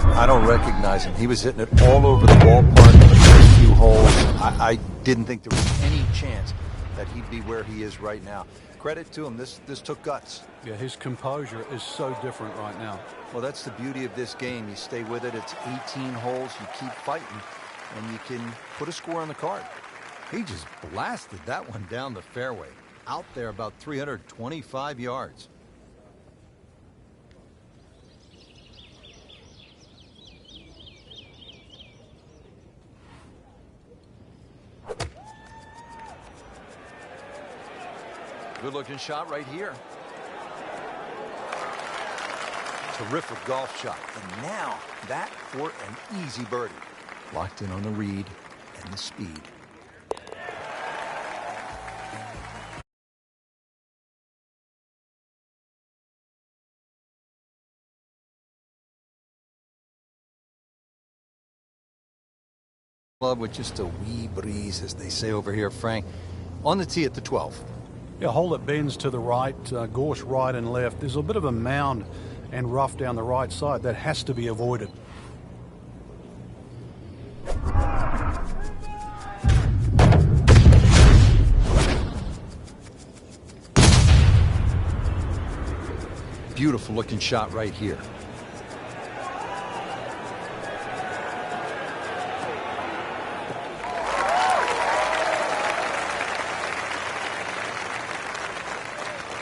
I don't recognize him. He was hitting it all over the ballpark in the first few holes. I didn't think there was any chance that he'd be where he is right now. Credit to him. This took guts. Yeah, his composure is so different right now. Well, that's the beauty of this game. You stay with it. It's 18 holes. You keep fighting, and you can put a score on the card. He just blasted that one down the fairway. Out there about 325 yards. Good-looking shot right here. Terrific golf shot. And now that for an easy birdie. Locked in on the read and the speed. Club with just a wee breeze, as they say over here, Frank. On the tee at the 12th. Yeah, hole that bends to the right, gorse right and left. There's a bit of a mound and rough down the right side that has to be avoided. Beautiful looking shot right here.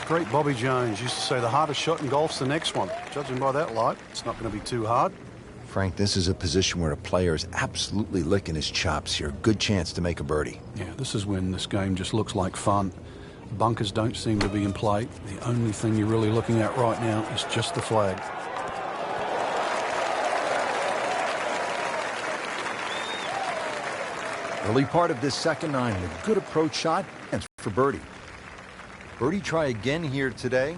Great Bobby Jones used to say the hardest shot in golf's the next one. Judging by that light, it's not going to be too hard. Frank, this is a position where a player is absolutely licking his chops here. Good chance to make a birdie. Yeah, this is when this game just looks like fun. Bunkers don't seem to be in play. The only thing you're really looking at right now is just the flag. Early part of this second nine, a good approach shot, and for birdie. Birdie try again here today.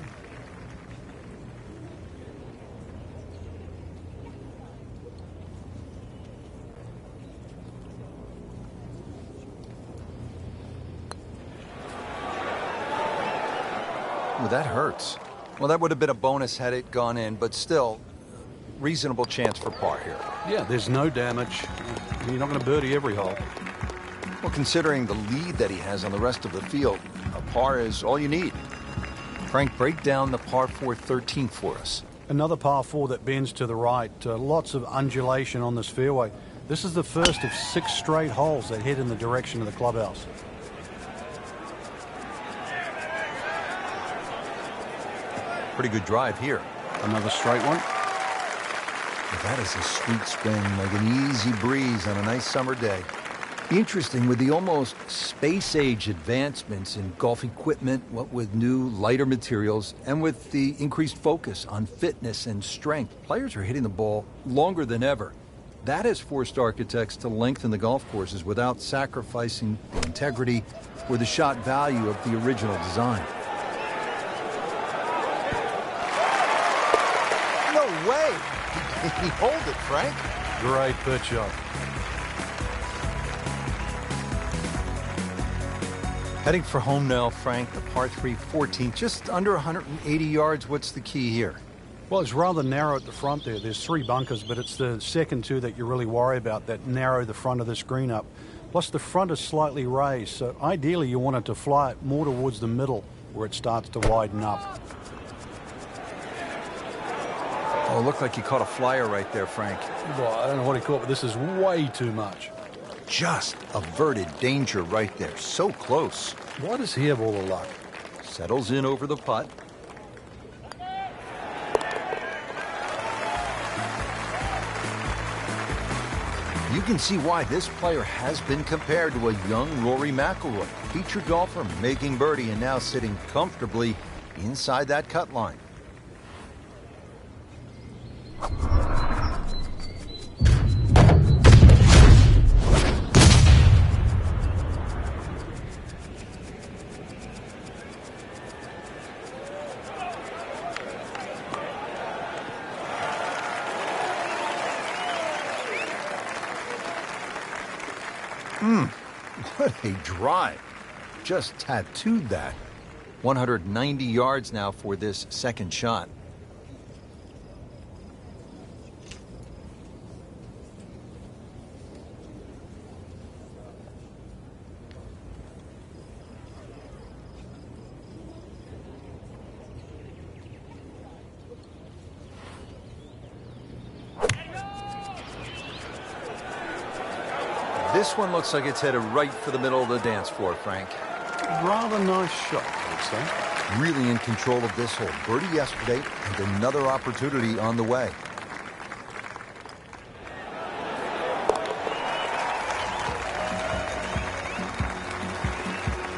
Well, that hurts. Well, that would have been a bonus had it gone in, but still, reasonable chance for par here. Yeah, there's no damage. You're not going to birdie every hole. Well, considering the lead that he has on the rest of the field, a par is all you need. Frank, break down the par 4 13th for us. Another par 4 that bends to the right. Lots of undulation on this fairway. This is the first of 6 straight holes that head in the direction of the clubhouse. Pretty good drive here. Another straight one. Well, that is a sweet spin, like an easy breeze on a nice summer day. Interesting, with the almost space-age advancements in golf equipment, what with new, lighter materials, and with the increased focus on fitness and strength, players are hitting the ball longer than ever. That has forced architects to lengthen the golf courses without sacrificing the integrity or the shot value of the original design. No way! He holed it, Frank. Great pitch shot. Heading for home now, Frank, the par 3 14th, just under 180 yards. What's the key here? Well, it's rather narrow at the front there. There's 3 bunkers, but it's the second 2 that you really worry about that narrow the front of the screen up. Plus, the front is slightly raised, so ideally you want it to fly it more towards the middle where it starts to widen up. Oh, it looked like he caught a flyer right there, Frank. Well, I don't know what he caught, but this is way too much. Just averted danger right there. So close. Why does he have all the luck? Settles in over the putt. You can see why this player has been compared to a young Rory Mcilroy, featured golfer making birdie and now sitting comfortably inside that cut line. What a drive. Just tattooed that. 190 yards now for this second shot. This one looks like it's headed right for the middle of the dance floor, Frank. Rather nice shot, I would say. Really in control of this hole. Birdie yesterday and another opportunity on the way.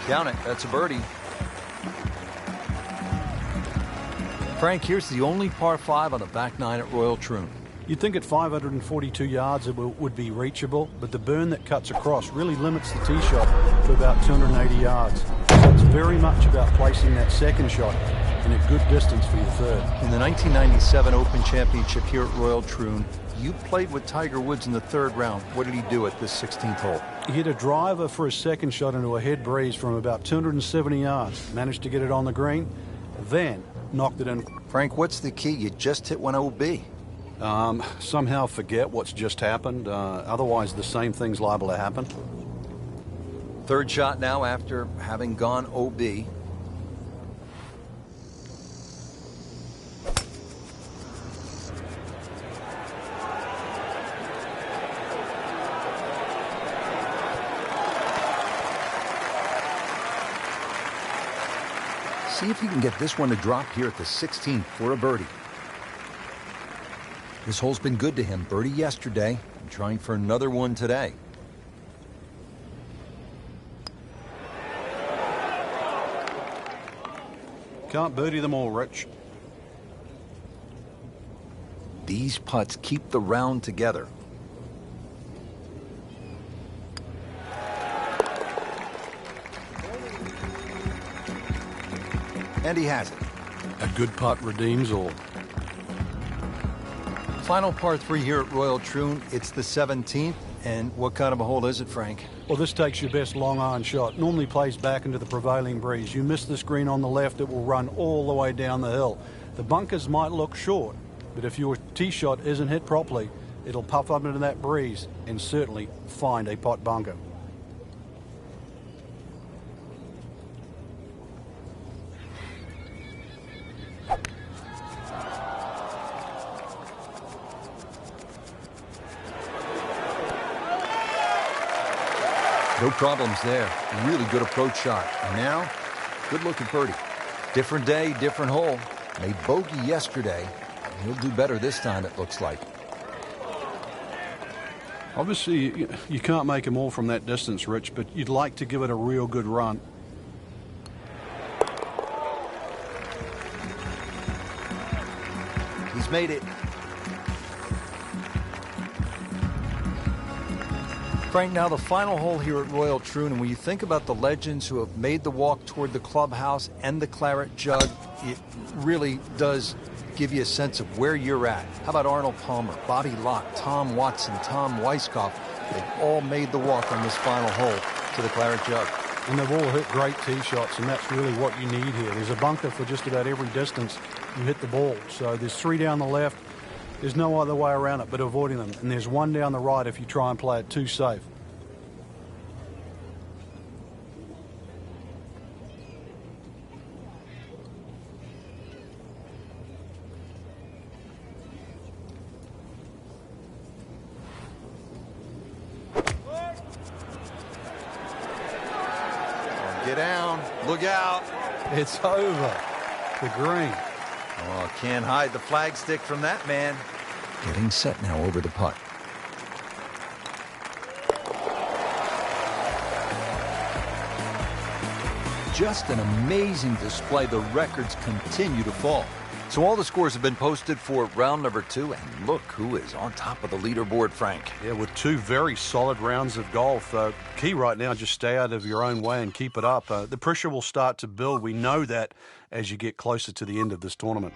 Count it. That's a birdie. Frank, here's the only par 5 on the back 9 at Royal Troon. You'd think at 542 yards it would be reachable, but the burn that cuts across really limits the tee shot to about 280 yards. So it's very much about placing that second shot in a good distance for your third. In the 1997 Open Championship here at Royal Troon, you played with Tiger Woods in the 3rd round. What did he do at this 16th hole? He hit a driver for his second shot into a head breeze from about 270 yards. Managed to get it on the green, then knocked it in. Frank, what's the key? You just hit one OB. Somehow forget what's just happened. Otherwise, the same thing's liable to happen. 3rd shot now after having gone OB. See if you can get this one to drop here at the 16th for a birdie. This hole's been good to him. Birdie yesterday and trying for another one today. Can't birdie them all, Rich. These putts keep the round together. And he has it. A good putt redeems all. Final par 3 here at Royal Troon. It's the 17th. And what kind of a hole is it, Frank? Well, this takes your best long iron shot. Normally plays back into the prevailing breeze. You miss this green on the left, it will run all the way down the hill. The bunkers might look short, but if your tee shot isn't hit properly, it'll puff up into that breeze and certainly find a pot bunker. No problems there. Really good approach shot. And now, good looking birdie. Different day, different hole. Made bogey yesterday. He'll do better this time, it looks like. Obviously, you can't make them all from that distance, Rich, but you'd like to give it a real good run. He's made it. Frank, now the final hole here at Royal Troon, and when you think about the legends who have made the walk toward the clubhouse and the claret jug, it really does give you a sense of where you're at. How about Arnold Palmer, Bobby Locke, Tom Watson, Tom Weiskopf? They've all made the walk on this final hole to the claret jug. And they've all hit great tee shots, and that's really what you need here. There's a bunker for just about every distance you hit the ball. So there's 3 down the left. There's no other way around it but avoiding them. And there's 1 down the right if you try and play it too safe. Get down. Look out. It's over. The green. Oh, can't hide the flagstick from that man. Getting set now over the putt. Just an amazing display. The records continue to fall. So all the scores have been posted for round number 2, and look who is on top of the leaderboard, Frank. Yeah, with 2 very solid rounds of golf. Key right now, just stay out of your own way and keep it up. The pressure will start to build. We know that as you get closer to the end of this tournament.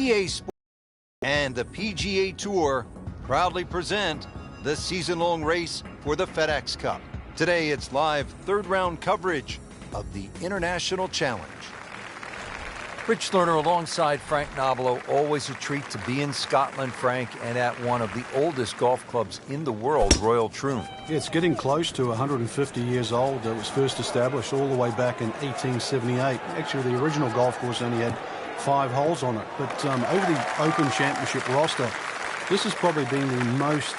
EA Sports and the PGA Tour proudly present the season-long race for the FedEx Cup. Today, it's live third-round coverage of the International Challenge. Rich Lerner alongside Frank Nobilo. Always a treat to be in Scotland, Frank, and at one of the oldest golf clubs in the world, Royal Troon. Yeah, it's getting close to 150 years old. It was first established all the way back in 1878. Actually, the original golf course only had 5 holes on it. But over the Open Championship roster, this has probably been the most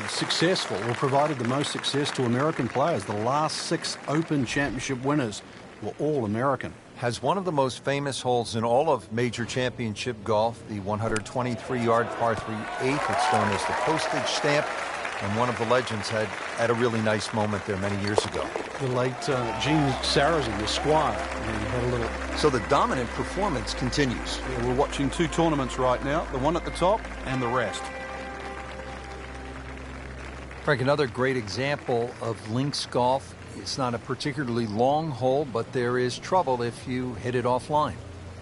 successful, or provided the most success to American players. The last 6 Open Championship winners were all American. Has one of the most famous holes in all of major championship golf, the 123-yard par 3 8th. It's known as the postage stamp, and one of the legends had a really nice moment there many years ago. The late Gene Sarazen, the squire, and he had a little... So the dominant performance continues. Yeah, we're watching 2 tournaments right now, the one at the top and the rest. Frank, another great example of links golf. It's not a particularly long hole, but there is trouble if you hit it offline.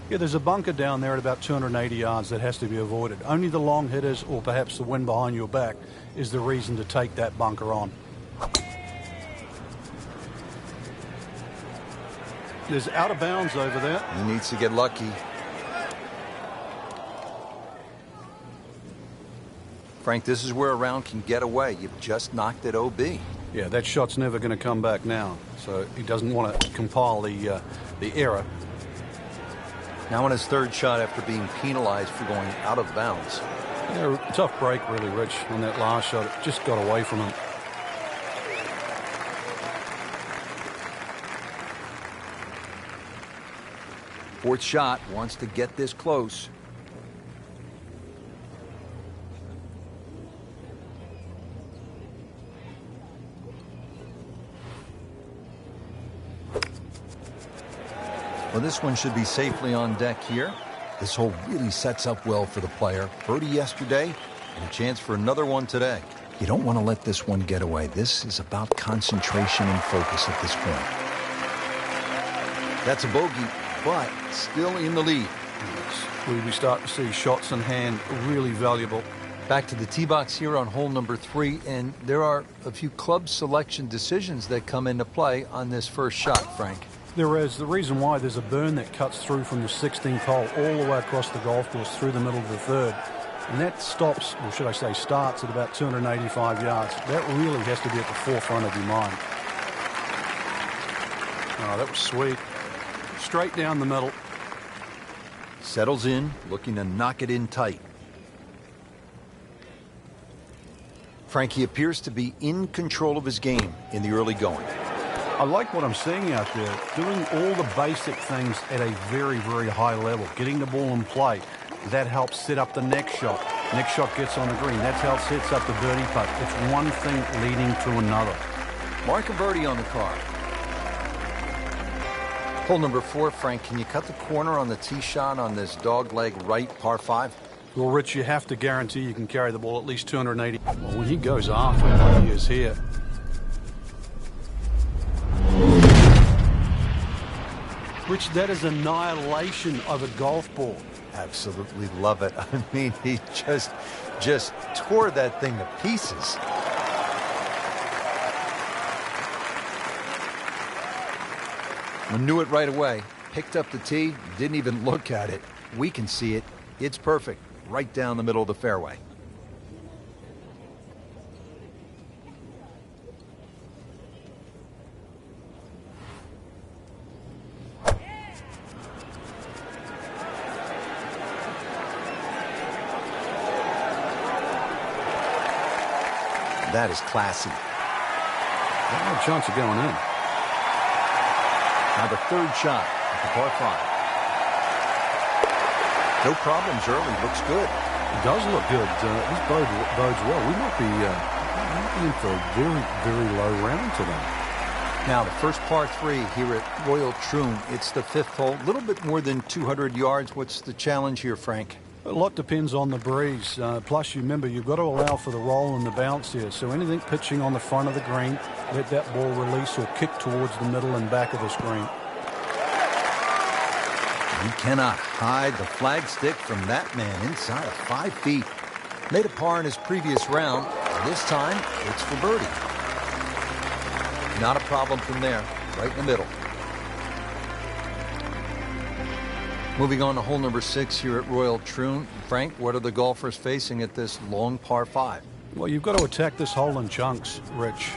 Yeah, there's a bunker down there at about 280 yards that has to be avoided. Only the long hitters, or perhaps the wind behind your back, is the reason to take that bunker on. There's out of bounds over there. He needs to get lucky. Frank, this is where a round can get away. You've just knocked it OB. Yeah, that shot's never going to come back now, so he doesn't want to compile the error. Now on his third shot after being penalized for going out of bounds. Yeah, tough break, really, Rich, on that last shot. It just got away from him. Fourth shot, wants to get this close. Well, this one should be safely on deck here. This hole really sets up well for the player. Birdie yesterday, and a chance for another one today. You don't want to let this one get away. This is about concentration and focus at this point. That's a bogey, but still in the lead. We start to see shots in hand really valuable. Back to the tee box here on hole number 3, and there are a few club selection decisions that come into play on this first shot, Frank. There is. The reason why, there's a burn that cuts through from the 16th hole all the way across the golf course through the middle of the 3rd. And that stops, or should I say starts, at about 285 yards. That really has to be at the forefront of your mind. Oh, that was sweet. Straight down the middle. Settles in, looking to knock it in tight. Frankie appears to be in control of his game in the early going. I like what I'm seeing out there, doing all the basic things at a very, very high level. Getting the ball in play, that helps set up the next shot. Next shot gets on the green. That's how it sets up the birdie putt. It's one thing leading to another. Mark a birdie on the card. Hole number 4, Frank, can you cut the corner on the tee shot on this dogleg right par 5? Well, Rich, you have to guarantee you can carry the ball at least 280. Well, when he goes after like he is here. Rich, that is annihilation of a golf ball. Absolutely love it. I mean, he just tore that thing to pieces. I knew it right away. Picked up the tee, didn't even look at it. We can see it. It's perfect. Right down the middle of the fairway. That is classy. No chance of going in. Now the third shot at the par 5. No problems early. Looks good. It does look good. This bodes well. We might be in for a very, very low round today. Now the first par 3 here at Royal Troon. It's the 5th hole. A little bit more than 200 yards. What's the challenge here, Frank? A lot depends on the breeze. Plus, you remember, you've got to allow for the roll and the bounce here. So anything pitching on the front of the green, let that ball release or kick towards the middle and back of the screen. You cannot hide the flag stick from that man inside of 5 feet. Made a par in his previous round. This time, it's for birdie. Not a problem from there, right in the middle. Moving on to hole number 6 here at Royal Troon. Frank, what are the golfers facing at this long par 5? Well, you've got to attack this hole in chunks, Rich.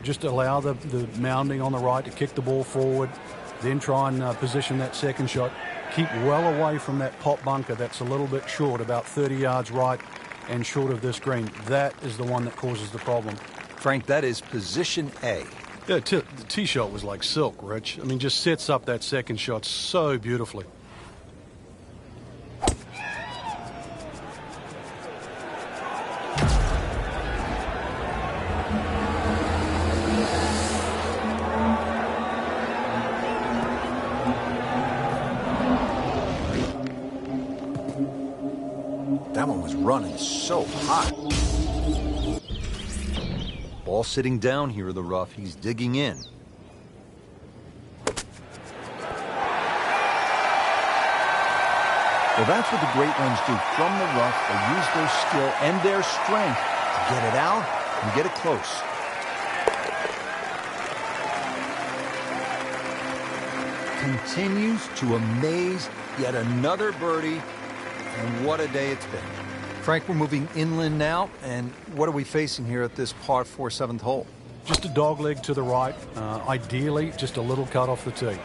Just allow the mounding on the right to kick the ball forward, then try and position that second shot. Keep well away from that pop bunker that's a little bit short, about 30 yards right and short of this green. That is the one that causes the problem. Frank, that is position A. Yeah, the tee shot was like silk, Rich. I mean, just sets up that second shot so beautifully. That one was running so hot. Ball sitting down here in the rough. He's digging in. Well, that's what the great ones do. From the rough, they use their skill and their strength to get it out and get it close. Continues to amaze. Yet another birdie. And what a day it's been. Frank, we're moving inland now, and what are we facing here at this par 4 7th hole? Just a dog leg to the right, ideally just a little cut off the tee.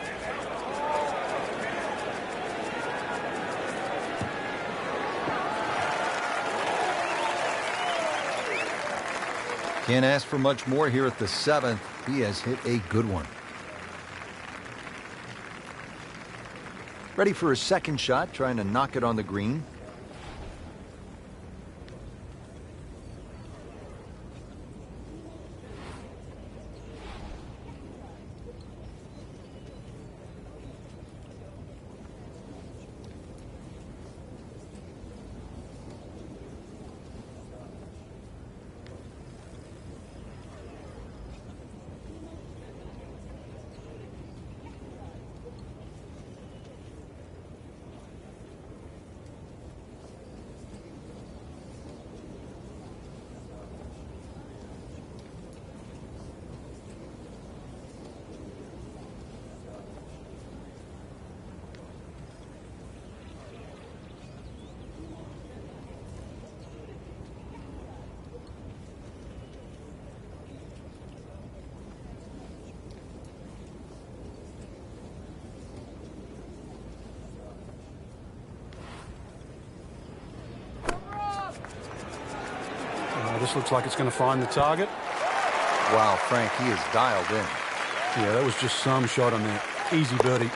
Can't ask for much more here at the 7th. He has hit a good one. Ready for his second shot, trying to knock it on the green. This looks like it's going to find the target. Wow, Frank, he is dialed in. Yeah, that was just some shot on there. Easy birdie.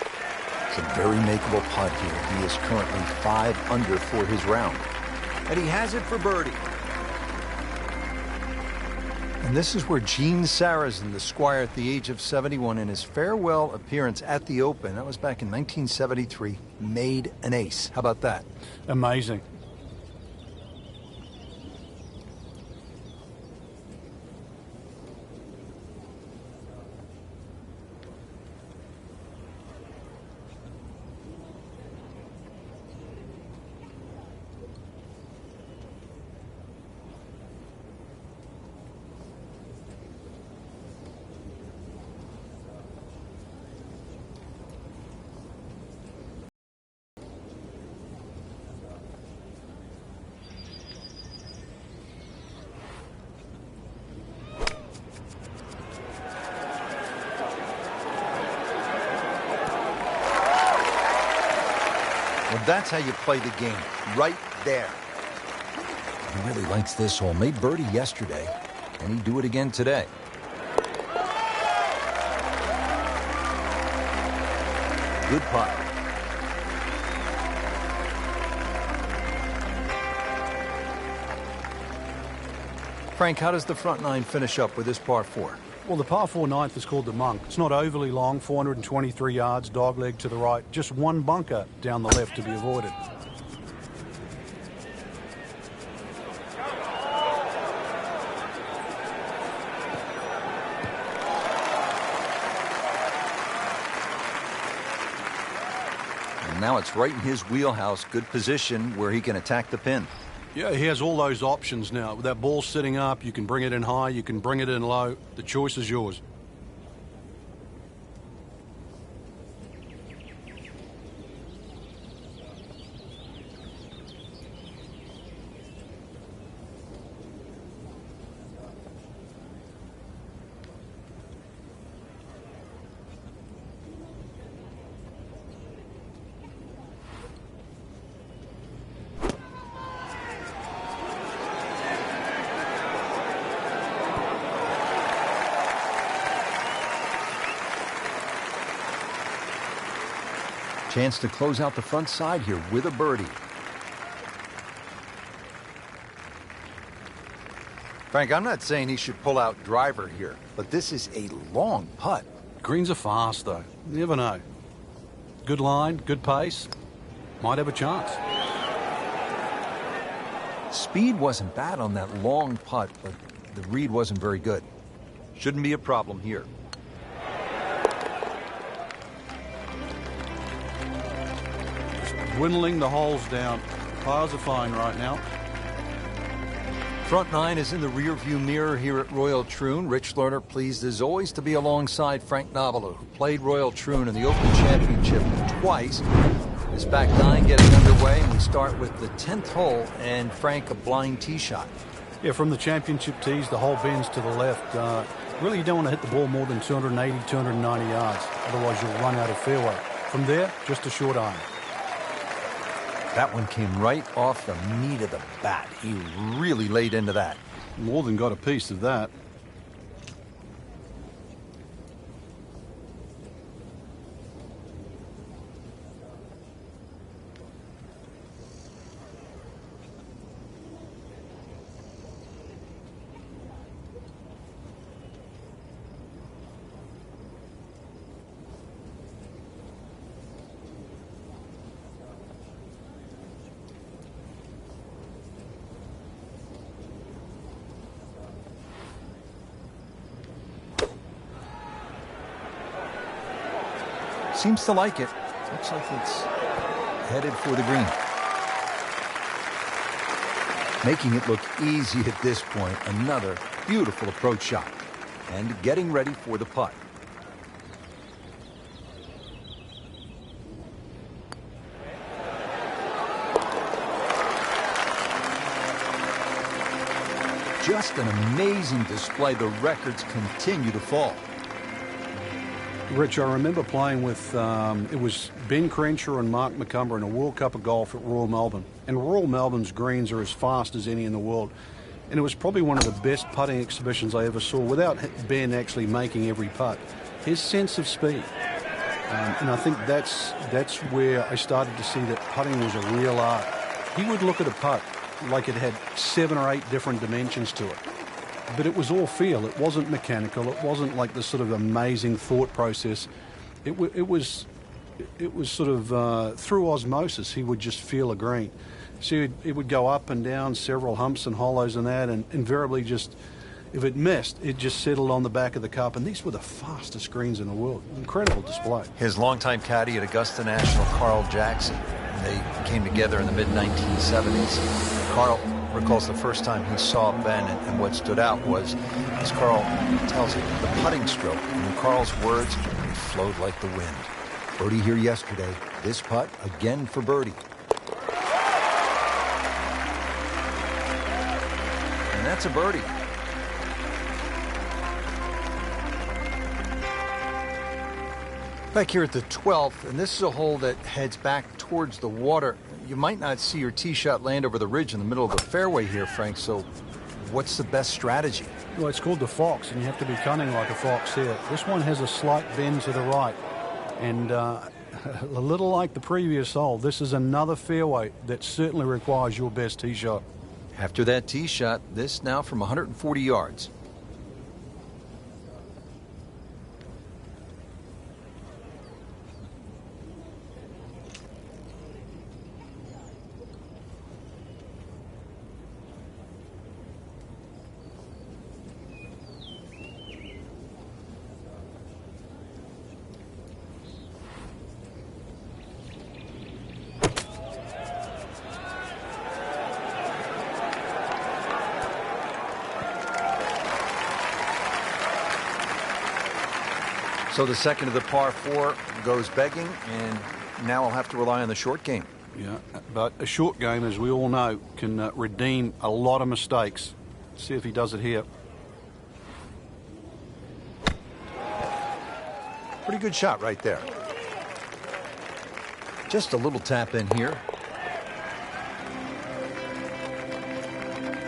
It's a very makeable putt here. He is currently 5 under for his round. And he has it for birdie. And this is where Gene Sarazen, the squire at the age of 71, in his farewell appearance at the Open, that was back in 1973, made an ace. How about that? Amazing. Well, that's how you play the game, right there. He really likes this hole. Made birdie yesterday, and he'd do it again today. Good putt. Frank, how does the front nine finish up with this par 4? Well, the par 4 ninth is called the Monk. It's not overly long, 423 yards, dogleg to the right. Just one bunker down the left to be avoided. Now it's right in his wheelhouse. Good position where he can attack the pin. Yeah, he has all those options now. With that ball sitting up, you can bring it in high, you can bring it in low. The choice is yours. Chance to close out the front side here with a birdie. Frank, I'm not saying he should pull out driver here, but this is a long putt. Greens are fast, though. You never know. Good line, good pace. Might have a chance. Speed wasn't bad on that long putt, but the read wasn't very good. Shouldn't be a problem here. Dwindling the holes down. Piles are fine right now. Front nine is in the rearview mirror here at Royal Troon. Rich Lerner pleased as always to be alongside Frank Nobilo, who played Royal Troon in the Open Championship twice. This back nine getting underway, and we start with the 10th hole, and Frank, a blind tee shot. Yeah, from the championship tees, the hole bends to the left. Really, you don't want to hit the ball more than 280, 290 yards. Otherwise, you'll run out of fairway. From there, just a short iron. That one came right off the meat of the bat. He really laid into that. More than got a piece of that. Seems to like it. Looks like it's headed for the green. Making it look easy at this point. Another beautiful approach shot. And getting ready for the putt. Just an amazing display. The records continue to fall. Rich, I remember playing with, it was Ben Crenshaw and Mark McCumber in a World Cup of Golf at Royal Melbourne. And Royal Melbourne's greens are as fast as any in the world. And it was probably one of the best putting exhibitions I ever saw without Ben actually making every putt. His sense of speed. And I think that's where I started to see that putting was a real art. He would look at a putt like it had 7 or 8 different dimensions to it. But it was all feel. It wasn't mechanical. It wasn't like this sort of amazing thought process. It was sort of through osmosis. He would just feel a green. So it would go up and down, several humps and hollows and that, and invariably just, if it missed, it just settled on the back of the cup. And these were the fastest greens in the world. Incredible display. His longtime caddy at Augusta National, Carl Jackson. They came together in the mid-1970s. Carl recalls the first time he saw Ben, and what stood out was, as Carl tells you, the putting stroke. And in Carl's words, it flowed like the wind. Birdie here yesterday. This putt again for birdie. And that's a birdie. Back here at the 12th, and this is a hole that heads back towards the water. You might not see your tee shot land over the ridge in the middle of the fairway here, Frank, so what's the best strategy? Well, it's called the fox, and you have to be cunning like a fox here. This one has a slight bend to the right, and a little like the previous hole, this is another fairway that certainly requires your best tee shot. After that tee shot, this now from 140 yards. So the second of the par 4 goes begging, and now I'll have to rely on the short game. Yeah, but a short game, as we all know, can redeem a lot of mistakes. See if he does it here. Pretty good shot right there. Just a little tap in here.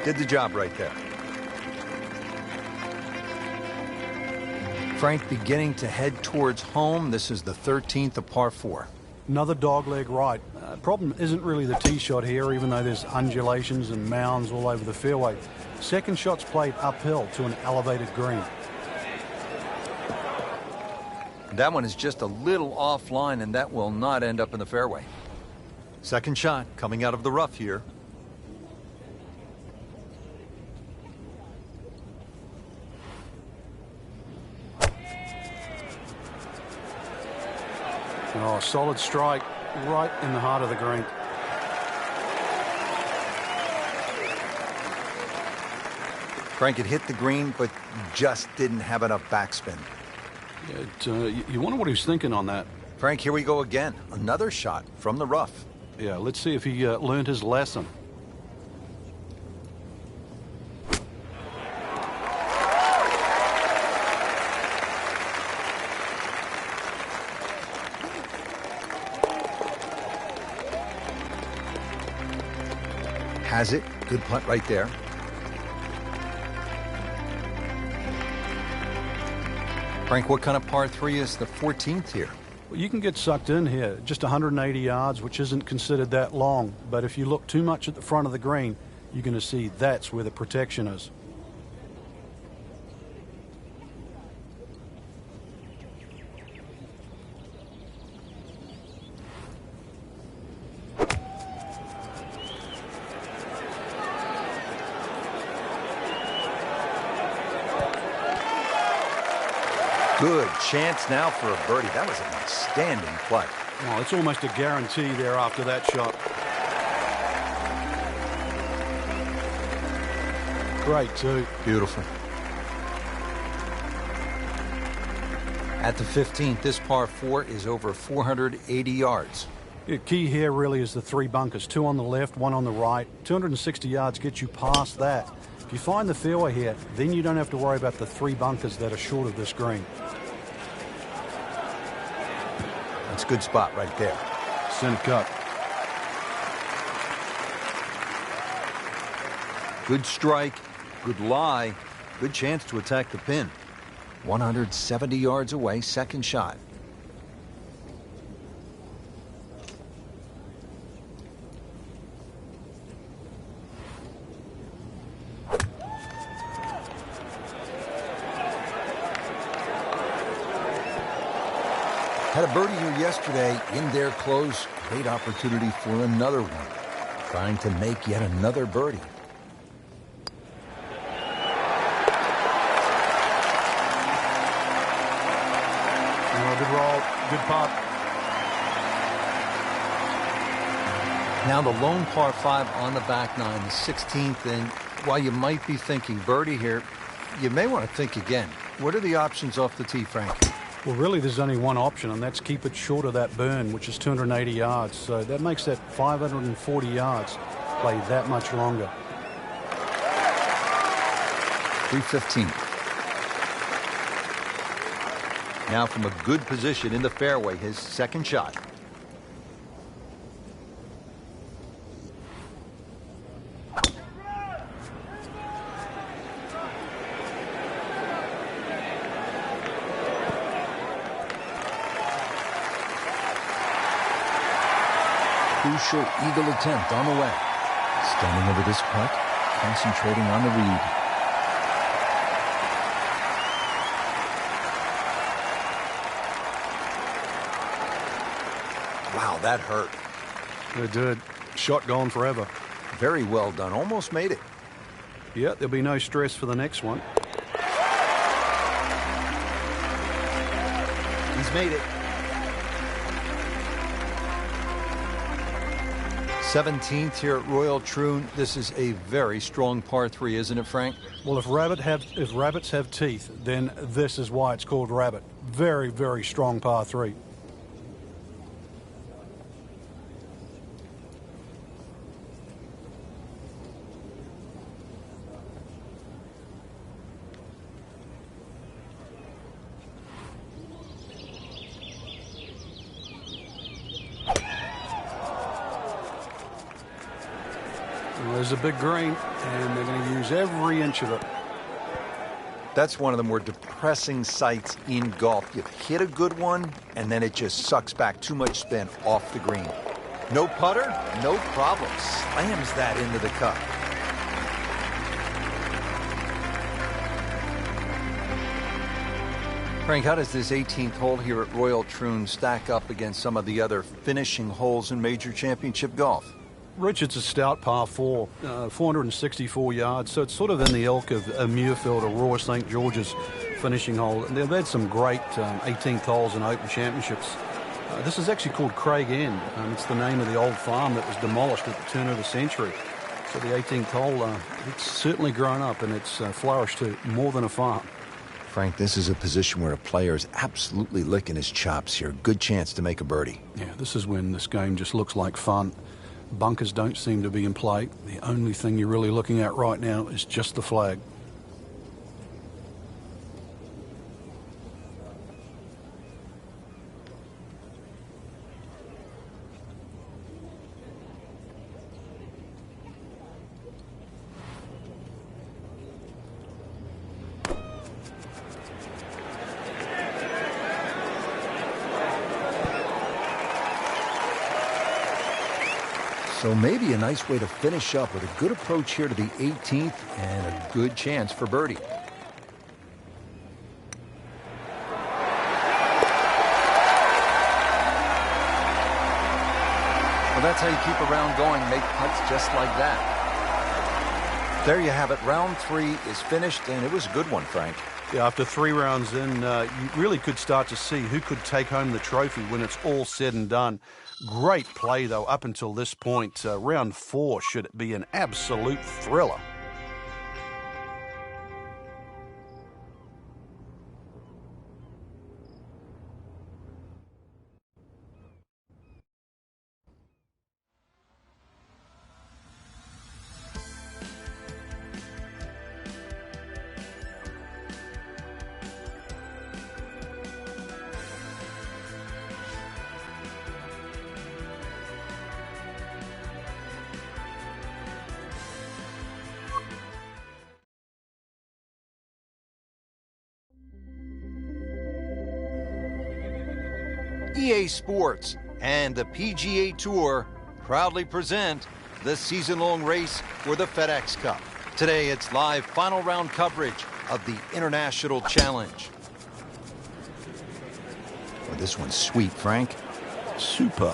Did the job right there. Frank beginning to head towards home. This is the 13th of par 4. Another dogleg right. Problem isn't really the tee shot here, even though there's undulations and mounds all over the fairway. Second shot's played uphill to an elevated green. That one is just a little offline, and that will not end up in the fairway. Second shot coming out of the rough here. Oh, solid strike right in the heart of the green. Frank had hit the green, but just didn't have enough backspin. Yeah, you wonder what he was thinking on that. Frank, here we go again. Another shot from the rough. Yeah, let's see if he learned his lesson. Has it. Good putt right there. Frank, what kind of par 3 is the 14th here? Well, you can get sucked in here. Just 180 yards, which isn't considered that long. But if you look too much at the front of the green, you're going to see that's where the protection is. Good chance now for a birdie. That was an outstanding play. Oh, it's almost a guarantee there after that shot. Great, too. Beautiful. At the 15th, this par 4 is over 480 yards. The key here really is the 3 bunkers, 2 on the left, 1 on the right. 260 yards gets you past that. If you find the fairway here, then you don't have to worry about the 3 bunkers that are short of this green. That's a good spot right there. Center cut. Good strike, good lie, good chance to attack the pin. 170 yards away, second shot. Had a birdie here yesterday in their close. Great opportunity for another one. Trying to make yet another birdie. Oh, good roll, good putt. Now the lone par 5 on the back nine, the 16th. And while you might be thinking birdie here, you may want to think again. What are the options off the tee, Frank? Well, really, there's only one option, and that's keep it short of that burn, which is 280 yards. So that makes that 540 yards play that much longer. 315. Now from a good position in the fairway, his second shot. Crucial eagle attempt on the way. Standing over this putt, concentrating on the read. Wow, that hurt. It did. Shot gone forever. Very well done. Almost made it. Yeah, there'll be no stress for the next one. He's made it. 17th here at Royal Troon. This is a very strong par 3, isn't it, Frank? Well, if rabbits have teeth, then this is why it's called rabbit. Very, very strong par 3. Well, there's a big green, and they're going to use every inch of it. That's one of the more depressing sights in golf. You hit a good one, and then it just sucks back too much spin off the green. No putter, no problem. Slams that into the cup. Frank, how does this 18th hole here at Royal Troon stack up against some of the other finishing holes in major championship golf? Rich, it's a stout par 4, 464 yards, so it's sort of in the ilk of a Muirfield or Royal St. George's finishing hole. And they've had some great 18th holes in Open Championships. This is actually called Craig End. It's the name of the old farm that was demolished at the turn of the century. So the 18th hole, it's certainly grown up, and it's flourished to more than a farm. Frank, this is a position where a player is absolutely licking his chops here. Good chance to make a birdie. Yeah, this is when this game just looks like fun. Bunkers don't seem to be in play. The only thing you're really looking at right now is just the flag. So maybe a nice way to finish up with a good approach here to the 18th and a good chance for birdie. Well, that's how you keep a round going, make putts just like that. There you have it. Round 3 is finished, and it was a good one, Frank. Yeah, after 3 rounds in, you really could start to see who could take home the trophy when it's all said and done. Great play, though, up until this point. Round 4 should be an absolute thriller. EA Sports and the PGA Tour proudly present the season-long race for the FedEx Cup. Today, it's live final round coverage of the International Challenge. Well, this one's sweet, Frank. Super.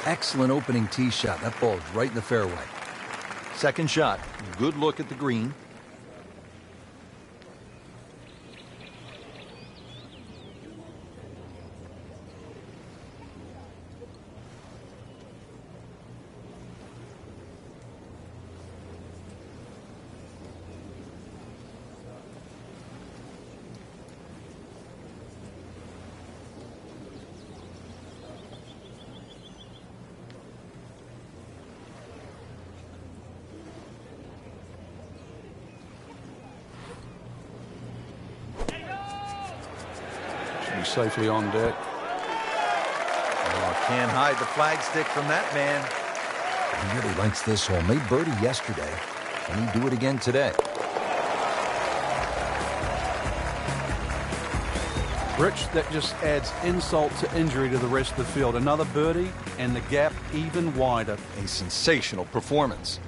Excellent opening tee shot. That ball's right in the fairway. Second shot, good look at the green. Safely on deck. Oh, can't hide the flagstick from that man. He really likes this hole. Made birdie yesterday. Can he do it again today? Rich, that just adds insult to injury to the rest of the field. Another birdie and the gap even wider. A sensational performance.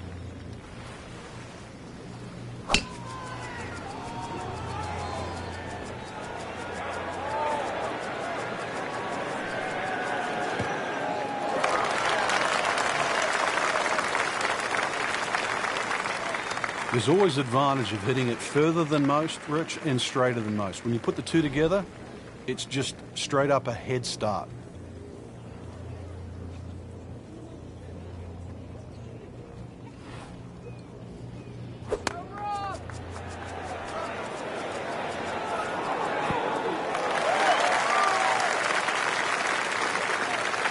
There's always advantage of hitting it further than most, Rich, and straighter than most. When you put the two together, it's just straight up a head start.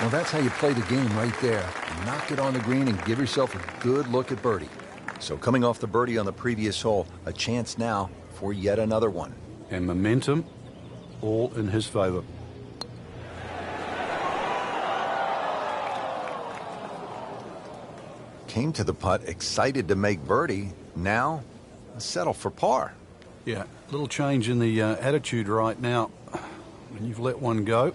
Well, that's how you play the game right there. Knock it on the green and give yourself a good look at birdie. So coming off the birdie on the previous hole, a chance now for yet another one. And momentum all in his favor. Came to the putt excited to make birdie. Now, settle for par. Yeah, little change in the attitude right now. When you've let one go,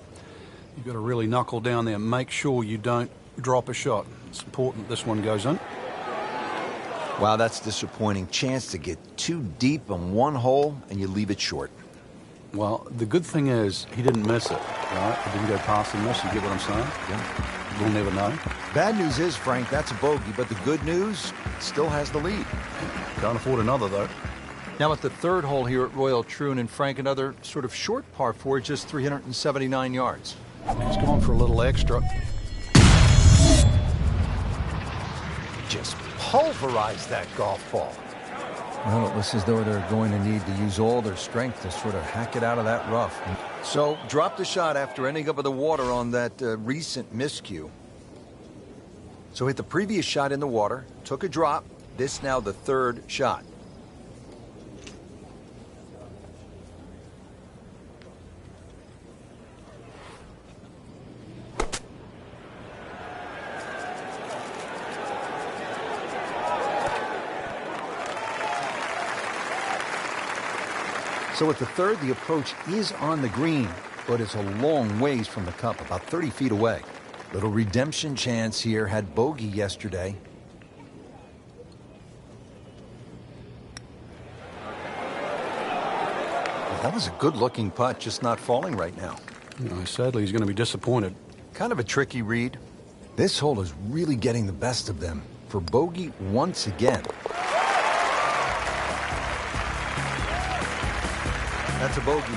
you've got to really knuckle down there and make sure you don't drop a shot. It's important this one goes in. Wow, that's disappointing. Chance to get too deep on one hole and you leave it short. Well, the good thing is he didn't miss it, right? He didn't go past the miss. You get what I'm saying? Yeah. We'll never know. Bad news is, Frank, that's a bogey, but the good news, still has the lead. Can't afford another, though. Now at the third hole here at Royal Troon, and Frank, another sort of short par 4, just 379 yards. He's gone for a little extra. Just pulverized that golf ball. Well, it looks as though they're going to need to use all their strength to sort of hack it out of that rough. So, dropped the shot after ending up with the water on that recent miscue. So hit the previous shot in the water, took a drop. This now the third shot. So at the third, the approach is on the green, but it's a long ways from the cup, about 30 feet away. Little redemption chance here, had bogey yesterday. Well, that was a good-looking putt, just not falling right now. No, sadly, he's going to be disappointed. Kind of a tricky read. This hole is really getting the best of them for bogey once again. That's a bogey.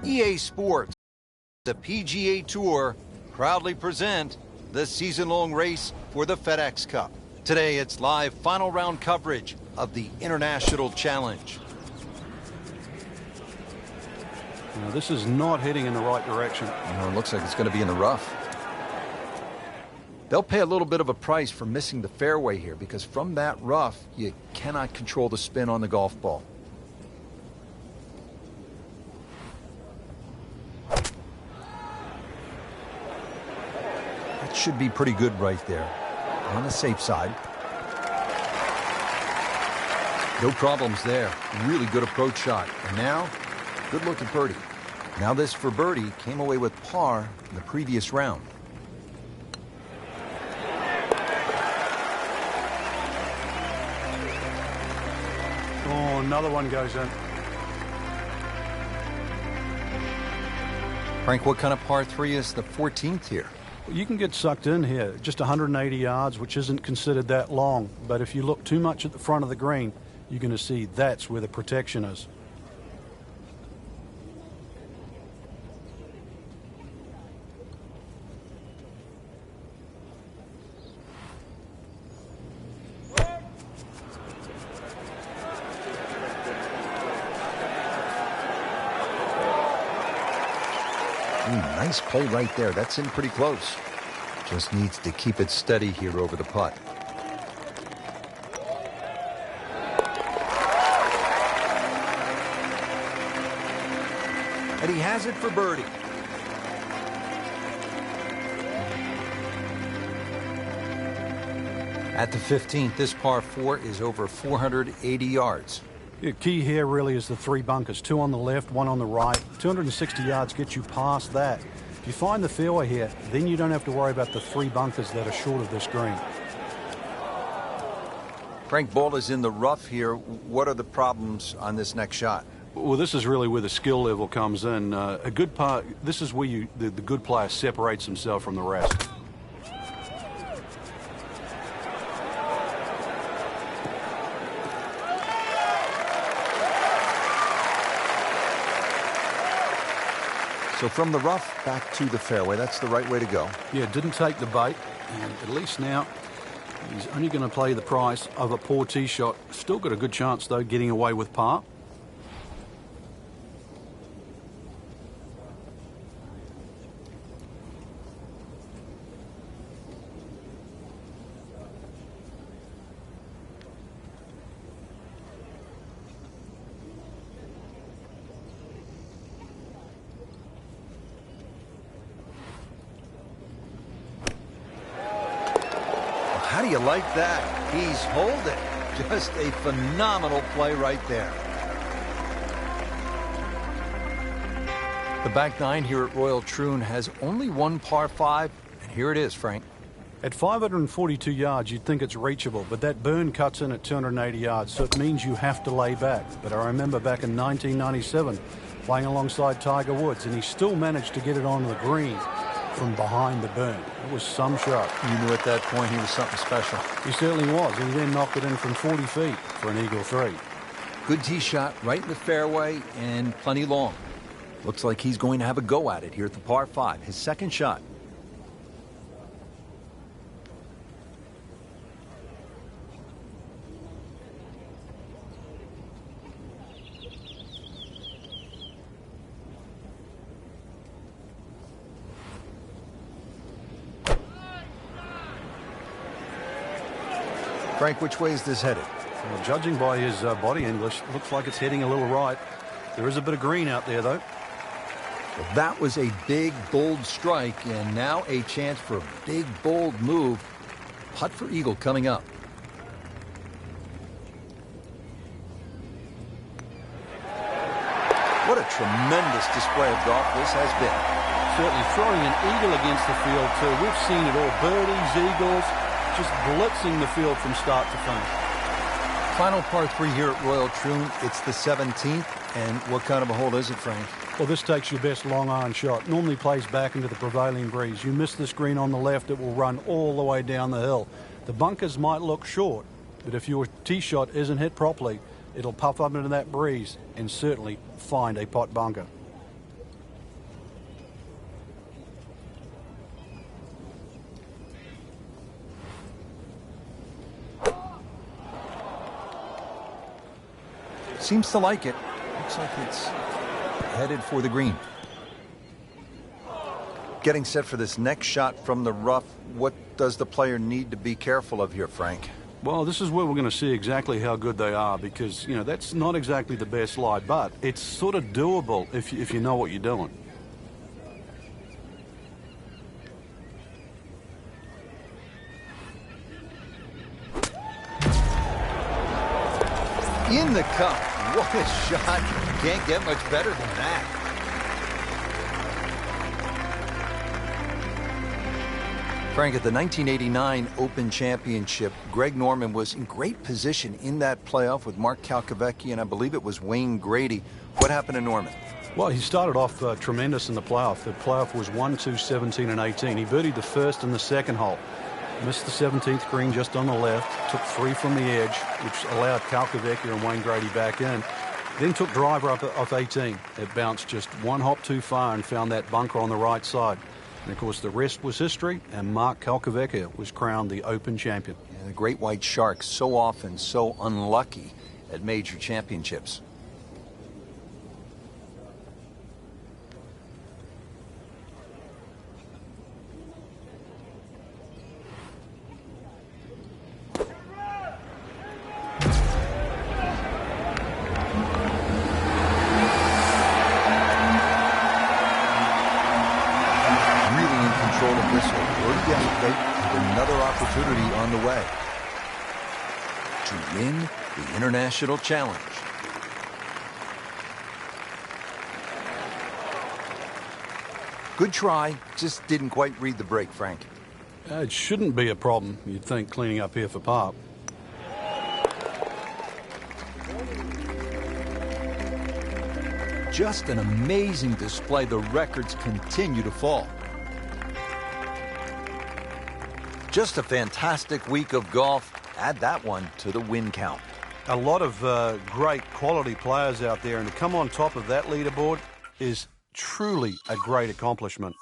EA Sports, the PGA Tour, proudly present the season-long race for the FedEx Cup. Today, it's live final round coverage of the International Challenge. Now, this is not heading in the right direction. It looks like it's going to be in the rough. They'll pay a little bit of a price for missing the fairway here, because from that rough, you cannot control the spin on the golf ball. That should be pretty good right there, on the safe side. No problems there. Really good approach shot. And now, good look at birdie. Now this for birdie came away with par in the previous round. Oh, another one goes in. Frank, what kind of par 3 is the 14th here? You can get sucked in here, just 180 yards, which isn't considered that long. But if you look too much at the front of the green, you're going to see that's where the protection is. Nice play right there. That's in pretty close. Just needs to keep it steady here over the putt. And he has it for birdie. At the 15th, this par 4 is over 480 yards. The key here really is the 3 bunkers, 2 on the left, 1 on the right. 260 yards gets you past that. If you find the fairway here, then you don't have to worry about the 3 bunkers that are short of this green. Frank, ball is in the rough here. What are the problems on this next shot? Well, this is really where the skill level comes in. A good part. This is where the good player separates himself from the rest. So from the rough back to the fairway, that's the right way to go. Yeah, didn't take the bait, and at least now he's only going to play the price of a poor tee shot. Still got a good chance, though, getting away with par. How do you like that? He's holding. Just a phenomenal play right there. The back 9 here at Royal Troon has only 1 par 5, and here it is, Frank. At 542 yards, you'd think it's reachable, but that burn cuts in at 280 yards, so it means you have to lay back. But I remember back in 1997, playing alongside Tiger Woods, and he still managed to get it onto the green from behind the burn. It was some shot. You knew at that point he was something special. He certainly was. He then knocked it in from 40 feet for an eagle 3. Good tee shot right in the fairway and plenty long. Looks like he's going to have a go at it here at the par 5, his second shot. Frank, which way is this headed? Well, judging by his body English, looks like it's heading a little right. There is a bit of green out there, though. Well, that was a big, bold strike, and now a chance for a big, bold move. Putt for eagle coming up. What a tremendous display of golf this has been. Certainly throwing an eagle against the field, too. We've seen it all. Birdies, eagles, just blitzing the field from start to finish. Final par 3 here at Royal Troon. It's the 17th, and what kind of a hole is it, Frank? Well, this takes your best long iron shot. Normally plays back into the prevailing breeze. You miss this green on the left, it will run all the way down the hill. The bunkers might look short, but if your tee shot isn't hit properly, it'll puff up into that breeze and certainly find a pot bunker. Seems to like it. Looks like it's headed for the green. Getting set for this next shot from the rough. What does the player need to be careful of here, Frank? Well, this is where we're going to see exactly how good they are because, you know, that's not exactly the best lie, but it's sort of doable if you know what you're doing. In the cup. What a shot. Can't get much better than that. Frank, at the 1989 Open Championship, Greg Norman was in great position in that playoff with Mark Calcavecchi, and I believe it was Wayne Grady. What happened to Norman? Well, he started off tremendous in the playoff. The playoff was 1, 2, 17, and 18. He birdied the first and the second hole. Missed the 17th green just on the left. Took 3 from the edge, which allowed Calcavecchi and Wayne Grady back in. Then took driver up off 18. It bounced just 1 hop too far and found that bunker on the right side. And, of course, the rest was history, and Mark Calcavecchi was crowned the Open champion. Yeah, the Great White Shark, so often so unlucky at major championships. Another opportunity on the way to win the International Challenge. Good try, just didn't quite read the break, Frank. It shouldn't be a problem, you'd think, cleaning up here for par. Just an amazing display. The records continue to fall. Just a fantastic week of golf. Add that one to the win count. A lot of great quality players out there, and to come on top of that leaderboard is truly a great accomplishment.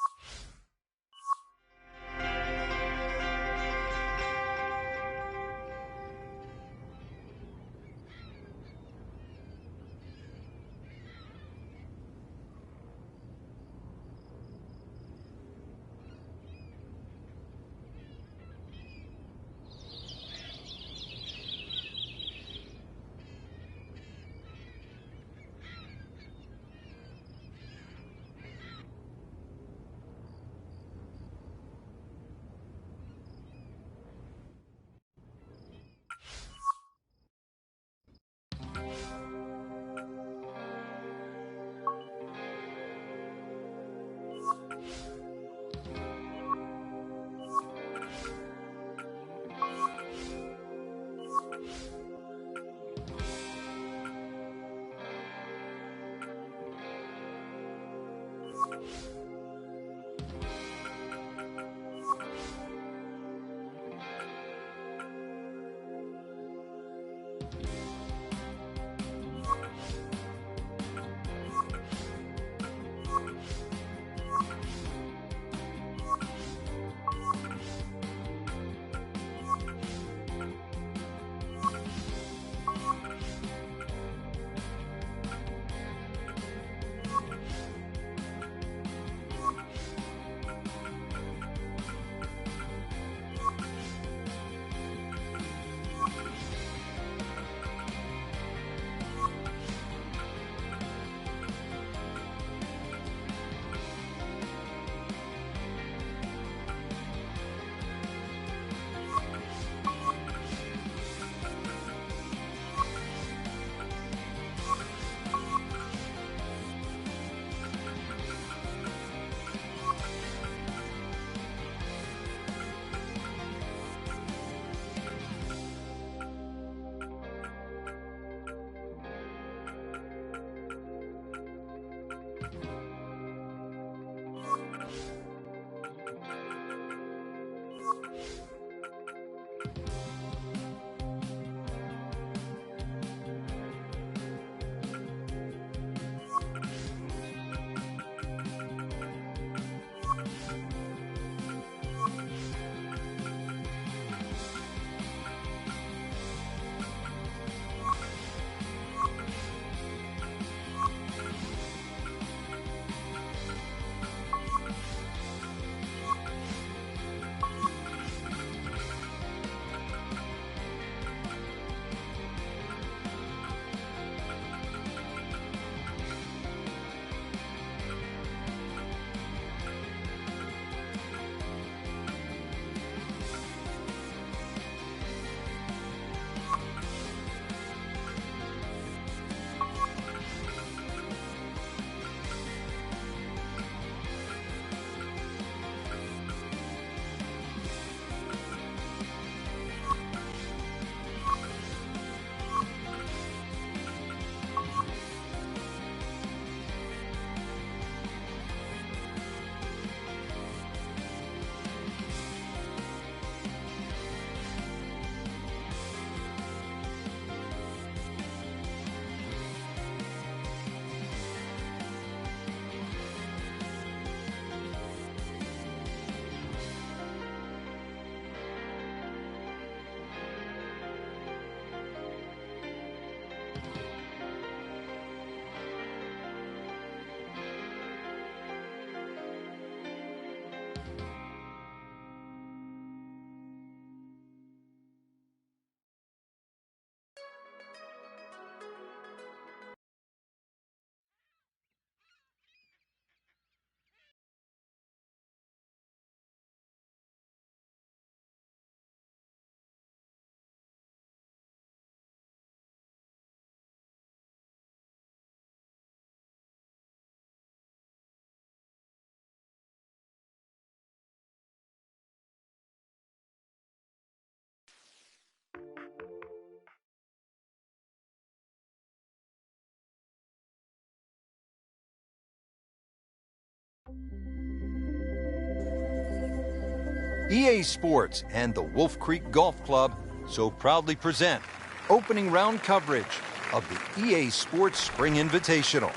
EA Sports and the Wolf Creek Golf Club so proudly present opening round coverage of the EA Sports Spring Invitational.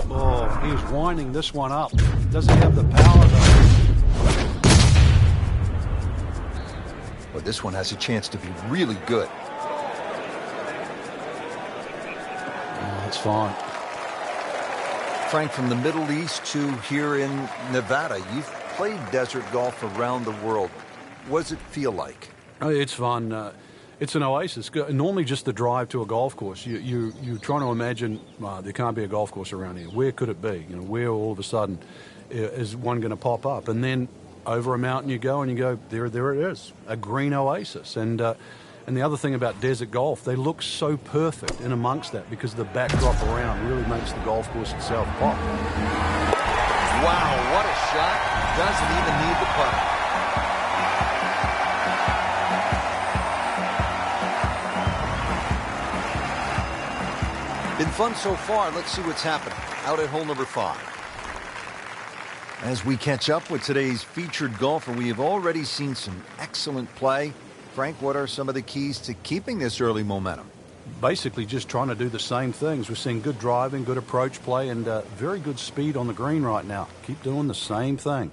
Oh, he's winding this one up. Doesn't have the power though. Well, this one has a chance to be really good. Oh, that's fine. Frank, from the Middle East to here in Nevada, you've played desert golf around the world. What does it feel like? Oh, it's fun. It's an oasis. Normally just the drive to a golf course. You're trying to imagine, there can't be a golf course around here. Where could it be? Where all of a sudden is one going to pop up? And then over a mountain you go, there it is, a green oasis. And the other thing about desert golf, they look so perfect in amongst that because the backdrop around really makes the golf course itself pop. Wow, what a shot. Doesn't even need the putter. Been fun so far. Let's see what's happening out at hole number 5. As we catch up with today's featured golfer, we have already seen some excellent play. Frank, what are some of the keys to keeping this early momentum? Basically just trying to do the same things. We're seeing good driving, good approach play, and very good speed on the green right now. Keep doing the same thing.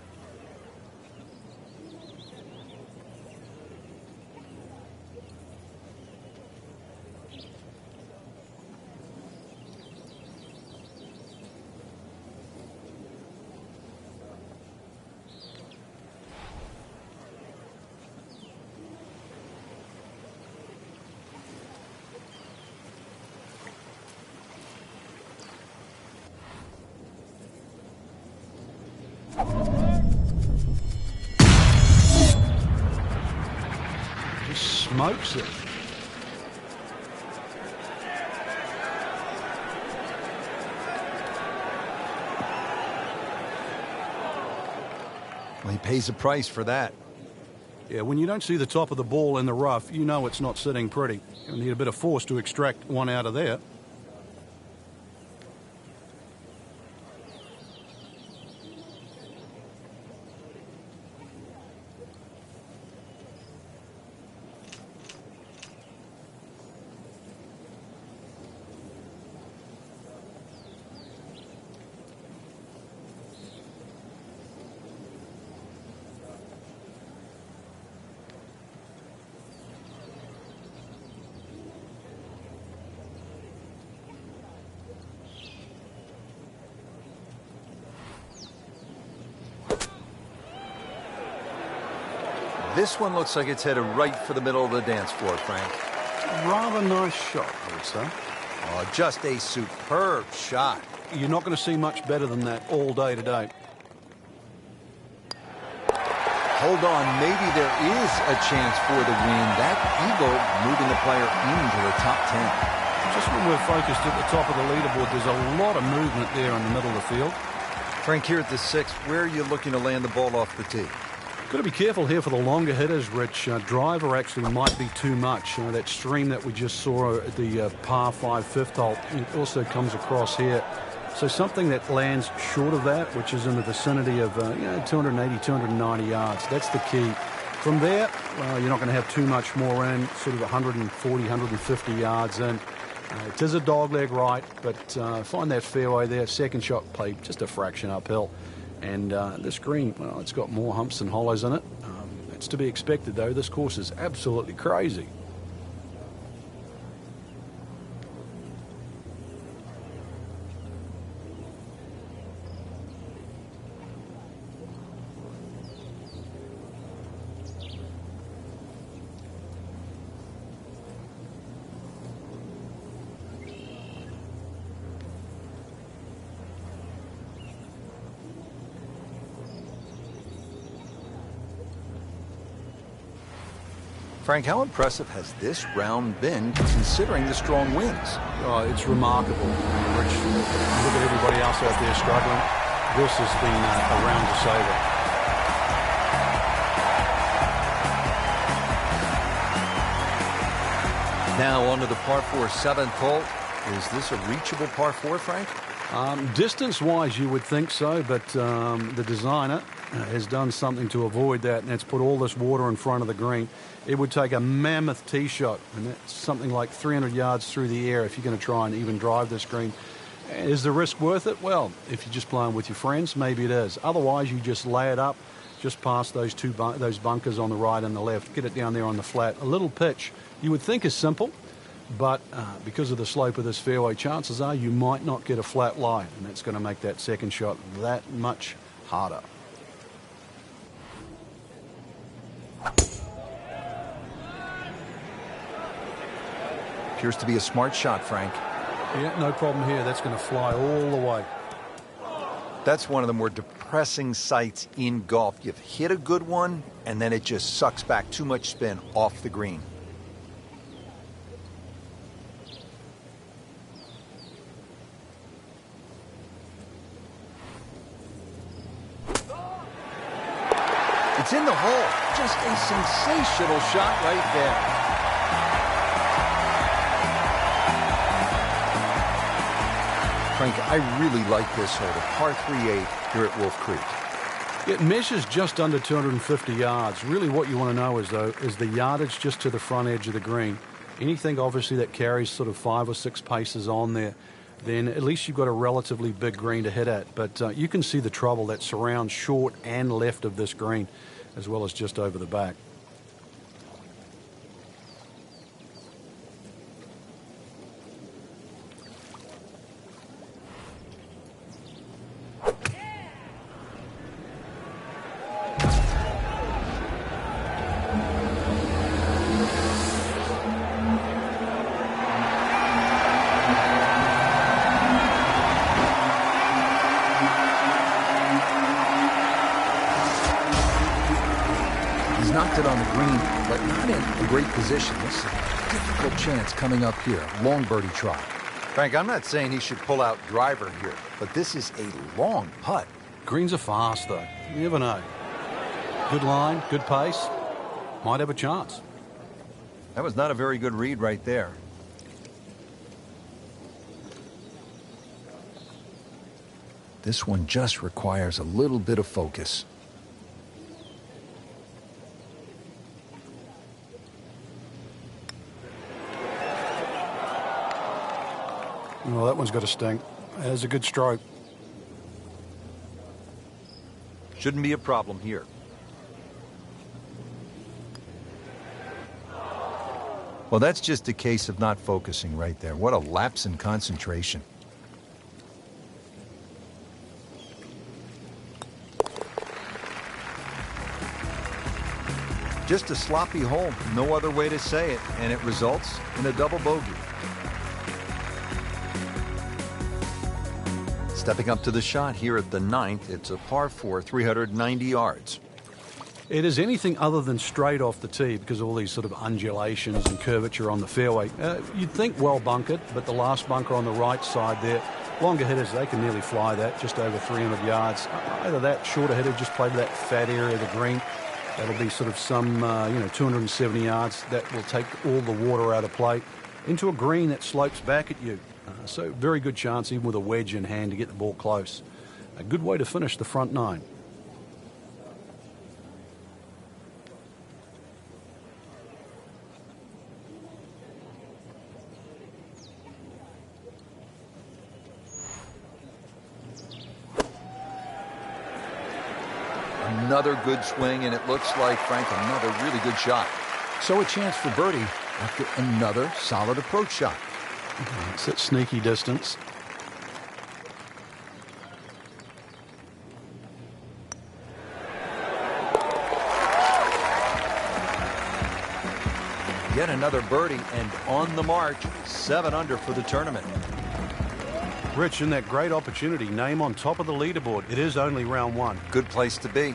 Just smokes it. Well, he pays a price for that. Yeah, when you don't see the top of the ball in the rough, you know it's not sitting pretty. You need a bit of force to extract one out of there. This one looks like it's headed right for the middle of the dance floor, Frank. Rather nice shot, I would say. Oh, just a superb shot. You're not going to see much better than that all day today. Hold on, maybe there is a chance for the win. That eagle moving the player into the top 10. Just when we're focused at the top of the leaderboard, there's a lot of movement there in the middle of the field. Frank, here at the 6th, where are you looking to land the ball off the tee? Got to be careful here for the longer hitters, Rich. Driver actually might be too much. That stream that we just saw at the par 5 fifth hole, it also comes across here. So something that lands short of that, which is in the vicinity of 280, 290 yards. That's the key. From there, well, you're not going to have too much more in, sort of 140, 150 yards in. It is a dogleg right, but find that fairway there. Second shot play just a fraction uphill. And this green, well, it's got more humps and hollows in it. That's to be expected, though. This course is absolutely crazy. Frank, how impressive has this round been considering the strong winds? Oh, it's remarkable, Rich. Look at everybody else out there struggling. This has been a round to savor. Now on to the par 4 7th hole. Is this a reachable par 4, Frank? Distance-wise, you would think so, but the designer has done something to avoid that, and that's put all this water in front of the green. It would take a mammoth tee shot, and that's something like 300 yards through the air if you're going to try and even drive this green. Is the risk worth it? Well, if you're just playing with your friends, maybe it is. Otherwise, you just lay it up just past those those bunkers on the right and the left. Get it down there on the flat. A little pitch you would think is simple, but because of the slope of this fairway, chances are you might not get a flat lie, and that's going to make that second shot that much harder. Appears to be a smart shot, Frank. Yeah, no problem here. That's going to fly all the way. That's one of the more depressing sights in golf. You've hit a good one, and then it just sucks back too much spin off the green. It's in the hole. Just a sensational shot right there. Frank, I really like this hole, the par 3-8 here at Wolf Creek. It measures just under 250 yards. Really what you want to know is the yardage just to the front edge of the green. Anything obviously that carries sort of 5 or 6 paces on there, then at least you've got a relatively big green to hit at. But you can see the trouble that surrounds short and left of this green, as well as just over the back. Knocked it on the green, but not in a great position. This is a difficult chance coming up here. Long birdie try. Frank, I'm not saying he should pull out driver here, but this is a long putt. Greens are fast, though. You never know. Good line, good pace. Might have a chance. That was not a very good read right there. This one just requires a little bit of focus. Well, that one's got a stink. That's a good stroke. Shouldn't be a problem here. Well, that's just a case of not focusing right there. What a lapse in concentration. Just a sloppy hole, no other way to say it, and it results in a double bogey. Stepping up to the shot here at the 9th, it's a par 4, 390 yards. It is anything other than straight off the tee because of all these sort of undulations and curvature on the fairway. You'd think well bunkered, but the last bunker on the right side there, longer hitters, they can nearly fly that, just over 300 yards. Either that, shorter hitter just played that fat area of the green. That'll be sort of some, 270 yards. That will take all the water out of play into a green that slopes back at you. So very good chance, even with a wedge in hand, to get the ball close. A good way to finish the front 9. Another good swing, and it looks like, Frank, another really good shot. So a chance for birdie after another solid approach shot. It's at sneaky distance. Yet another birdie, and on the march, 7 under for the tournament. Rich, in that great opportunity, name on top of the leaderboard. It is only round 1. Good place to be.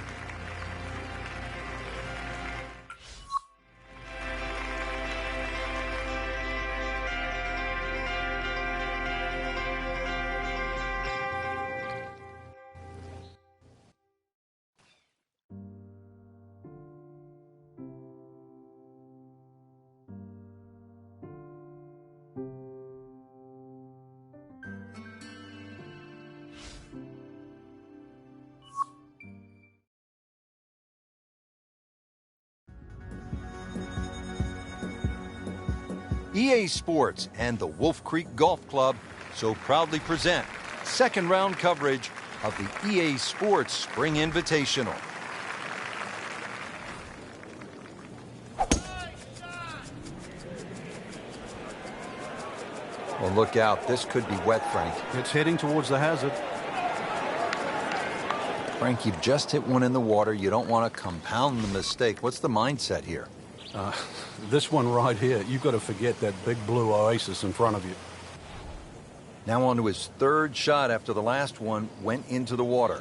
EA Sports and the Wolf Creek Golf Club so proudly present second round coverage of the EA Sports Spring Invitational. Well, look out. This could be wet, Frank. It's heading towards the hazard. Frank, you've just hit one in the water. You don't want to compound the mistake. What's the mindset here? This one right here, you've got to forget that big blue oasis in front of you. Now on to his third shot after the last one went into the water.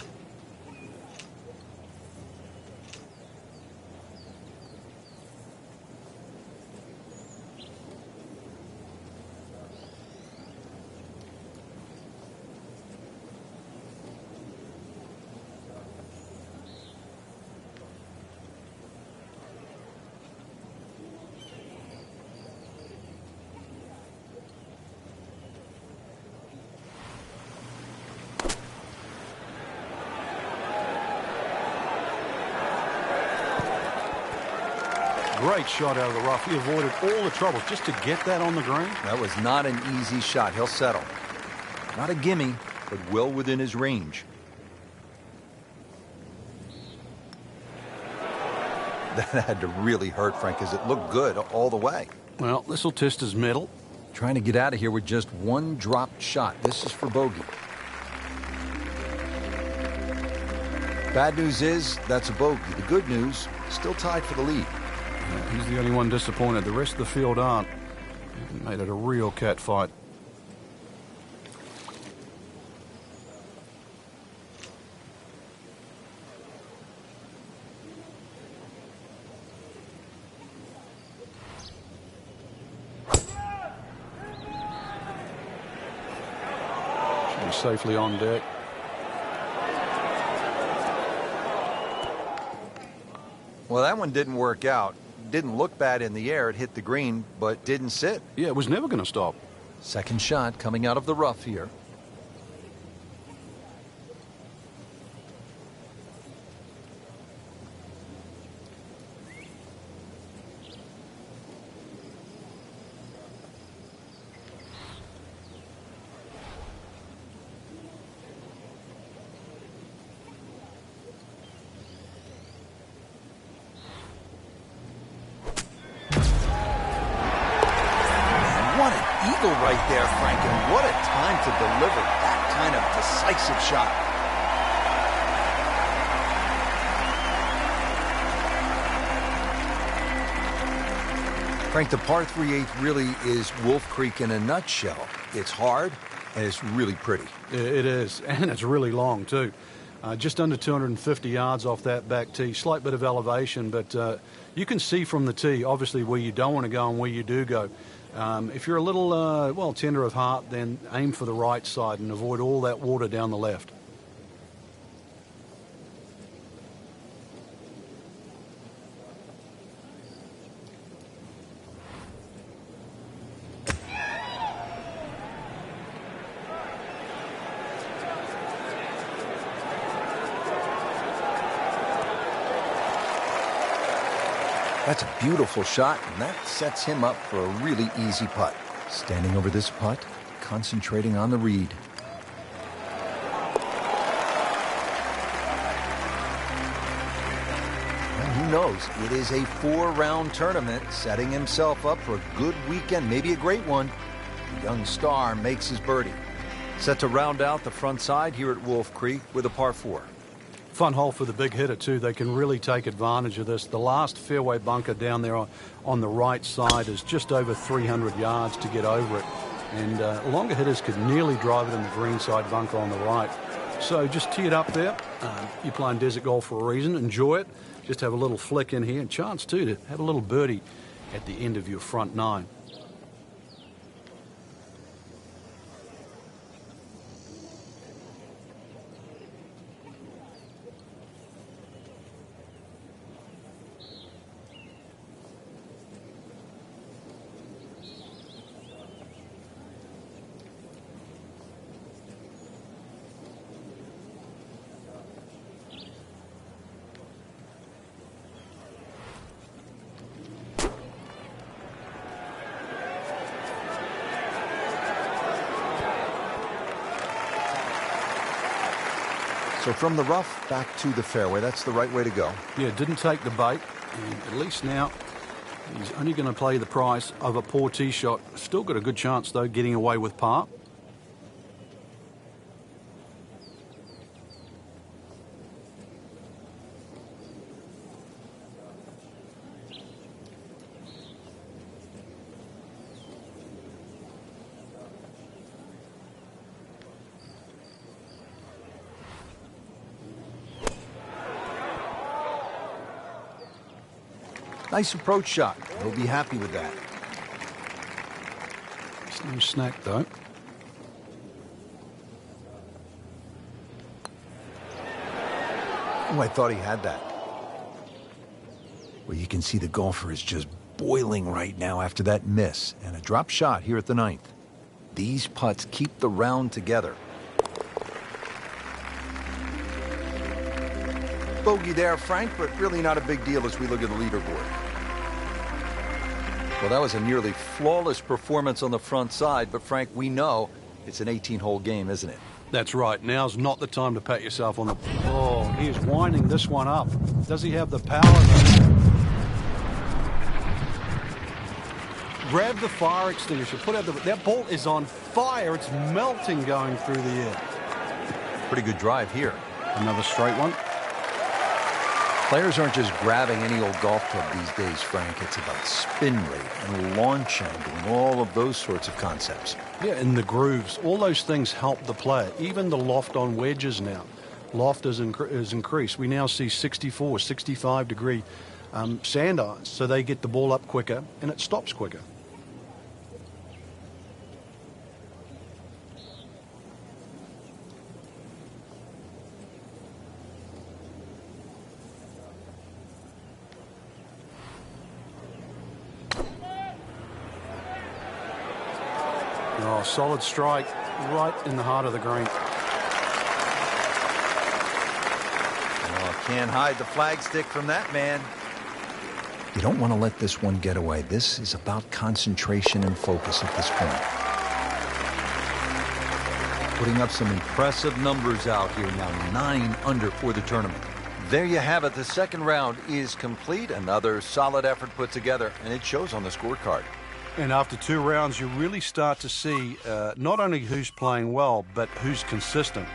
Great shot out of the rough. He avoided all the troubles just to get that on the green. That was not an easy shot. He'll settle. Not a gimme, but well within his range. That had to really hurt, Frank, because it looked good all the way. Well, this will test his mettle. Trying to get out of here with just one dropped shot. This is for bogey. Bad news is, that's a bogey. The good news, still tied for the lead. He's the only one disappointed. The rest of the field aren't. Made it a real cat fight. Should be safely on deck. Well, that one didn't work out. Didn't look bad in the air. It hit the green, but didn't sit. Yeah, it was never going to stop. Second shot coming out of the rough here. Right there, Frank, and what a time to deliver that kind of decisive shot. Frank, the par 3/8 really is Wolf Creek in a nutshell. It's hard, and it's really pretty. It is, and it's really long, too. Just under 250 yards off that back tee. Slight bit of elevation, but you can see from the tee, obviously, where you don't want to go and where you do go. If you're a little, well, tender of heart, then aim for the right side and avoid all that water down the left. That's a beautiful shot, and that sets him up for a really easy putt. Standing over this putt, concentrating on the read. And who knows? It is a 4-round tournament, setting himself up for a good weekend, maybe a great one. The young star makes his birdie. Set to round out the front side here at Wolf Creek with a par 4. Fun hole for the big hitter, too. They can really take advantage of this. The last fairway bunker down there on the right side is just over 300 yards to get over it. And longer hitters could nearly drive it in the green side bunker on the right. So just tee it up there. You're playing desert golf for a reason. Enjoy it. Just have a little flick in here. And chance, too, to have a little birdie at the end of your front nine. So from the rough back to the fairway, that's the right way to go. Yeah, didn't take the bait, and at least now he's only going to play the price of a poor tee shot. Still got a good chance, though, getting away with par. Nice approach shot. He'll be happy with that. It's no snack, though. Oh, I thought he had that. Well, you can see the golfer is just boiling right now after that miss and a drop shot here at the 9th. These putts keep the round together. Bogey there, Frank, but really not a big deal as we look at the leaderboard. Well, that was a nearly flawless performance on the front side, but Frank, we know it's an 18-hole game, isn't it? That's right. Now's not the time to pat yourself on the... Oh, he is winding this one up. Does he have the power, though? Grab the fire extinguisher. Put out the... That ball is on fire. It's melting going through the air. Pretty good drive here. Another straight one. Players aren't just grabbing any old golf club these days, Frank. It's about spin rate and launch angle and all of those sorts of concepts. Yeah, and the grooves. All those things help the player. Even the loft on wedges now. Loft is increased. We now see 64, 65 degree sand irons, so they get the ball up quicker and it stops quicker. Oh, solid strike right in the heart of the green. Oh, can't hide the flagstick from that man. You don't want to let this one get away. This is about concentration and focus at this point. Putting up some impressive numbers out here now. 9 under for the tournament. There you have it. The second round is complete. Another solid effort put together, and it shows on the scorecard. And after 2 rounds, you really start to see not only who's playing well, but who's consistent.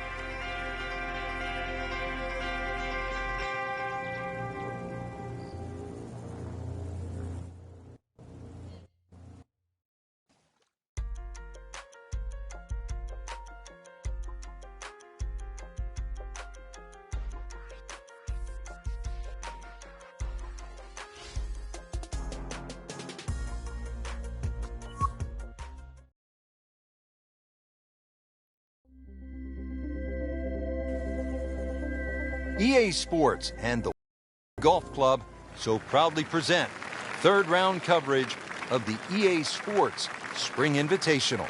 EA Sports and the Golf Club so proudly present third round coverage of the EA Sports Spring Invitational.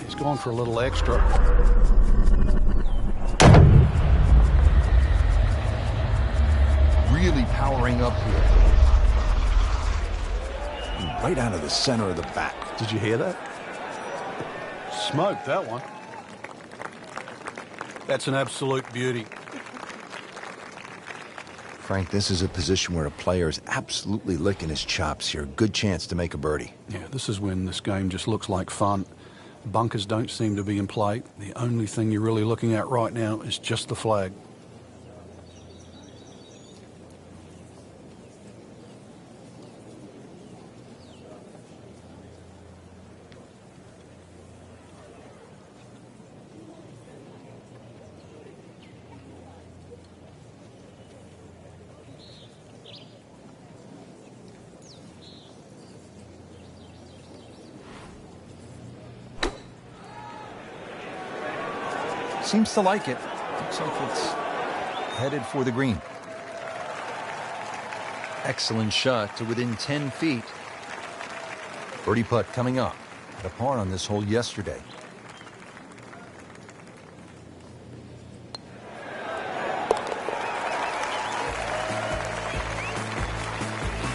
He's gone for a little extra. Really powering up here. Right out of the center of the back. Did you hear that? Smoked that one. That's an absolute beauty. Frank, this is a position where a player is absolutely licking his chops here. Good chance to make a birdie. Yeah, this is when this game just looks like fun. Bunkers don't seem to be in play. The only thing you're really looking at right now is just the flag. Seems to like it. Looks like it's headed for the green. Excellent shot to within 10 feet. Birdie putt coming up. Had a par on this hole yesterday.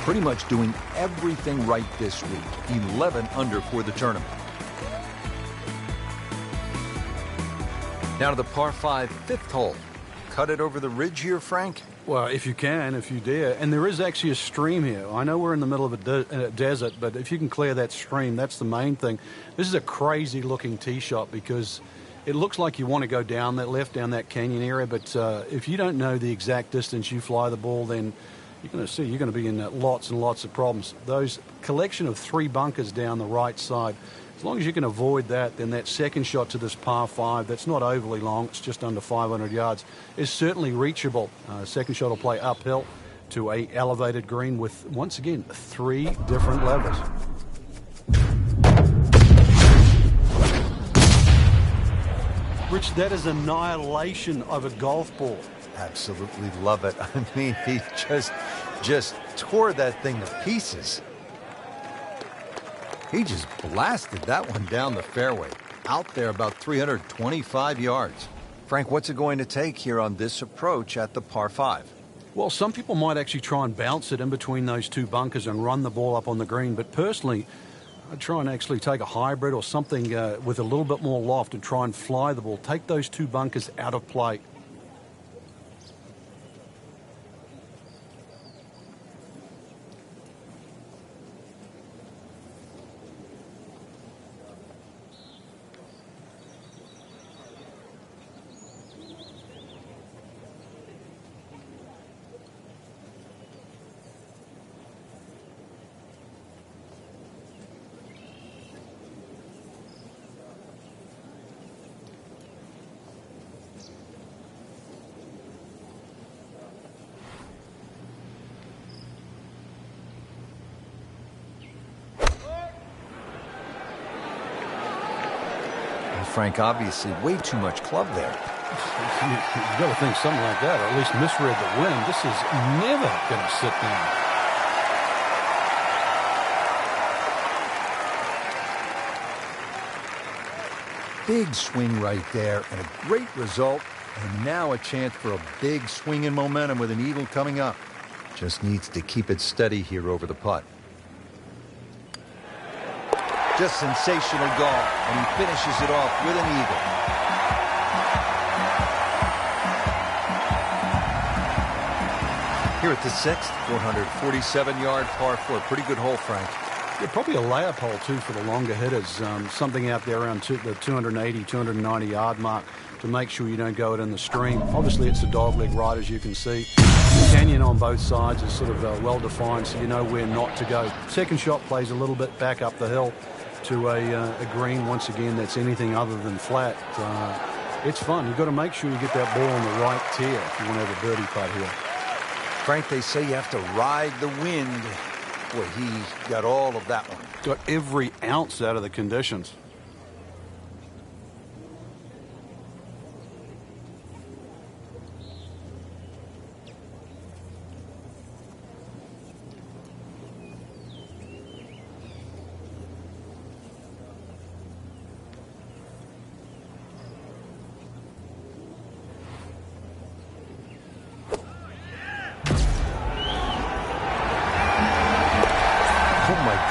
Pretty much doing everything right this week. 11 under for the tournament. Now to the par 5 fifth hole. Cut it over the ridge here, Frank? Well, if you can, if you dare. And there is actually a stream here. I know we're in the middle of a desert, but if you can clear that stream, that's the main thing. This is a crazy-looking tee shot because it looks like you want to go down that left, down that canyon area, but if you don't know the exact distance you fly the ball, then you're going to be in lots and lots of problems. Those collection of 3 bunkers down the right side, as long as you can avoid that, then that second shot to this par 5, that's not overly long, it's just under 500 yards, is certainly reachable. Second shot will play uphill to a elevated green with, once again, 3 different levels. Rich, that is annihilation of a golf ball. Absolutely love it. I mean, he just tore that thing to pieces. He just blasted that one down the fairway. Out there about 325 yards. Frank, what's it going to take here on this approach at the par 5? Well, some people might actually try and bounce it in between those 2 bunkers and run the ball up on the green. But personally, I'd try and actually take a hybrid or something with a little bit more loft and try and fly the ball. Take those 2 bunkers out of play. Frank, obviously way too much club there. You've got to think something like that, or at least misread the wind. This is never going to sit down. Big swing right there, and a great result. And now a chance for a big swing in momentum with an eagle coming up. Just needs to keep it steady here over the putt. Just sensational golf, and he finishes it off with an eagle. Here at the 6th, 447-yard par 4. Pretty good hole, Frank. Yeah, probably a layup hole, too, for the longer hitters. Something out there around the 280, 290-yard mark to make sure you don't go it in the stream. Obviously, it's a dogleg right, as you can see. The canyon on both sides is sort of well-defined, so you know where not to go. Second shot plays a little bit back up the hill to a green, once again, that's anything other than flat. It's fun. You've got to make sure you get that ball on the right tier if you want to have a birdie putt here. Frank, they say you have to ride the wind. Boy, he got all of that one. Got every ounce out of the conditions.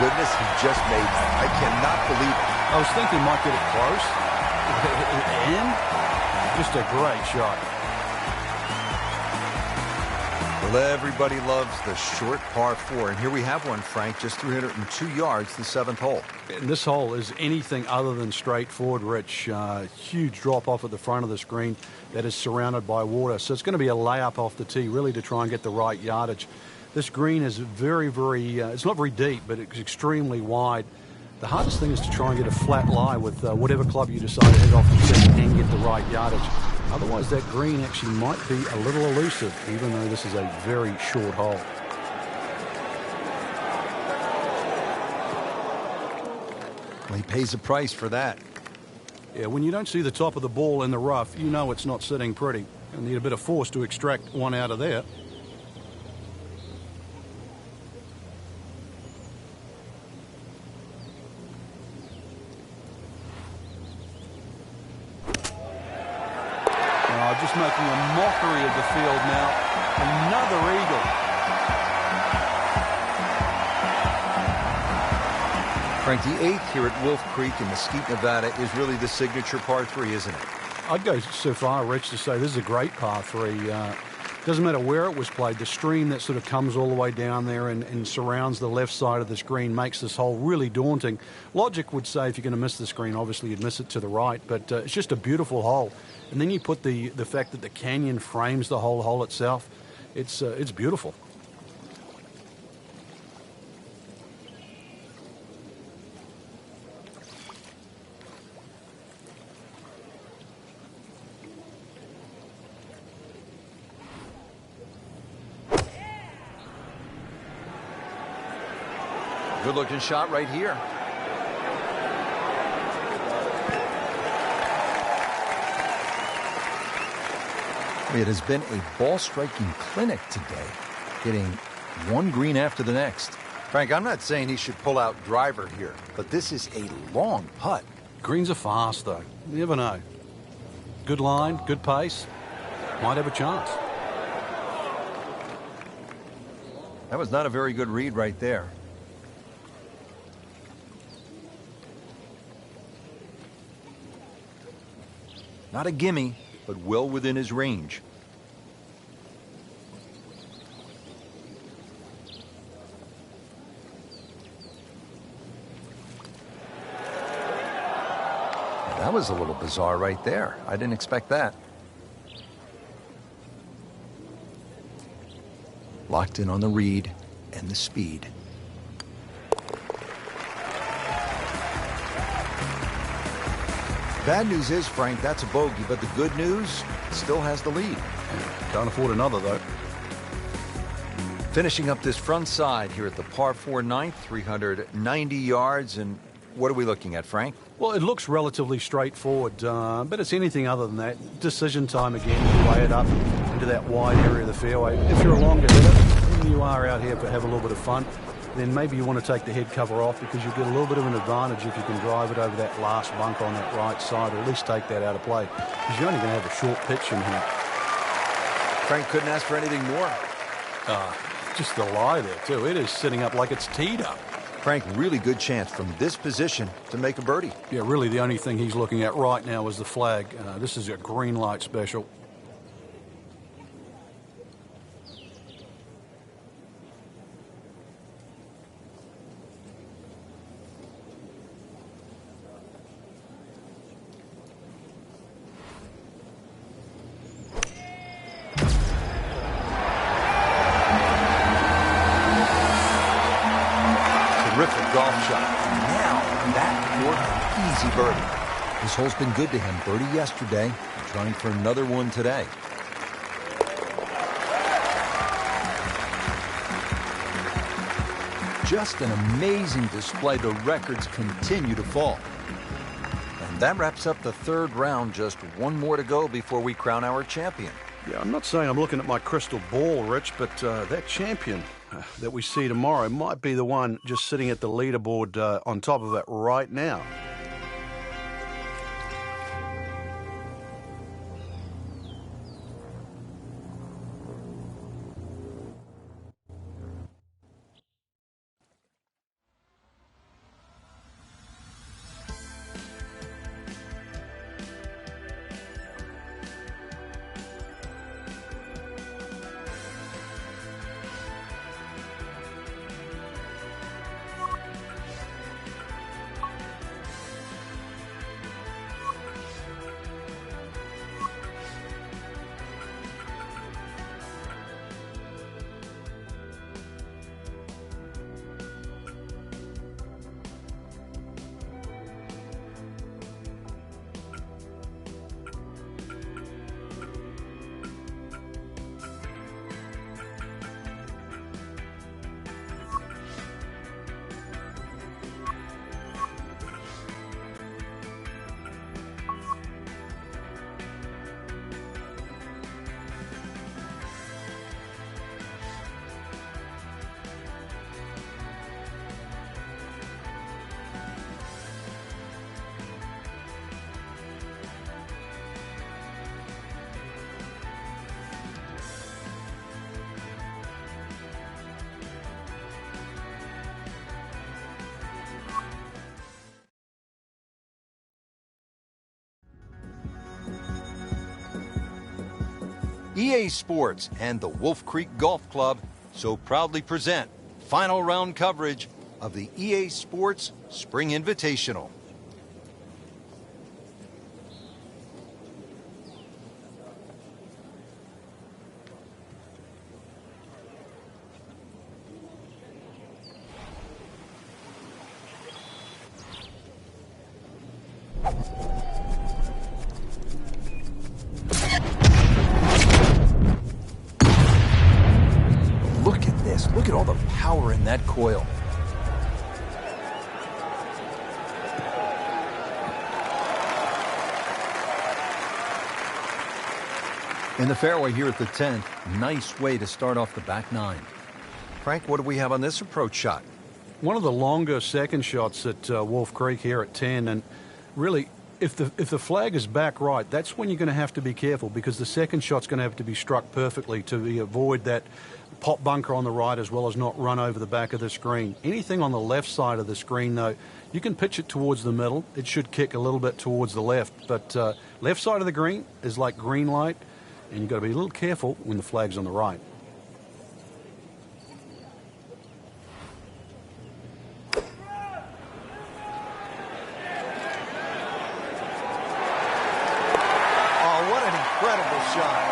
goodness, he just made that. I cannot believe it. I was thinking he might get it close. And just a great shot. Well, everybody loves the short par 4, and here we have one, Frank, just 302 yards, the 7th hole. And this hole is anything other than straightforward, Rich. Huge drop off at the front of the screen that is surrounded by water. So it's going to be a layup off the tee, really, to try and get the right yardage. This green is very, it's not very deep, but it's extremely wide. The hardest thing is to try and get a flat lie with whatever club you decide to head off the tee and get the right yardage. Otherwise, that green actually might be a little elusive, even though this is a very short hole. Well, he pays a price for that. Yeah, when you don't see the top of the ball in the rough, you know it's not sitting pretty. You need a bit of force to extract one out of there. Just making a mockery of the field now. Another eagle. Frank, the 8th here at Wolf Creek in Mesquite, Nevada is really the signature par 3, isn't it? I'd go so far, Rich, to say this is a great par 3. Doesn't matter where it was played. The stream that sort of comes all the way down there and surrounds the left side of the screen makes this hole really daunting. Logic would say if you're going to miss the screen, obviously you'd miss it to the right, but it's just a beautiful hole. And then you put the fact that the canyon frames the whole hole itself. It's beautiful. Good looking shot right here. It has been a ball striking clinic today, hitting one green after the next. Frank, I'm not saying he should pull out driver here, but this is a long putt. Greens are fast, though. You never know. Good line, good pace. Might have a chance. That was not a very good read right there. Not a gimme, but well within his range. That was a little bizarre right there. I didn't expect that. Locked in on the read and the speed. Bad news is, Frank, that's a bogey, but the good news, it still has the lead. Can't afford another, though. Finishing up this front side here at the par 4 9th, 390 yards, and what are we looking at, Frank? Well, it looks relatively straightforward, but it's anything other than that. Decision time again, you weigh it up into that wide area of the fairway. If you're a longer hitter, and you are out here to have a little bit of fun, then maybe you want to take the head cover off because you'll get a little bit of an advantage if you can drive it over that last bunk on that right side, or at least take that out of play, because you're only going to have a short pitch in here. Frank couldn't ask for anything more. Just the lie there, too. It is sitting up like it's teed up. Frank, really good chance from this position to make a birdie. Yeah, really the only thing he's looking at right now is the flag. This is a green light special. Terrific golf shot. Now back for an easy birdie. This hole's been good to him. Birdie yesterday, trying for another one today. Just an amazing display. The records continue to fall. And that wraps up the third round. Just one more to go before we crown our champion. Yeah, I'm not saying I'm looking at my crystal ball, Rich, but that champion that we see tomorrow might be the one just sitting at the leaderboard on top of it right now. EA Sports and the Wolf Creek Golf Club so proudly present final round coverage of the EA Sports Spring Invitational. Look at this. Look at all the power in that coil. In the fairway here at the 10th, nice way to start off the back nine. Frank, what do we have on this approach shot? One of the longer second shots at Wolf Creek here at 10, and really, if the flag is back right, that's when you're going to have to be careful, because the second shot's going to have to be struck perfectly to avoid that pop bunker on the right, as well as not run over the back of the screen. Anything on the left side of the screen, though, you can pitch it towards the middle. It should kick a little bit towards the left, but left side of the green is like green light, and you've got to be a little careful when the flag's on the right. Oh, what an incredible shot.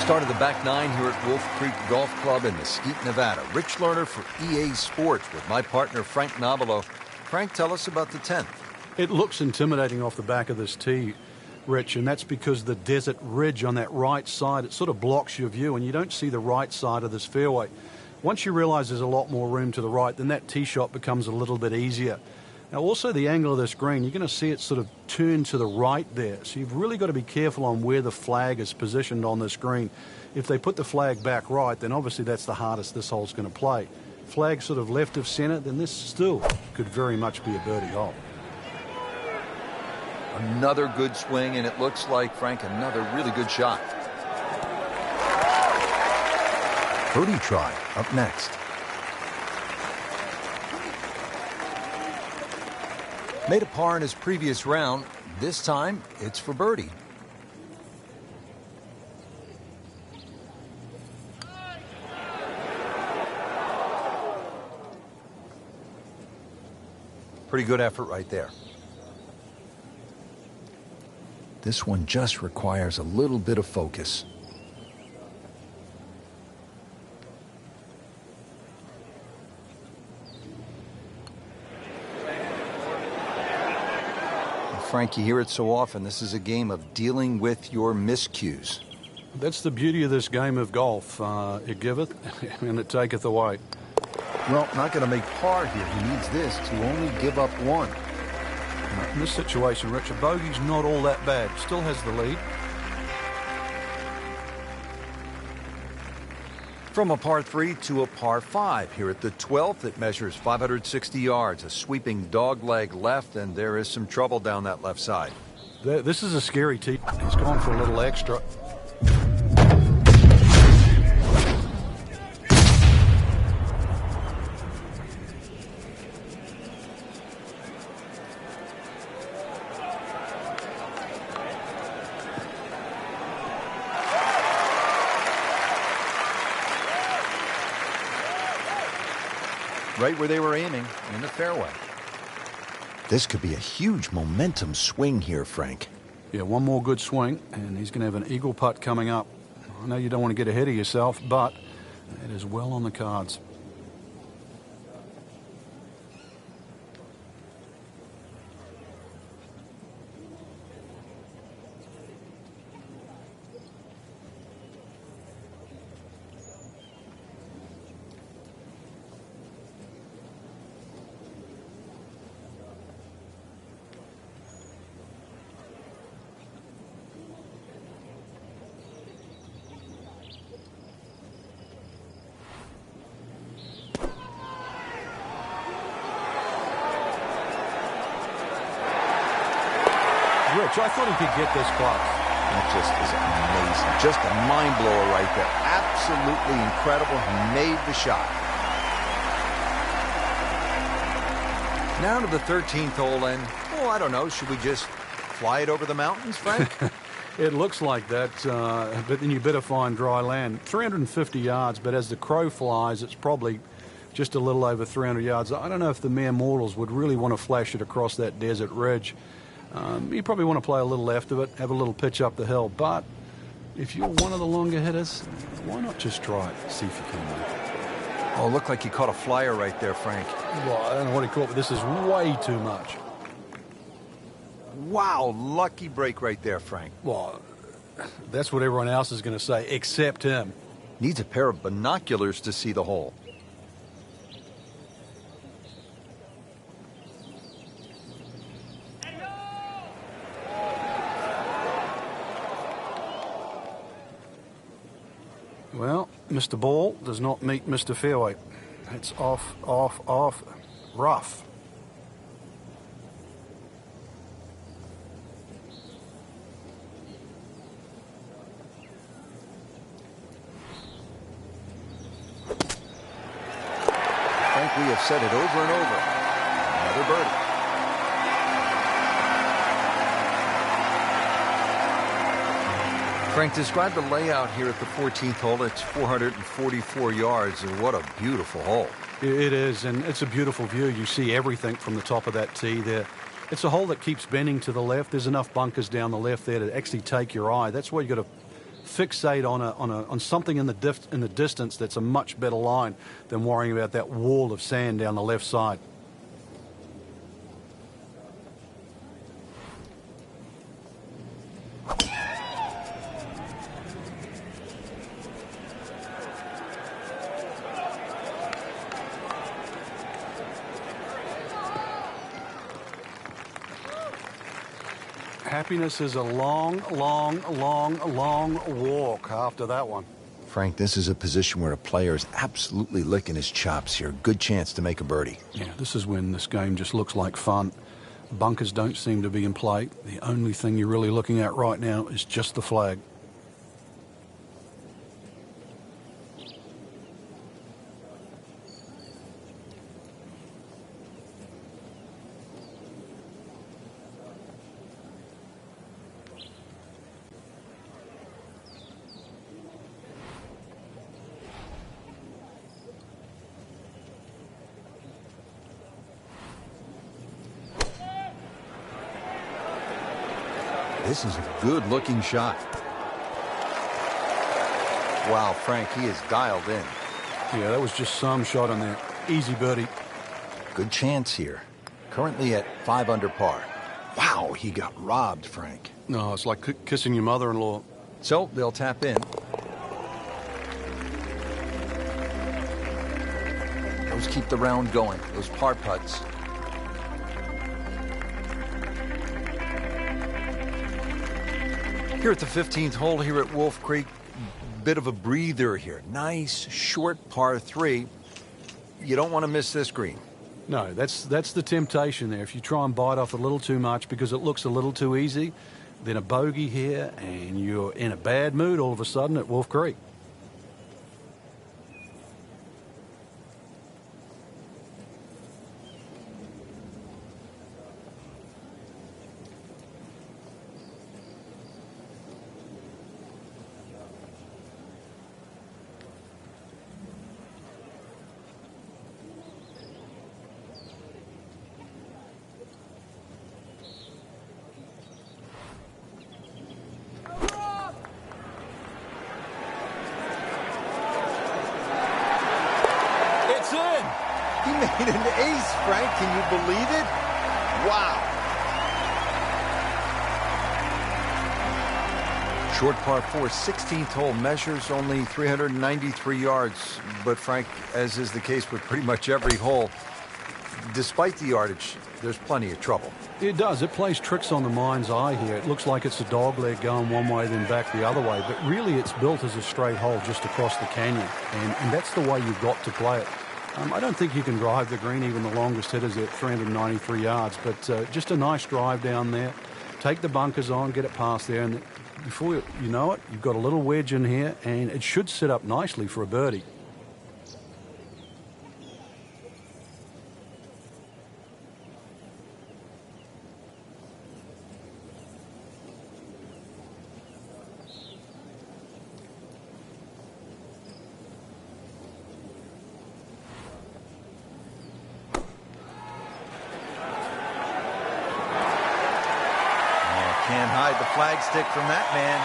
Start of the back nine here at Wolf Creek Golf Club in Mesquite, Nevada. Rich Lerner for EA Sports with my partner Frank Nobilo. Frank, tell us about the 10th. It looks intimidating off the back of this tee, Rich, and that's because the desert ridge on that right side, it sort of blocks your view, and you don't see the right side of this fairway. Once you realize there's a lot more room to the right, then that tee shot becomes a little bit easier. Now, also the angle of this green, you're going to see it sort of turn to the right there. So you've really got to be careful on where the flag is positioned on this green. If they put the flag back right, then obviously that's the hardest this hole's going to play. Flag sort of left of center, then this still could very much be a birdie hole. Another good swing, and it looks like, Frank, another really good shot. Birdie try up next. Made a par in his previous round. This time, it's for birdie. Pretty good effort right there. This one just requires a little bit of focus. Frank, you hear it so often. This is a game of dealing with your miscues. That's the beauty of this game of golf. It giveth and it taketh away. Well, not going to make par here. He needs this to only give up one. In this situation, Rich, a bogey's not all that bad. Still has the lead. From a par 3 to a par 5 here at the 12th. It measures 560 yards, a sweeping dog leg left, and there is some trouble down that left side. This is a scary tee. He's gone for a little extra. Right where they were aiming, in the fairway. This could be a huge momentum swing here, Frank. Yeah, one more good swing, and he's going to have an eagle putt coming up. I know you don't want to get ahead of yourself, but it is well on the cards. Rich, I thought he could get this close. That just is amazing. Just a mind blower right there. Absolutely incredible. He made the shot. Now to the 13th hole, and, oh, I don't know, should we just fly it over the mountains, Frank? It looks like that, but then you better find dry land. 350 yards, but as the crow flies, it's probably just a little over 300 yards. I don't know if the mere mortals would really want to flash it across that desert ridge. You probably want to play a little left of it, have a little pitch up the hill, but if you're one of the longer hitters, why not just try it, see if you can make it. Oh, looked like he caught a flyer right there, Frank. Well, I don't know what he caught, but this is way too much. Wow, lucky break right there, Frank. Well, that's what everyone else is going to say, except him. Needs a pair of binoculars to see the hole. Well, Mr. Ball does not meet Mr. Fairway. It's off, rough. Frank, we have said it over and over. Another birdie. Frank, describe the layout here at the 14th hole. It's 444 yards, and what a beautiful hole. It is, and it's a beautiful view. You see everything from the top of that tee there. It's a hole that keeps bending to the left. There's enough bunkers down the left there to actually take your eye. That's why you got to fixate on something in the distance that's a much better line than worrying about that wall of sand down the left side. Happiness is a long walk after that one. Frank, this is a position where a player is absolutely licking his chops here. Good chance to make a birdie. Yeah, this is when this game just looks like fun. Bunkers don't seem to be in play. The only thing you're really looking at right now is just the flag. This is a good-looking shot. Wow, Frank, he is dialed in. Yeah, that was just some shot on there. Easy birdie. Good chance here. Currently at 5 under par. Wow, he got robbed, Frank. No, it's like kissing your mother-in-law. So they'll tap in. Those keep the round going, those par putts. Here at the 15th hole here at Wolf Creek, bit of a breather here. Nice, short par 3. You don't want to miss this green. No, that's the temptation there. If you try and bite off a little too much because it looks a little too easy, then a bogey here and you're in a bad mood all of a sudden at Wolf Creek. He made an ace, Frank. Can you believe it? Wow. Short par 4, 16th hole, measures only 393 yards. But, Frank, as is the case with pretty much every hole, despite the yardage, there's plenty of trouble. It does. It plays tricks on the mind's eye here. It looks like it's a dog leg going one way, then back the other way. But really, it's built as a straight hole just across the canyon. And that's the way you've got to play it. I don't think you can drive the green, even the longest hitters at 393 yards. But just a nice drive down there. Take the bunkers on, get it past there. And before you know it, you've got a little wedge in here. And it should set up nicely for a birdie. Can't hide the flagstick from that man.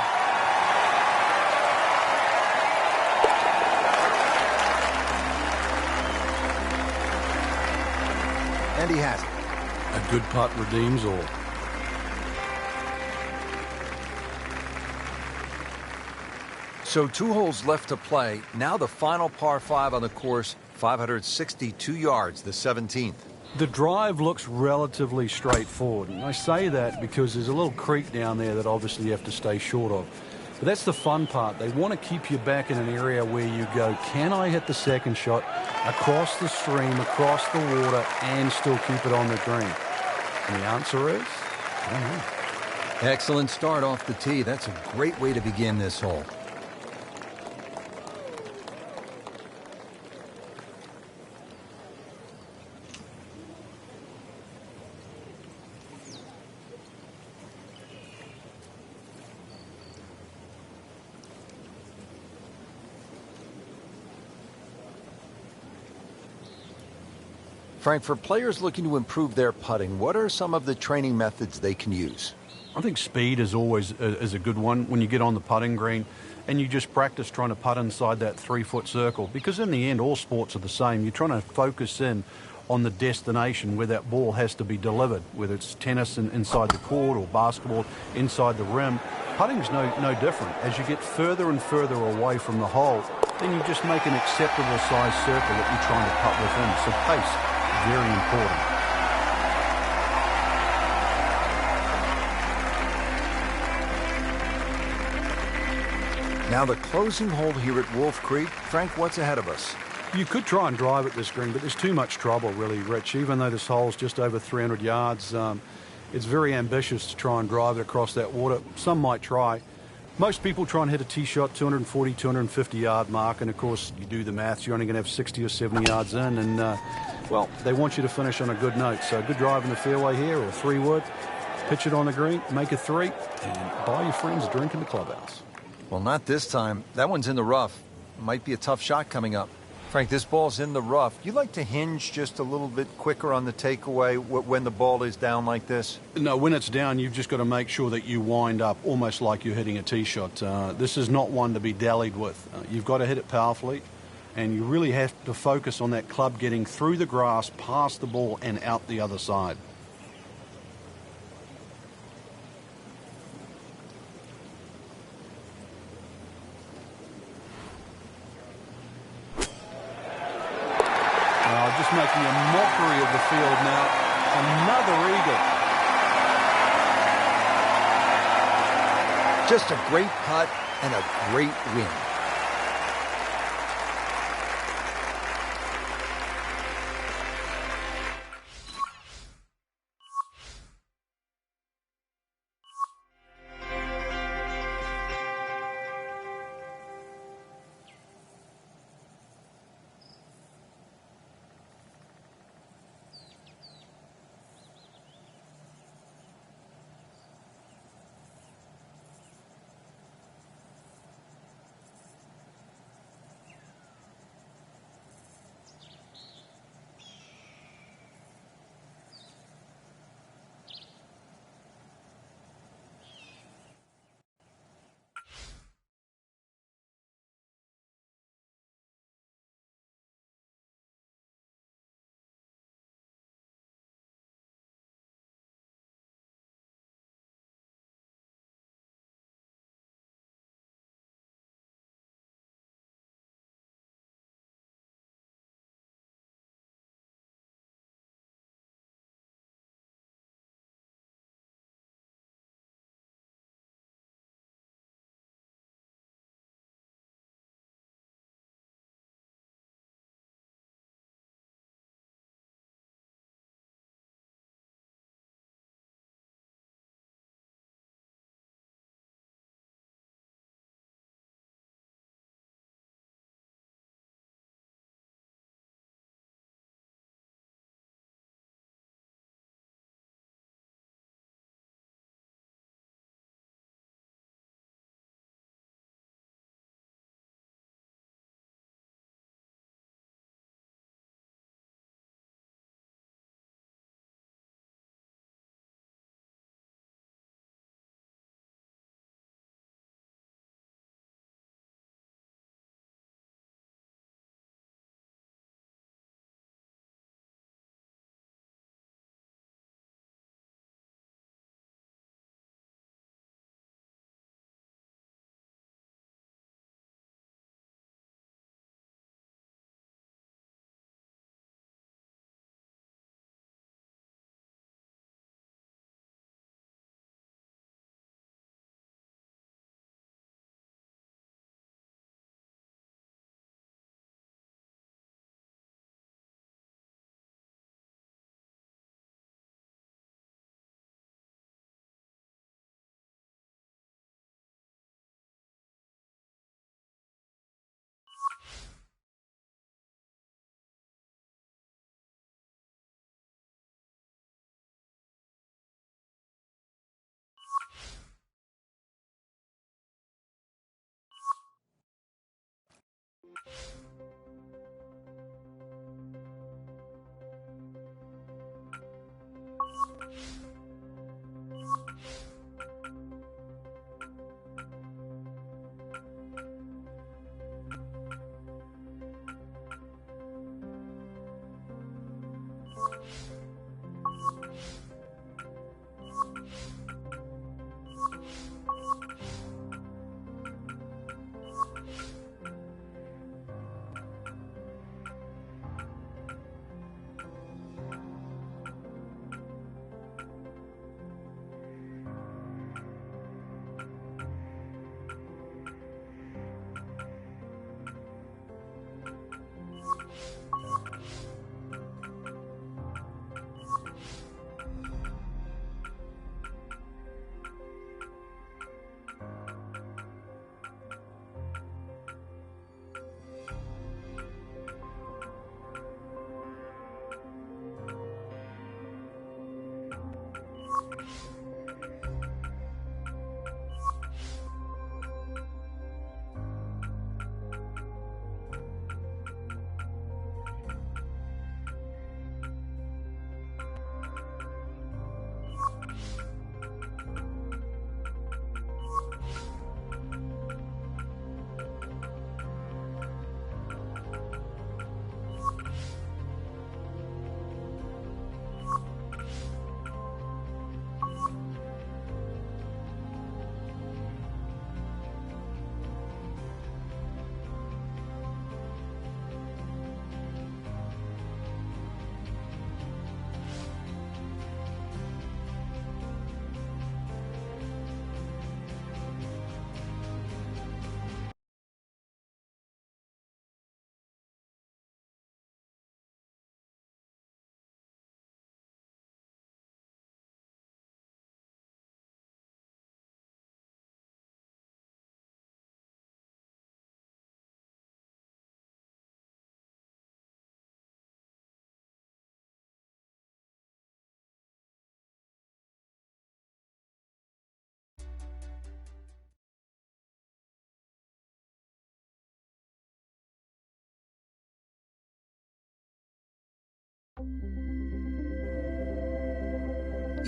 And he has it. A good putt redeems all. So 2 holes left to play. Now the final par 5 on the course, 562 yards, the 17th. The drive looks relatively straightforward, and I say that because there's a little creek down there that obviously you have to stay short of. But that's the fun part. They want to keep you back in an area where you go, can I hit the second shot across the stream, across the water, and still keep it on the green? And the answer is, I don't know. Excellent start off the tee. That's a great way to begin this hole. Frank, for players looking to improve their putting, what are some of the training methods they can use? I think speed is always a good one when you get on the putting green and you just practice trying to putt inside that 3-foot circle, because in the end all sports are the same. You're trying to focus in on the destination where that ball has to be delivered, whether it's tennis inside the court or basketball inside the rim. Putting's no different. As you get further and further away from the hole, then you just make an acceptable size circle that you're trying to putt within. So pace, very important. Now the closing hole here at Wolf Creek. Frank, what's ahead of us? You could try and drive at this green, but there's too much trouble, really, Rich. Even though this hole's just over 300 yards, it's very ambitious to try and drive it across that water. Some might try. Most people try and hit a tee shot 240, 250 yard mark, and of course you do the maths, you're only going to have 60 or 70 yards in, and well, they want you to finish on a good note. So good drive in the fairway here, or a 3-wood, pitch it on the green, make a 3, and buy your friends a drink in the clubhouse. Well, not this time. That one's in the rough. Might be a tough shot coming up. Frank, this ball's in the rough. You like to hinge just a little bit quicker on the takeaway when the ball is down like this? No, when it's down, you've just got to make sure that you wind up almost like you're hitting a tee shot. This is not one to be dallied with. You've got to hit it powerfully, and you really have to focus on that club getting through the grass, past the ball, and out the other side. Just making a mockery of the field now. Another eagle. Just a great putt and a great win.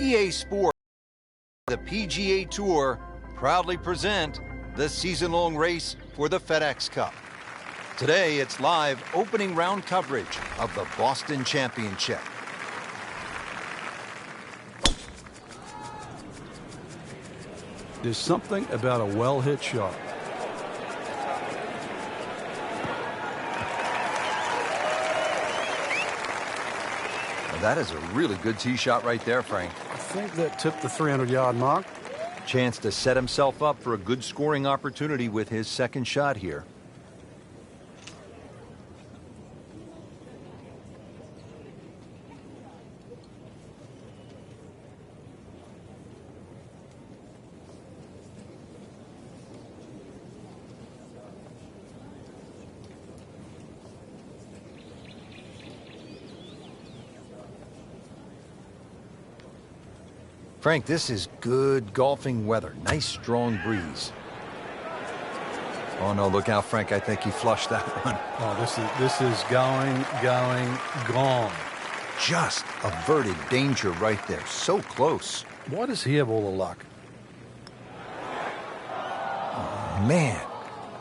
EA Sports, the PGA Tour, proudly present the season-long race for the FedEx Cup. Today, it's live opening round coverage of the Boston Championship. There's something about a well-hit shot. That is a really good tee shot right there, Frank. I think that tipped the 300-yard mark. Chance to set himself up for a good scoring opportunity with his second shot here. Frank, this is good golfing weather. Nice, strong breeze. Oh, no, look out, Frank. I think he flushed that one. Oh, this is gone. Just averted danger right there. So close. Why does he have all the luck? Oh, man.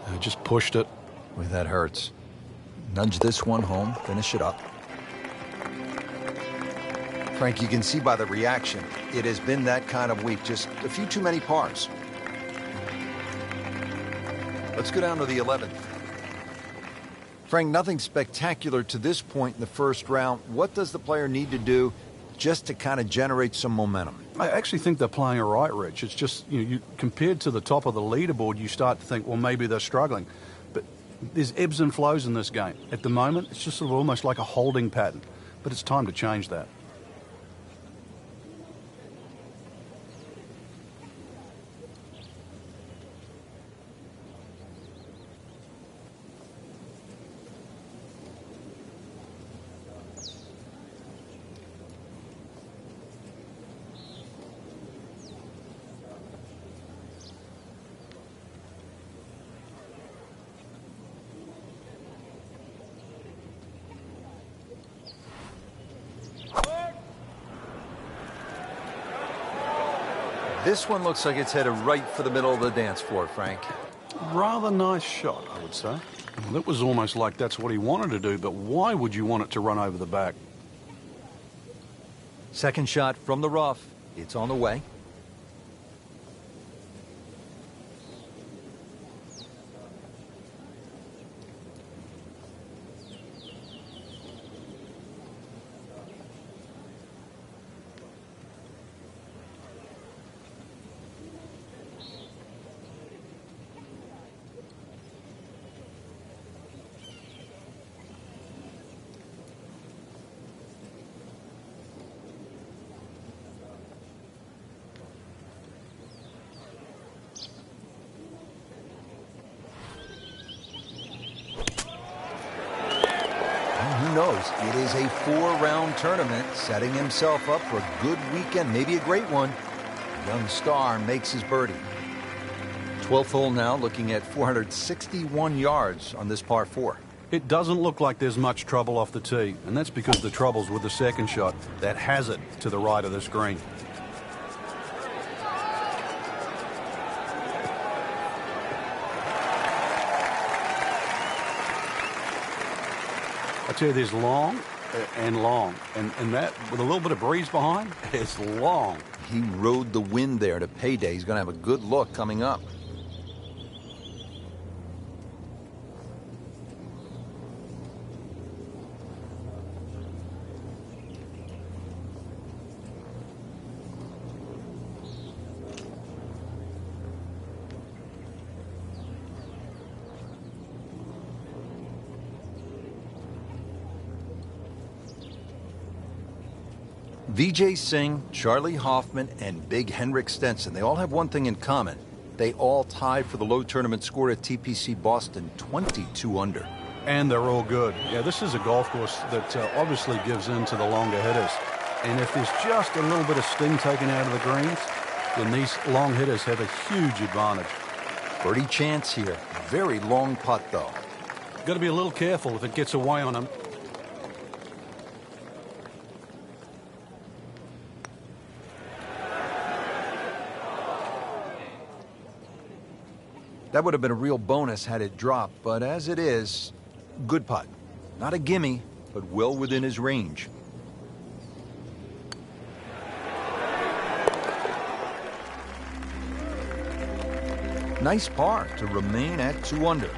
I just pushed it. Boy, that hurts. Nudge this one home. Finish it up. Frank, you can see by the reaction, it has been that kind of week. Just a few too many pars. Let's go down to the 11th. Frank, nothing spectacular to this point in the first round. What does the player need to do just to kind of generate some momentum? I actually think they're playing all right, Rich. It's just, you compared to the top of the leaderboard, you start to think, well, maybe they're struggling. But there's ebbs and flows in this game. At the moment, it's just sort of almost like a holding pattern. But it's time to change that. This one looks like it's headed right for the middle of the dance floor, Frank. Rather nice shot, I would say. Well, it was almost like that's what he wanted to do, but why would you want it to run over the back? Second shot from the rough. It's on the way. Who knows? It is a 4-round tournament, setting himself up for a good weekend, maybe a great one. The young star makes his birdie. 12th hole now, looking at 461 yards on this par 4. It doesn't look like there's much trouble off the tee, and that's because the trouble's with the second shot. That has it to the right of this green. I tell you, there's long and long, and that, with a little bit of breeze behind, it's long. He rode the wind there to payday. He's going to have a good look coming up. Vijay Singh, Charlie Hoffman, and Big Henrik Stenson, they all have one thing in common. They all tied for the low tournament score at TPC Boston, 22 under. And they're all good. Yeah, this is a golf course that obviously gives in to the longer hitters. And if there's just a little bit of sting taken out of the greens, then these long hitters have a huge advantage. Birdie chance here. Very long putt, though. Got to be a little careful if it gets away on him. That would have been a real bonus had it dropped, but as it is, good putt. Not a gimme, but well within his range. Nice par to remain at 2 under.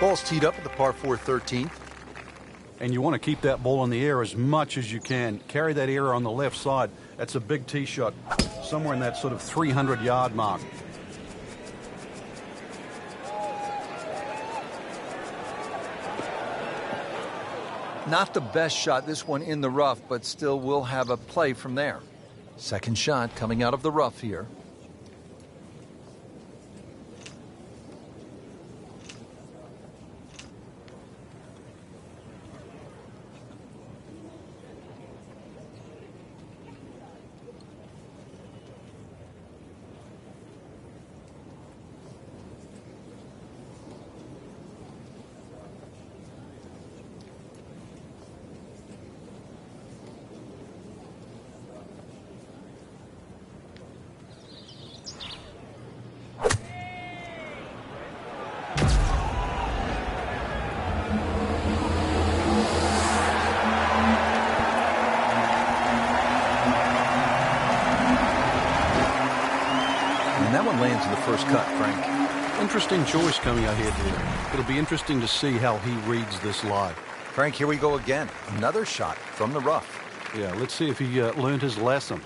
Ball's teed up at the par 4 13th. And you want to keep that ball in the air as much as you can. Carry that air on the left side. That's a big tee shot, somewhere in that sort of 300-yard mark. Not the best shot, this one in the rough, but still will have a play from there. Second shot coming out of the rough here. That one lands in the first cut, Frank. Interesting choice coming out here today. It'll be interesting to see how he reads this lie. Frank, here we go again. Another shot from the rough. Yeah, let's see if he learned his lesson.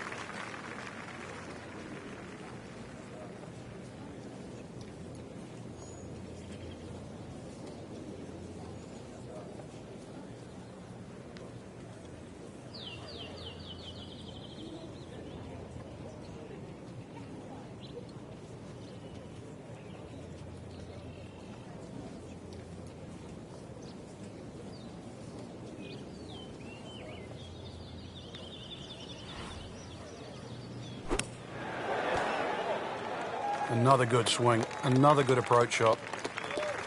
Another good swing, another good approach shot.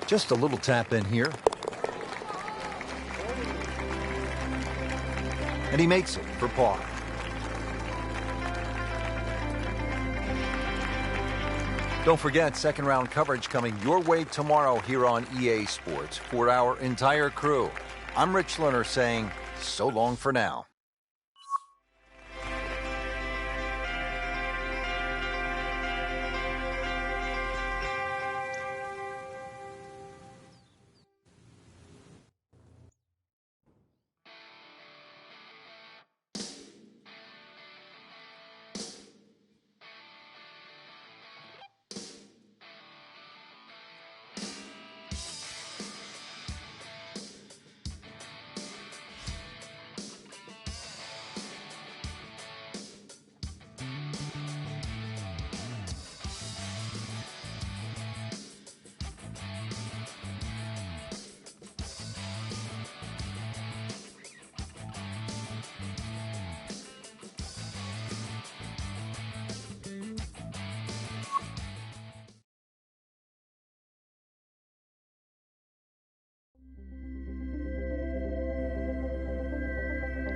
Just a little tap in here. And he makes it for par. Don't forget, second round coverage coming your way tomorrow here on EA Sports for our entire crew. I'm Rich Lerner saying so long for now.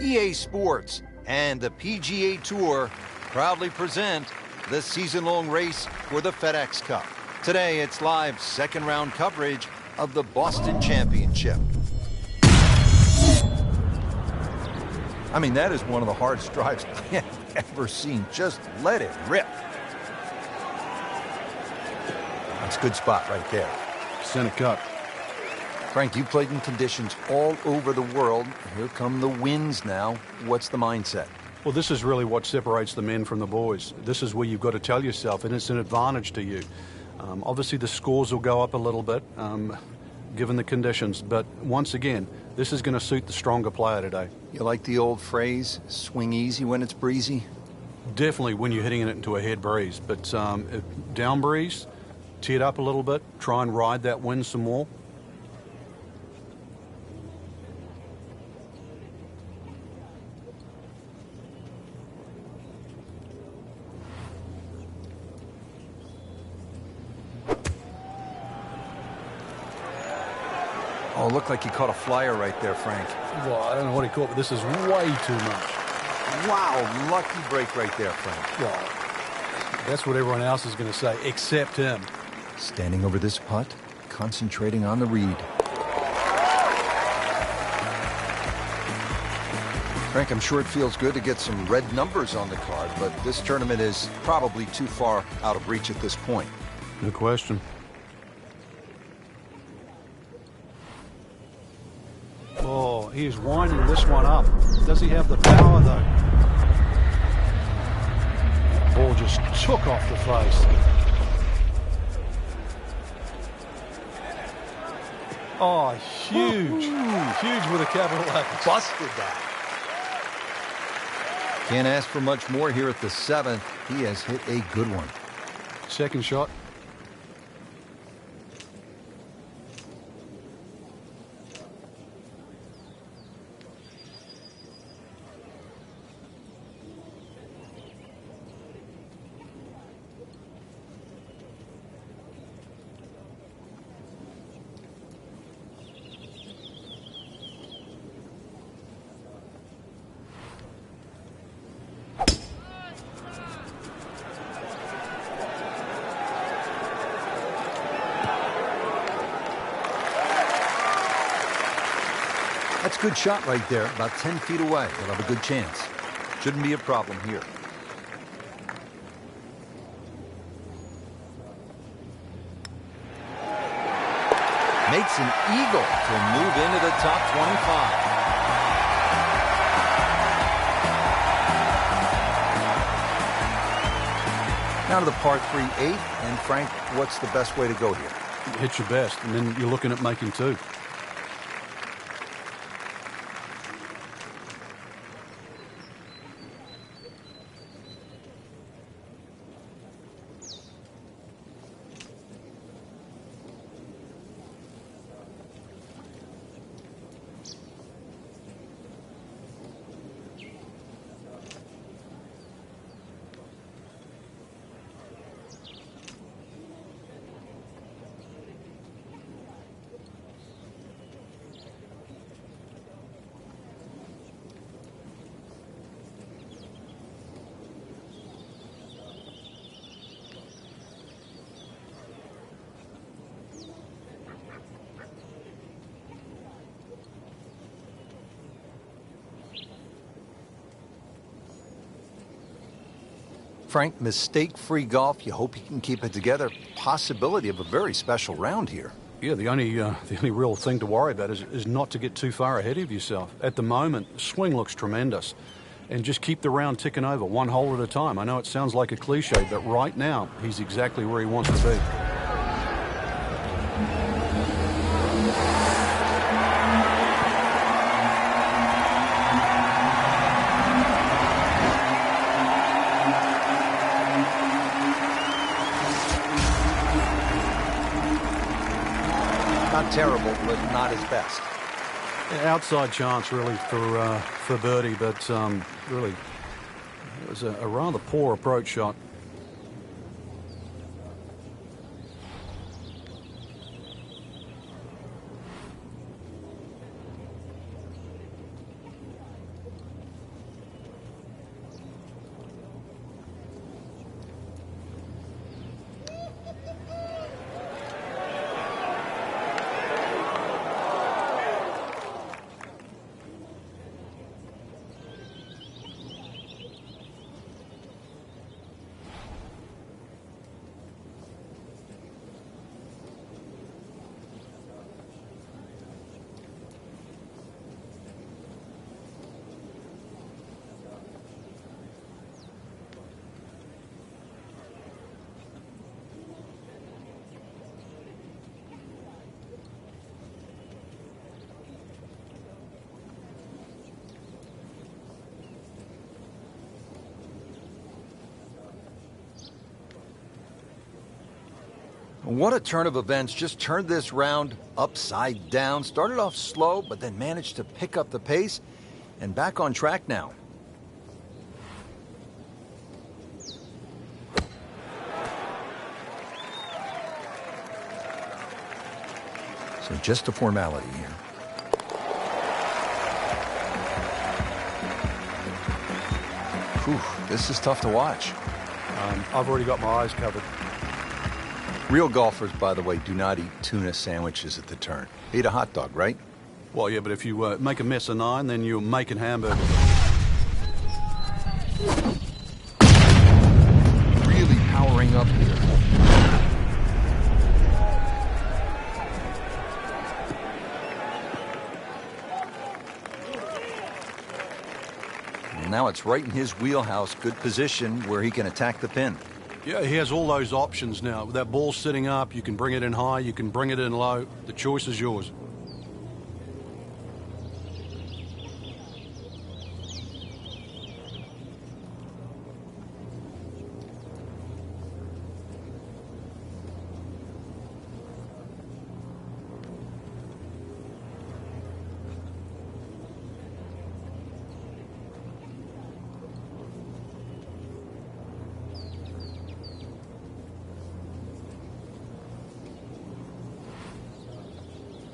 EA Sports and the PGA Tour proudly present the season-long race for the FedEx Cup. Today, it's live second-round coverage of the Boston Championship. I mean, that is one of the hardest drives I have ever seen. Just let it rip. That's a good spot right there. Center cut. Frank, you played in conditions all over the world. Here come the winds now. What's the mindset? Well, this is really what separates the men from the boys. This is where you've got to tell yourself, and it's an advantage to you. Obviously, the scores will go up a little bit, given the conditions. But once again, this is going to suit the stronger player today. You like the old phrase, swing easy when it's breezy? Definitely when you're hitting it into a head breeze. But down breeze, tee it up a little bit, try and ride that wind some more. Oh, looked like he caught a flyer right there, Frank. Well, I don't know what he caught, but this is way too much. Wow, lucky break right there, Frank. Well, that's what everyone else is going to say, except him. Standing over this putt, concentrating on the read. Frank, I'm sure it feels good to get some red numbers on the card, but this tournament is probably too far out of reach at this point. No question. Oh, he's winding this one up. Does he have the power, though? Ball just took off the face. Oh, huge. Huge with a capital H. Busted that. Can't ask for much more here at the 7th. He has hit a good one. Second shot. That's a good shot right there, about 10 feet away. He'll have a good chance. Shouldn't be a problem here. Makes an eagle to move into the top 25. Now to the par 3 8. And Frank, what's the best way to go here? Hit your best, and then you're looking at making two. Frank, mistake-free golf. You hope you can keep it together. Possibility of a very special round here. Yeah, the only real thing to worry about is not to get too far ahead of yourself. At the moment, the swing looks tremendous. And just keep the round ticking over, one hole at a time. I know it sounds like a cliche, but right now, he's exactly where he wants to be. Not terrible, but not his best. Outside chance, really, for birdie, but really, it was a rather poor approach shot. What a turn of events. Just turned this round upside down. Started off slow, but then managed to pick up the pace and back on track now. So just a formality here. Whew, this is tough to watch. I've already got my eyes covered. Real golfers, by the way, do not eat tuna sandwiches at the turn. Eat a hot dog, right? Well, yeah, but if you make a mess of 9, then you're making hamburgers. Really powering up here. Well, now it's right in his wheelhouse. Good position where he can attack the pin. Yeah, he has all those options now. With that ball sitting up, you can bring it in high, you can bring it in low. The choice is yours.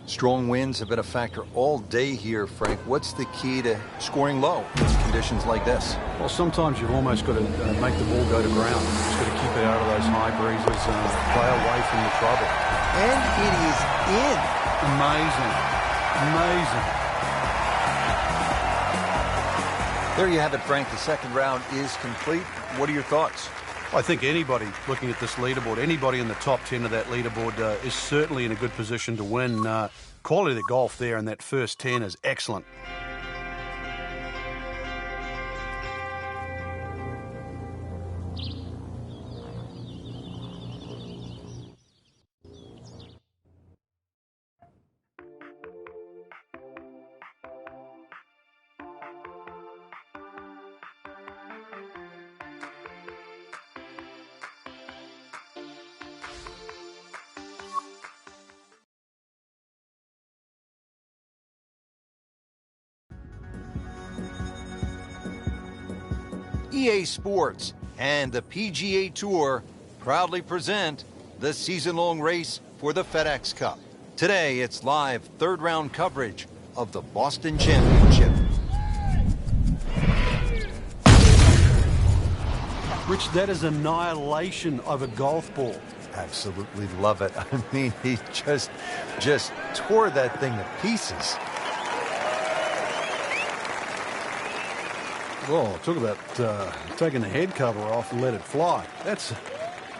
Strong winds have been a factor all day here, Frank. What's the key to scoring low in conditions like this? Well, sometimes you've almost got to make the ball go to ground. You've just got to keep it out of those high breezes and play away from the trouble. And it is in. Amazing. Amazing. There you have it, Frank. The second round is complete. What are your thoughts? I think anybody looking at this leaderboard, anybody in the top 10 of that leaderboard is certainly in a good position to win. Quality of the golf there in that first 10 is excellent. EA Sports and the PGA Tour proudly present the season-long race for the FedEx Cup. Today, it's live third-round coverage of the Boston Championship. Rich, that is annihilation of a golf ball. Absolutely love it. I mean, he just tore that thing to pieces. Well, talk about taking the head cover off and let it fly. That's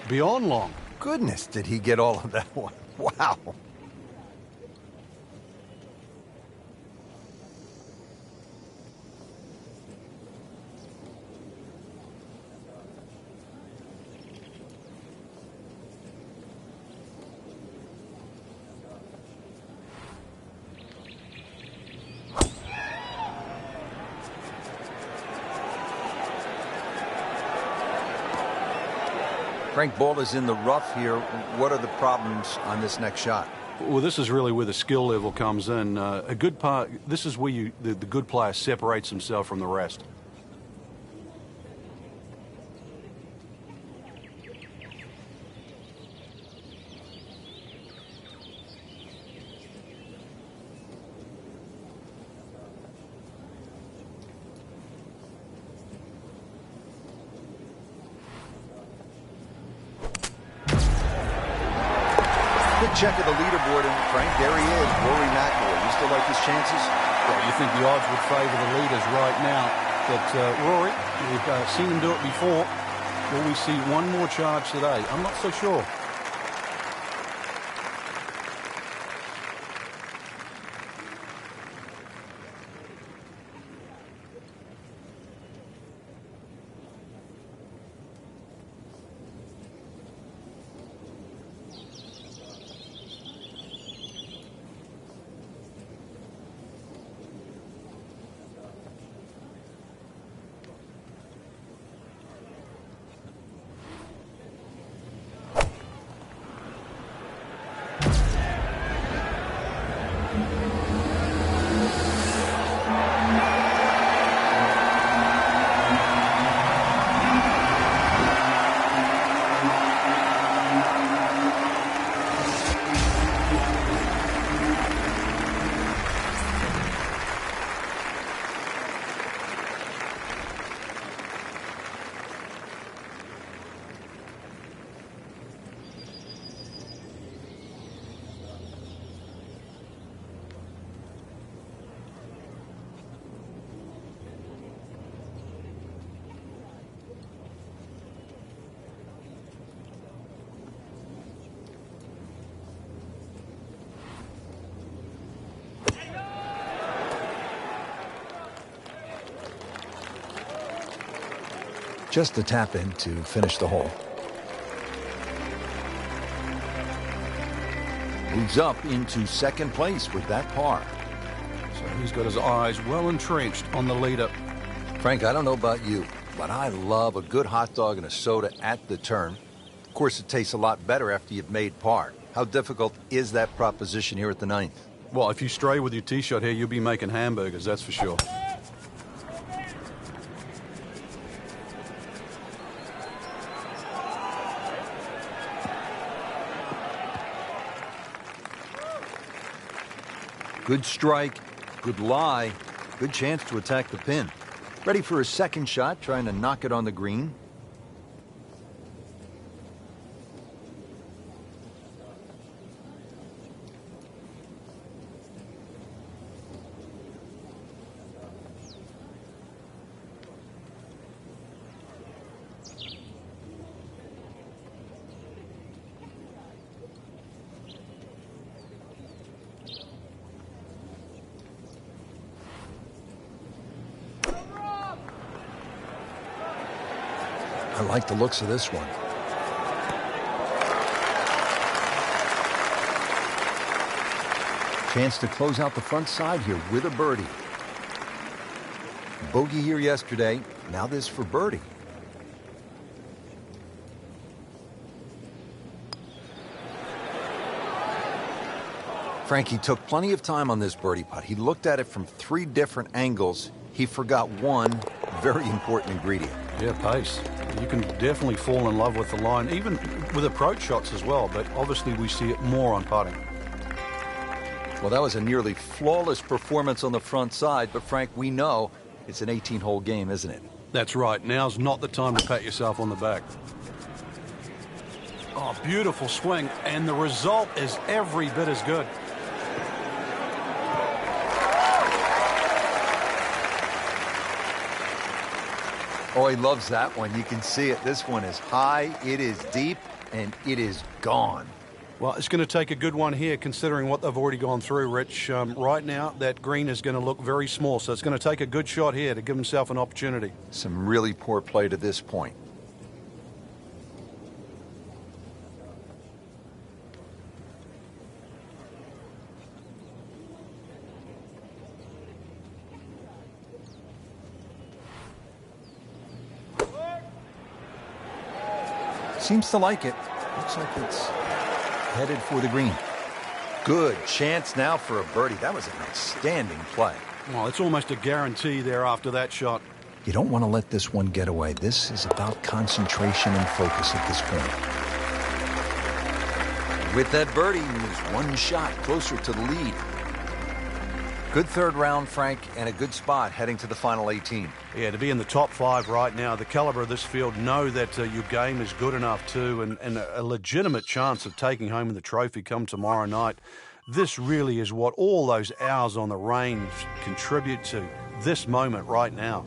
beyond long. Goodness, did he get all of that one? Wow. Frank, ball is in the rough here. What are the problems on this next shot? Well, this is really where the skill level comes in. A good part. This is where the good player separates himself from the rest. Quick check of the leaderboard, and Frank, there he is, Rory Mcilroy. You still like his chances? Well, you think the odds would favour the leaders right now. But Rory, we've seen him do it before. Will we see one more charge today? I'm not so sure. Just a tap in to finish the hole. Moves up into second place with that par. So he's got his eyes well entrenched on the leader. Frank, I don't know about you, but I love a good hot dog and a soda at the turn. Of course, it tastes a lot better after you've made par. How difficult is that proposition here at the ninth? Well, if you stray with your tee shot here, you'll be making hamburgers, that's for sure. Good strike, good lie, good chance to attack the pin. Ready for a second shot, trying to knock it on the green. I like the looks of this one. Chance to close out the front side here with a birdie. Bogey here yesterday. Now this for birdie. Frankie took plenty of time on this birdie putt. He looked at it from 3 different angles. He forgot one very important ingredient. Yeah, pace. You can definitely fall in love with the line, even with approach shots as well, but obviously we see it more on putting. Well, that was a nearly flawless performance on the front side, but Frank, we know it's an 18-hole game, isn't it? That's right. Now's not the time to pat yourself on the back. Oh, beautiful swing, and the result is every bit as good. Oh, he loves that one. You can see it. This one is high, it is deep, and it is gone. Well, it's going to take a good one here, considering what they've already gone through, Rich. Right now, that green is going to look very small, so it's going to take a good shot here to give himself an opportunity. Some really poor play to this point. Seems to like it. Looks like it's headed for the green. Good chance now for a birdie. That was an outstanding play. Well, it's almost a guarantee there after that shot. You don't want to let this one get away. This is about concentration and focus at this point. With that birdie, he moves one shot closer to the lead. Good third round, Frank, and a good spot heading to the final 18. Yeah, to be in the top 5 right now, the caliber of this field, know that your game is good enough too, and a legitimate chance of taking home the trophy come tomorrow night. This really is what all those hours on the range contribute to, this moment right now.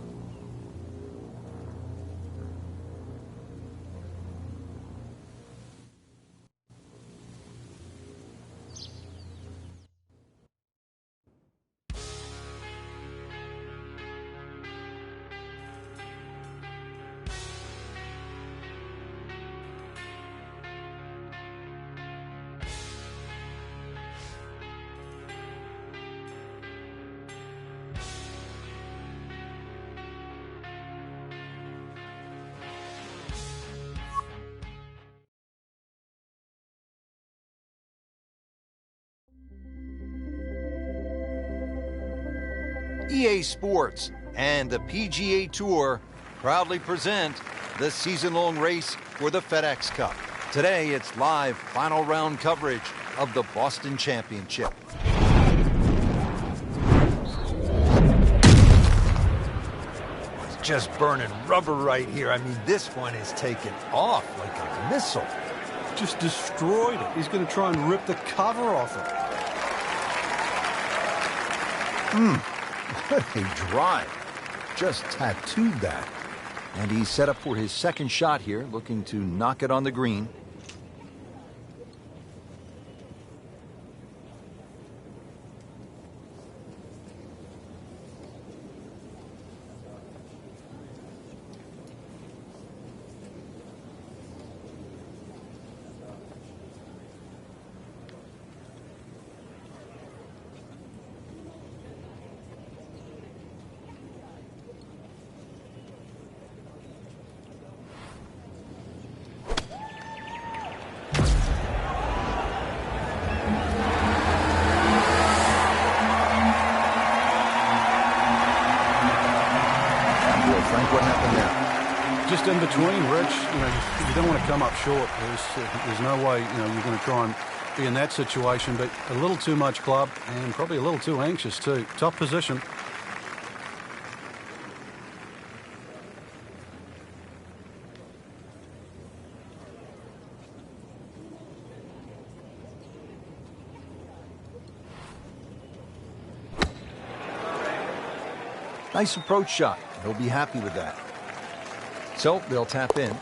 EA Sports and the PGA Tour proudly present the season-long race for the FedEx Cup. Today, it's live final round coverage of the Boston Championship. It's just burning rubber right here. I mean, this one is taking off like a missile. Just destroyed it. He's going to try and rip the cover off it. What a drive. Just tattooed that. And he's set up for his second shot here, looking to knock it on the green. Frank, what happened there? Just in between, Rich. You don't want to come up short. There's no way, you're going to try and be in that situation, but a little too much club and probably a little too anxious too. Tough position. Nice approach shot. He'll be happy with that. So they'll tap in.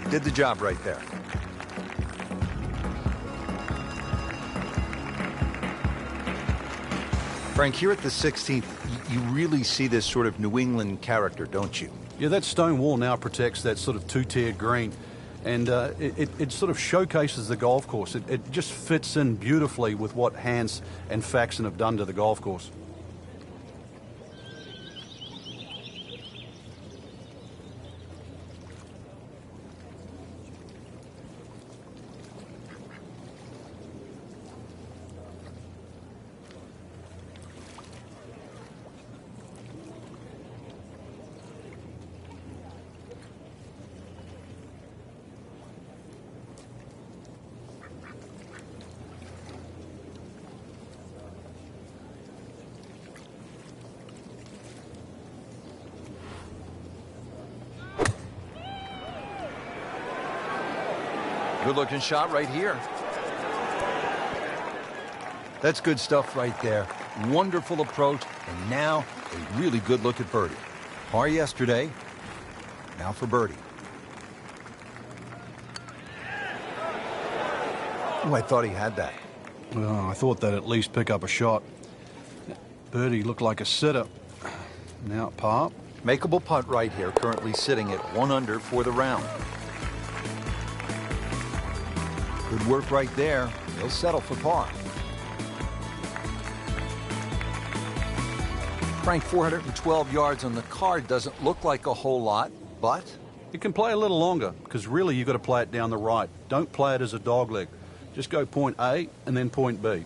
Did the job right there. Frank, here at the 16th, you really see this sort of New England character, don't you? Yeah, that stone wall now protects that sort of two-tiered green. And it sort of showcases the golf course. It just fits in beautifully with what Hans and Faxon have done to the golf course. Good-looking shot right here. That's good stuff right there. Wonderful approach, and now a really good look at birdie. Par yesterday, now for birdie. Oh, I thought he had that. Well, I thought they'd at least pick up a shot. Birdie looked like a sitter. Now at par. Makeable putt right here, currently sitting at 1 under for the round. Good work right there. He'll settle for par. Frank, 412 yards on the card doesn't look like a whole lot, but You can play a little longer, because really you've got to play it down the right. Don't play it as a dogleg. Just go point A and then point B.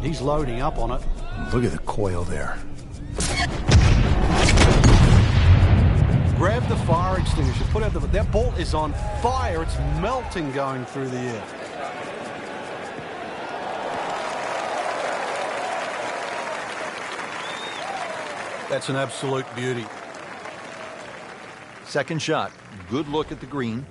He's loading up on it. look at the coil there. Grab the fire extinguisher. Put out that ball is on fire. It's melting going through the air. That's an absolute beauty. Second shot. Good look at the green.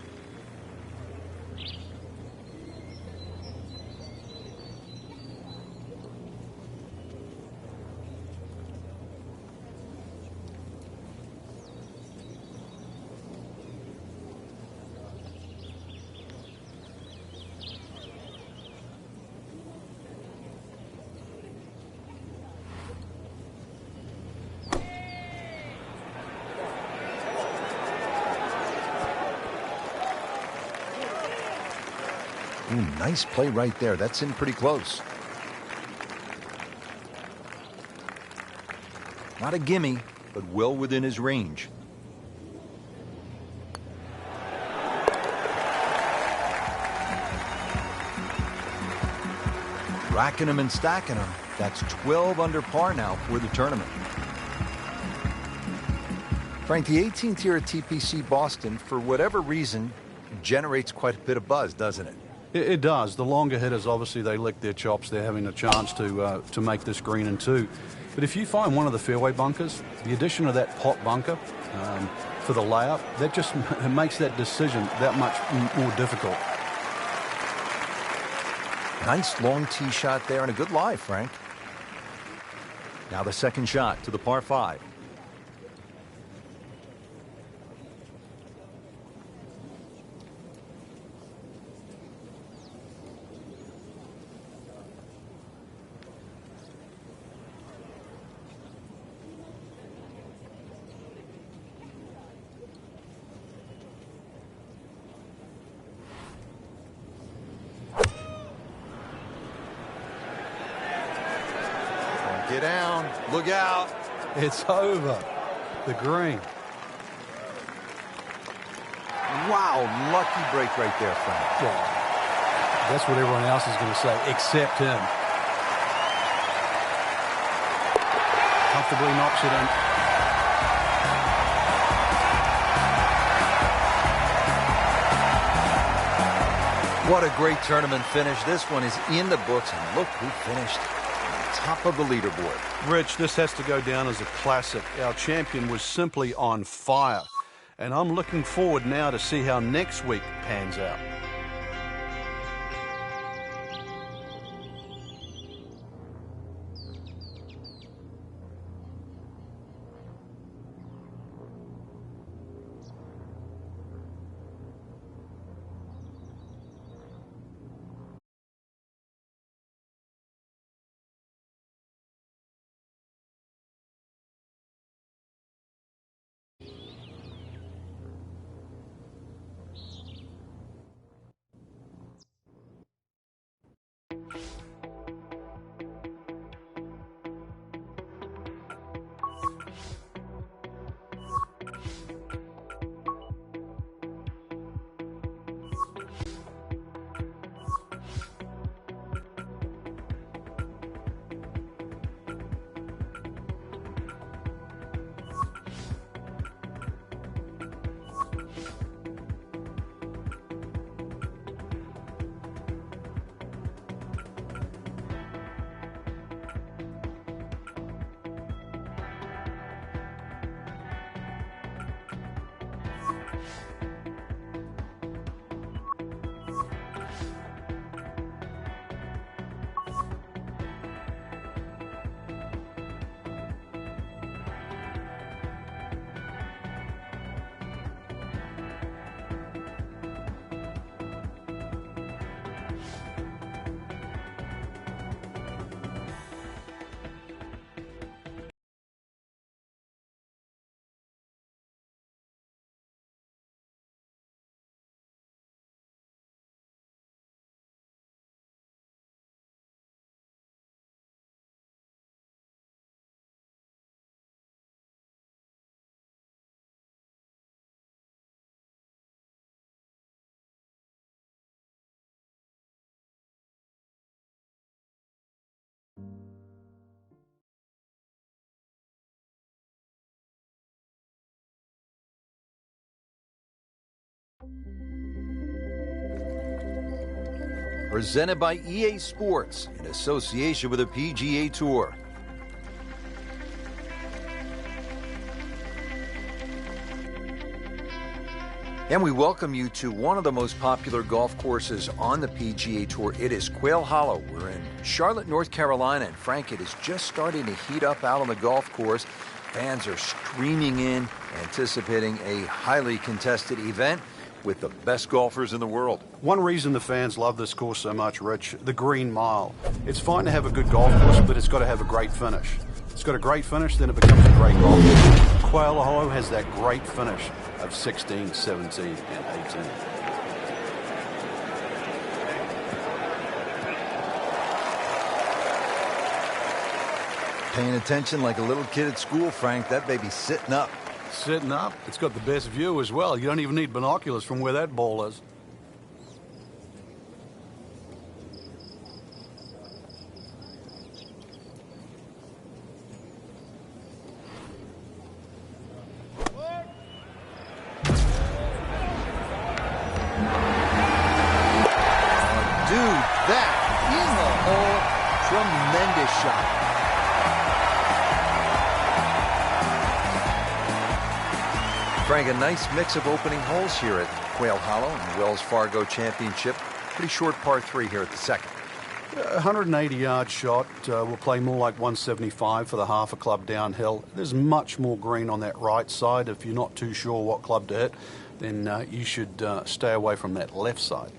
Ooh, nice play right there. That's in pretty close. Not a gimme, but well within his range. Racking him and stacking him. That's 12 under par now for the tournament. Frank, the 18th here at TPC Boston, for whatever reason, generates quite a bit of buzz, doesn't it? It does. The longer hitters, obviously, they lick their chops. They're having a chance to make this green in two. But if you find one of the fairway bunkers, the addition of that pot bunker for the layup, that just makes that decision that much more difficult. Nice long tee shot there and a good lie, Frank. Now the second shot to the par 5. Get down. Look out. It's over. The green. Wow, lucky break right there, Frank. Well, that's what everyone else is going to say, except him. Comfortably knocks it in. What a great tournament finish. This one is in the books, and look who finished top of the leaderboard. Rich, this has to go down as a classic. Our champion was simply on fire. And I'm looking forward now to see how next week pans out. Presented by EA Sports in association with the PGA Tour. And we welcome you to one of the most popular golf courses on the PGA Tour. It is Quail Hollow. We're in Charlotte, North Carolina, and Frank, it is just starting to heat up out on the golf course. Fans are streaming in, anticipating a highly contested event with the best golfers in the world. One reason the fans love this course so much, Rich, the Green Mile. It's fine to have a good golf course, but it's got to have a great finish. It's got a great finish, then it becomes a great golf course. Quail Hollow has that great finish of 16, 17, and 18. Paying attention like a little kid at school, Frank. That baby's sitting up. Sitting up. It's got the best view as well. You don't even need binoculars from where that ball is. Frank, a nice mix of opening holes here at Quail Hollow in the Wells Fargo Championship. Pretty short par 3 here at the second. 180-yard shot will play more like 175 for the half a club downhill. There's much more green on that right side. If you're not too sure what club to hit, then you should stay away from that left side.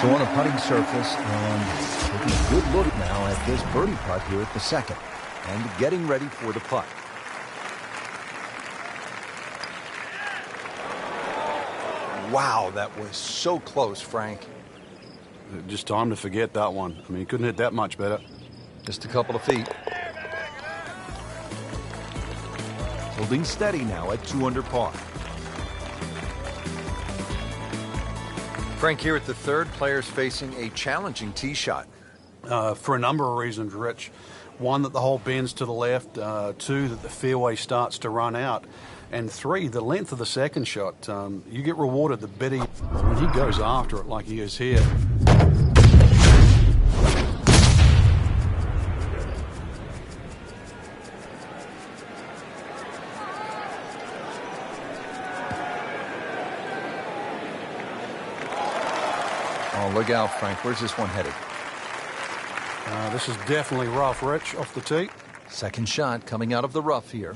So on a putting surface, and taking a good look now at this birdie putt here at the second, and getting ready for the putt. Wow, that was so close, Frank. Just time to forget that one. I mean, he couldn't hit that much better. Just a couple of feet. Holding steady now at 2 under par. Frank, here at the third, players facing a challenging tee shot. For a number of reasons, Rich. One, that the hole bends to the left. Two, that the fairway starts to run out. And three, the length of the second shot. You get rewarded the better when he goes after it like he is here. Oh, look out, Frank. Where's this one headed? This is definitely rough, Rich, off the tee. Second shot coming out of the rough here.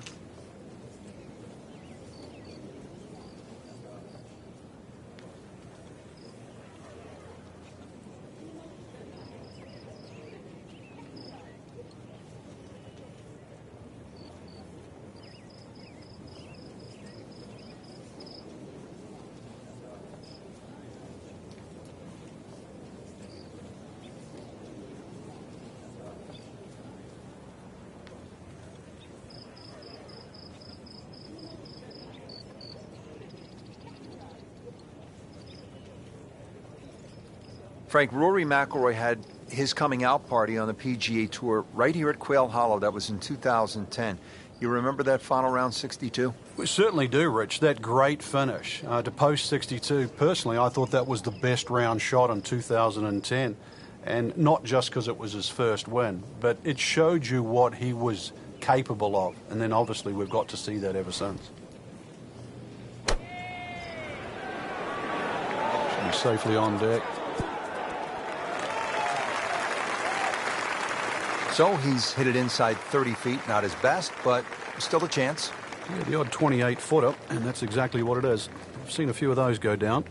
Frank, Rory Mcilroy had his coming out party on the PGA Tour right here at Quail Hollow. That was in 2010. You remember that final round 62? We certainly do, Rich. That great finish to post 62. Personally, I thought that was the best round shot in 2010. And not just because it was his first win, but it showed you what he was capable of. And then obviously we've got to see that ever since. Should be safely on deck. So he's hit it inside 30 feet, not his best, but still a chance. Yeah, the odd 28-footer, and that's exactly what it is. I've seen a few of those go down.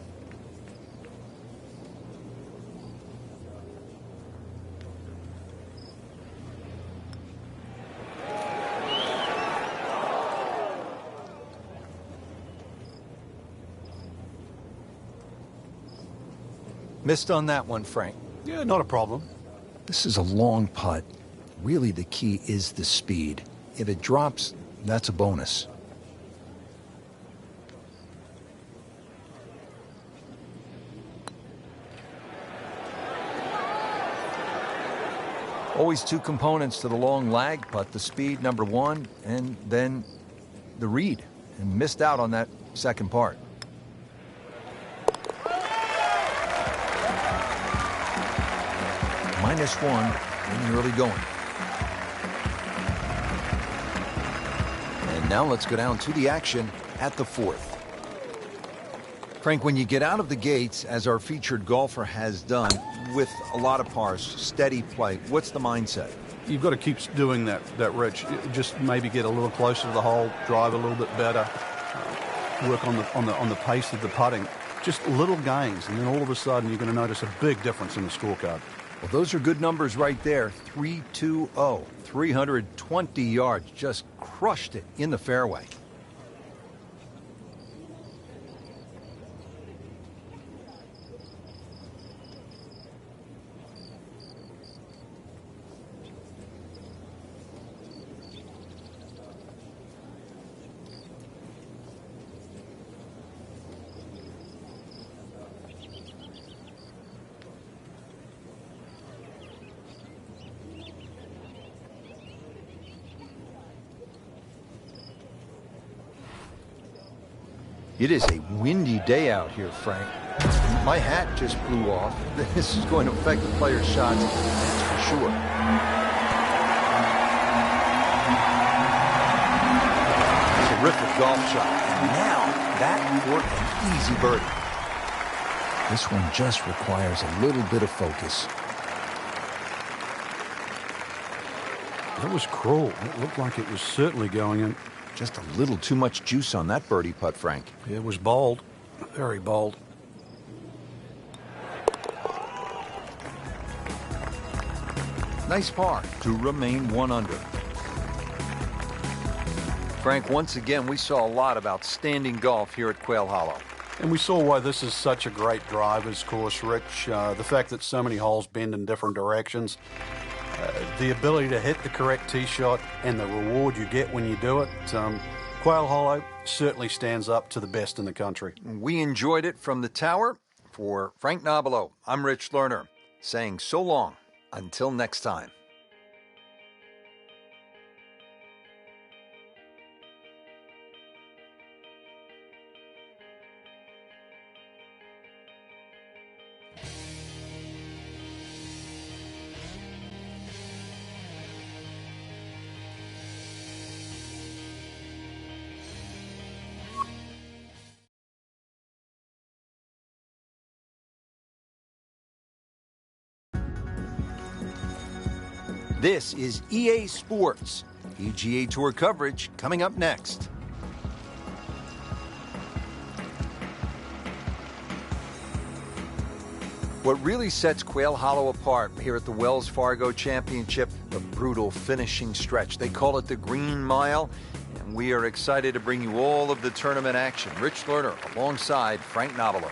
Missed on that one, Frank. Yeah, not a problem. This is a long putt. Really, the key is the speed. If it drops, that's a bonus. Always two components to the long lag putt, the speed, number one, and then the read. And missed out on that second part. -1 in the early going. And now let's go down to the action at the fourth. Frank, when you get out of the gates, as our featured golfer has done, with a lot of pars, steady play, what's the mindset? You've got to keep doing that, Rich. Just maybe get a little closer to the hole, drive a little bit better, work on the pace of the putting. Just little gains, and then all of a sudden you're going to notice a big difference in the scorecard. Well, those are good numbers right there. 320, 320 yards, just crushed it in the fairway. It is a windy day out here, Frank. My hat just blew off. This is going to affect the players' shots, that's for sure. Terrific golf shot. And now, that for an easy birdie. This one just requires a little bit of focus. That was cruel. It looked like it was certainly going in. Just a little too much juice on that birdie putt, Frank. It was bold. Very bold. Nice par to remain 1 under. Frank, once again, we saw a lot of outstanding golf here at Quail Hollow. And we saw why this is such a great driver's course, Rich. The fact that so many holes bend in different directions. The ability to hit the correct tee shot and the reward you get when you do it. Quail Hollow certainly stands up to the best in the country. We enjoyed it from the tower. For Frank Nobilo, I'm Rich Lerner, saying so long until next time. This is EA Sports. PGA Tour coverage coming up next. What really sets Quail Hollow apart here at the Wells Fargo Championship, the brutal finishing stretch. They call it the Green Mile, and we are excited to bring you all of the tournament action. Rich Lerner alongside Frank Nobilo.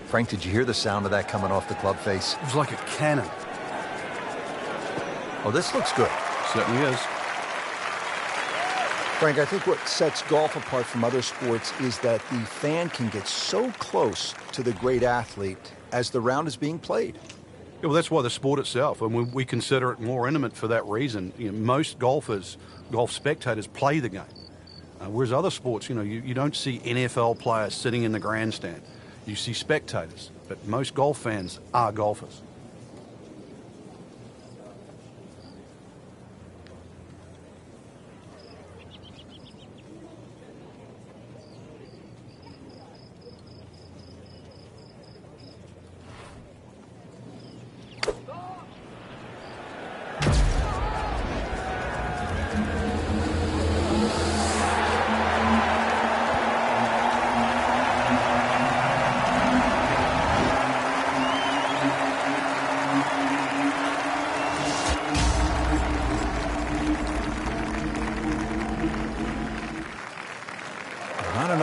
Frank, did you hear the sound of that coming off the club face? It was like a cannon. Oh, this looks good. Certainly is. Frank, I think what sets golf apart from other sports is that the fan can get so close to the great athlete as the round is being played. Yeah, well, that's why the sport itself, and we consider it more intimate for that reason. Most golf spectators play the game. Whereas other sports, you don't see NFL players sitting in the grandstand. You see spectators, but most golf fans are golfers.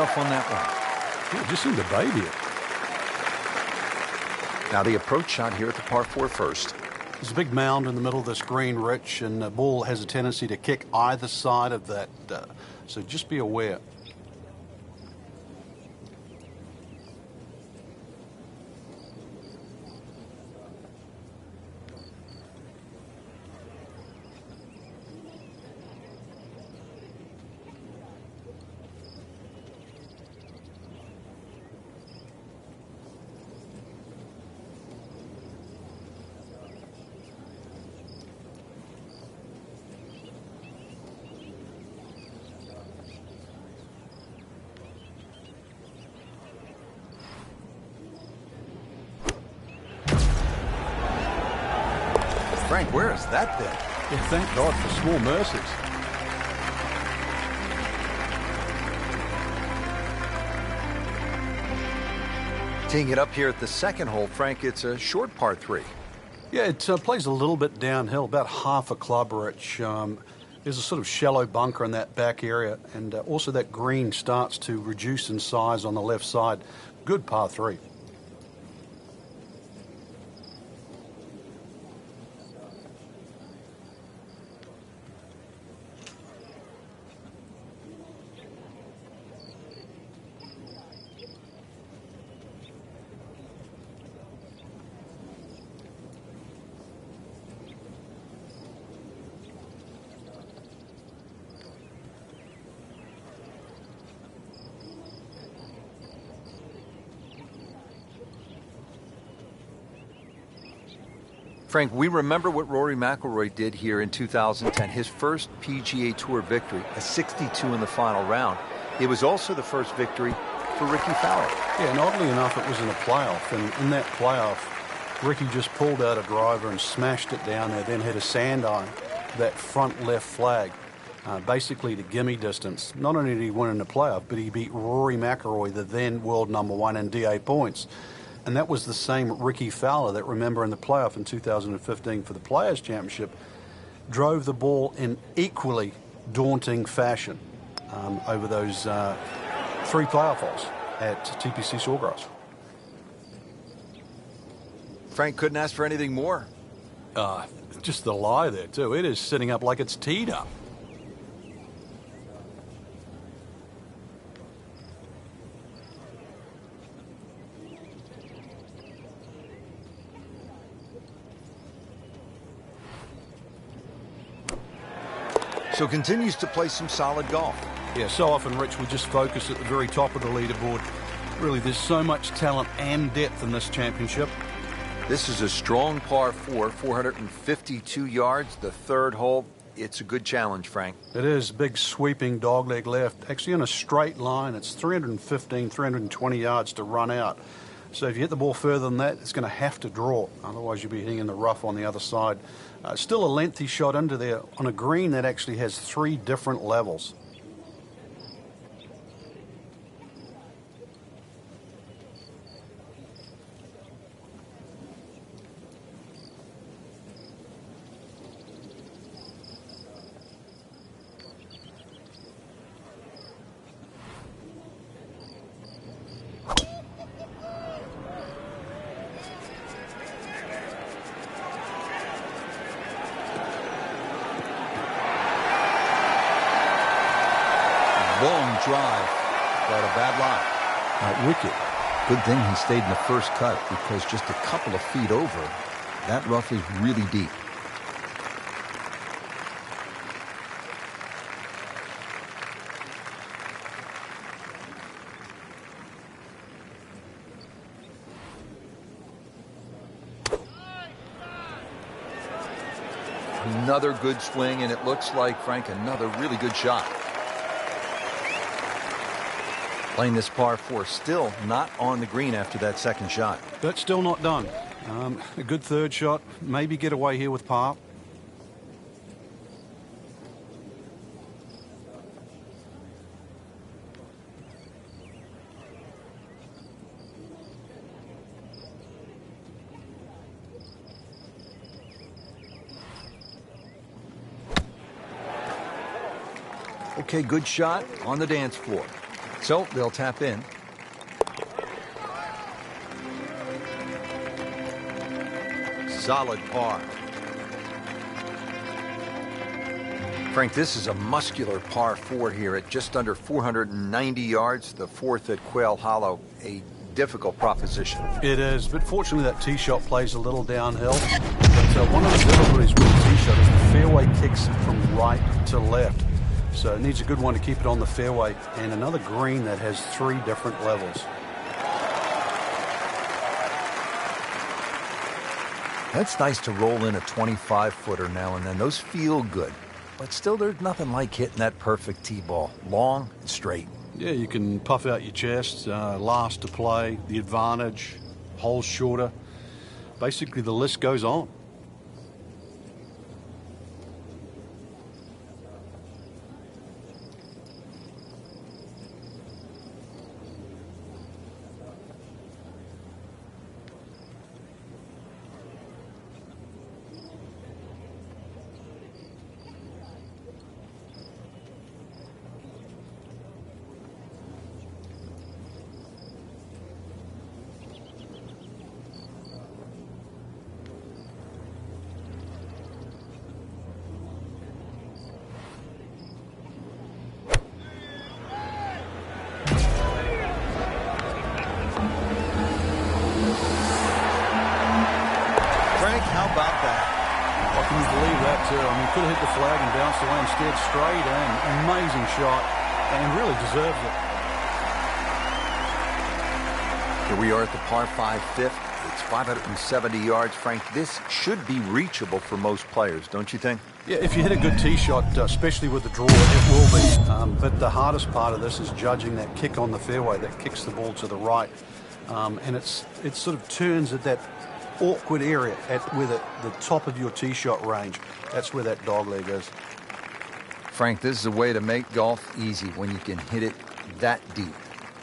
rough on that one. Yeah, just seemed to baby it. Now the approach shot here at the par 4 first. There's a big mound in the middle of this green, Rich, and the ball has a tendency to kick either side of that, so just be aware. Frank, where is that been? Yeah, thank God for small mercies. Teeing it up here at the second hole, Frank, it's a short par 3. Yeah, it plays a little bit downhill, about half a club, Rich. There's a sort of shallow bunker in that back area, and also that green starts to reduce in size on the left side. Good par 3. Frank, we remember what Rory Mcilroy did here in 2010, his first PGA Tour victory, a 62 in the final round. It was also the first victory for Ricky Fowler. Yeah, and oddly enough, it was in a playoff, and in that playoff, Ricky just pulled out a driver and smashed it down there, then hit a sand iron, that front left flag, basically the gimme distance. Not only did he win in the playoff, but he beat Rory Mcilroy, the then world #1 in DA points. And that was the same Ricky Fowler that, remember, in the playoff in 2015 for the Players' Championship, drove the ball in equally daunting fashion over those 3 playoff holes at TPC Sawgrass. Frank couldn't ask for anything more. Just the lie there, too. It is sitting up like it's teed up. So continues to play some solid golf. Yeah, so often, Rich, we just focus at the very top of the leaderboard. Really, there's so much talent and depth in this championship. This is a strong par 4, 452 yards, the third hole. It's a good challenge, Frank. It is. Big sweeping dogleg left. Actually, in a straight line, it's 315, 320 yards to run out. So if you hit the ball further than that, it's going to have to draw. Otherwise, you'll be hitting in the rough on the other side. Still a lengthy shot into there on a green that actually has 3 different levels. Long drive, but a bad lie. Wicket. Good thing he stayed in the first cut, because just a couple of feet over, that rough is really deep. Another good swing, and it looks like, Frank, another really good shot. Playing this par 4, still not on the green after that second shot. That's still not done. A good third shot. Maybe get away here with par. Okay, good shot on the dance floor. So they'll tap in. Solid par. Frank, this is a muscular par 4 here at just under 490 yards, the fourth at Quail Hollow. A difficult proposition. It is, but fortunately that tee shot plays a little downhill. But one of the difficulties with the tee shot is the fairway kicks from right to left. So it needs a good one to keep it on the fairway, and another green that has 3 different levels. That's nice to roll in a 25-footer now and then. Those feel good. But still, there's nothing like hitting that perfect tee ball. Long and straight. Yeah, you can puff out your chest, last to play, the advantage, holes shorter. Basically, the list goes on. Could have hit the flag and bounced away instead. Straight in. Amazing shot, and really deserves it. Here we are at the par 5 fifth. It's 570 yards, Frank. This should be reachable for most players, don't you think? Yeah, if you hit a good tee shot, especially with the draw, it will be. But the hardest part of this is judging that kick on the fairway that kicks the ball to the right. And it sort of turns at that awkward area at where the top of your tee shot range. That's where that dog leg is. Frank, this is a way to make golf easy when you can hit it that deep.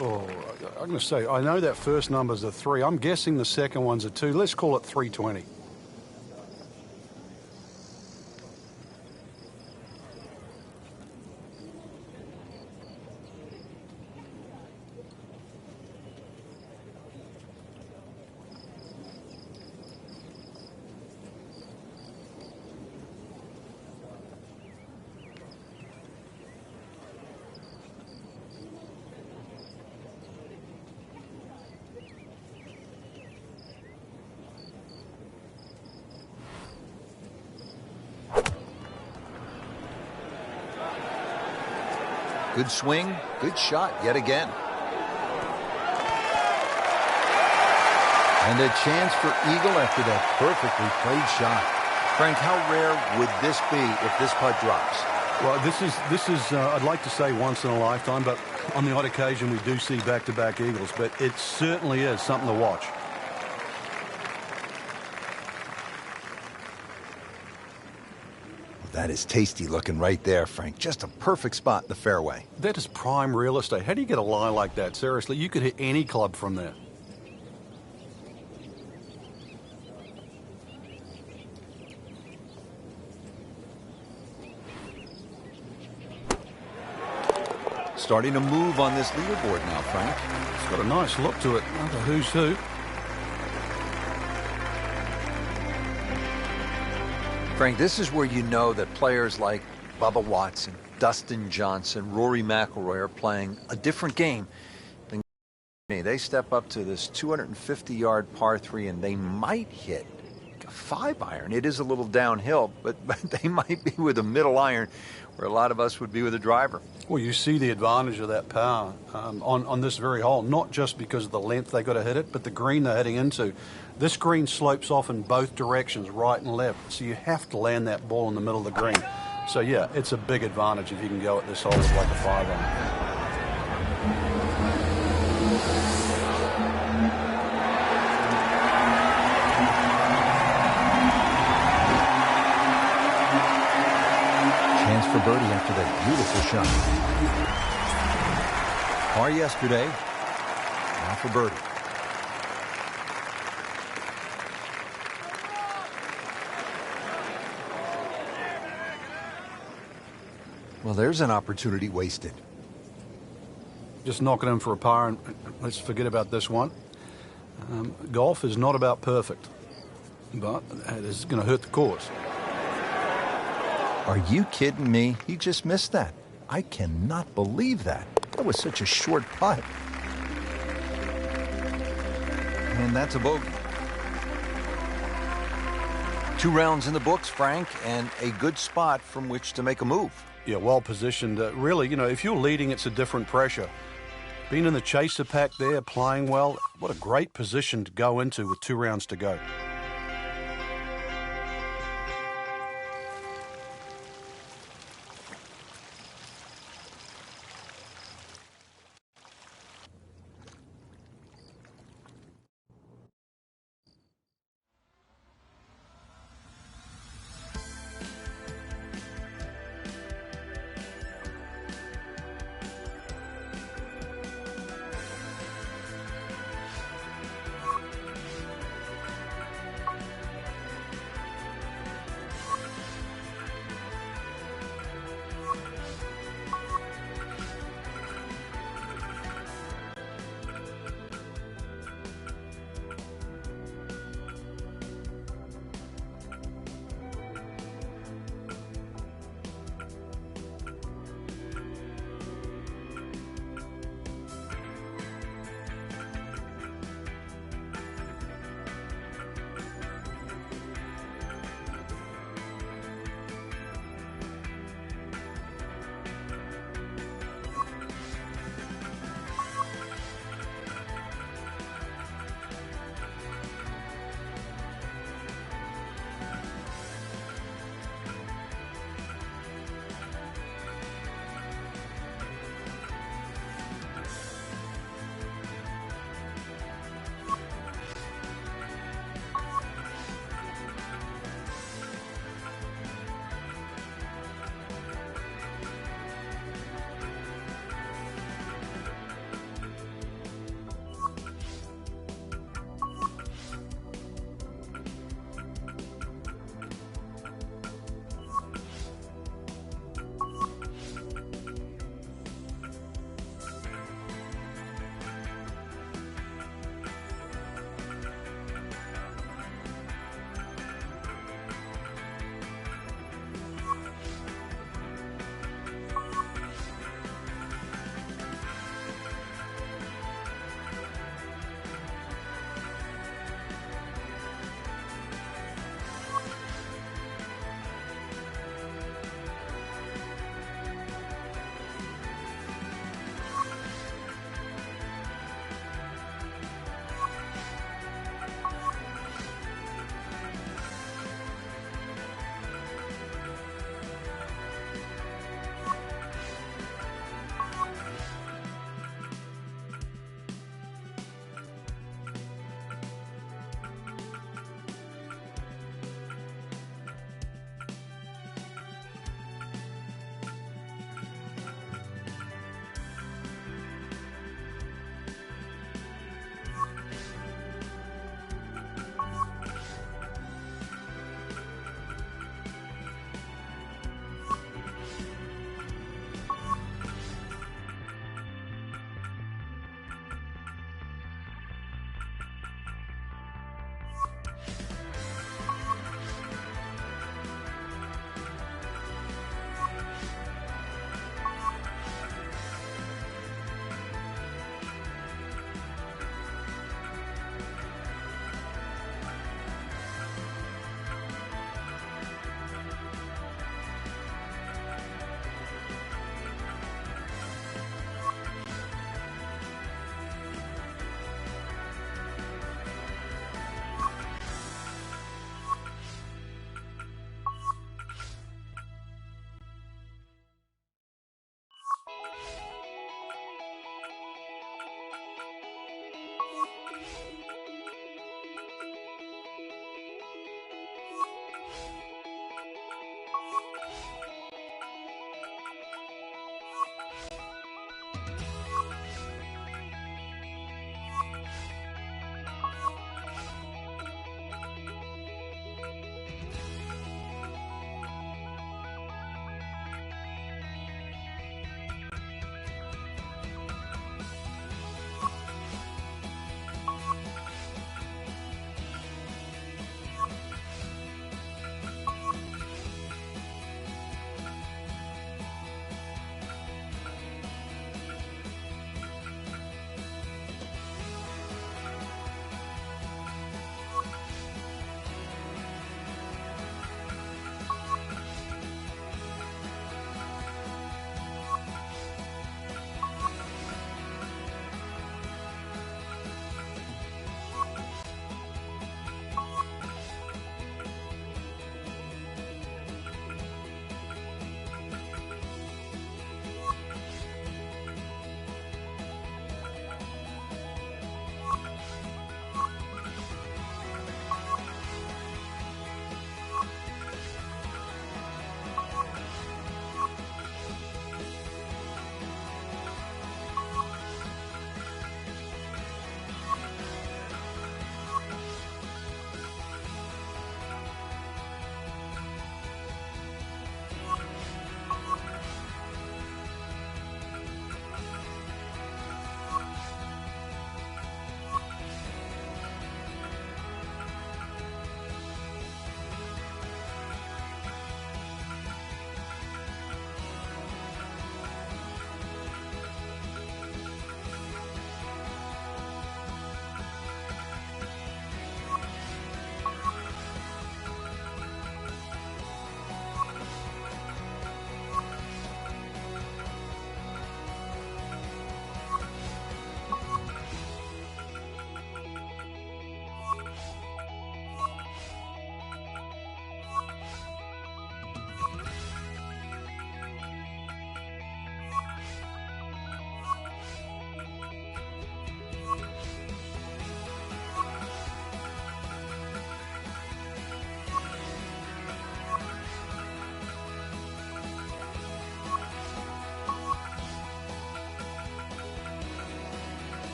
Oh, I'm going to say, I know that first number's a 3. I'm guessing the second one's a 2. Let's call it 320. Good swing, good shot yet again. And a chance for eagle after that perfectly played shot. Frank, how rare would this be if this putt drops? Well, this is I'd like to say once in a lifetime, but on the odd occasion we do see back-to-back eagles, but it certainly is something to watch. That is tasty looking right there, Frank. Just a perfect spot in the fairway. That is prime real estate. How do you get a lie like that? Seriously, you could hit any club from there. Starting to move on this leaderboard now, Frank. It's got a nice look to it. Another who's who. Frank, this is where you know that players like Bubba Watson, Dustin Johnson, Rory Mcilroy are playing a different game than me. They step up to this 250-yard par 3 and they might hit a 5-iron. It is a little downhill, but they might be with a middle iron where a lot of us would be with a driver. Well, you see the advantage of that power on this very hole, not just because of the length they got to hit it, but the green they're heading into. This green slopes off in both directions, right and left, so you have to land that ball in the middle of the green. So, yeah, it's a big advantage if you can go at this hole with like a 5-iron. For birdie after that beautiful shot. Par yesterday, now for birdie. Well, there's an opportunity wasted. Just knock it in for a par, and let's forget about this one. Golf is not about perfect, but it is going to hurt the course. Are you kidding me? He just missed that. I cannot believe that. That was such a short putt. And that's a bogey. 2 rounds in the books, Frank, and a good spot from which to make a move. Yeah, well positioned. Really, if you're leading, it's a different pressure. Being in the chaser pack there, playing well, what a great position to go into with 2 rounds to go.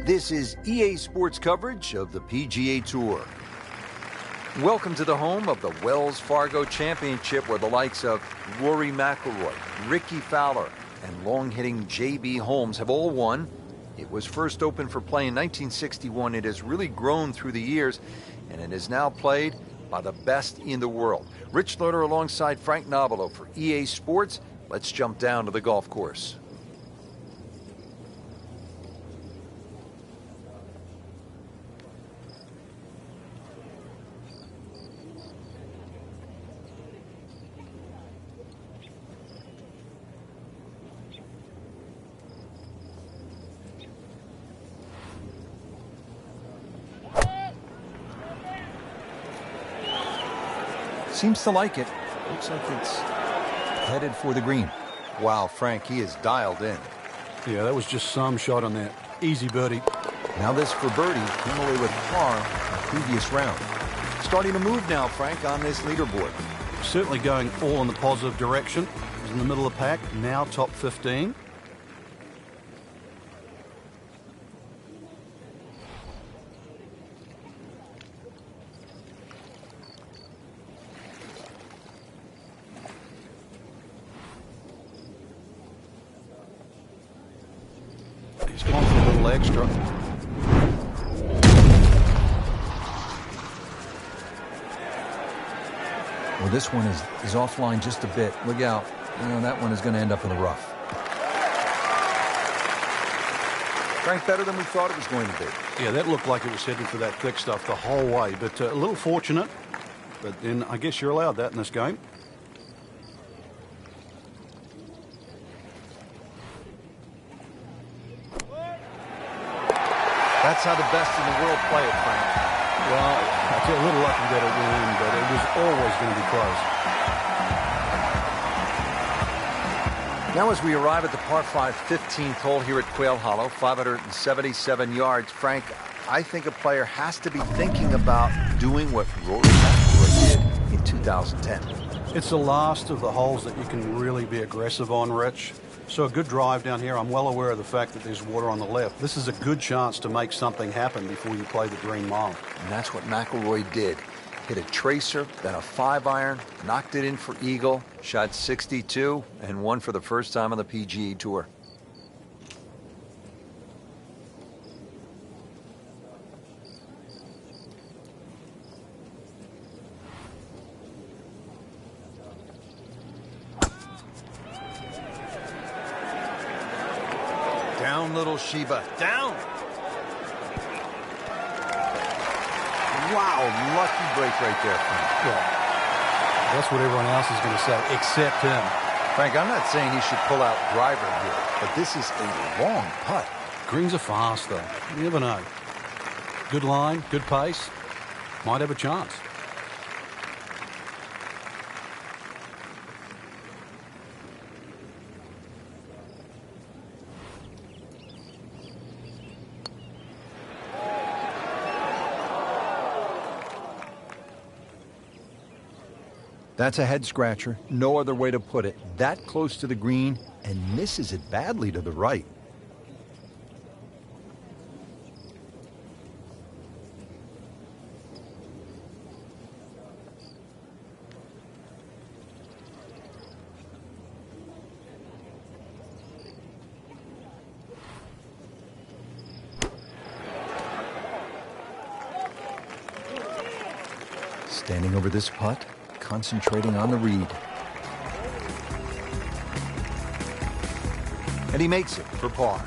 This is EA Sports coverage of the PGA Tour. Welcome to the home of the Wells Fargo Championship, where the likes of Rory Mcilroy, Ricky Fowler, and long-hitting J.B. Holmes have all won. It was first opened for play in 1961. It has really grown through the years, and it is now played by the best in the world. Rich Loader alongside Frank Nobilo for EA Sports. Let's jump down to the golf course. Seems to like it. Looks like it's headed for the green. Wow, Frank, he is dialed in. Yeah, that was just some shot on that. Easy birdie. Now this for birdie. Came away with par in the previous round. Starting to move now, Frank, on this leaderboard. Certainly going all in the positive direction. He's in the middle of the pack, now top 15. He's gone for a little extra. Well, this one is offline just a bit. Look out. You know, that one is going to end up in the rough. Frank, better than we thought it was going to be. Yeah, that looked like it was heading for that thick stuff the whole way, but a little fortunate. But then I guess you're allowed that in this game. That's how the best in the world play it, Frank. Well, I feel a little lucky that it went in, but it was always going to be close. Now as we arrive at the par 5 15th hole here at Quail Hollow, 577 yards. Frank, I think a player has to be thinking about doing what Rory Mcilroy did in 2010. It's the last of the holes that you can really be aggressive on, Rich. So a good drive down here. I'm well aware of the fact that there's water on the left. This is a good chance to make something happen before you play the green mile. And that's what McIlroy did. Hit a tracer, then a 5-iron, knocked it in for eagle, shot 62, and won for the first time on the PGA Tour. Down, little Sheba. Down! Wow, lucky break right there, Frank. Yeah. That's what everyone else is going to say, except him. Frank, I'm not saying he should pull out driver here, but this is a long putt. Greens are fast, though. You never know. Good line, good pace. Might have a chance. That's a head scratcher. No other way to put it. That close to the green and misses it badly to the right. Standing over this putt, concentrating on the read. And he makes it for par.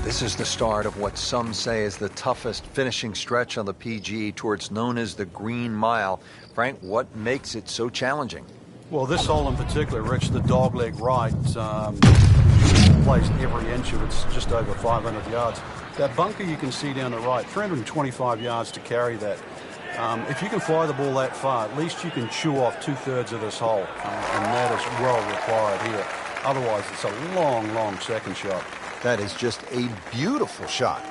This is the start of what some say is the toughest finishing stretch on the PGA Tour. It's known as the Green Mile. Frank, what makes it so challenging? Well, this hole in particular, Rich, the dogleg right, plays every inch of it's just over 500 yards. That bunker you can see down the right, 325 yards to carry that. If you can fly the ball that far, at least you can chew off 2/3 of this hole, and that is well required here. Otherwise, it's a long, long second shot. That is just a beautiful shot.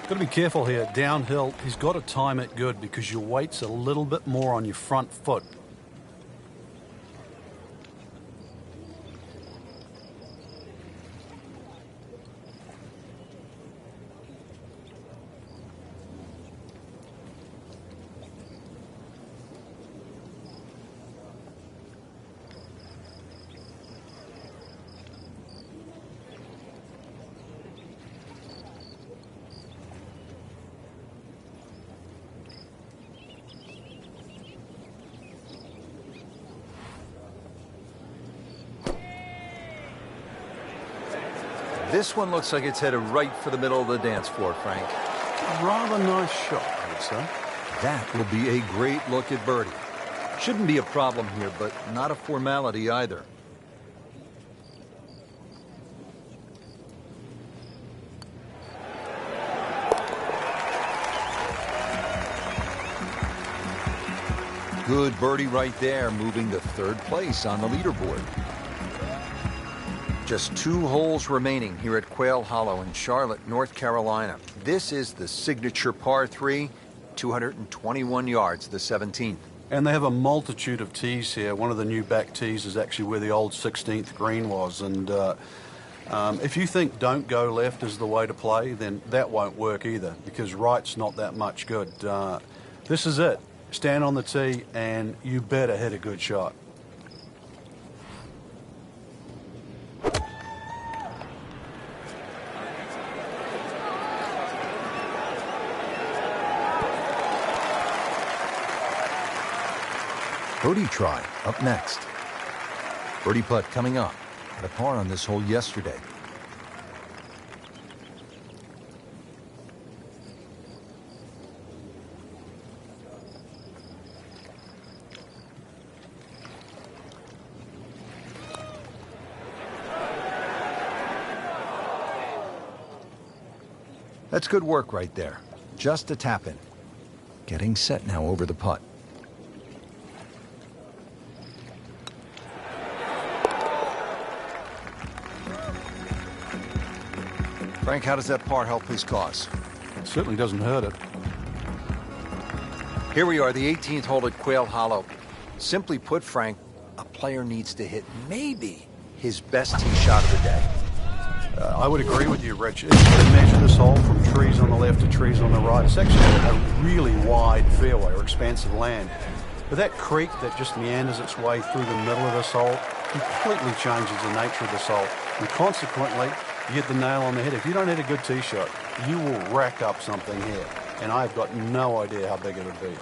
Got to be careful here. Downhill, he's got to time it good because your weight's a little bit more on your front foot. This one looks like it's headed right for the middle of the dance floor, Frank. Rather nice shot, I would say. That will be a great look at birdie. Shouldn't be a problem here, but not a formality either. Good birdie right there, moving to third place on the leaderboard. Just 2 holes remaining here at Quail Hollow in Charlotte, North Carolina. This is the signature par 3, 221 yards, the 17th. And they have a multitude of tees here. One of the new back tees is actually where the old 16th green was. And if you think don't go left is the way to play, then that won't work either, because right's not that much good. This is it. Stand on the tee, and you better hit a good shot. Birdie try up next. Birdie putt coming up. Had a par on this hole yesterday. That's good work right there. Just a tap in. Getting set now over the putt. Frank, how does that par help his cause? It certainly doesn't hurt it. Here we are, the 18th hole at Quail Hollow. Simply put, Frank, a player needs to hit maybe his best tee shot of the day. I would agree with you, Rich. If you measure this hole from trees on the left to trees on the right, it's actually a really wide fairway or expansive land. But that creek that just meanders its way through the middle of this hole completely changes the nature of this hole. And consequently, you hit the nail on the head. If you don't hit a good tee shot, you will rack up something here. And I've got no idea how big it would be.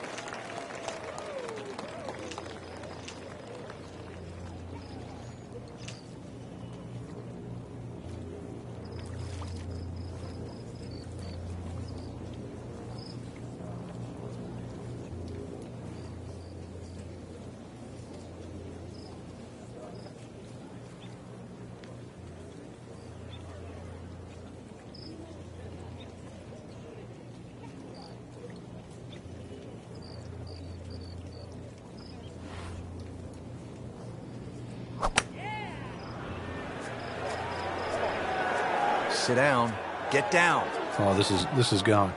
Sit down. Get down. Oh, this is going.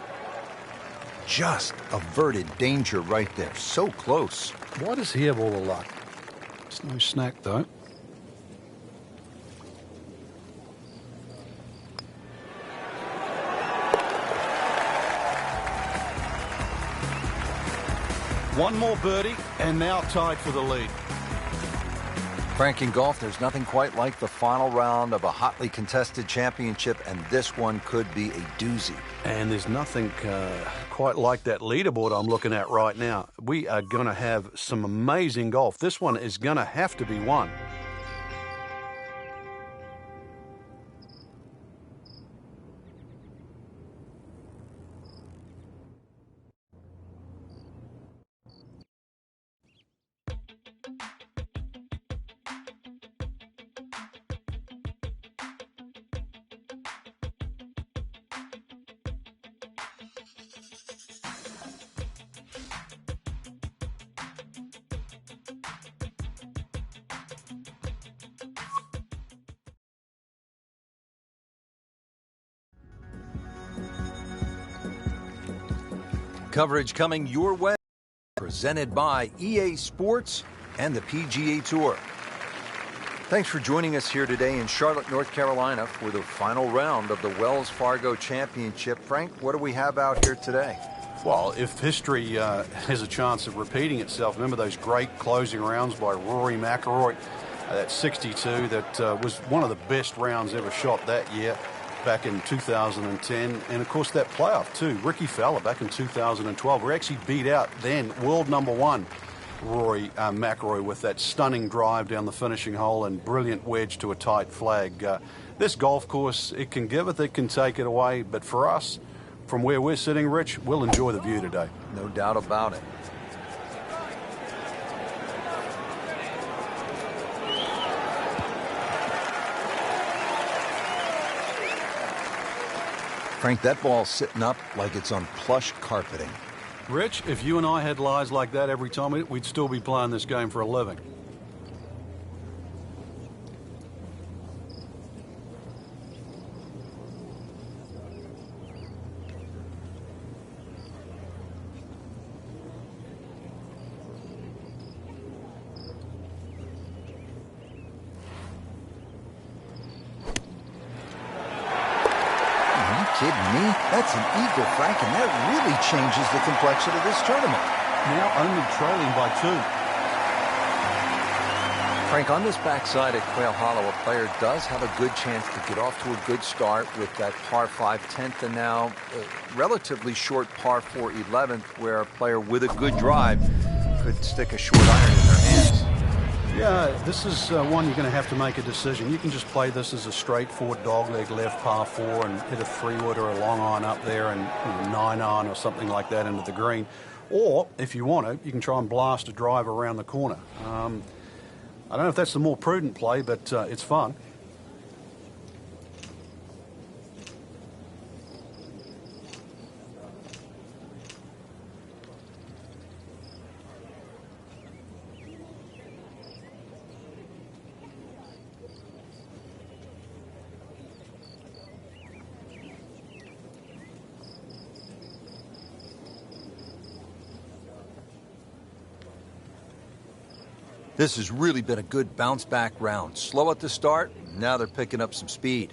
Just averted danger right there. So close. Why does he have all the luck? It's no snack, though. One more birdie, and now tied for the lead. Frank, in golf, there's nothing quite like the final round of a hotly contested championship, and this one could be a doozy. And there's nothing quite like that leaderboard I'm looking at right now. We are going to have some amazing golf. This one is going to have to be won. Coverage coming your way, presented by EA Sports and the PGA Tour. Thanks for joining us here today in Charlotte, North Carolina for the final round of the Wells Fargo Championship. Frank, what do we have out here today? Well, if history has a chance of repeating itself, remember those great closing rounds by Rory Mcilroy, that 62, that was one of the best rounds ever shot that year. Back in 2010, and of course that playoff too, Ricky Fowler back in 2012. We actually beat out then world number 1 Rory Mcilroy with that stunning drive down the finishing hole and brilliant wedge to a tight flag. This golf course, it can give it, it can take it away, but for us, from where we're sitting, Rich, we'll enjoy the view today. No doubt about it. Frank, that ball's sitting up like it's on plush carpeting. Rich, if you and I had lies like that every time, we'd still be playing this game for a living. Kidding me? That's an eagle, Frank, and that really changes the complexion of this tournament. Now only trailing by 2. Frank, on this backside at Quail Hollow, a player does have a good chance to get off to a good start with that par 5 10th and now a relatively short par 4 11th, where a player with a good drive could stick a short iron in their hands. Yeah, this is one you're going to have to make a decision. You can just play this as a straightforward dogleg left par 4 and hit a 3-wood or a long iron up there and 9-iron or something like that into the green. Or, if you want to, you can try and blast a drive around the corner. I don't know if that's the more prudent play, but it's fun. This has really been a good bounce-back round. Slow at the start, now they're picking up some speed.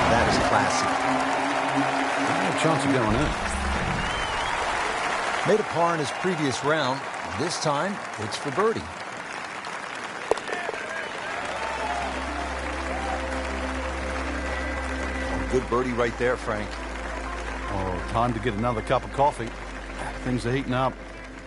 That is classy. No chance of going in. Made a par in his previous round. This time, it's for birdie. Good birdie right there, Frank. Oh, time to get another cup of coffee. Things are heating up.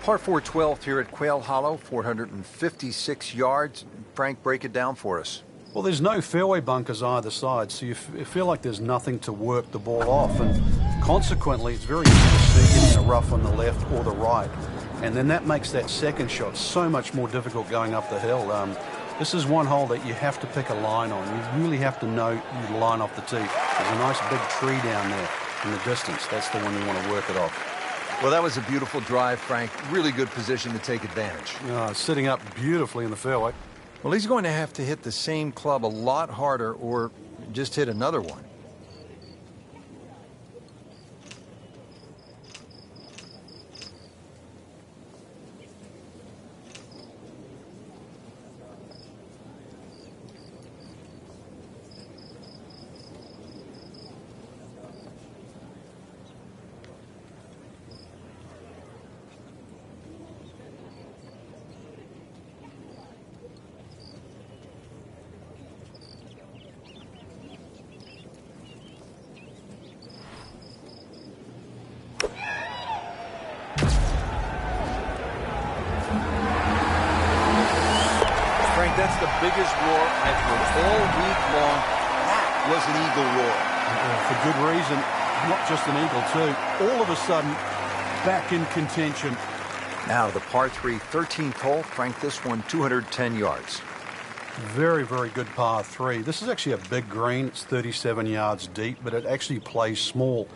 Par 4 12th here at Quail Hollow, 456 yards. Frank, break it down for us. Well, there's no fairway bunkers either side, so you feel like there's nothing to work the ball off, and consequently, it's very easy to see it in the rough on the left or the right. And then that makes that second shot so much more difficult going up the hill. This is one hole that you have to pick a line on. You really have to know you line off the tee. There's a nice big tree down there in the distance. That's the one you want to work it off. Well, that was a beautiful drive, Frank. Really good position to take advantage. Sitting up beautifully in the fairway. Well, he's going to have to hit the same club a lot harder or just hit another one. That's the biggest roar I've heard all week long. That was an eagle roar. For good reason. Not just an eagle, too. All of a sudden, back in contention. Now, the par 3 13th hole. Frank, this one 210 yards. Very, very good par 3. This is actually a big green. It's 37 yards deep, but it actually plays small.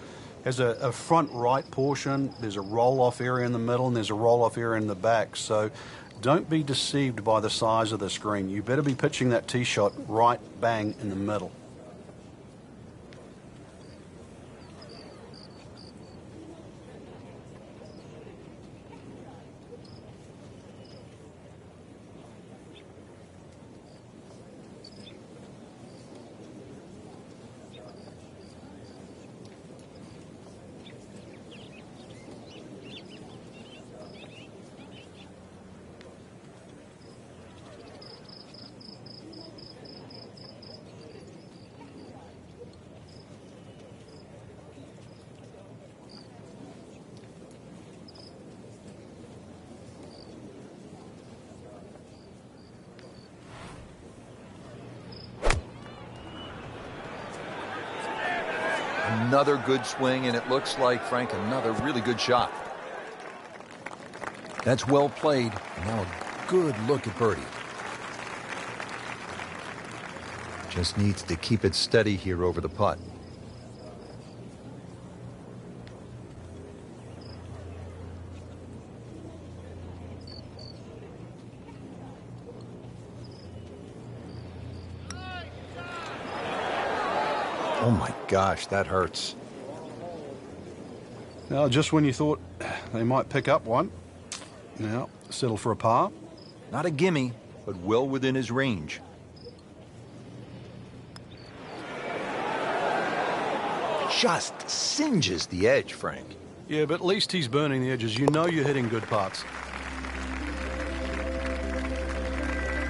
There's a front right portion. There's a roll-off area in the middle, and there's a roll-off area in the back. So don't be deceived by the size of this green. You better be pitching that tee shot right bang in the middle. Another good swing, and it looks like, Frank, another really good shot. That's well played. Now a good look at birdie. Just needs to keep it steady here over the putt. Oh my gosh, that hurts. Now, just when you thought they might pick up one, now settle for a par. Not a gimme, but well within his range. Just singes the edge, Frank. Yeah, but at least he's burning the edges. You know you're hitting good putts.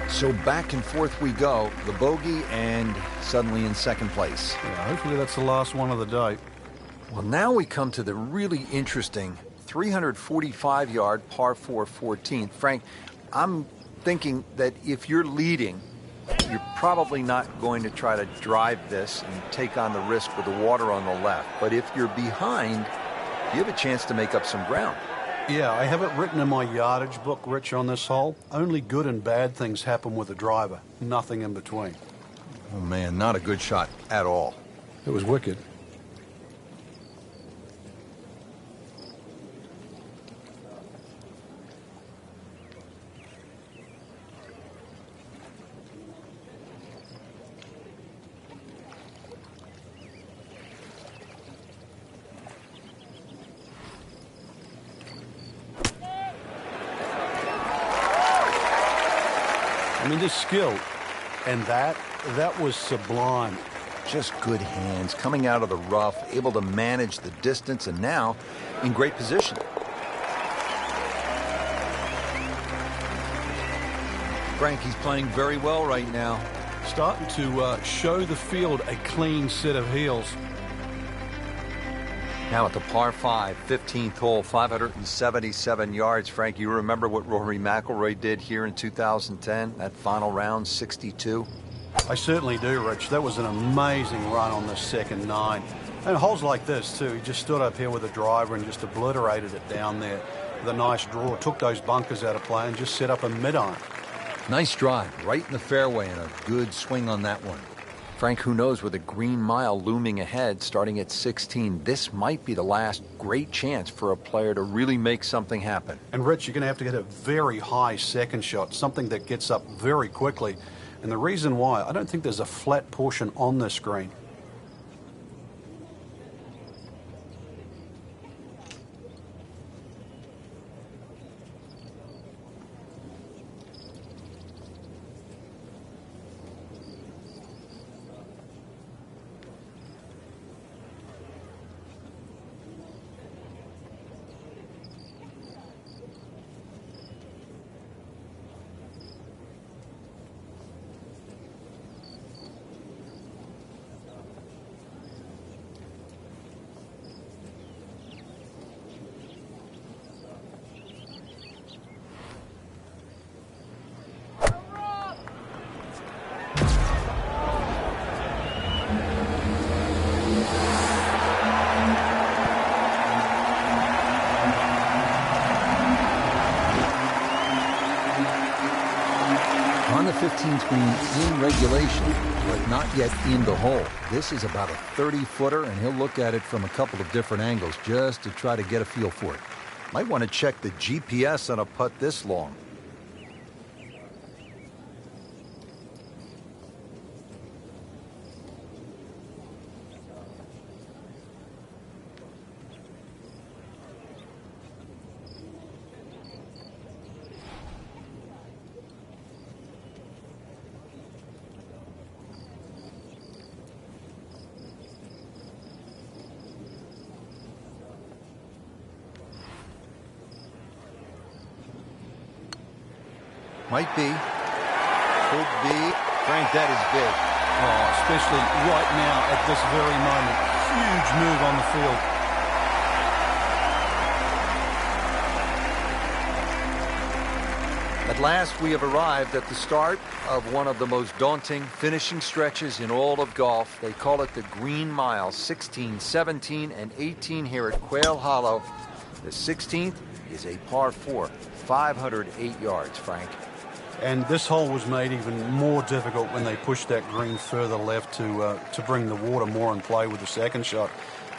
So back and forth we go. The bogey and suddenly in second place. Yeah, hopefully that's the last one of the day. Well, now we come to the really interesting 345-yard par 4 14th. Frank, I'm thinking that if you're leading, you're probably not going to try to drive this and take on the risk with the water on the left. But if you're behind, you have a chance to make up some ground. Yeah, I have it written in my yardage book, Rich, on this hole. Only good and bad things happen with a driver. Nothing in between. Oh, man, not a good shot at all. It was wicked. I mean, this skill, and that was sublime. Just good hands, coming out of the rough, able to manage the distance, and now in great position. Frank, he's playing very well right now. Starting to show the field a clean set of heels. Now at the par 5, 15th hole, 577 yards. Frank, you remember what Rory Mcilroy did here in 2010, that final round, 62? I certainly do, Rich. That was an amazing run on the second 9. And holes like this, too. He just stood up here with a driver and just obliterated it down there with a nice draw. Took those bunkers out of play and just set up a mid-iron. Nice drive, right in the fairway, and a good swing on that one. Frank, who knows, with a green mile looming ahead, starting at 16, this might be the last great chance for a player to really make something happen. And, Rich, you're going to have to get a very high second shot, something that gets up very quickly. And the reason why, I don't think there's a flat portion on this green. On the 15th green in regulation, but not yet in the hole. This is about a 30-footer, and he'll look at it from a couple of different angles just to try to get a feel for it. Might want to check the GPS on a putt this long. Might be. Could be. Frank, that is big. Oh, especially right now at this very moment. Huge move on the field. At last, we have arrived at the start of one of the most daunting finishing stretches in all of golf. They call it the Green Mile, 16, 17, and 18 here at Quail Hollow. The 16th is a par 4, 508 yards, Frank. And this hole was made even more difficult when they pushed that green further left to bring the water more in play with the second shot.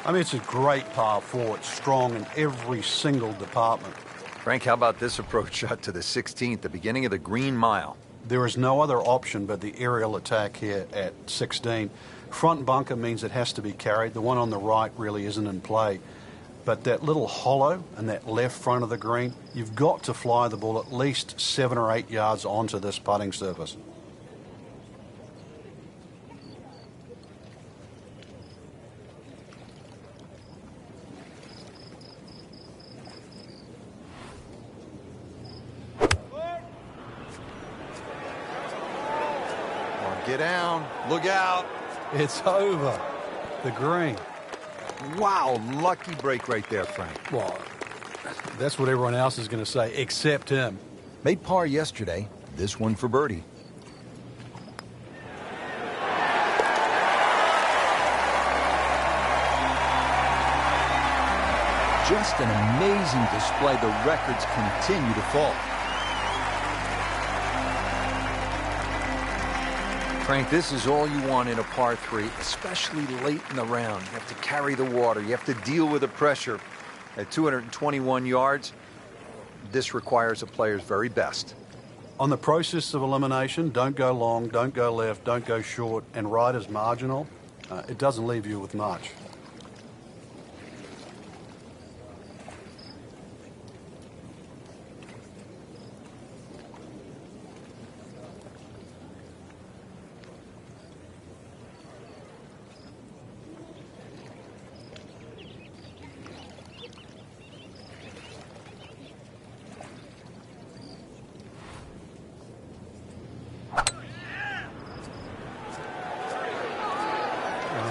I mean, it's a great par 4. It's strong in every single department. Frank, how about this approach shot to the 16th, the beginning of the Green Mile? There is no other option but the aerial attack here at 16. Front bunker means it has to be carried. The one on the right really isn't in play. But that little hollow and that left front of the green, you've got to fly the ball at least 7 or 8 yards onto this putting surface. Get down. Look out. It's over. The green. Wow, lucky break right there, Frank. Well, that's what everyone else is going to say, except him. Made par yesterday. This one for birdie. Just an amazing display. The records continue to fall. Frank, this is all you want in a par 3, especially late in the round. You have to carry the water. You have to deal with the pressure. At 221 yards, this requires a player's very best. On the process of elimination, don't go long, don't go left, don't go short, and right is marginal. It doesn't leave you with much.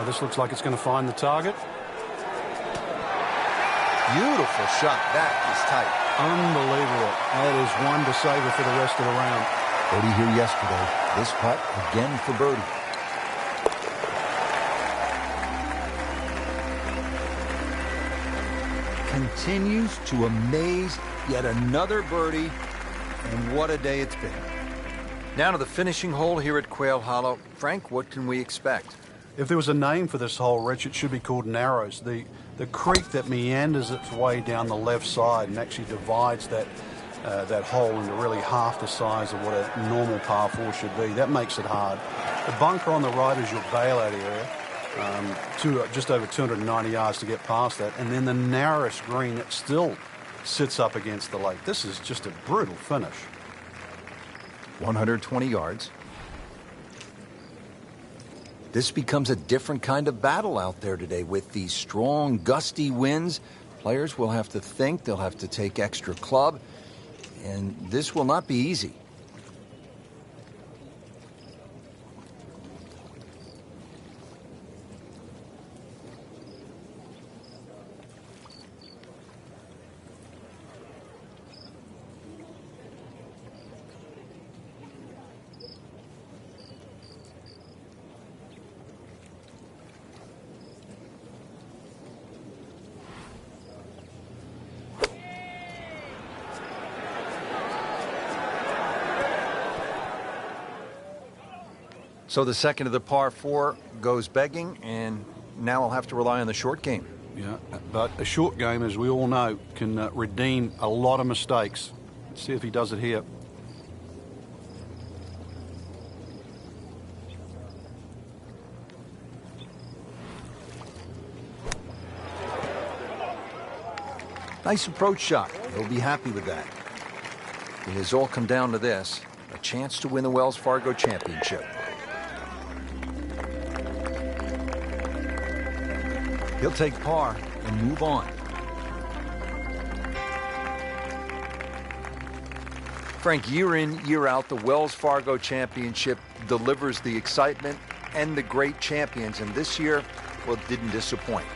This looks like it's going to find the target. Beautiful shot. That is tight. Unbelievable. That is one to savor for the rest of the round. Birdie here yesterday. This putt again for birdie. Continues to amaze. Yet another birdie. And what a day it's been. Now to the finishing hole here at Quail Hollow. Frank, what can we expect? If there was a name for this hole, Rich, it should be called Narrows. The creek that meanders its way down the left side and actually divides that hole into really half the size of what a normal par 4 should be. That makes it hard. The bunker on the right is your bailout area, just over 290 yards to get past that, and then the narrowest green that still sits up against the lake. This is just a brutal finish. 120 yards. This becomes a different kind of battle out there today with these strong, gusty winds. Players will have to think, they'll have to take extra club, and this will not be easy. So the second of the par 4 goes begging, and now I'll have to rely on the short game. Yeah, but a short game, as we all know, can redeem a lot of mistakes. Let's see if he does it here. Nice approach shot. He'll be happy with that. It has all come down to this, a chance to win the Wells Fargo Championship. He'll take par and move on. Frank, year in, year out, the Wells Fargo Championship delivers the excitement and the great champions, and this year, well, didn't disappoint.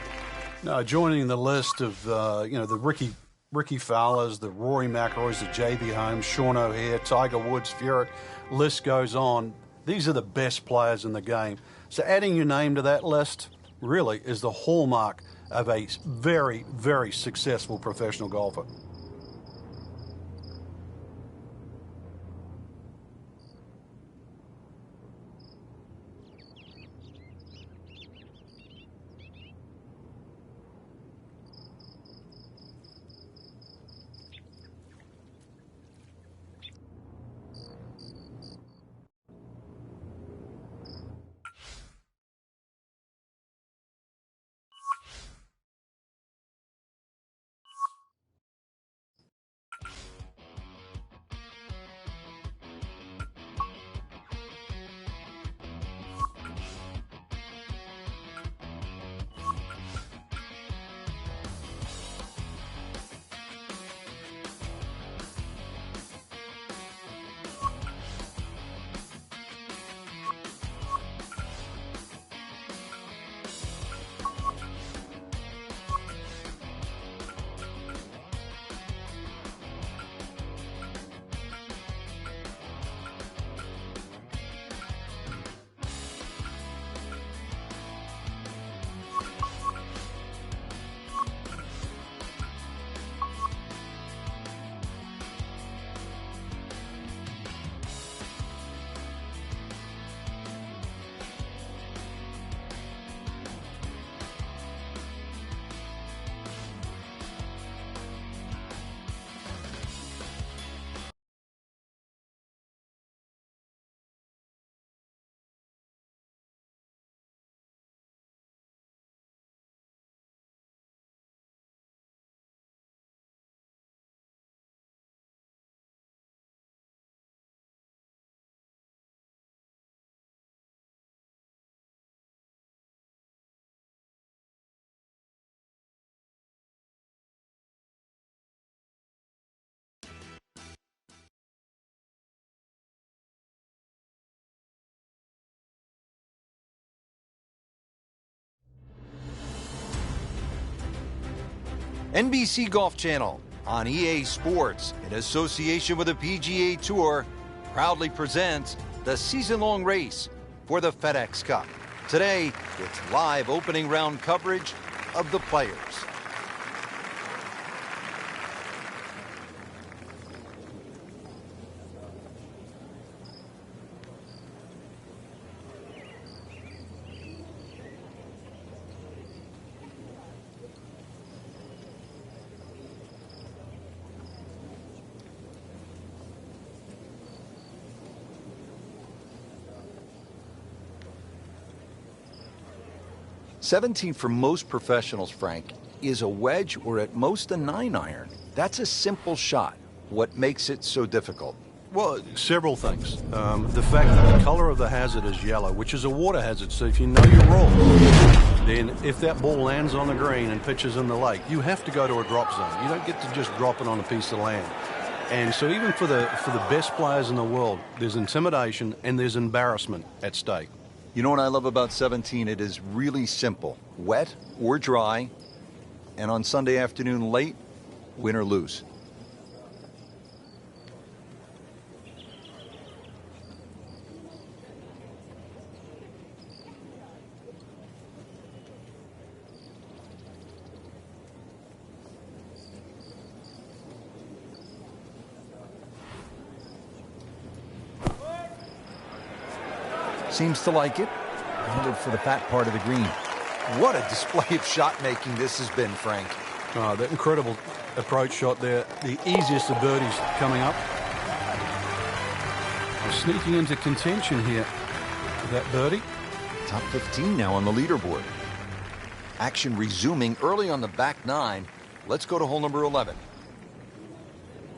No, joining the list of, the Ricky Ricky Fowler's, the Rory Mcilroy's, the JB Holmes, Sean O'Haire, Tiger Woods, Furyk, list goes on. These are the best players in the game. So adding your name to that list really is the hallmark of a very, very successful professional golfer. NBC Golf Channel on EA Sports, in association with the PGA Tour, proudly presents the season-long race for the FedEx Cup. Today, it's live opening round coverage of the Players. "17 for most professionals, Frank, is a wedge or at most a 9-iron. That's a simple shot. What makes it so difficult?" Well, several things. The fact that the color of the hazard is yellow, which is a water hazard, so if you know your rules, then if that ball lands on the green and pitches in the lake, you have to go to a drop zone. You don't get to just drop it on a piece of land. And so even for the best players in the world, there's intimidation and there's embarrassment at stake. You know what I love about 17? It is really simple. Wet or dry, and on Sunday afternoon late, win or lose. Seems to like it. Headed for the fat part of the green. What a display of shot making this has been, Frank. Oh, that incredible approach shot there. The easiest of birdies coming up. We're sneaking into contention here with that birdie. Top 15 now on the leaderboard. Action resuming early on the back nine. Let's go to hole number 11.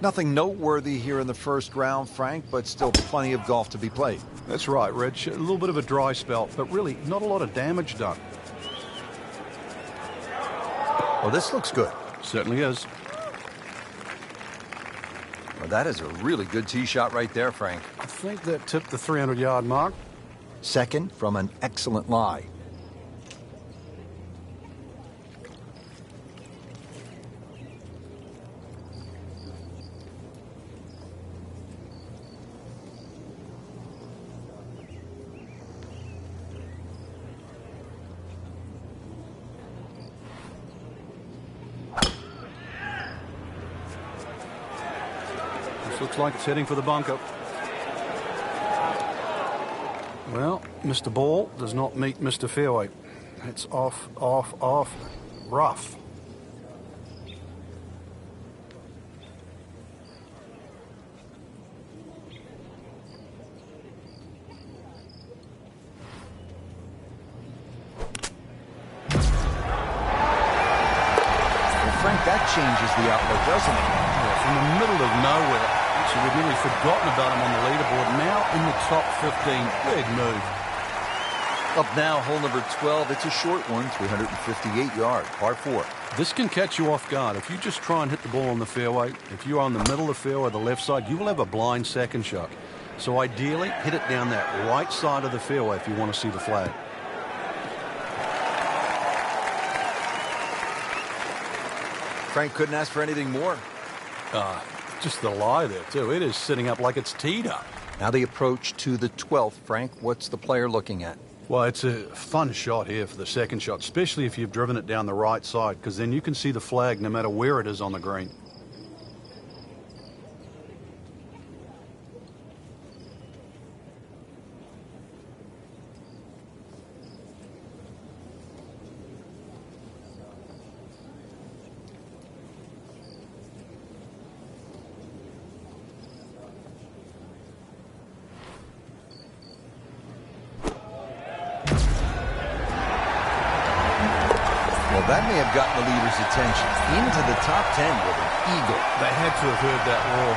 Nothing noteworthy here in the first round, Frank, but still plenty of golf to be played. That's right, Reg. A little bit of a dry spell, but really not a lot of damage done. Well, this looks good. Certainly is. Well, that is a really good tee shot right there, Frank. I think that tipped the 300-yard mark. Second from an excellent lie. Looks like it's heading for the bunker. Well, Mr. Ball does not meet Mr. Fairway. It's off, off, off. Rough. Frank, that changes the outlook, doesn't it? Yeah, from the middle of nowhere, so we'd nearly forgotten about him on the leaderboard. Now in the top 15. Big move. Up now, hole number 12. It's a short one, 358 yards, par 4. This can catch you off guard. If you just try and hit the ball on the fairway, if you're on the middle of the fairway, the left side, you will have a blind second shot. So ideally, hit it down that right side of the fairway if you want to see the flag. Frank couldn't ask for anything more. Just the lie there, too. It is sitting up like it's teed up. Now the approach to the 12th. Frank, what's the player looking at? Well, it's a fun shot here for the second shot, especially if you've driven it down the right side, because then you can see the flag no matter where it is on the green. Well, that may have gotten the leader's attention. Into the top 10 with an eagle. They had to have heard that roar.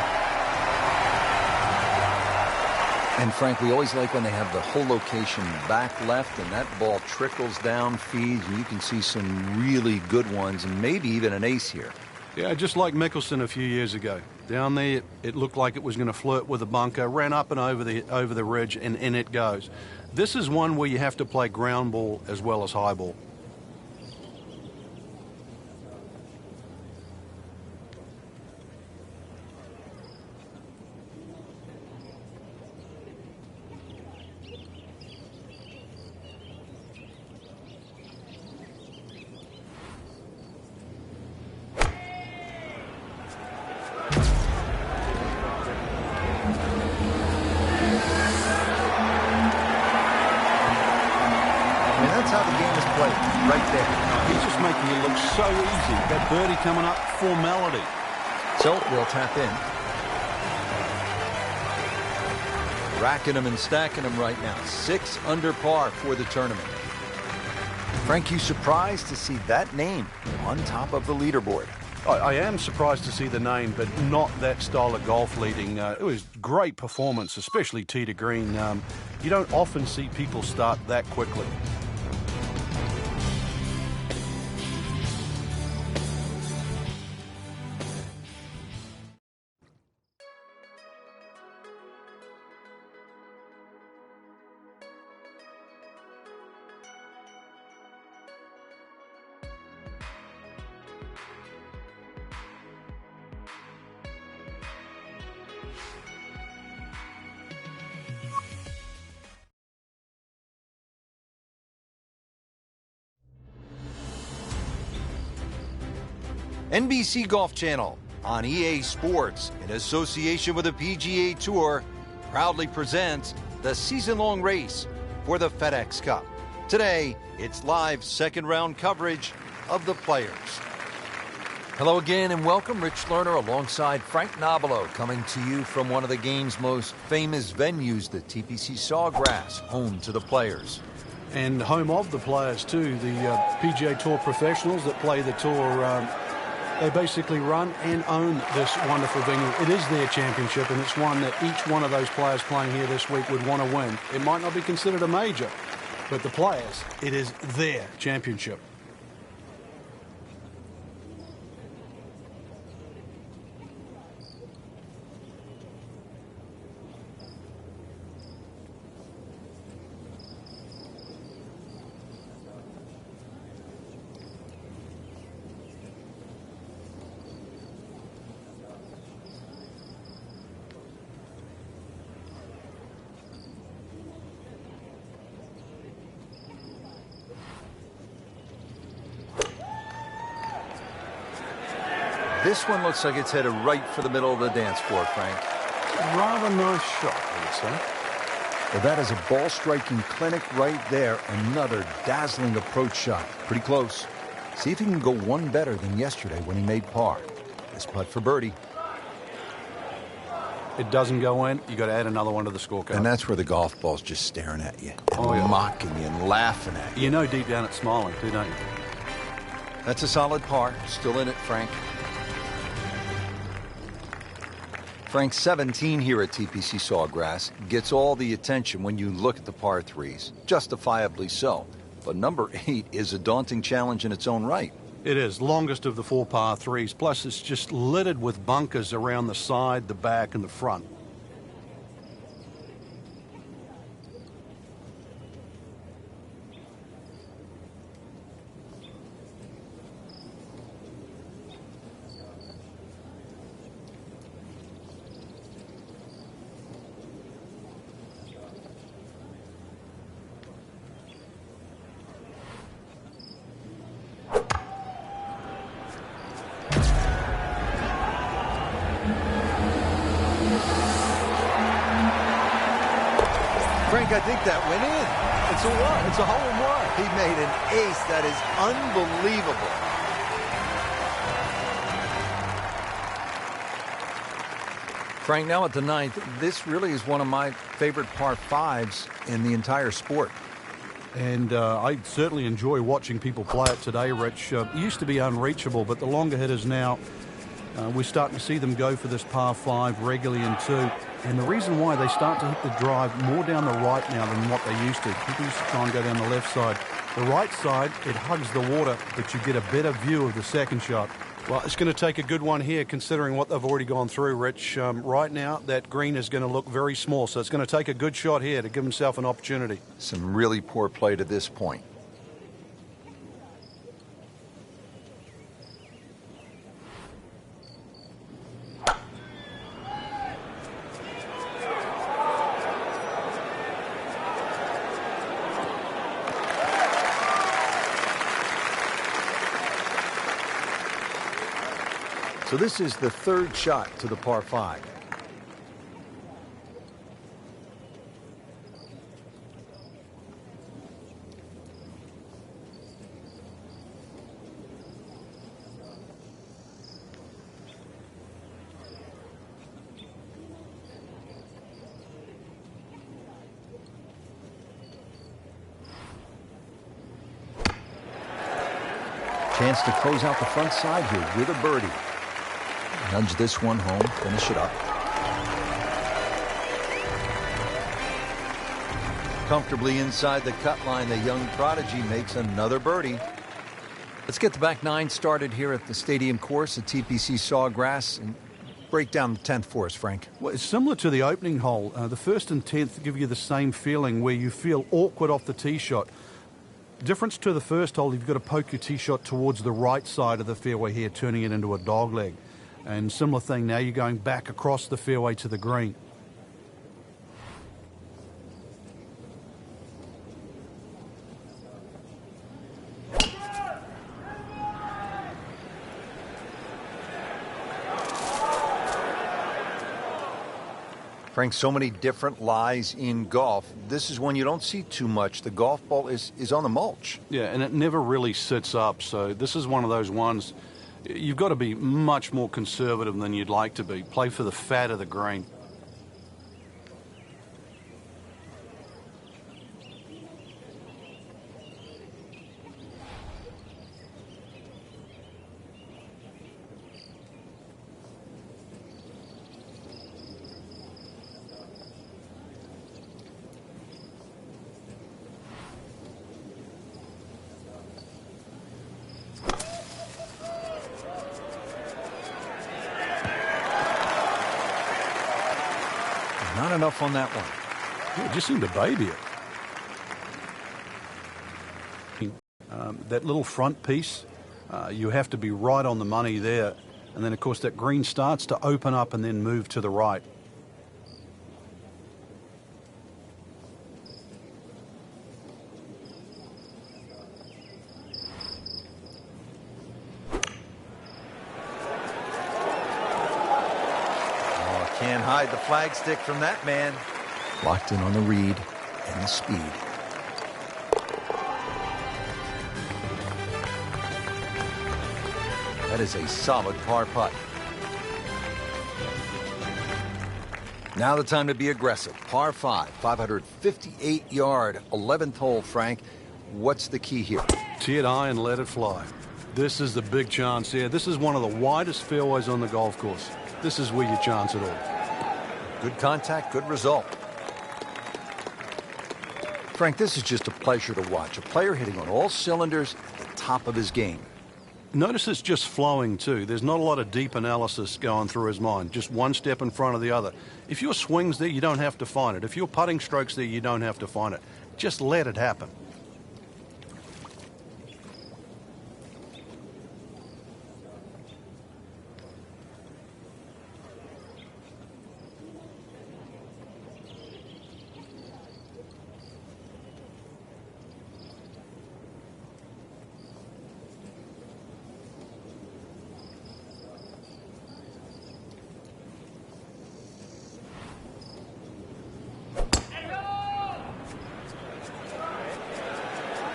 And Frank, we always like when they have the whole location back left and that ball trickles down, feeds, and you can see some really good ones and maybe even an ace here. Yeah, just like Mickelson a few years ago. Down there, it looked like it was going to flirt with the bunker, ran up and over the ridge, and in it goes. This is one where you have to play ground ball as well as high ball. That's how the game is played, right there. He's just making it look so easy. That birdie coming up, formality. So they'll tap in. Racking them and stacking them right now. 6 under par for the tournament. Frank, you surprised to see that name on top of the leaderboard? I am surprised to see the name, but not that style of golf leading. It was great performance, especially tee to green. You don't often see people start that quickly. NBC Golf Channel on EA Sports, in association with the PGA Tour, proudly presents the season-long race for the FedEx Cup. Today, it's live second-round coverage of the Players. Hello again and welcome. Rich Lerner alongside Frank Nobilo, coming to you from one of the game's most famous venues, the TPC Sawgrass, home to the Players. And home of the Players, too. The PGA Tour professionals that play the tour, they basically run and own this wonderful venue. It is their championship, and it's one that each one of those players playing here this week would want to win. It might not be considered a major, but the Players, it is their championship. This one looks like it's headed right for the middle of the dance floor, Frank. Rather nice shot, I would say. Well, that is a ball-striking clinic right there. Another dazzling approach shot. Pretty close. See if he can go one better than yesterday when he made par. This putt for birdie. It doesn't go in, you got to add another one to the scorecard. And that's where the golf ball's just staring at you. Oh, yeah. Mocking you and laughing at you. You know deep down it's smiling too, don't you? That's a solid par. Still in it, Frank. Frank's 17 here at TPC Sawgrass gets all the attention when you look at the par threes. Justifiably so. But number 8 is a daunting challenge in its own right. It is. Longest of the 4 par threes. Plus, it's just littered with bunkers around the side, the back, and the front. Frank, I think that went in. It's a one. It's a hole in one. He made an ace. That is unbelievable. Frank, now at the 9th, this really is one of my favorite par 5s in the entire sport. And I certainly enjoy watching people play it today, Rich. It used to be unreachable, but the longer hitters now, we're starting to see them go for this par 5 regularly in 2. And the reason why they start to hit the drive more down the right now than what they used to. People used to try and go down the left side. The right side, it hugs the water, but you get a better view of the second shot. Well, it's going to take a good one here, considering what they've already gone through, Rich. Right now, that green is going to look very small, so it's going to take a good shot here to give himself an opportunity. Some really poor play to this point. So this is the 3rd shot to the par 5. Chance to close out the front side here with a birdie. Nudge this one home, finish it up. Comfortably inside the cut line, the young prodigy makes another birdie. Let's get the back 9 started here at the stadium course at TPC Sawgrass and break down the 10th for us, Frank. Well, it's similar to the opening hole. The 1st and 10th give you the same feeling where you feel awkward off the tee shot. Difference to the 1st hole, you've got to poke your tee shot towards the right side of the fairway here, turning it into a dogleg. And similar thing, now you're going back across the fairway to the green. Frank, so many different lies in golf. This is one you don't see too much. The golf ball is on the mulch. Yeah, and it never really sits up. So this is one of those ones, you've got to be much more conservative than you'd like to be. Play for the fat of the green. Not enough on that one. Yeah, just seemed to baby it. That little front piece, you have to be right on the money there. And then, of course, that green starts to open up and then move to the right. hide the flag stick from that man. Locked in on the read and the speed. That is a solid par putt. Now the time to be aggressive. Par 5, 558-yard, 11th hole, Frank. What's the key here? Tee it high and let it fly. This is the big chance here. This is one of the widest fairways on the golf course. This is where you chance it all. Good contact, good result. Frank, this is just a pleasure to watch. A player hitting on all cylinders at the top of his game. Notice it's just flowing too. There's not a lot of deep analysis going through his mind. Just one step in front of the other. If your swing's there, you don't have to find it. If your putting stroke's there, you don't have to find it. Just let it happen.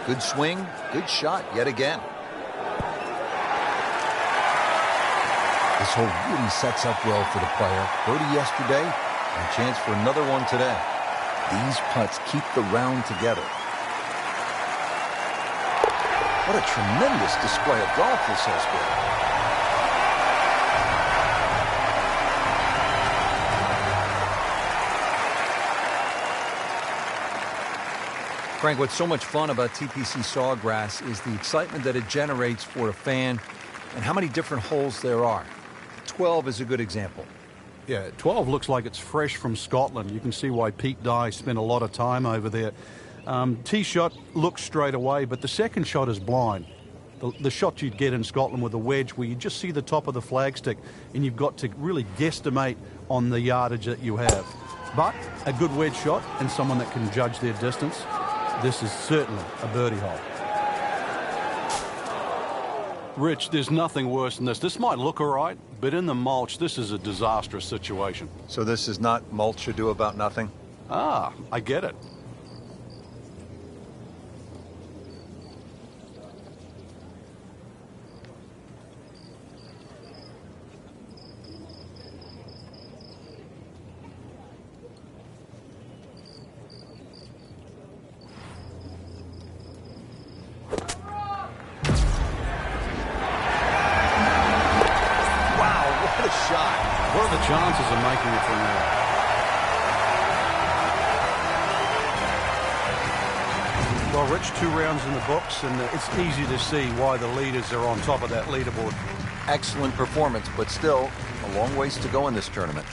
Good swing, good shot yet again. This hole really sets up well for the player. Birdie yesterday, and a chance for another one today. These putts keep the round together. What a tremendous display of golf this has been. Frank, what's so much fun about TPC Sawgrass is the excitement that it generates for a fan and how many different holes there are. 12 is a good example. Yeah, 12 looks like it's fresh from Scotland. You can see why Pete Dye spent a lot of time over there. Tee shot looks straight away, but the second shot is blind. The shot you'd get in Scotland with a wedge where you just see the top of the flagstick and you've got to really guesstimate on the yardage that you have. But a good wedge shot and someone that can judge their distance. This is certainly a birdie hole. Rich, there's nothing worse than this. This might look all right, but in the mulch, this is a disastrous situation. So this is not mulch ado about nothing? Ah, I get it. What are the chances of making it from there? Well, Rich, 2 rounds in the books, and it's easy to see why the leaders are on top of that leaderboard. Excellent performance, but still a long ways to go in this tournament.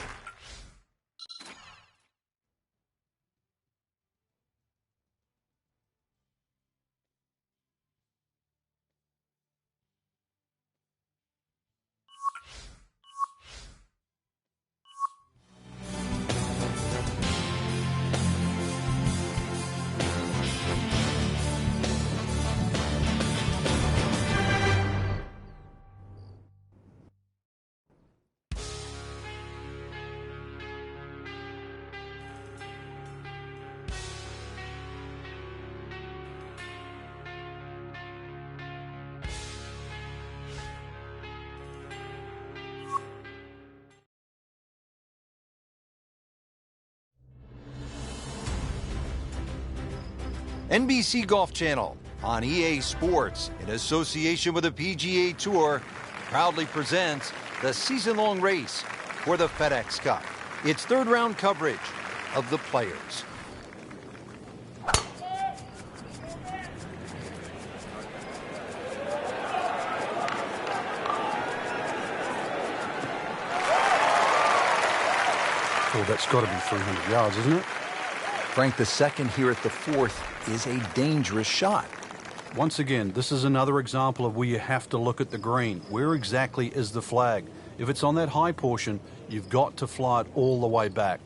NBC Golf Channel on EA Sports, in association with the PGA Tour, proudly presents the season-long race for the FedEx Cup. Its third-round coverage of the Players. Oh, that's got to be 300 yards, isn't it? Frank, the second here at the 4th is a dangerous shot. Once again, this is another example of where you have to look at the green. Where exactly is the flag? If it's on that high portion, you've got to fly it all the way back.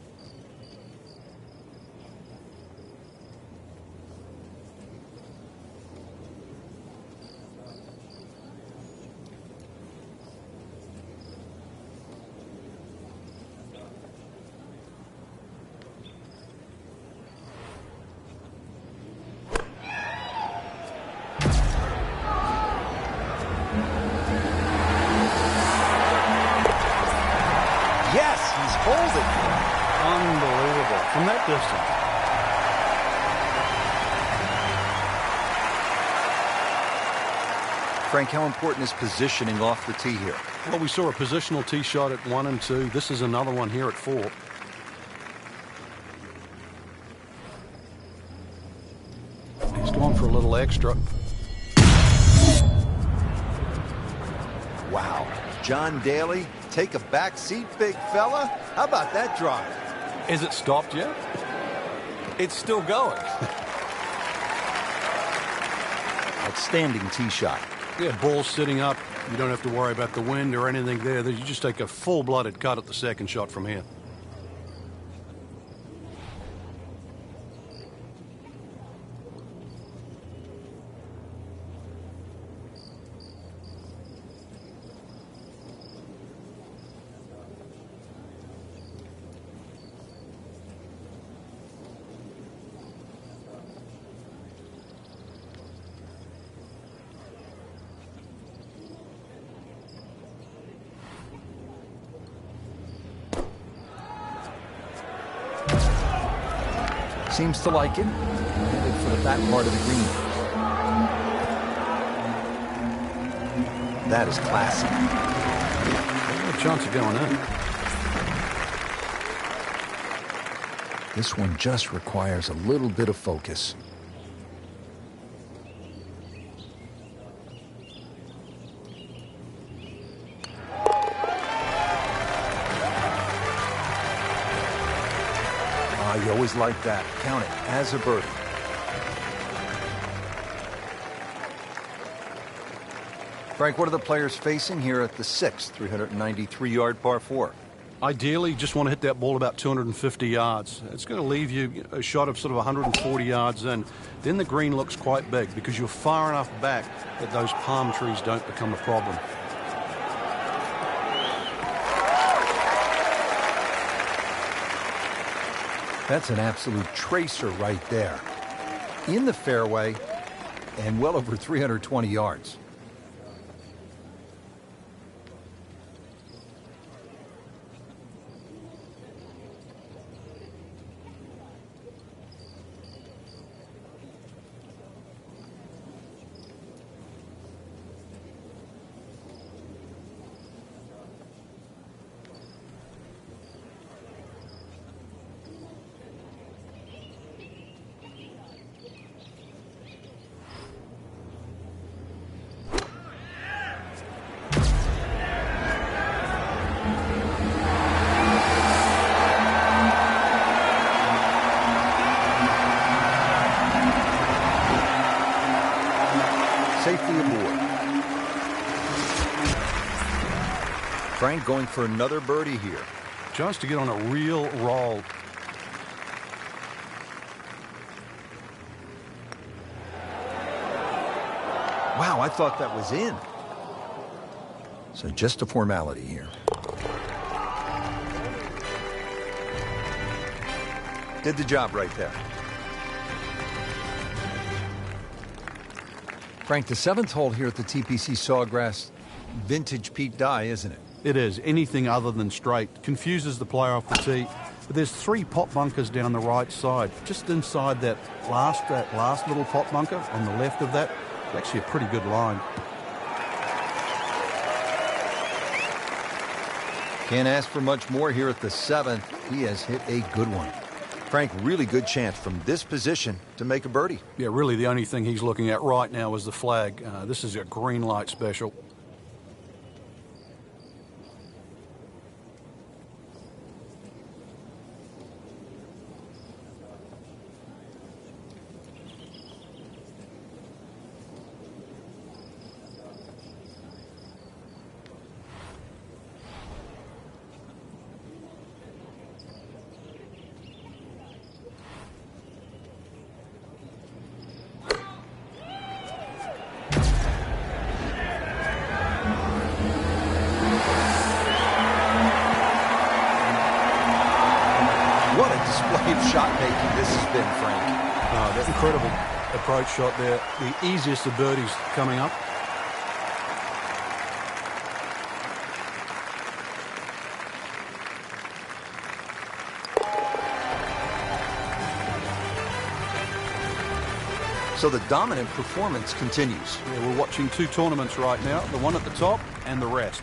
that distance. Frank, how important is positioning off the tee here? Well, we saw a positional tee shot at 1 and 2. This is another one here at 4. He's gone for a little extra. Wow. John Daly, take a back seat, big fella. How about that drive? Is it stopped yet? It's still going. Outstanding tee shot. Yeah, ball's sitting up. You don't have to worry about the wind or anything there. You just take a full-blooded cut at the second shot from here. Seems to like it. Headed for the back part of the green. That is classy. No chance of going in. This one just requires a little bit of focus. You always like that. Count it as a birdie. Frank, what are the players facing here at the 6th 393-yard par 4? Ideally, you just want to hit that ball about 250 yards. It's going to leave you a shot of sort of 140 yards in. Then the green looks quite big because you're far enough back that those palm trees don't become a problem. That's an absolute tracer right there. In the fairway and well over 320 yards. Safely aboard. Frank going for another birdie here. Chance to get on a real roll. Wow, I thought that was in. So just a formality here. Did the job right there. Frank, the 7th hole here at the TPC Sawgrass, vintage Pete Dye, isn't it? It is. Anything other than straight confuses the player off the tee. But there's 3 pot bunkers down the right side. Just inside that last little pot bunker on the left of that, it's actually a pretty good line. Can't ask for much more here at the 7th. He has hit a good one. Frank, really good chance from this position to make a birdie. Yeah, really the only thing he's looking at right now is the flag. This is a green light special. Shot making this has been, Frank. That's incredible approach shot there. The easiest of birdies coming up. So the dominant performance continues. Yeah, we're watching two tournaments right now, the one at the top and the rest.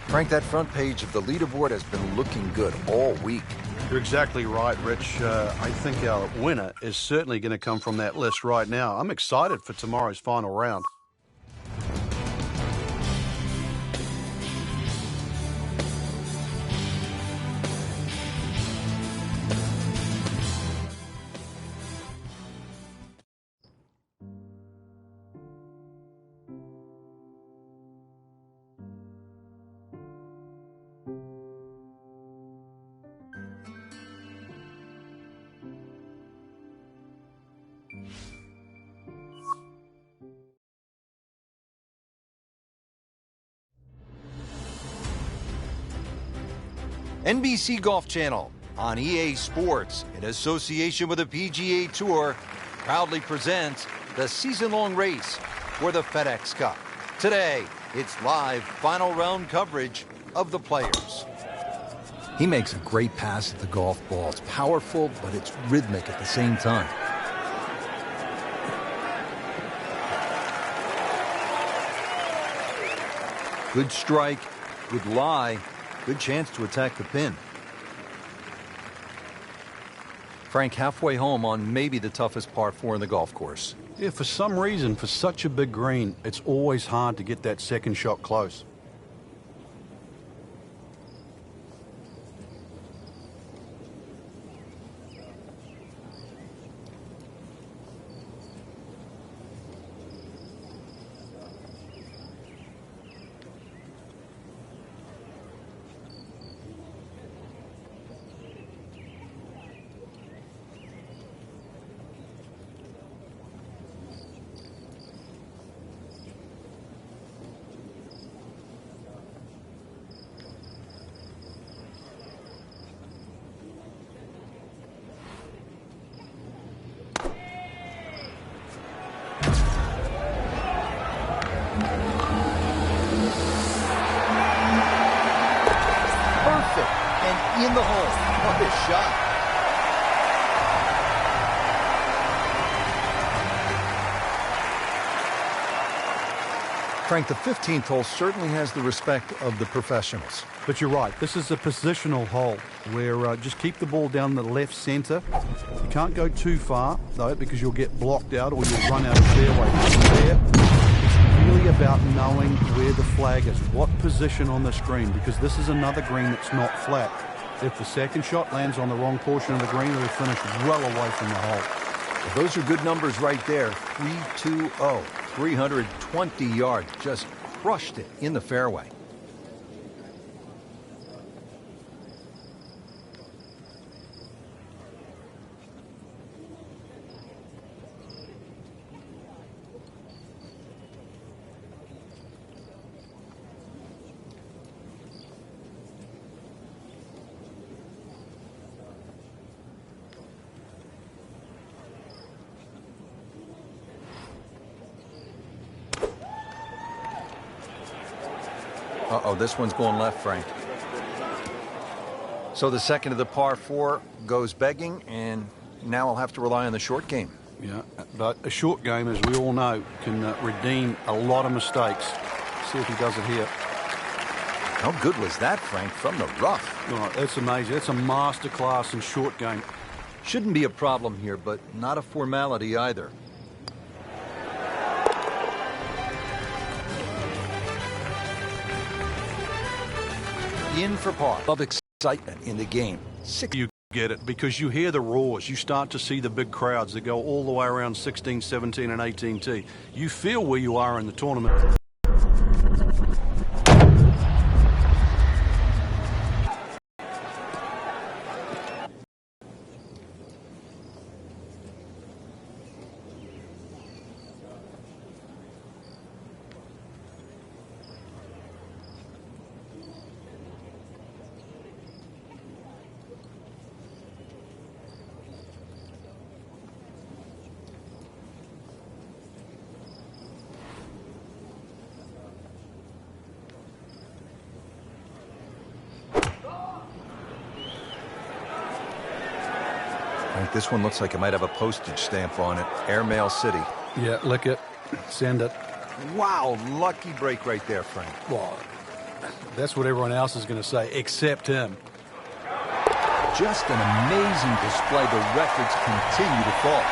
Frank, that front page of the leaderboard has been looking good all week. You're exactly right, Rich. I think our winner is certainly going to come from that list right now. I'm excited for tomorrow's final round. NBC Golf Channel on EA Sports, in association with the PGA Tour, proudly presents the season-long race for the FedEx Cup. Today, it's live final round coverage of the Players. He makes a great pass at the golf ball. It's powerful, but it's rhythmic at the same time. Good strike, good lie, good chance to attack the pin. Frank, halfway home on maybe the toughest par 4 in the golf course. Yeah, for some reason, for such a big green, it's always hard to get that second shot close. In the hole. What a shot. Frank, the 15th hole certainly has the respect of the professionals. But you're right, this is a positional hole where just keep the ball down the left center. You can't go too far, though, because you'll get blocked out or you'll run out of fairway. There, it's really about knowing where the flag is, what position on the screen, because this is another green that's not flat. If the second shot lands on the wrong portion of the green, it'll finish well away from the hole. Well, those are good numbers right there. 320, 320 yards. Just crushed it in the fairway. Uh-oh, this one's going left, Frank. So the second of the par 4 goes begging, and now I'll have to rely on the short game. Yeah, but a short game, as we all know, can redeem a lot of mistakes. See if he does it here. How good was that, Frank, from the rough? Oh, that's amazing. That's a master class in short game. Shouldn't be a problem here, but not a formality either. In for par. Of excitement in the game. You get it because you hear the roars. You start to see the big crowds that go all the way around 16, 17, and 18 tee. You feel where you are in the tournament. Frank, this one looks like it might have a postage stamp on it. Airmail City. Yeah, lick it. Send it. Wow, lucky break right there, Frank. Well, that's what everyone else is going to say, except him. Just an amazing display. The records continue to fall.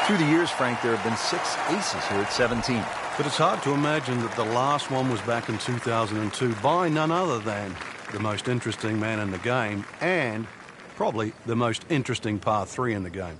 Through the years, Frank, there have been 6 aces here at 17. But it's hard to imagine that the last one was back in 2002 by none other than the most interesting man in the game and probably the most interesting par 3 in the game.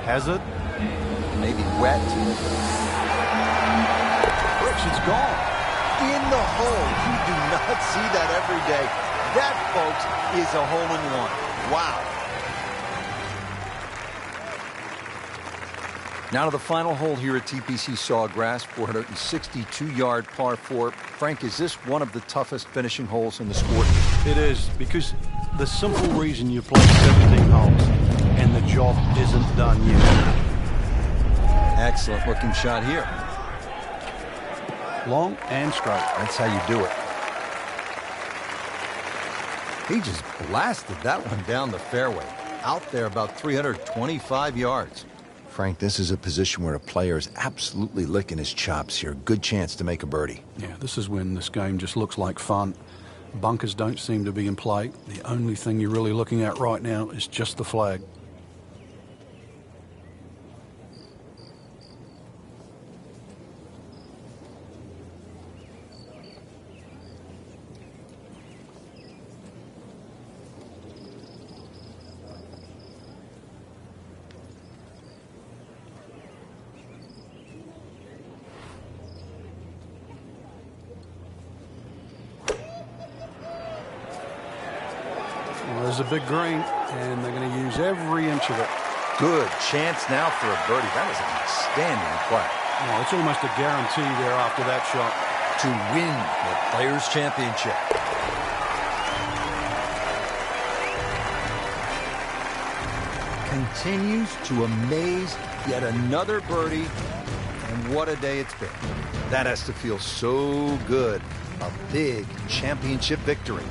Has it? Maybe wet. Richard's gone. In the hole. You do not see that every day. That, folks, is a hole-in-one. Wow. Now to the final hole here at TPC Sawgrass, 462-yard par 4. Frank, is this one of the toughest finishing holes in the sport? It is, because the simple reason you play 17 holes and the job isn't done yet. Excellent looking shot here. Long and straight. That's how you do it. He just blasted that one down the fairway. Out there about 325 yards. Frank, this is a position where a player is absolutely licking his chops here. Good chance to make a birdie. Yeah, this is when this game just looks like fun. Bunkers don't seem to be in play. The only thing you're really looking at right now is just the flag. Well, there's a big green, and they're going to use every inch of it. Good chance now for a birdie. That is an outstanding play. Oh, it's almost a guarantee there after that shot. To win the Players' Championship. Continues to amaze. Yet another birdie. And what a day it's been. That has to feel so good. A big championship victory.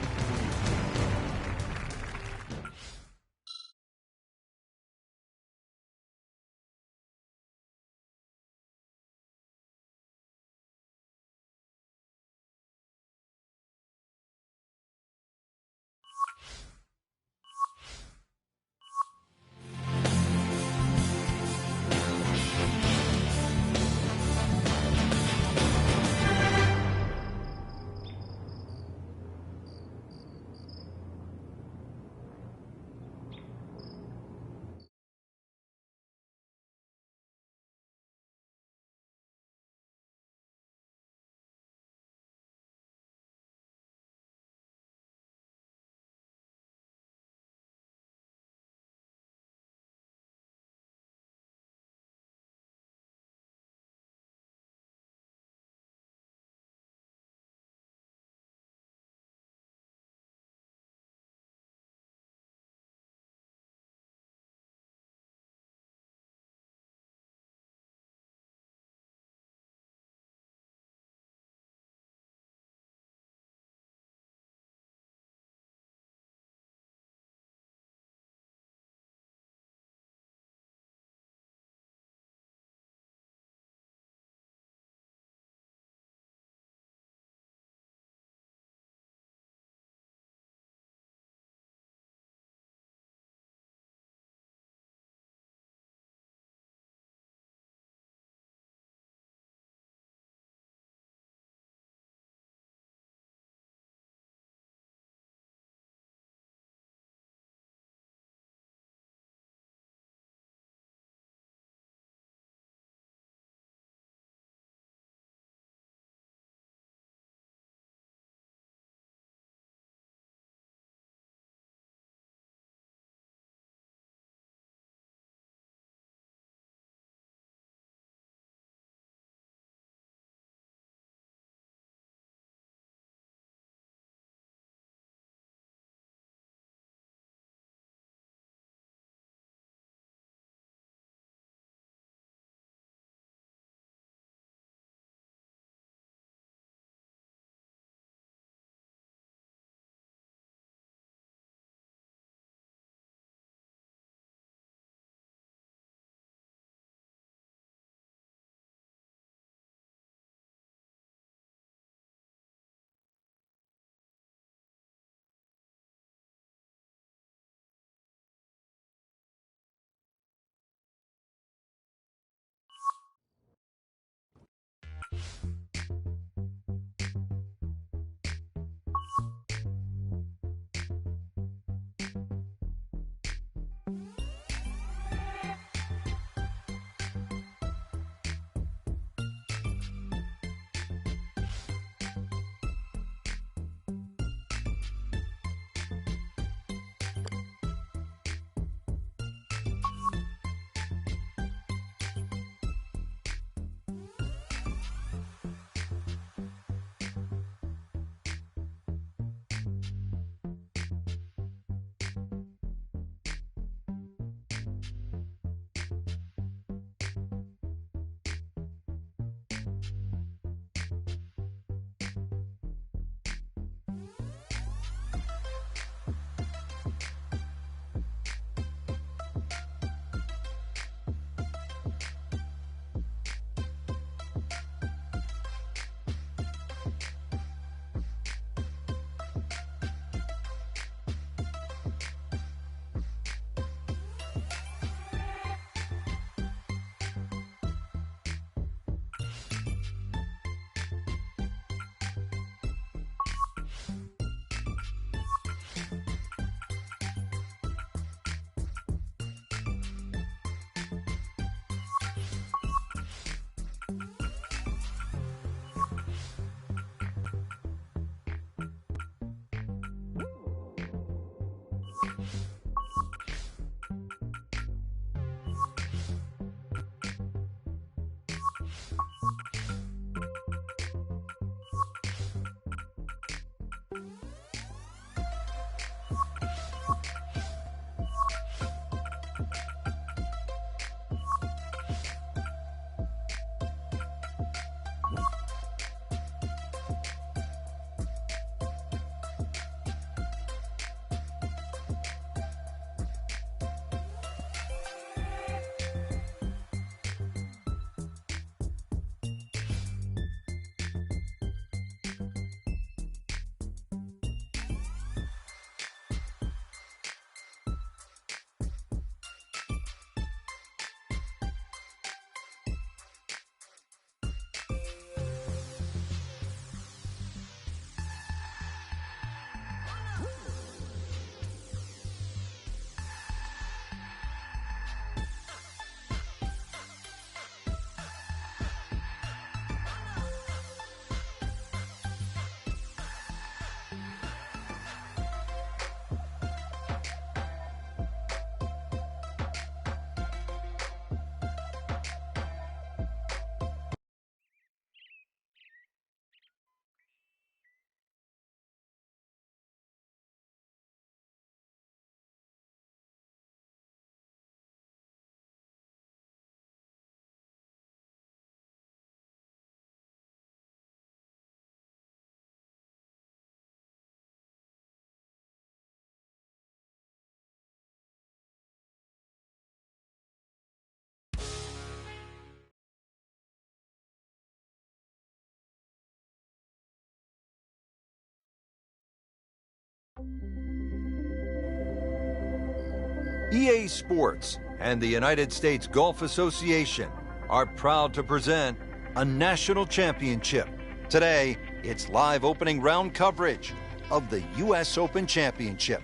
EA Sports and the United States Golf Association are proud to present a national championship. Today, it's live opening round coverage of the U.S. Open Championship.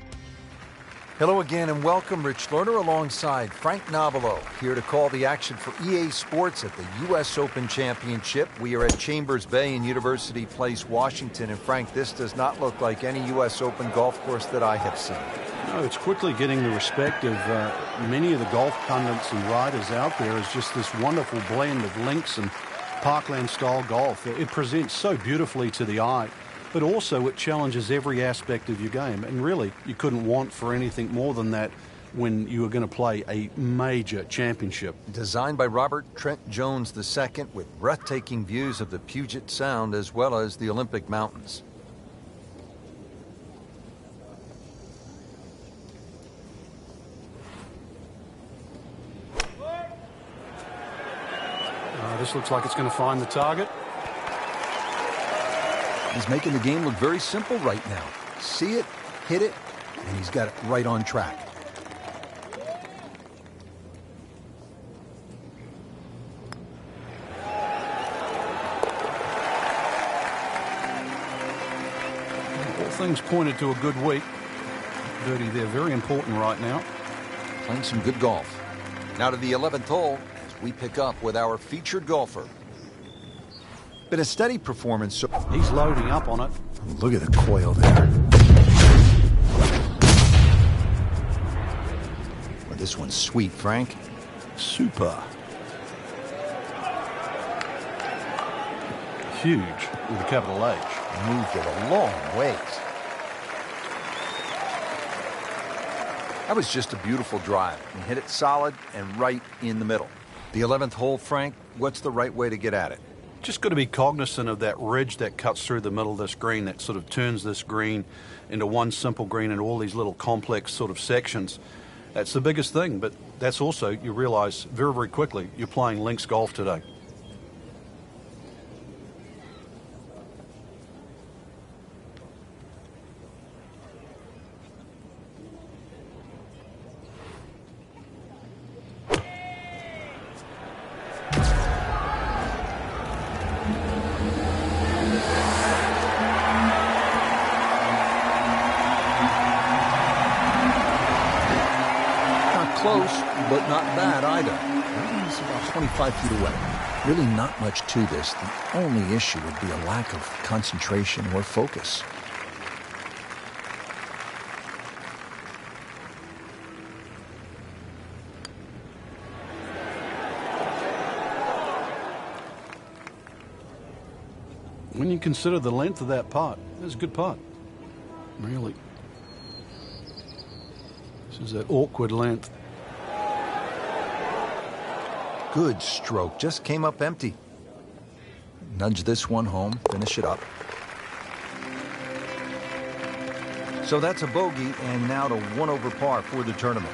Hello again and welcome. Rich Lerner alongside Frank Nobilo here to call the action for EA Sports at the U.S. Open Championship. We are at Chambers Bay in University Place, Washington. And Frank, this does not look like any U.S. Open golf course that I have seen. No, it's quickly getting the respect of many of the golf pundits and writers out there as just this wonderful blend of links and parkland-style golf. It presents so beautifully to the eye, but also it challenges every aspect of your game. And really, you couldn't want for anything more than that when you were going to play a major championship. Designed by Robert Trent Jones II with breathtaking views of the Puget Sound as well as the Olympic Mountains. This looks like it's going to find the target. He's making the game look very simple right now. See it, hit it, and he's got it right on track. All things pointed to a good week. Birdie there, very important right now. playing some good golf. Now to the 11th hole as we pick up with our featured golfer. Been a steady performance. So He's loading up on it. Look at the coil there. Well, this one's sweet, Frank. Super. Huge with a capital H. Moved it a long ways. That was just a beautiful drive. He hit it solid and right in the middle. The 11th hole, Frank, what's the right way to get at it? Just got to be cognizant of that ridge that cuts through the middle of this green that sort of turns this green into one simple green into all these little complex sort of sections. That's the biggest thing, but that's also, you realize very, very quickly, you're playing links golf today. Close, but not bad either. He's about 25 feet away. Really not much to this. The only issue would be a lack of concentration or focus. When you consider the length of that putt, that's a good putt. Really. This is that awkward length. Good stroke. Just came up empty. Nudge this one home. Finish it up. So that's a bogey, and now to 1 over par for the tournament.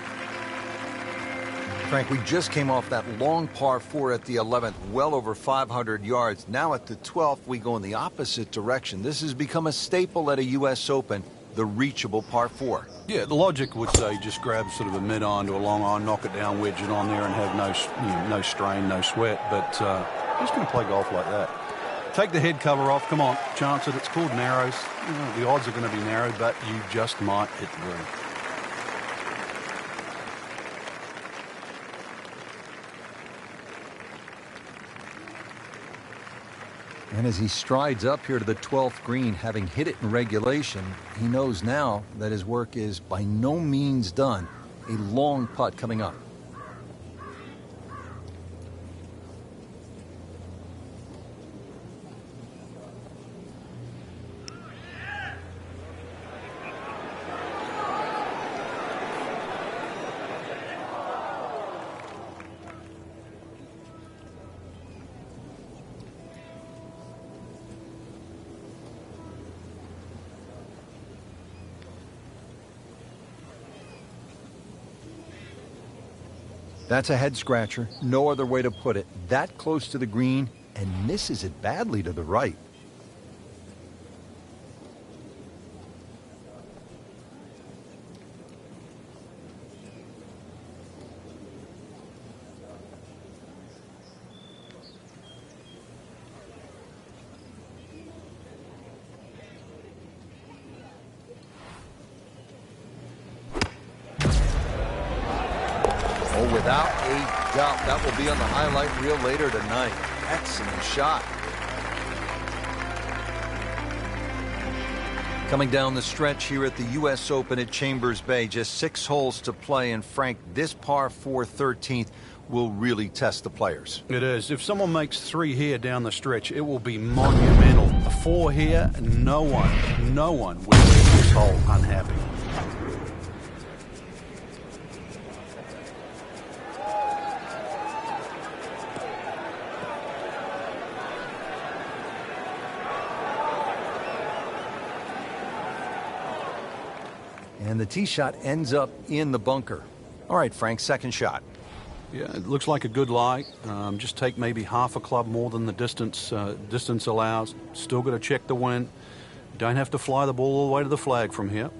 Frank, we just came off that long par 4 at the 11th, well over 500 yards. Now at the 12th, we go in the opposite direction. This has become a staple at a U.S. Open, the reachable par 4. Yeah, the logic would say just grab sort of a mid-iron to a long iron, knock it down, wedge it on there, and have no strain, no sweat. But just going to play golf like that. Take the head cover off. Come on, chance it. It's called narrows. You know, the odds are going to be narrow, but you just might hit the green. And as he strides up here to the 12th green, having hit it in regulation, he knows now that his work is by no means done. A long putt coming up. That's a head scratcher. No other way to put it. That close to the green and misses it badly to the right. Without a doubt, that will be on the highlight reel later tonight. Excellent shot. Coming down the stretch here at the U.S. Open at Chambers Bay, just 6 holes to play. And Frank, this par 4 13th will really test the players. It is. If someone makes 3 here down the stretch, it will be monumental. A 4 here, no one will leave this hole unhappy. And the tee shot ends up in the bunker. All right, Frank, second shot. Yeah, it looks like a good lie. Just take maybe half a club more than the distance allows. Still got to check the wind. Don't have to fly the ball all the way to the flag from here.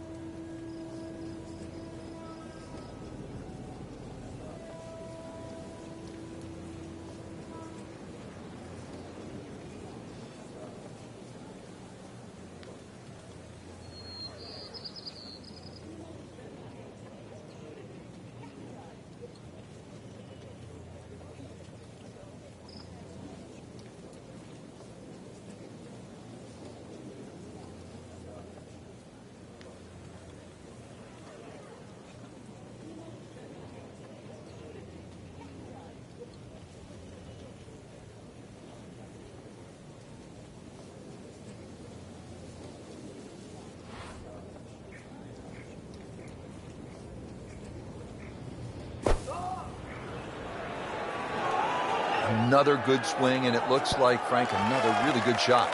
Another good swing, and it looks like, Frank, another really good shot.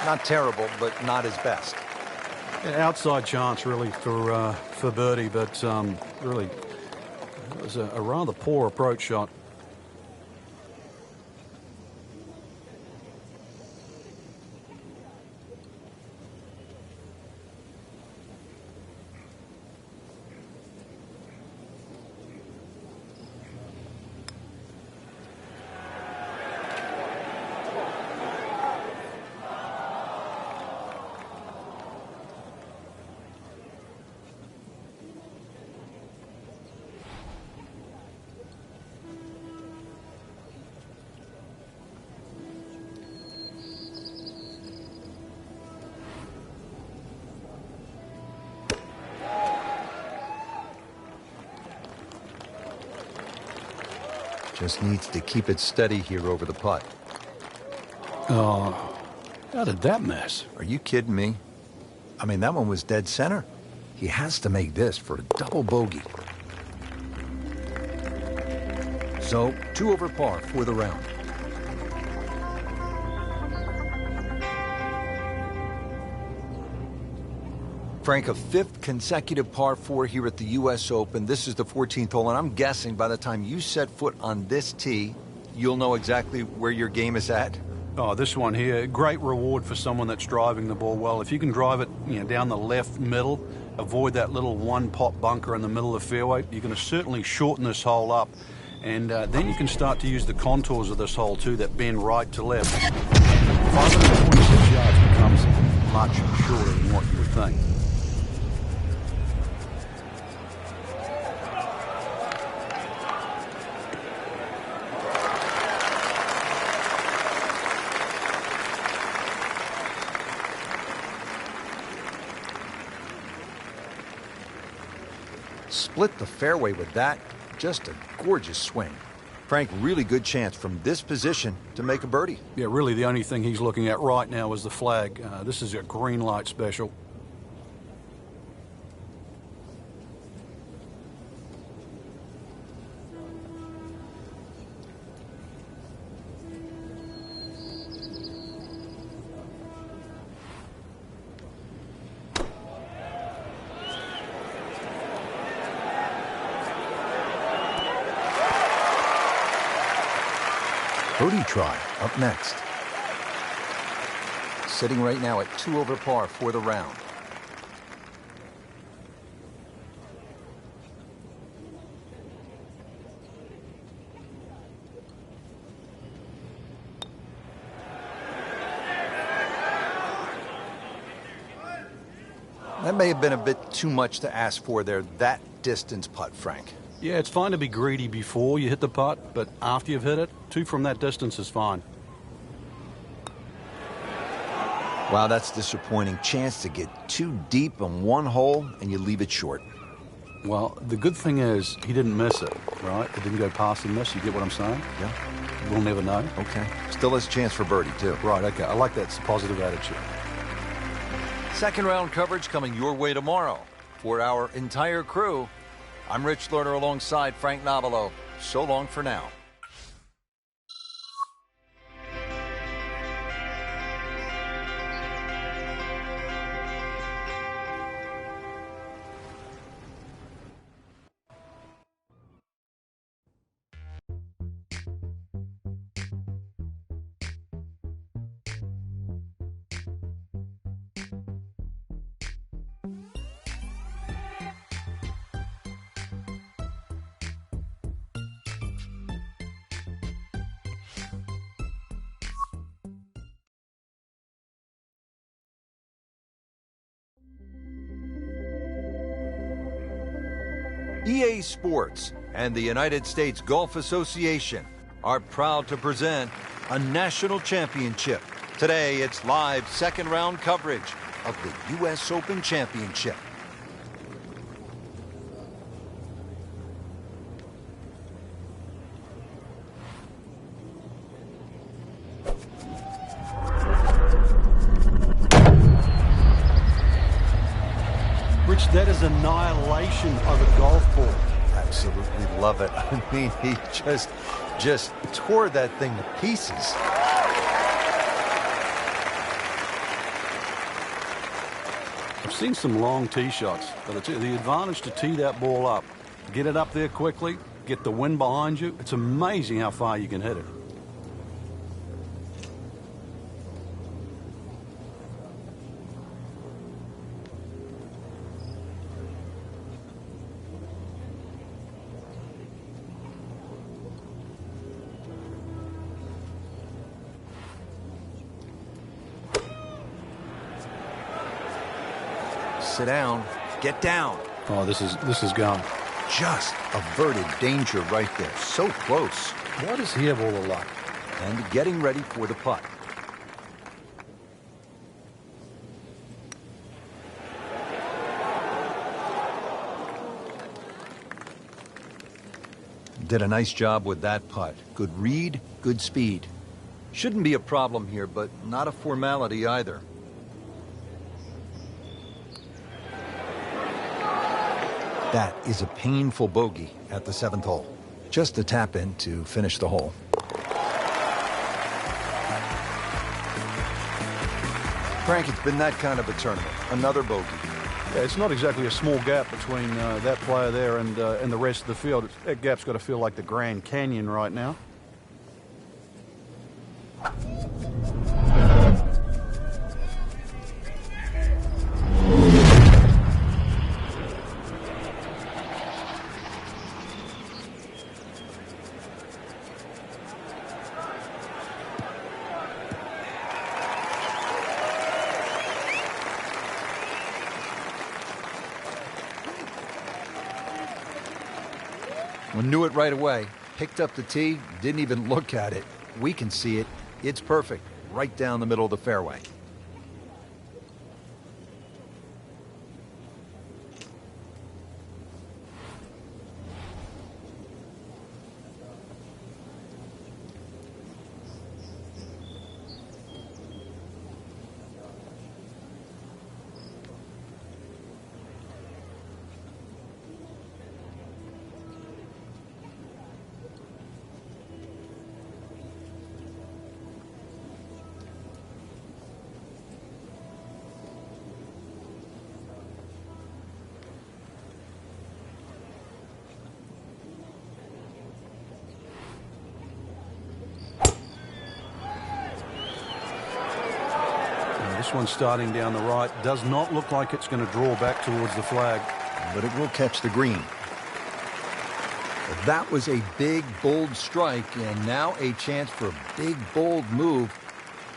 Not terrible, but not his best. Yeah, outside chance, really, for birdie, but really, it was a rather poor approach shot. Just needs to keep it steady here over the putt. Oh, how did that miss? Are you kidding me? I mean, that one was dead center. He has to make this for a double bogey. So, 2 over par for the round. Frank, a 5th consecutive par 4 here at the U.S. Open. This is the 14th hole, and I'm guessing by the time you set foot on this tee, you'll know exactly where your game is at. Oh, this one here, great reward for someone that's driving the ball well. If you can drive it, down the left middle, avoid that little one-pot bunker in the middle of the fairway, you're going to certainly shorten this hole up. And then you can start to use the contours of this hole, too, that bend right to left. 526 yards becomes much shorter than what you would think. Split the fairway with that. Just a gorgeous swing. Frank, really good chance from this position to make a birdie. Yeah, really the only thing he's looking at right now is the flag. This is a green light special. Birdie try up next. Sitting right now at 2 over par for the round. That may have been a bit too much to ask for there, that distance putt, Frank. Yeah, it's fine to be greedy before you hit the putt, but after you've hit it, 2 from that distance is fine. Wow, that's disappointing. Chance to get too deep on one hole, and you leave it short. Well, the good thing is he didn't miss it, right? It didn't go past the miss. You get what I'm saying? Yeah. We'll never know. Okay. Still has a chance for birdie, too. Right, okay. I like that positive attitude. Second round coverage coming your way tomorrow. For our entire crew, I'm Rich Lerner alongside Frank Nobilo. So long for now. EA Sports and the United States Golf Association are proud to present a national championship. Today, it's live second round coverage of the U.S. Open Championship. Rich, that is annihilation of a golf ball. absolutely love it. I mean, he just tore that thing to pieces. I've seen some long tee shots, but it's the advantage to tee that ball up. Get it up there quickly, get the wind behind you. It's amazing how far you can hit it. Sit down. Get down. Oh, this is gone. Just averted danger right there. So close. Why does he have all the luck? And getting ready for the putt. Did a nice job with that putt. Good read, good speed. Shouldn't be a problem here, but not a formality either. That is a painful bogey at the 7th hole. Just a tap in to finish the hole. Frank, it's been that kind of a tournament. Another bogey. Yeah, it's not exactly a small gap between that player there and the rest of the field. That gap's got to feel like the Grand Canyon right now. Knew it right away. Picked up the tee, didn't even look at it. We can see it. It's perfect. Right down the middle of the fairway. This one starting down the right does not look like it's going to draw back towards the flag. But it will catch the green. That was a big, bold strike, and now a chance for a big, bold move.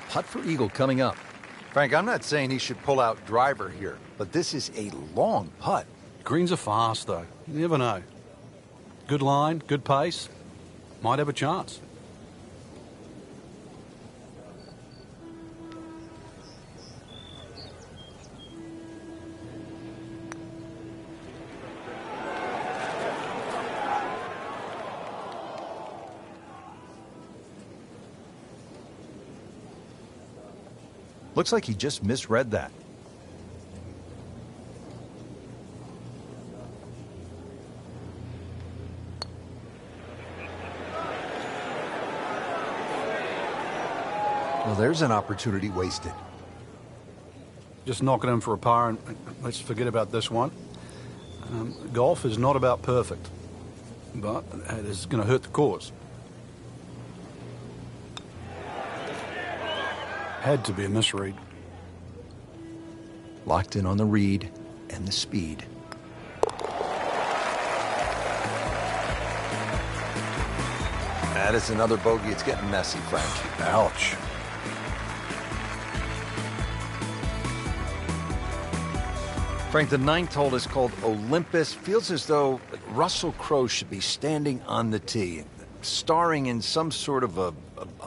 Putt for eagle coming up. Frank, I'm not saying he should pull out driver here, but this is a long putt. Greens are fast, though. You never know. Good line, good pace. Might have a chance. Looks like he just misread that. Well, there's an opportunity wasted. Just knocking him for a par, and let's forget about this one. Golf is not about perfect, but it is going to hurt the cause. Had to be a misread. Locked in on the read and the speed. That is another bogey. It's getting messy, Frank. Ouch. Frank, the 9th hole is called Olympus. Feels as though Russell Crowe should be standing on the tee, starring in some sort of a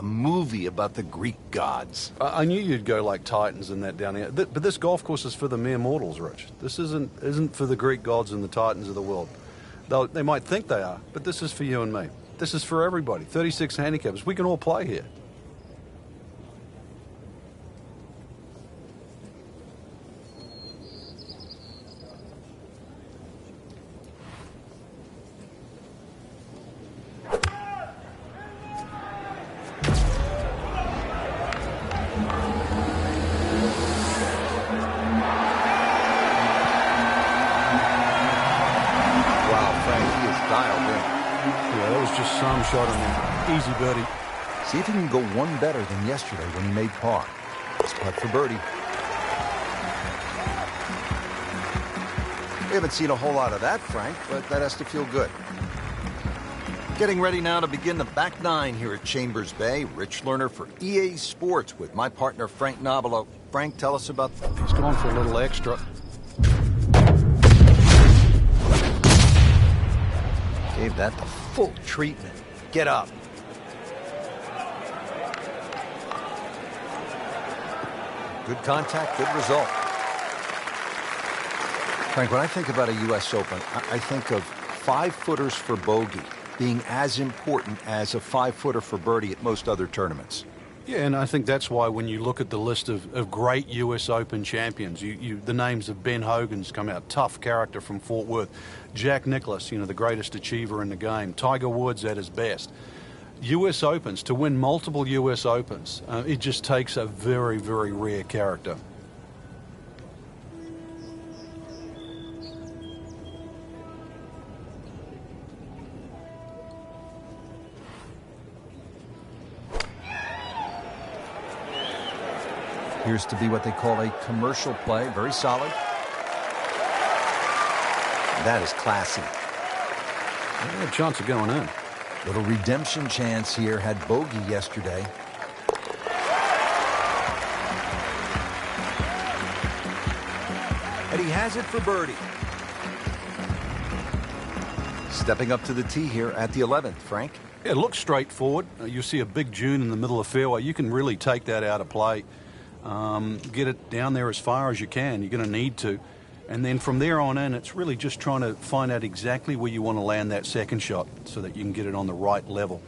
movie about the Greek gods. I knew you'd go like Titans and that down here. But this golf course is for the mere mortals, Rich. This isn't for the Greek gods and the Titans of the world. They might think they are, but this is for you and me. This is for everybody. 36 handicappers. We can all play here. dialed in. Yeah, that was just some shot in there. Easy birdie. See if he can go one better than yesterday when he made par. It's putt for birdie. We haven't seen a whole lot of that, Frank, but that has to feel good. Getting ready now to begin the back nine here at Chambers Bay. Rich Lerner for EA Sports with my partner, Frank Nobilo. Frank, tell us about... He's gone for a little extra. Gave that the full treatment. Get up. Good contact, good result. Frank, when I think about a U.S. Open, I think of 5-footers for bogey being as important as a 5-footer for birdie at most other tournaments. Yeah, and I think that's why when you look at the list of great U.S. Open champions, the names of Ben Hogan's come out, tough character from Fort Worth. Jack Nicklaus, the greatest achiever in the game. Tiger Woods at his best. U.S. Opens, to win multiple U.S. Opens, it just takes a very, very rare character. Appears to be what they call a commercial play. Very solid. That is classy. Yeah, chance of going in. Little redemption chance here. Had bogey yesterday. And he has it for birdie. Stepping up to the tee here at the 11th, Frank. Yeah, it looks straightforward. You see a big dune in the middle of the fairway. You can really take that out of play. Get it down there as far as you can. You're going to need to. And then from there on in, it's really just trying to find out exactly where you want to land that second shot so that you can get it on the right level.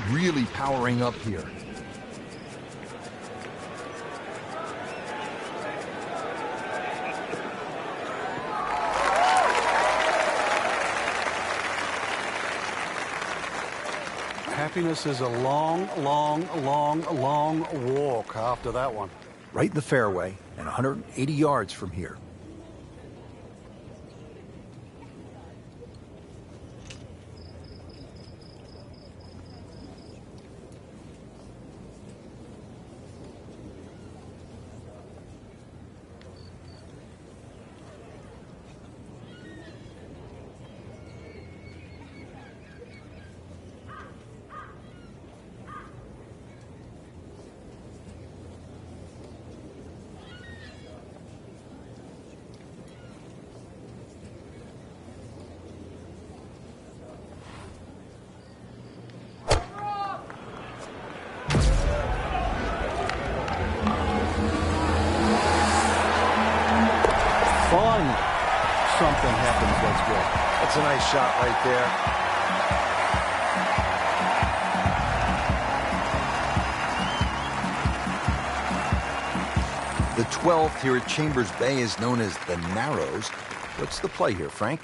Really powering up here. Happiness is a long, long, long, long walk after that one. Right in the fairway and 180 yards from here. Something happens, that's good. That's a nice shot right there. The 12th here at Chambers Bay is known as the Narrows. What's the play here, Frank?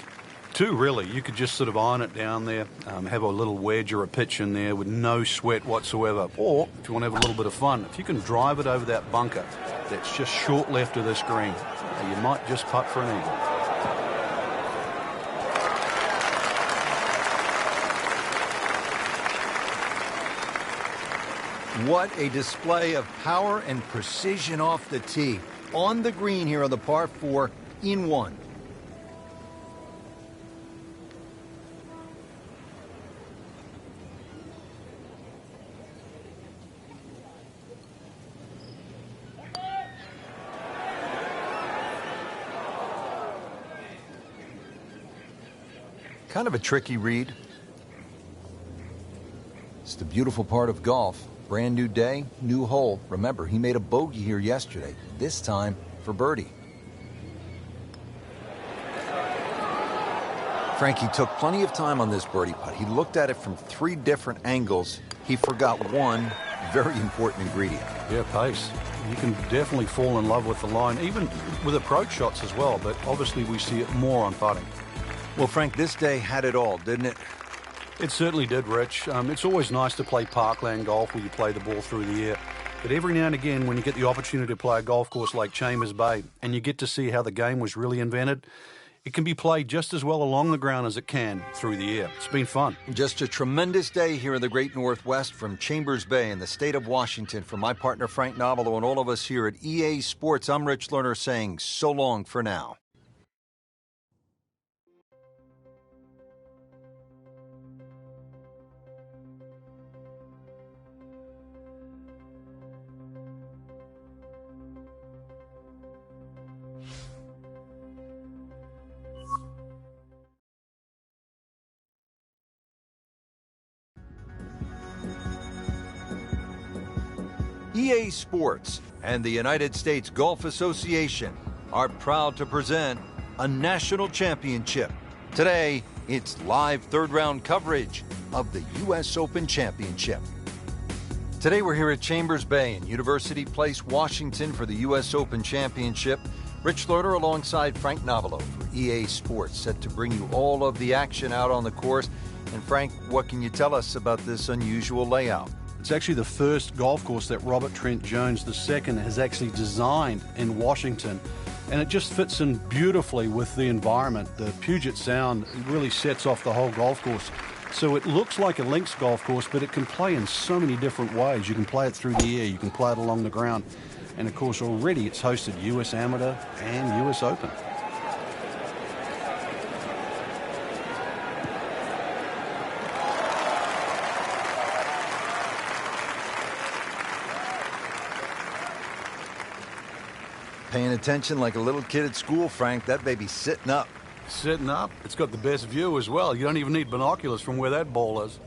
Two, really. You could just sort of iron it down there, have a little wedge or a pitch in there with no sweat whatsoever. Or, if you want to have a little bit of fun, if you can drive it over that bunker that's just short left of this green, you might just putt for an eagle. What a display of power and precision off the tee. On the green here on the par 4 in 1. Kind of a tricky read. It's the beautiful part of golf. Brand new day, new hole. Remember, he made a bogey here yesterday, this time for birdie. Frankie took plenty of time on this birdie putt. He looked at it from 3 different angles. He forgot one very important ingredient. Yeah, pace. You can definitely fall in love with the line, even with approach shots as well, but obviously we see it more on putting. Well, Frank, this day had it all, didn't it? It certainly did, Rich. It's always nice to play parkland golf where you play the ball through the air. But every now and again, when you get the opportunity to play a golf course like Chambers Bay and you get to see how the game was really invented, it can be played just as well along the ground as it can through the air. It's been fun. Just a tremendous day here in the Great Northwest from Chambers Bay in the state of Washington. For my partner Frank Novello and all of us here at EA Sports, I'm Rich Lerner saying so long for now. EA Sports and the United States Golf Association are proud to present a national championship. Today, it's live third-round coverage of the U.S. Open Championship. Today, we're here at Chambers Bay in University Place, Washington for the U.S. Open Championship. Rich Lerner alongside Frank Novello for EA Sports, set to bring you all of the action out on the course. And Frank, what can you tell us about this unusual layout? It's actually the first golf course that Robert Trent Jones II has actually designed in Washington, and it just fits in beautifully with the environment. The Puget Sound really sets off the whole golf course. So it looks like a links golf course, but it can play in so many different ways. You can play it through the air, you can play it along the ground, and of course already it's hosted US Amateur and US Open. Paying attention like a little kid at school, Frank. That baby's sitting up. Sitting up. It's got the best view as well. You don't even need binoculars from where that ball is.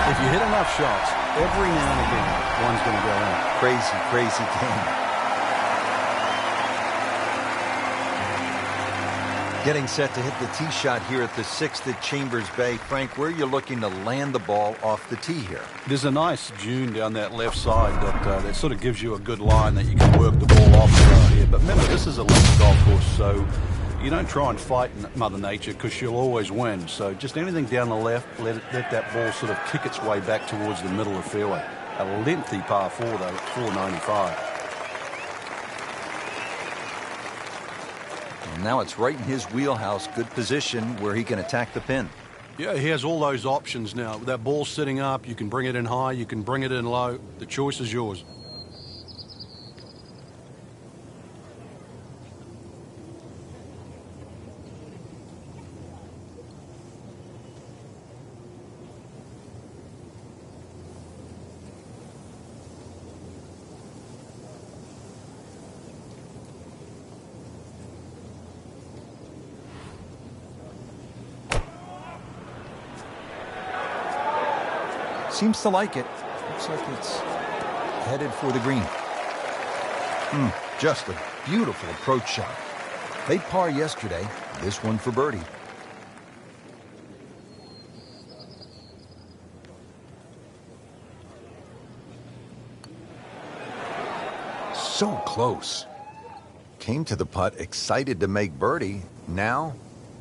If you hit enough shots, every now and again, one's going to go in. Crazy, crazy game. Getting set to hit the tee shot here at the 6th at Chambers Bay. Frank, where are you looking to land the ball off the tee here? There's a nice dune down that left side that sort of gives you a good line that you can work the ball off here. But remember, this is a links golf course, so you don't try and fight Mother Nature because she'll always win. So just anything down the left, let that ball sort of kick its way back towards the middle of the fairway. A lengthy par 4, though, at 495. And now it's right in his wheelhouse. Good position where he can attack the pin. Yeah, he has all those options now. With that ball sitting up, you can bring it in high, you can bring it in low. The choice is yours. Seems to like it. Looks like it's headed for the green. Just a beautiful approach shot. Made par yesterday. This one for birdie. So close. Came to the putt, excited to make birdie. Now,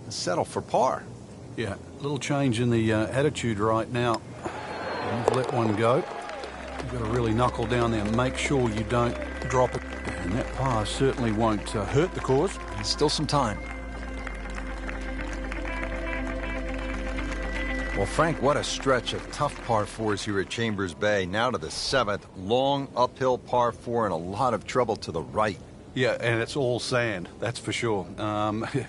settle for par. Yeah, a little change in the attitude right now. You've let one go. You've got to really knuckle down there and make sure you don't drop it. And that par certainly won't hurt the cause. There's still some time. Well, Frank, what a stretch of tough par 4s here at Chambers Bay. Now to the 7th. Long uphill par 4 and a lot of trouble to the right. Yeah, and it's all sand, that's for sure.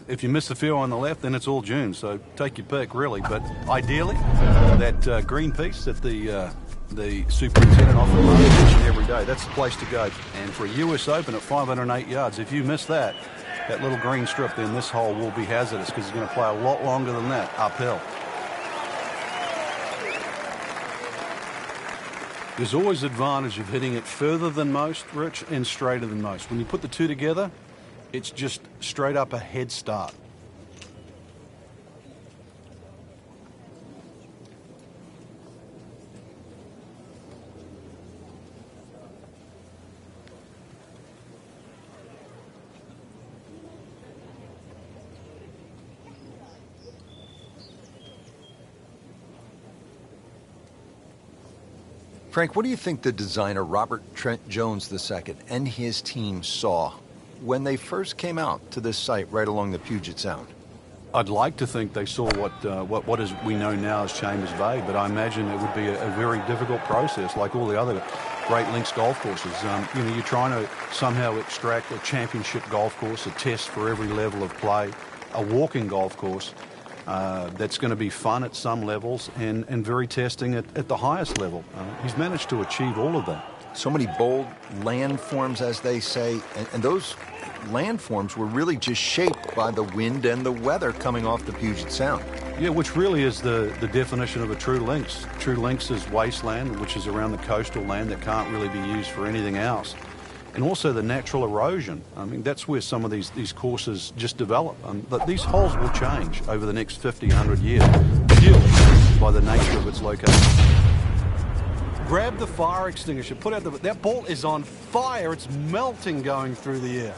If you miss the field on the left, then it's all dune, so take your pick, really. But ideally, that green piece that the superintendent offers each and every day, that's the place to go. And for a U.S. Open at 508 yards, if you miss that little green strip, then this hole will be hazardous because it's going to play a lot longer than that uphill. There's always advantage of hitting it further than most, Rich, and straighter than most. When you put the two together, It's just straight up a head start. Frank, what do you think the designer Robert Trent Jones II and his team saw when they first came out to this site right along the Puget Sound? I'd like to think they saw what is we know now as Chambers Bay, but I imagine it would be a very difficult process, like all the other Great Links golf courses. You're trying to somehow extract a championship golf course, a test for every level of play, a walking golf course that's going to be fun at some levels and very testing at the highest level. He's managed to achieve all of that. So many bold landforms, as they say, and those landforms were really just shaped by the wind and the weather coming off the Puget Sound. Yeah, which really is the definition of a true links. True links is wasteland, which is around the coastal land that can't really be used for anything else. And also the natural erosion. I mean, that's where some of these courses just develop. But these holes will change over the next 50, 100 years, purely by the nature of its location. Grab the fire extinguisher, put out that ball is on fire. It's melting going through the air.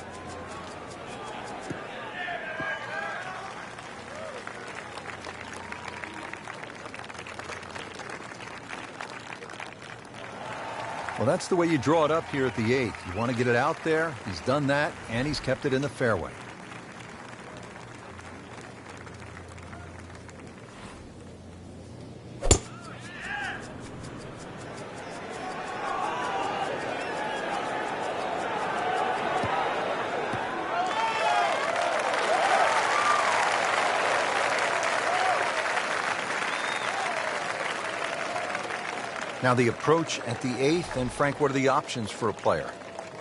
Well, that's the way you draw it up here at the 8th. You want to get it out there. He's done that, and he's kept it in the fairway. Now the approach at the 8th, and Frank, what are the options for a player?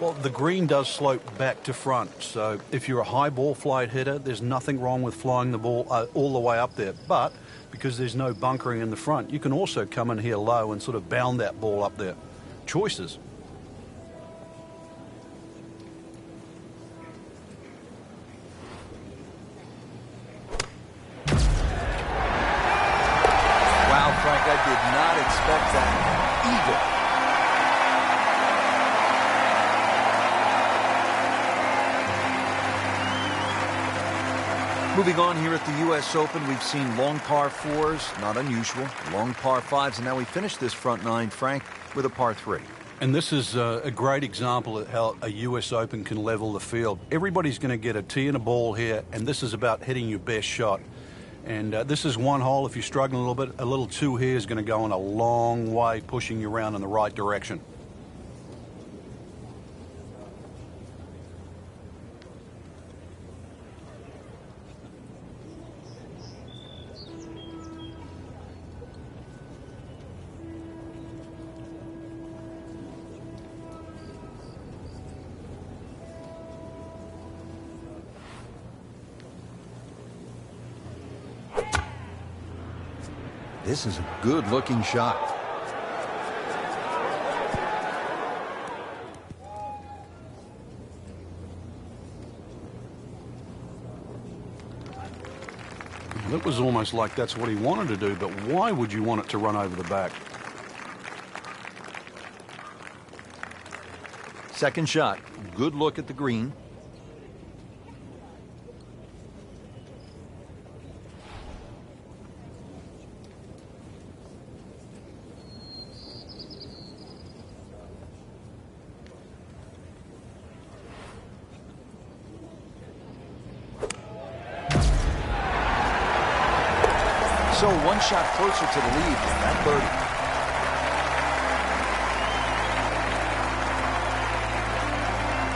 Well, the green does slope back to front, so if you're a high ball flight hitter, there's nothing wrong with flying the ball all the way up there. But because there's no bunkering in the front, you can also come in here low and sort of bound that ball up there. Choices. Wow, Frank, I did not expect that either. Moving on here at the U.S. Open, we've seen long par 4s, not unusual, long par 5s, and now we finish this front 9, Frank, with a par 3. And this is a great example of how a U.S. Open can level the field. Everybody's going to get a tee and a ball here, and this is about hitting your best shot. And this is one hole. If you're struggling a little bit, a little 2 here is going to go in a long way, pushing you around in the right direction. This is a good-looking shot. It was almost like that's what he wanted to do, but why would you want it to run over the back? Second shot, good look at the green. So one shot closer to the lead with that birdie.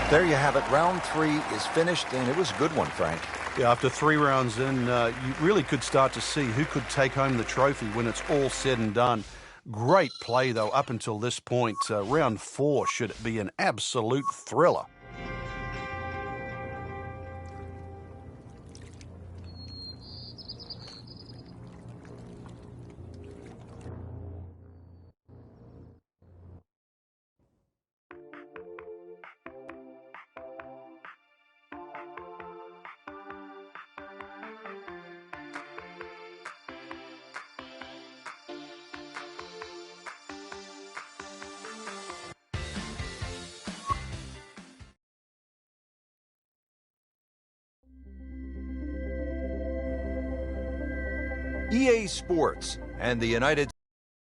There you have it. Round 3 is finished, and it was a good one, Frank. Yeah, after 3 rounds in, you really could start to see who could take home the trophy when it's all said and done. Great play, though, up until this point. Round 4 should be an absolute thriller. EA Sports and the United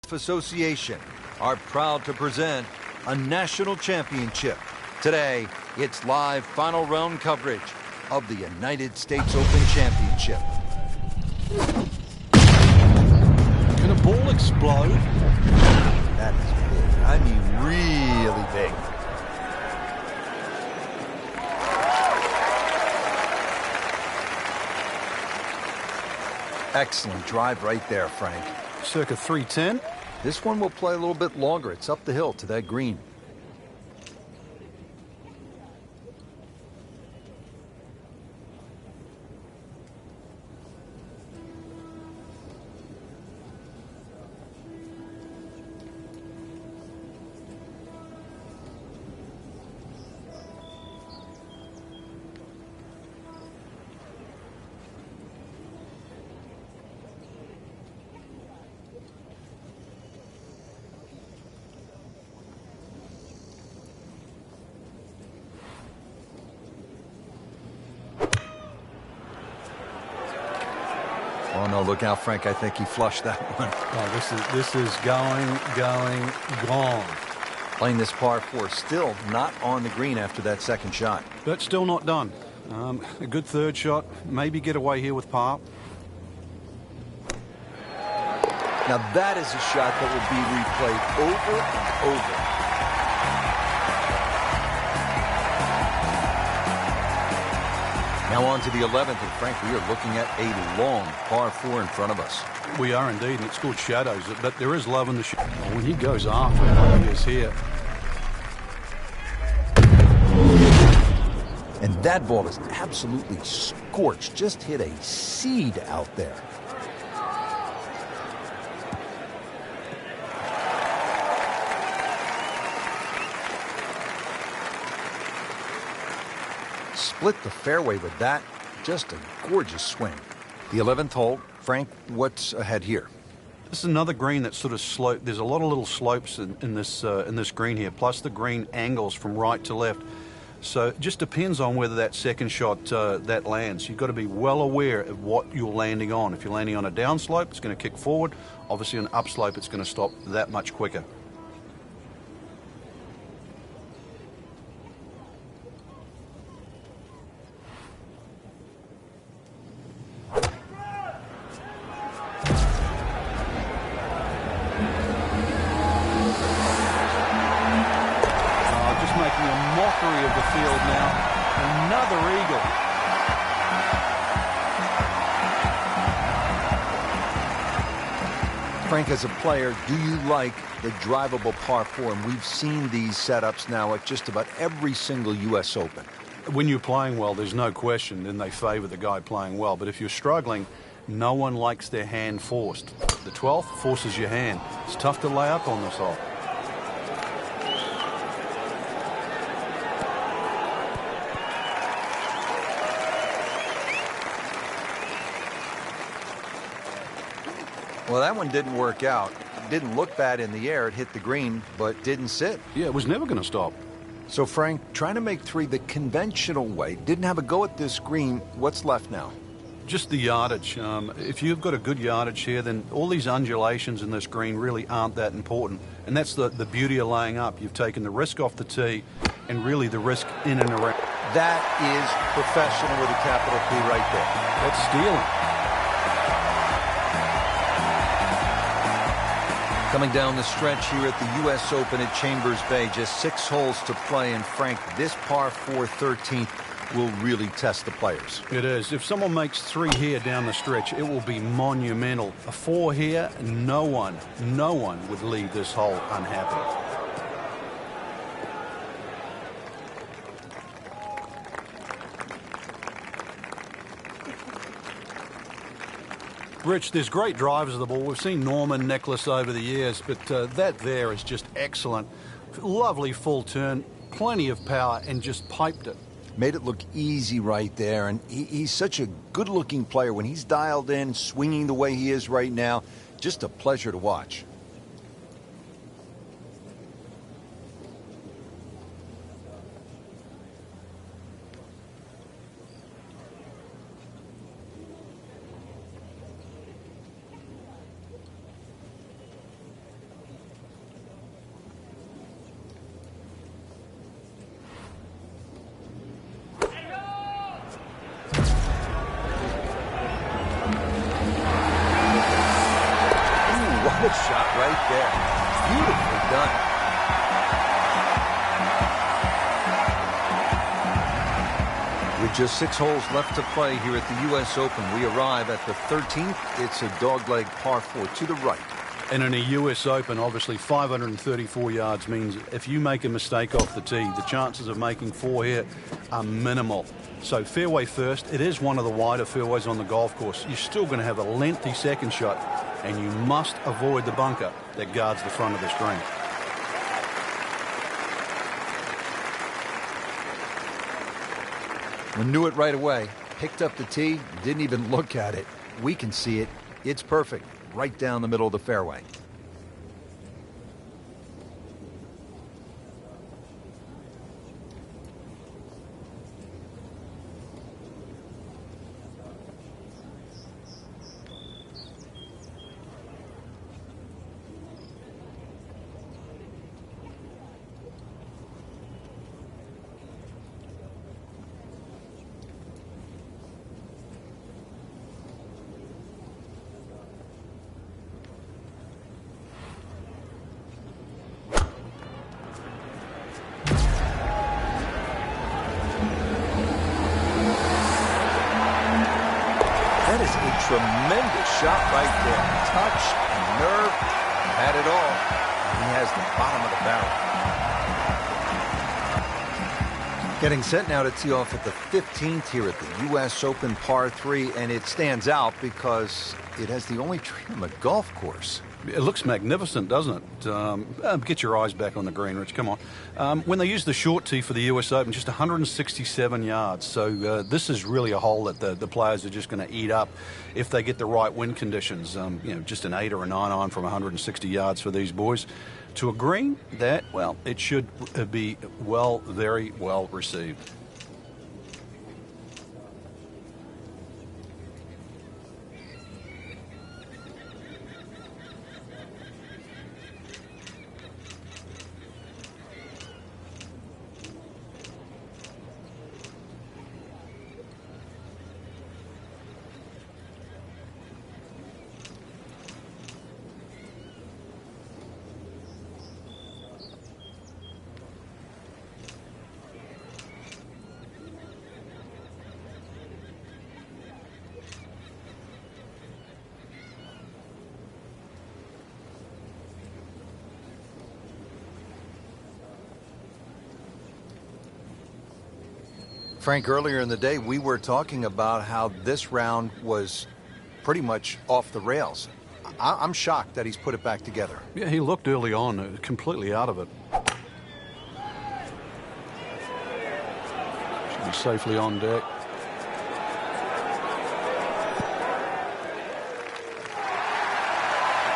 States Association are proud to present a national championship. Today, it's live final round coverage of the United States Open Championship. Can a ball explode? That is big. I mean, really big. Excellent drive right there, Frank. Circa 310. This one will play a little bit longer. It's up the hill to that green. Oh, no, look out, Frank. I think he flushed that one. Oh, this is gone. Playing this par 4, still not on the green after that second shot. But still not done. A good third shot. Maybe get away here with par. Now that is a shot that will be replayed over and over. Now on to the 11th, and Frank, we are looking at a long par 4 in front of us. We are indeed, and it's called shadows, but there is love in the shot. When he goes after it like he is here. And that ball is absolutely scorched. Just hit a seed out there. Split the fairway with that. Just a gorgeous swing. The 11th hole. Frank, what's ahead here? This is another green that's sort of sloped. There's a lot of little slopes in this green here, plus the green angles from right to left. So it just depends on whether that second shot that lands. You've got to be well aware of what you're landing on. If you're landing on a downslope, it's going to kick forward. Obviously, an upslope, it's going to stop that much quicker. Of the field now. Another eagle. Frank, as a player, do you like the drivable par 4? And we've seen these setups now at just about every single U.S. Open. When you're playing well, there's no question, then they favor the guy playing well. But if you're struggling, no one likes their hand forced. The 12th forces your hand. It's tough to lay up on this hole. Well, that one didn't work out. It didn't look bad in the air. It hit the green, but didn't sit. Yeah, it was never going to stop. So, Frank, trying to make 3 the conventional way. Didn't have a go at this green. What's left now? Just the yardage. If you've got a good yardage here, then all these undulations in this green really aren't that important. And that's the beauty of laying up. You've taken the risk off the tee and really the risk in and around. That is professional with a capital P right there. That's stealing. Coming down the stretch here at the U.S. Open at Chambers Bay, just 6 holes to play. And Frank, this par 4 13th will really test the players. It is. If someone makes 3 here down the stretch, it will be monumental. A 4 here, no one would leave this hole unhappy. Rich, there's great drivers of the ball. We've seen Norman, Nicholas over the years, but that there is just excellent. Lovely full turn, plenty of power, and just piped it. Made it look easy right there, and he's such a good-looking player. When he's dialed in, swinging the way he is right now, just a pleasure to watch. Good shot right there. Beautifully done. With just 6 holes left to play here at the U.S. Open, we arrive at the 13th. It's a dogleg par 4 to the right. And in a U.S. Open, obviously 534 yards means if you make a mistake off the tee, the chances of making 4 here are minimal. So fairway first. It is one of the wider fairways on the golf course. You're still going to have a lengthy second shot, and you must avoid the bunker that guards the front of the green. We knew it right away. Picked up the tee, didn't even look at it. We can see it. It's perfect. Right down the middle of the fairway. That is a tremendous shot right there. Touch and nerve, had it all. He has the bottom of the barrel. Getting set now to tee off at the 15th here at the U.S. Open par 3, and it stands out because it has the only tree on the golf course. It looks magnificent, doesn't it? Get your eyes back on the green, Rich. Come on. When they use the short tee for the U.S. Open, just 167 yards. So this is really a hole that the players are just going to eat up if they get the right wind conditions. Just an 8 or a 9 iron from 160 yards for these boys. To a green, that, well, it should be very well received. Frank, earlier in the day, we were talking about how this round was pretty much off the rails. I'm shocked that he's put it back together. Yeah, he looked early on completely out of it. Should be safely on deck.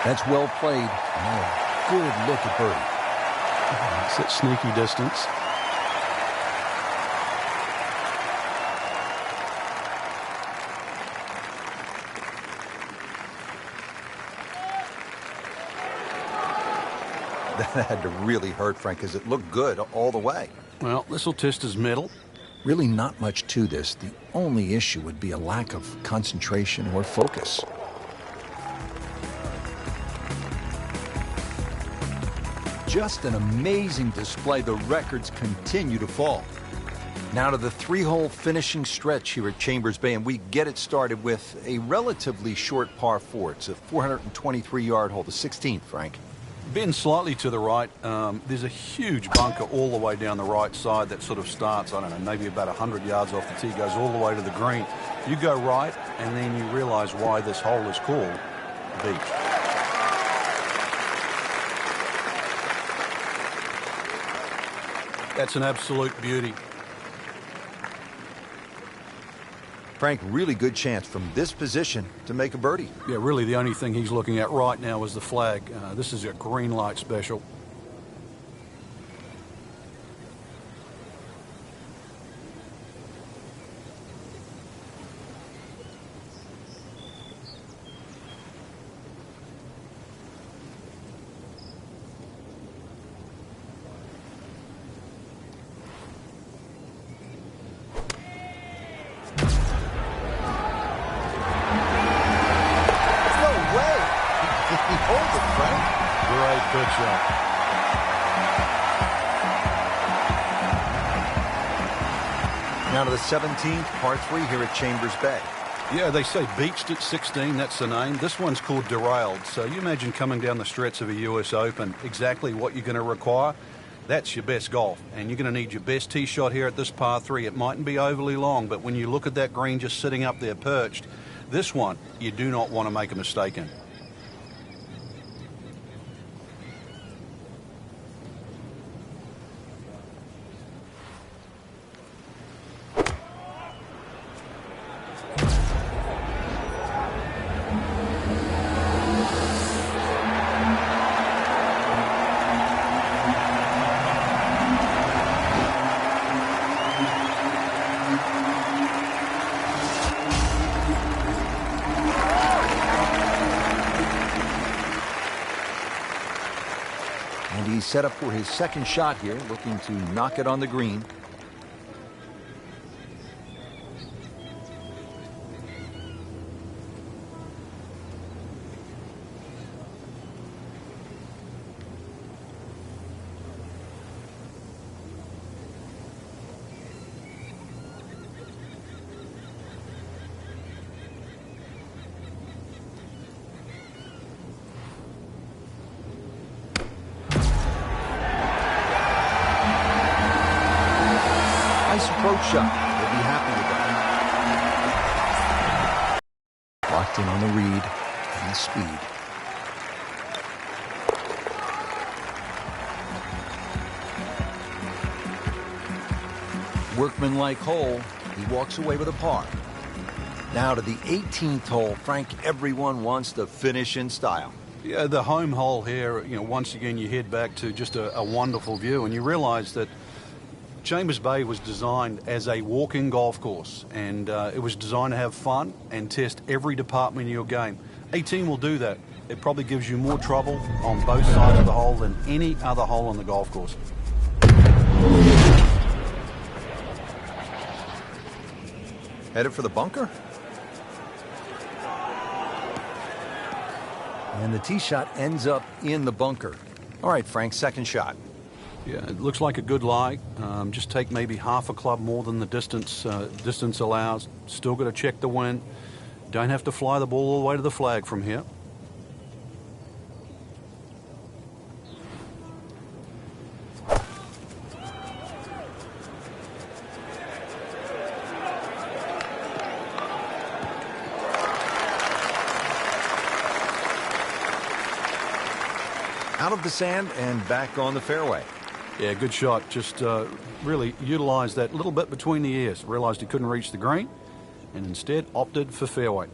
That's well played. Oh, good look at birdie. It's that sneaky distance. That had to really hurt, Frank, because it looked good all the way. Well, this will test his mettle. Really not much to this. The only issue would be a lack of concentration or focus. Just an amazing display. The records continue to fall. Now to the 3-hole finishing stretch here at Chambers Bay, and we get it started with a relatively short par 4. It's a 423-yard hole, the 16th, Frank. Being slightly to the right, there's a huge bunker all the way down the right side that sort of starts, I don't know, maybe about 100 yards off the tee, goes all the way to the green. You go right, and then you realize why this hole is called Beach. That's an absolute beauty. Frank, really good chance from this position to make a birdie. Yeah, really the only thing he's looking at right now is the flag. This is a green light special. Superb shot. Now to the 17th, par 3 here at Chambers Bay. Yeah, they say beached at 16, that's the name. This one's called derailed. So you imagine coming down the stretch of a US Open, exactly what you're going to require. That's your best golf. And you're going to need your best tee shot here at this par 3. It mightn't be overly long, but when you look at that green just sitting up there perched, this one you do not want to make a mistake in. And he's set up for his second shot here, looking to knock it on the green. Nice approach shot. He'll be happy with that. Locked in on the read and the speed. Workmanlike hole. He walks away with a par. Now to the 18th hole. Frank, everyone wants to finish in style. Yeah, the home hole here, once again you head back to just a wonderful view, and you realize that Chambers Bay was designed as a walking golf course, and it was designed to have fun and test every department of your game. 18 will do that. It probably gives you more trouble on both sides of the hole than any other hole on the golf course. Headed for the bunker. And the tee shot ends up in the bunker. All right, Frank, second shot. Yeah, it looks like a good lie. Just take maybe half a club more than the distance allows. Still got to check the wind. Don't have to fly the ball all the way to the flag from here. Out of the sand and back on the fairway. Yeah, good shot. Just really utilized that little bit between the ears. Realized he couldn't reach the green and instead opted for fairway.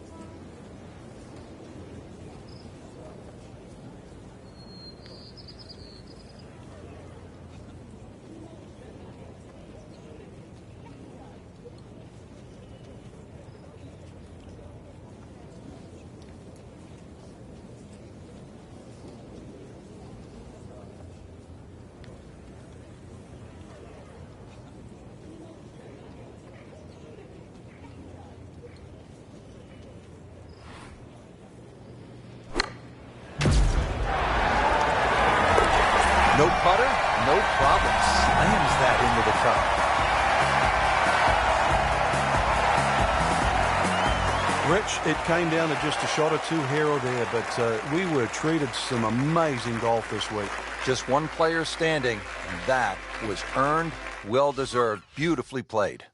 No putter, no problem. Slams that into the cup. Rich, it came down to just a shot or two here or there, but we were treated some amazing golf this week. Just one player standing, and that was earned, well-deserved, beautifully played.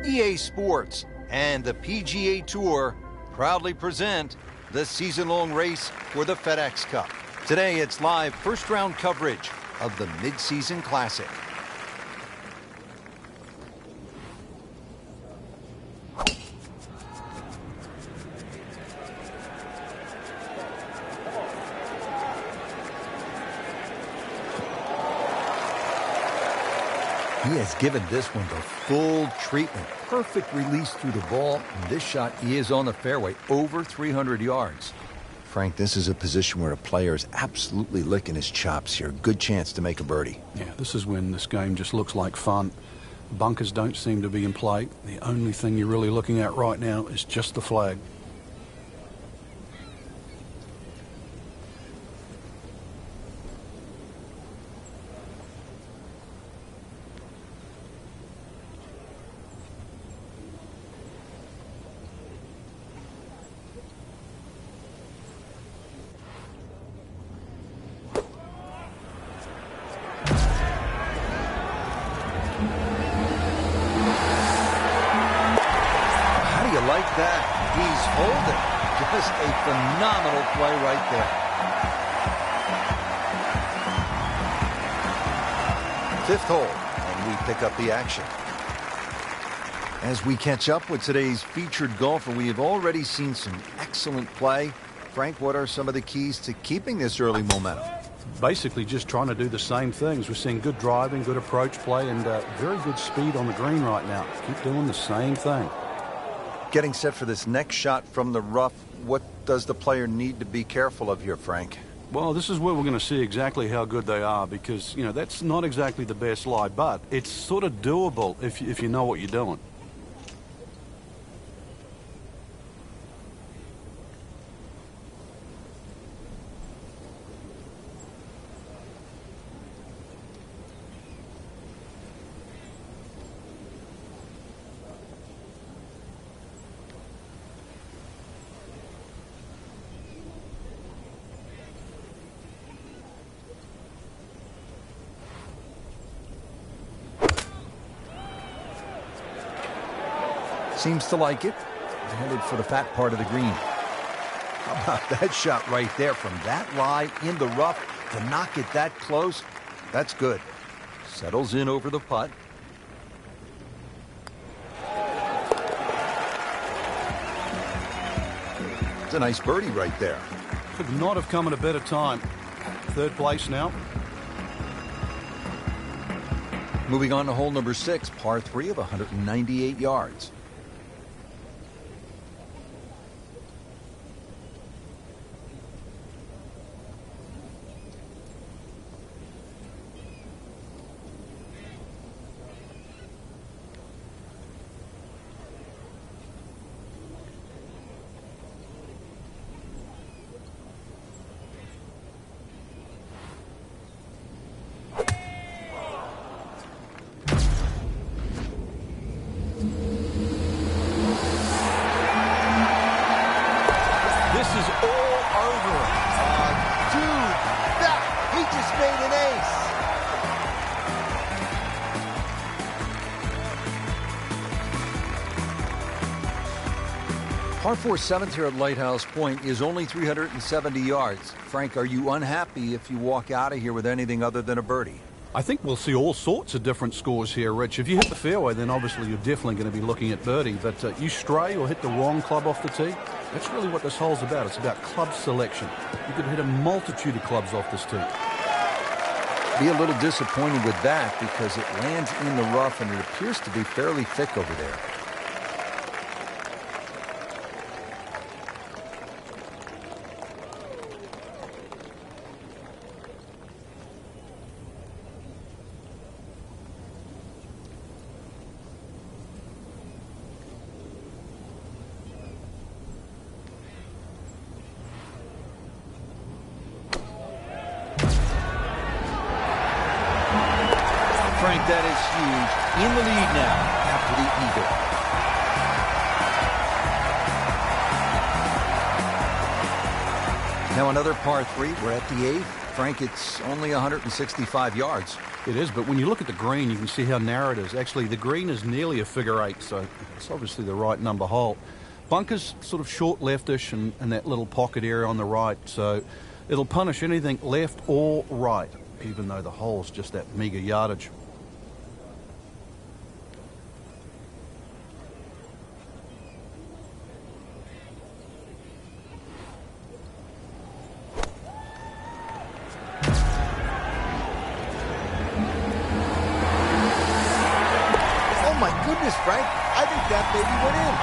EA Sports and the PGA Tour proudly present the season-long race for the FedEx Cup. Today, it's live first-round coverage of the Mid-Season Classic. He has given this one the full treatment. Perfect release through the ball. And this shot, he is on the fairway, over 300 yards. Frank, this is a position where a player is absolutely licking his chops here. Good chance to make a birdie. Yeah, this is when this game just looks like fun. Bunkers don't seem to be in play. The only thing you're really looking at right now is just the flag. Like that, he's holding. Just a phenomenal play right there. Fifth hole, and we pick up the action. As we catch up with today's featured golfer, we have already seen some excellent play. Frank, what are some of the keys to keeping this early momentum? Basically just trying to do the same things. We're seeing good driving, good approach play, and very good speed on the green right now. Keep doing the same thing. Getting set for this next shot from the rough, what does the player need to be careful of here, Frank? Well, this is where we're going to see exactly how good they are because, you know, that's not exactly the best lie, but it's sort of doable if you know what you're doing. Seems to like it. Headed for the fat part of the green. How about that shot right there from that lie in the rough to knock it that close? That's good. Settles in over the putt. It's a nice birdie right there. Could not have come at a better time. Third place now. Moving on to hole number 6, par 3 of 198 yards. Par 4 7th here at Lighthouse Point is only 370 yards. Frank, are you unhappy if you walk out of here with anything other than a birdie? I think we'll see all sorts of different scores here, Rich. If you hit the fairway, then obviously you're definitely going to be looking at birdie. But you stray or hit the wrong club off the tee, that's really what this hole's about. It's about club selection. You could hit a multitude of clubs off this tee. Be a little disappointed with that because it lands in the rough and it appears to be fairly thick over there. Frank, that is huge. In the lead now after the eagle. Now another par 3. We're at the 8th. Frank, it's only 165 yards. It is, but when you look at the green, you can see how narrow it is. Actually, the green is nearly a figure 8, so it's obviously the right number hole. Bunkers sort of short leftish and that little pocket area on the right, so it'll punish anything left or right, even though the hole's just that meager yardage. Frank, I think that maybe went in.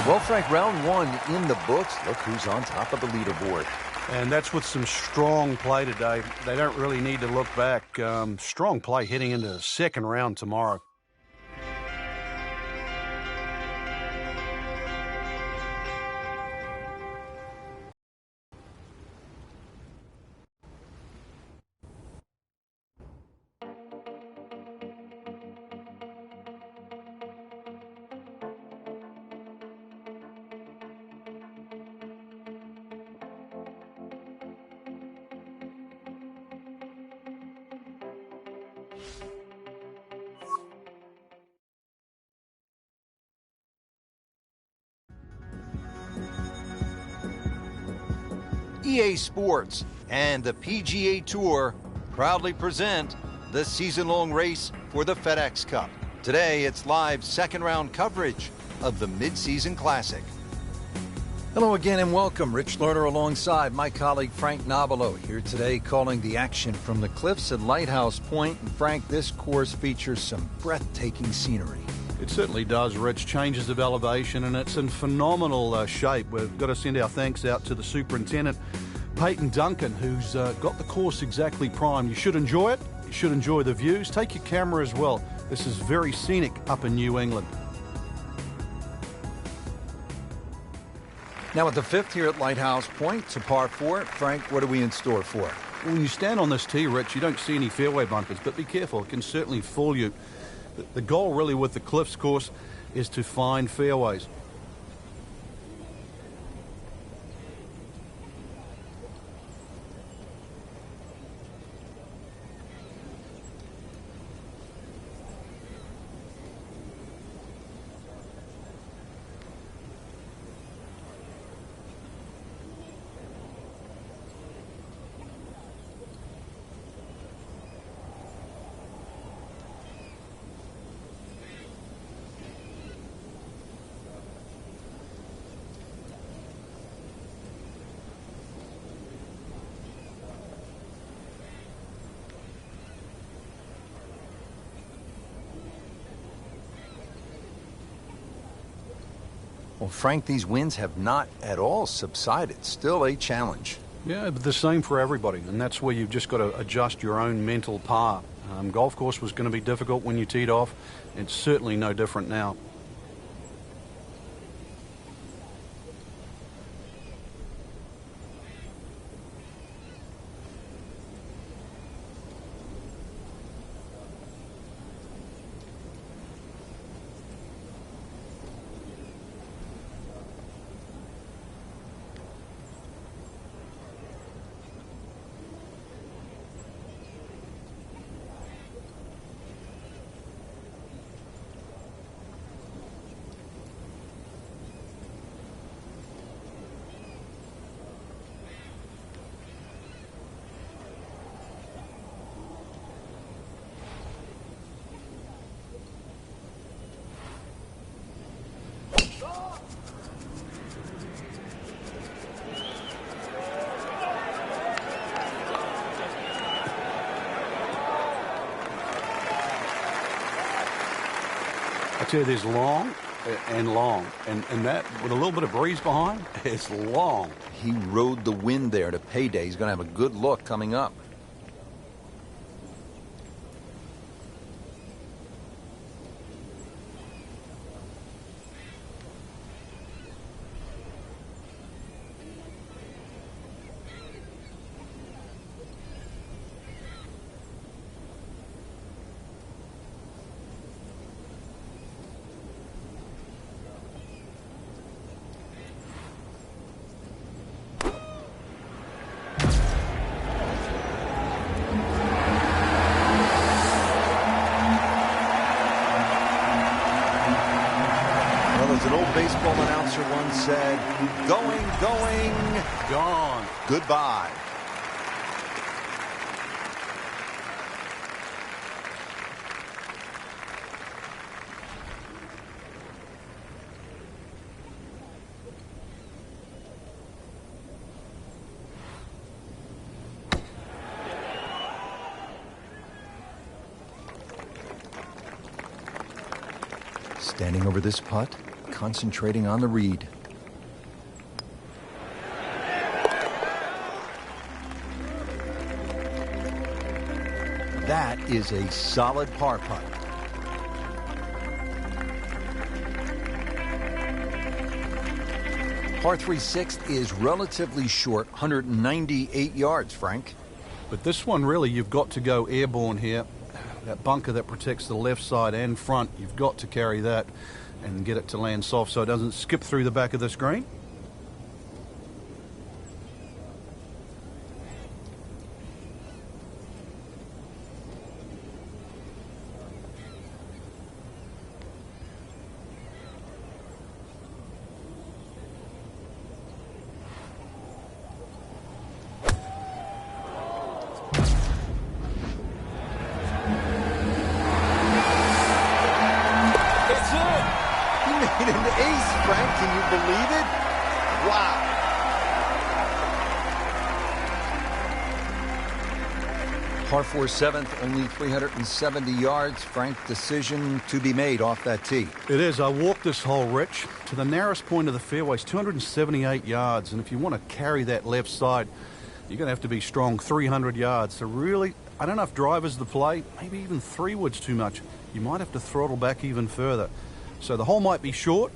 Well, Frank, round 1 in the books. Look who's on top of the leaderboard. And that's with some strong play today. They don't really need to look back. Strong play heading into the second round tomorrow. EA Sports and the PGA Tour proudly present the season-long race for the FedEx Cup. Today, it's live second-round coverage of the Mid-Season Classic. Hello again and welcome. Rich Lerner alongside my colleague Frank Nobilo here today calling the action from the cliffs at Lighthouse Point. And Frank, this course features some breathtaking scenery. It certainly does, Rich. Changes of elevation, and it's in phenomenal shape. We've got to send our thanks out to the superintendent, Peyton Duncan, who's got the course exactly primed. You should enjoy it. You should enjoy the views. Take your camera as well. This is very scenic up in New England. Now at the 5th here at Lighthouse Point, it's a par 4. Frank, what are we in store for? When you stand on this tee, Rich, you don't see any fairway bunkers, but be careful. It can certainly fool you. The goal really with the Cliffs course is to find fairways. Well, Frank, these winds have not at all subsided. Still a challenge. Yeah, but the same for everybody, and that's where you've just got to adjust your own mental par. Golf course was going to be difficult when you teed off. It's certainly no different now. I tell you, there's long and long, and that, with a little bit of breeze behind, it's long. He rode the wind there to payday. He's going to have a good look coming up. An old baseball announcer once said, going, Gone. goodbye. Standing over this putt, concentrating on the read. That is a solid par putt. Par 3 sixth is relatively short, 198 yards, Frank. But this one, really, you've got to go airborne here. That bunker that protects the left side and front, you've got to carry that and get it to land soft so it doesn't skip through the back of the screen. An ace, Frank. Can you believe it? Wow. Par 4 seventh, only 370 yards. Frank, decision to be made off that tee. It is. I walked this hole, Rich, to the narrowest point of the fairway, 278 yards. And if you want to carry that left side, you're going to have to be strong, 300 yards. So really, I don't know if driver's the play. Maybe even 3 wood's too much. You might have to throttle back even further. So the hole might be short.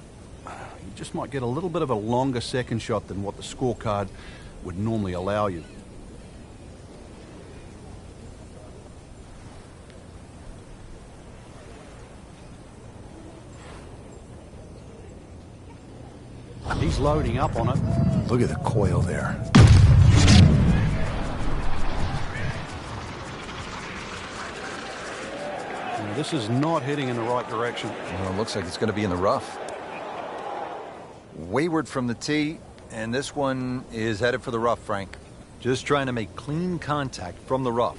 You just might get a little bit of a longer second shot than what the scorecard would normally allow you. He's loading up on it. Look at the coil there. Now, this is not heading in the right direction. Well, it looks like it's going to be in the rough. Wayward from the tee, and this one is headed for the rough, Frank. Just trying to make clean contact from the rough.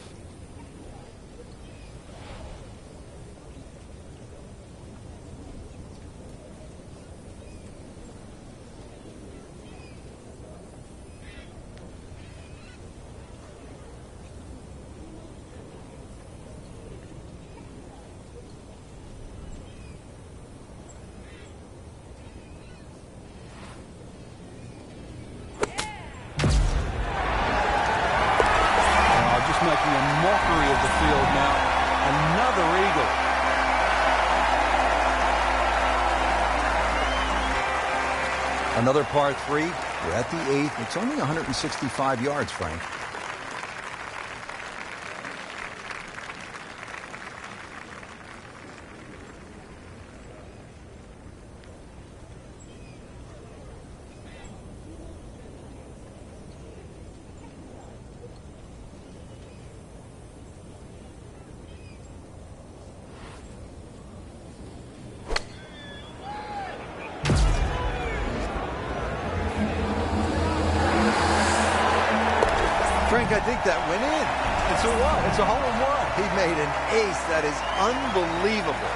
of the field now. Another eagle. Another par 3. We're at the 8th. It's only 165 yards, Frank. Frank, I think that went in. It's a what? It's a hole-in-one. He made an ace. That is unbelievable.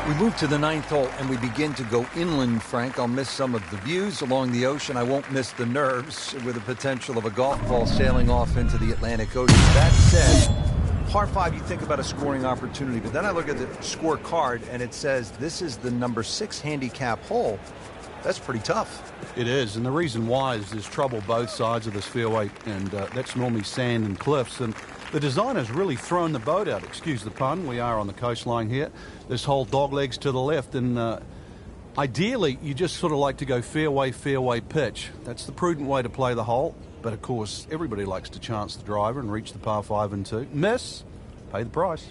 We move to the 9th hole, and we begin to go inland, Frank. I'll miss some of the views along the ocean. I won't miss the nerves with the potential of a golf ball sailing off into the Atlantic Ocean. That said, par 5, you think about a scoring opportunity, but then I look at the scorecard, and it says this is the number 6 handicap hole. That's pretty tough. It is, and the reason why is there's trouble both sides of this fairway, and that's normally sand and cliffs. And the designer's really thrown the boat out. Excuse the pun. We are on the coastline here. This whole dog legs to the left, and ideally, you just sort of like to go fairway, fairway pitch. That's the prudent way to play the hole. But of course, everybody likes to chance the driver and reach the par 5 and 2. Miss, pay the price.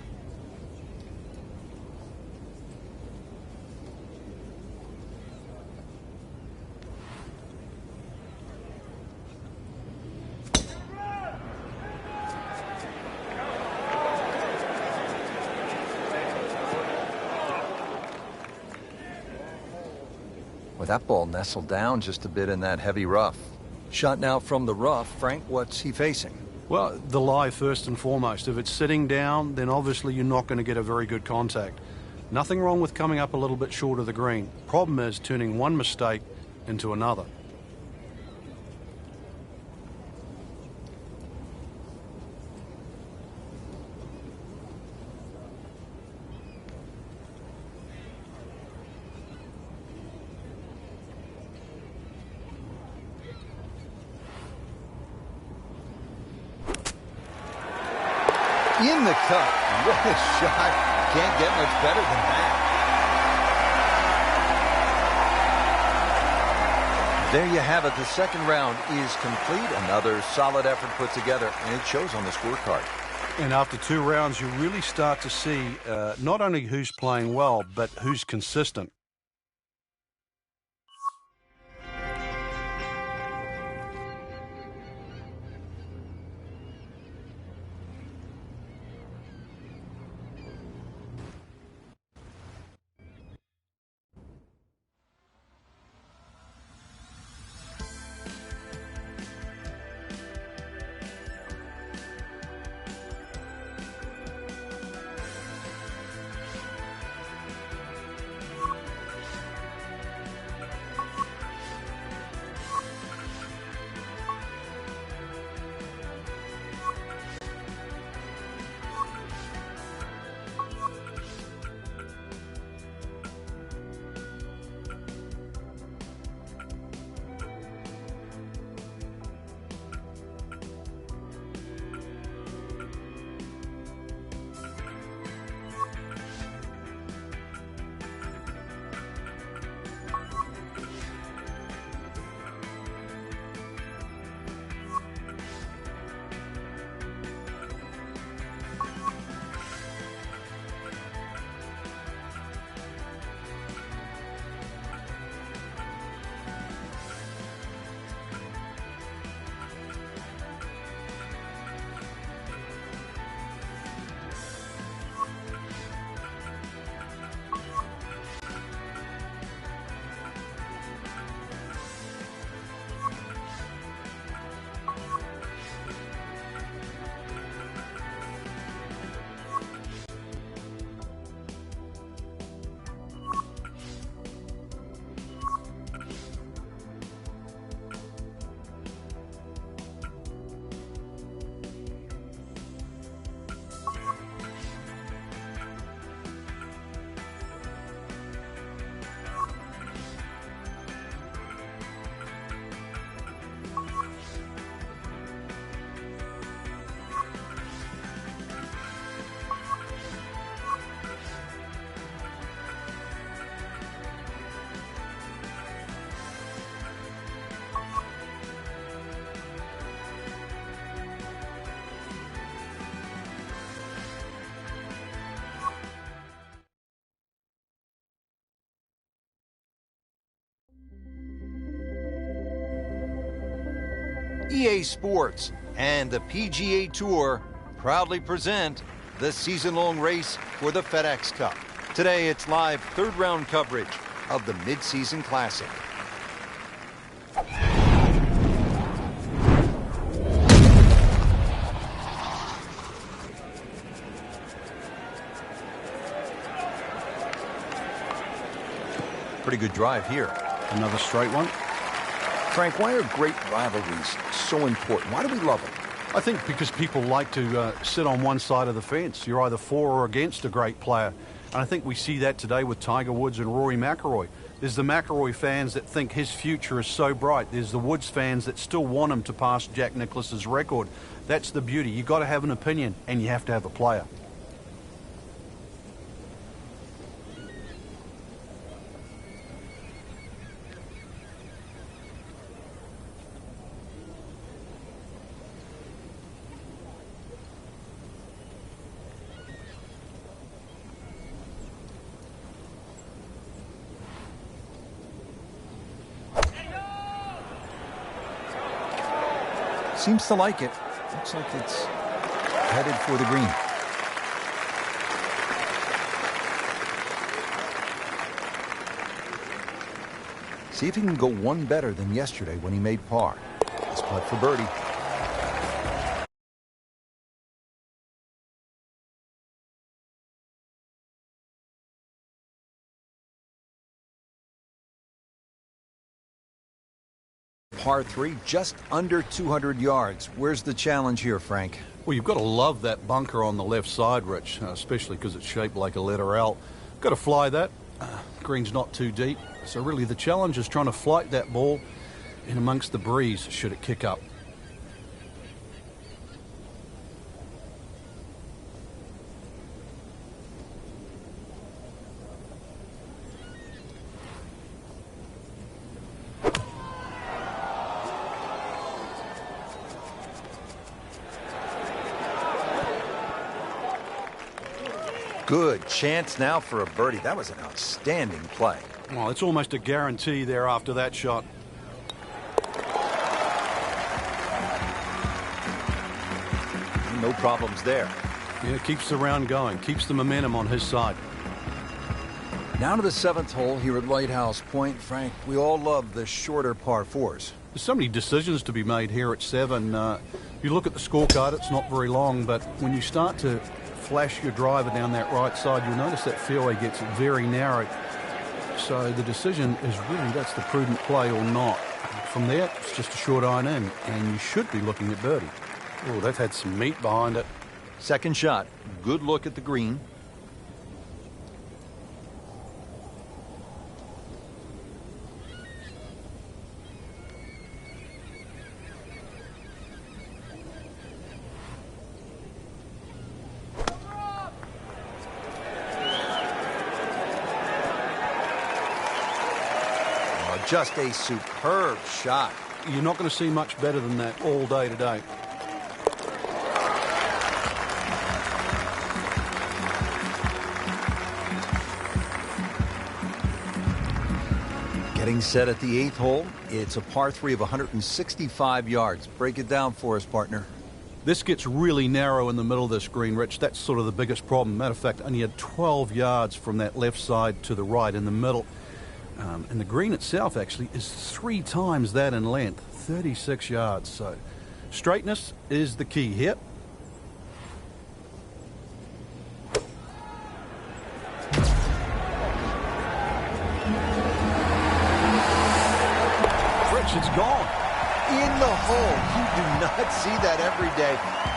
Well, that ball nestled down just a bit in that heavy rough. Shot now from the rough. Frank, what's he facing? Well, the lie first and foremost. If it's sitting down, then obviously you're not going to get a very good contact. Nothing wrong with coming up a little bit short of the green. Problem is turning one mistake into another. In the cup. What a shot. Can't get much better than that. There you have it. The second round is complete. Another solid effort put together, and it shows on the scorecard. And after 2 rounds, you really start to see not only who's playing well, but who's consistent. EA Sports and the PGA Tour proudly present the season-long race for the FedEx Cup. Today, it's live third-round coverage of the Mid-Season Classic. Pretty good drive here. Another straight one. Frank, why are great rivalries so important? Why do we love them? I think because people like to sit on one side of the fence. You're either for or against a great player. And I think we see that today with Tiger Woods and Rory Mcilroy. There's the McIlroy fans that think his future is so bright. There's the Woods fans that still want him to pass Jack Nicklaus's record. That's the beauty. You've got to have an opinion, and you have to have a player. Seems to like it. Looks like it's headed for the green. See if he can go one better than yesterday when he made par. His putt for birdie. Par 3, just under 200 yards. Where's the challenge here, Frank? Well, you've got to love that bunker on the left side, Rich, especially because it's shaped like a letter L. Got to fly that. Green's not too deep. So really the challenge is trying to flight that ball in amongst the breeze should it kick up. Good chance now for a birdie. That was an outstanding play. Well, it's almost a guarantee there after that shot. No problems there. Yeah, keeps the round going, keeps the momentum on his side. Now to the 7th hole here at Lighthouse Point. Frank, we all love the shorter par 4s. There's so many decisions to be made here at 7. You look at the scorecard, it's not very long, but when you start to flash your driver down that right side, you'll notice that fairway gets very narrow. So the decision is really that's the prudent play or not. From there, it's just a short iron in, and you should be looking at birdie. Oh, that had some meat behind it. Second shot. Good look at the green. Just a superb shot. You're not going to see much better than that all day today. Getting set at the 8th hole. It's a par 3 of 165 yards. Break it down for us, partner. This gets really narrow in the middle of this green, Rich. That's sort of the biggest problem. Matter of fact, only had 12 yards from that left side to the right in the middle. And the green itself actually is 3 times that in length, 36 yards. So straightness is the key here. Rich, it's gone. In the hole. You do not see that every day.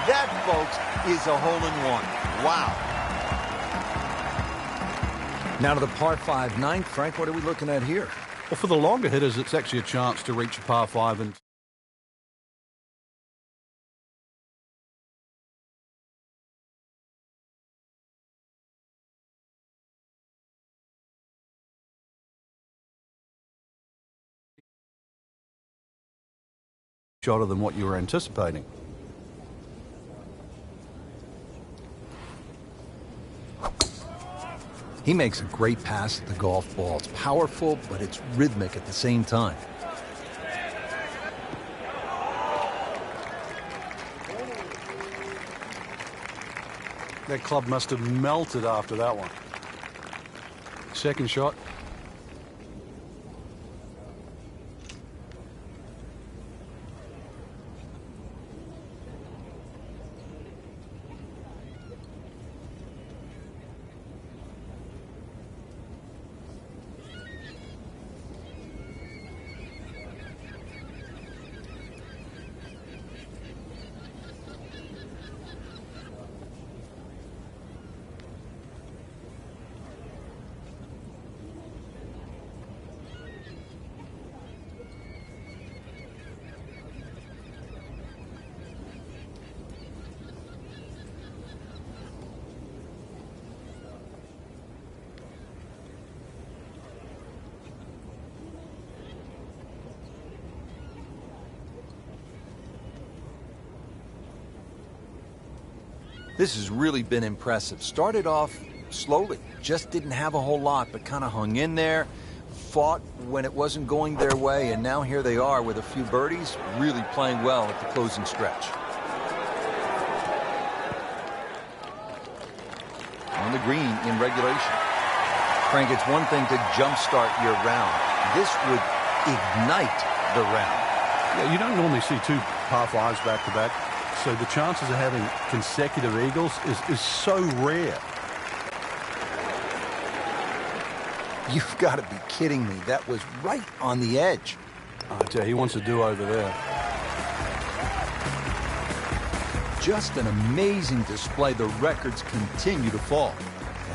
That, folks, is a hole-in-one. Wow. Now to the par 5 9th. Frank, what are we looking at here? Well, for the longer hitters, it's actually a chance to reach a par 5 and shorter than what you were anticipating. He makes a great pass at the golf ball. It's powerful, but it's rhythmic at the same time. That club must have melted after that one. Second shot. This has really been impressive. Started off slowly, just didn't have a whole lot, but kind of hung in there, fought when it wasn't going their way, and now here they are with a few birdies, really playing well at the closing stretch. On the green in regulation. Frank, it's one thing to jumpstart your round. This would ignite the round. Yeah, you don't normally see two par fives back to back. So the chances of having consecutive eagles is so rare. You've got to be kidding me. That was right on the edge. I tell you, he wants to do over there. Just an amazing display. The records continue to fall.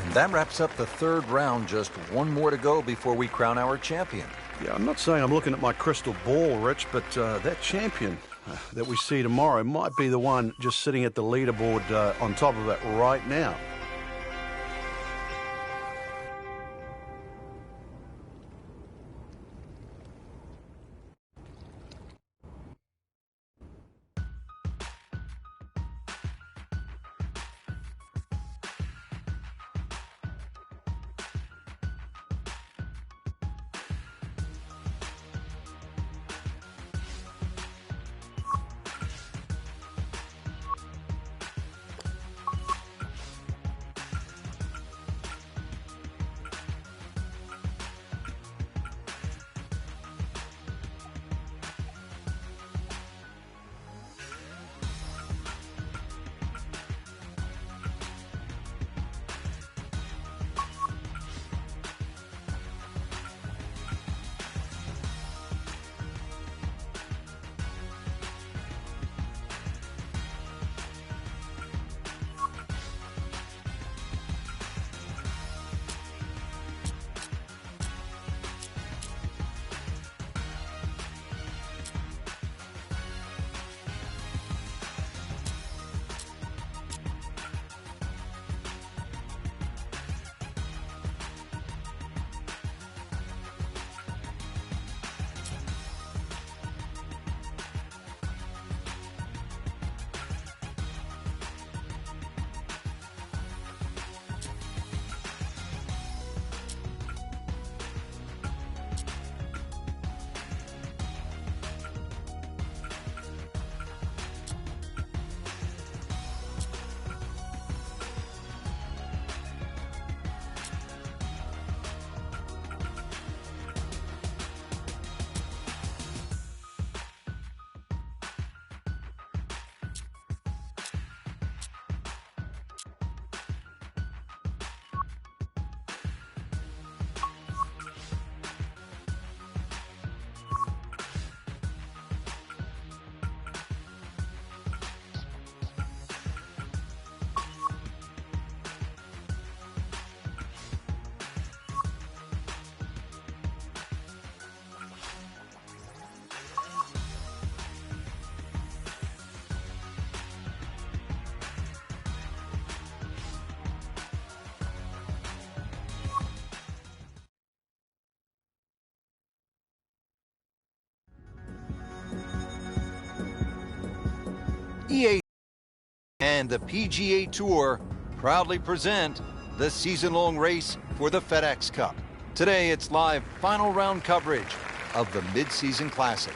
And that wraps up the third round. Just one more to go before we crown our champion. Yeah, I'm not saying I'm looking at my crystal ball, Rich, but that champion that we see tomorrow might be the one just sitting at the leaderboard on top of it right now. EA and the PGA Tour proudly present the season-long race for the FedEx Cup. Today, it's live final round coverage of the Mid-Season Classic.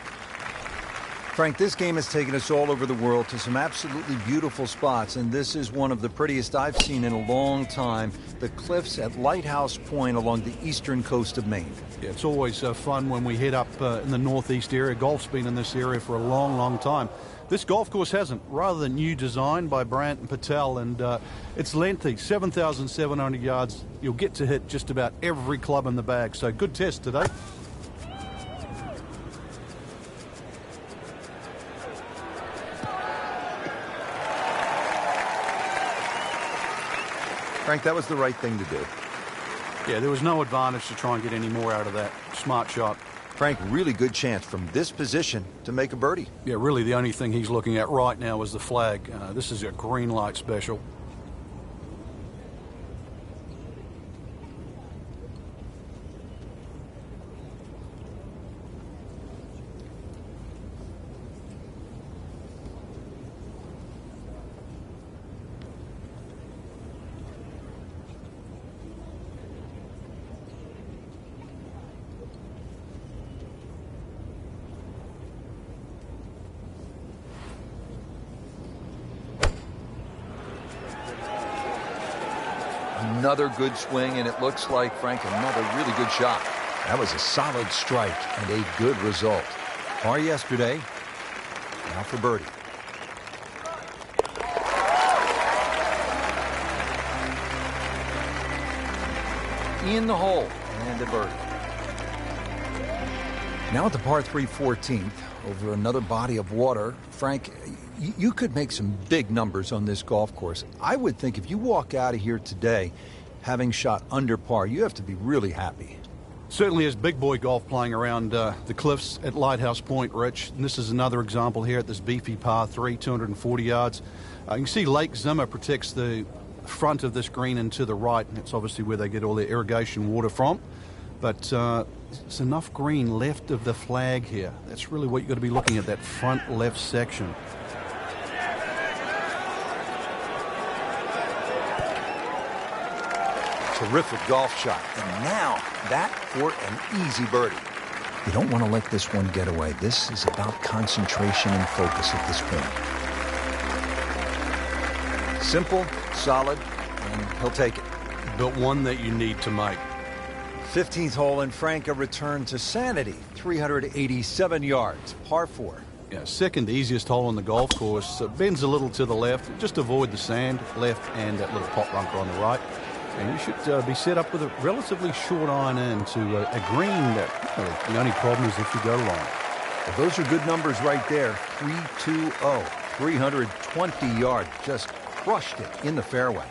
Frank, this game has taken us all over the world to some absolutely beautiful spots, and this is one of the prettiest I've seen in a long time, the cliffs at Lighthouse Point along the eastern coast of Maine. Yeah, it's always fun when we head up in the northeast area. Golf's been in this area for a long, long time. This golf course hasn't. Rather than new design by Brandt and Patel, and it's lengthy, 7,700 yards. You'll get to hit just about every club in the bag, so good test today. Frank, that was the right thing to do. Yeah, there was no advantage to try and get any more out of that. Smart shot. Frank, really good chance from this position to make a birdie. Yeah, really the only thing he's looking at right now is the flag. This is a green light special. Another good swing, and it looks like, Frank, another really good shot. That was a solid strike and a good result. Par yesterday, now for birdie. In the hole, and a birdie. Now at the par 3 14th, over another body of water. Frank, you could make some big numbers on this golf course. I would think if you walk out of here today having shot under par, you have to be really happy. Certainly is big boy golf playing around the cliffs at Lighthouse Point, Rich. And this is another example here at this beefy par 3, 240 yards. You can see Lake Zimmer protects the front of this green and to the right. And it's obviously where they get all their irrigation water from. But there's enough green left of the flag here. That's really what you've got to be looking at, that front left section. Terrific golf shot. And now that for an easy birdie. You don't want to let this one get away. This is about concentration and focus at this point. Simple, solid, and he'll take it. But one that you need to make. 15th hole, and Frank, a return to sanity. 387 yards, par 4. Yeah, second easiest hole on the golf course. Bends a little to the left. Just avoid the sand left and that little pot bunker on the right. And you should be set up with a relatively short iron in to a green that the only problem is if you go long. Well, those are good numbers right there. 320, 320 yards. Just crushed it in the fairway.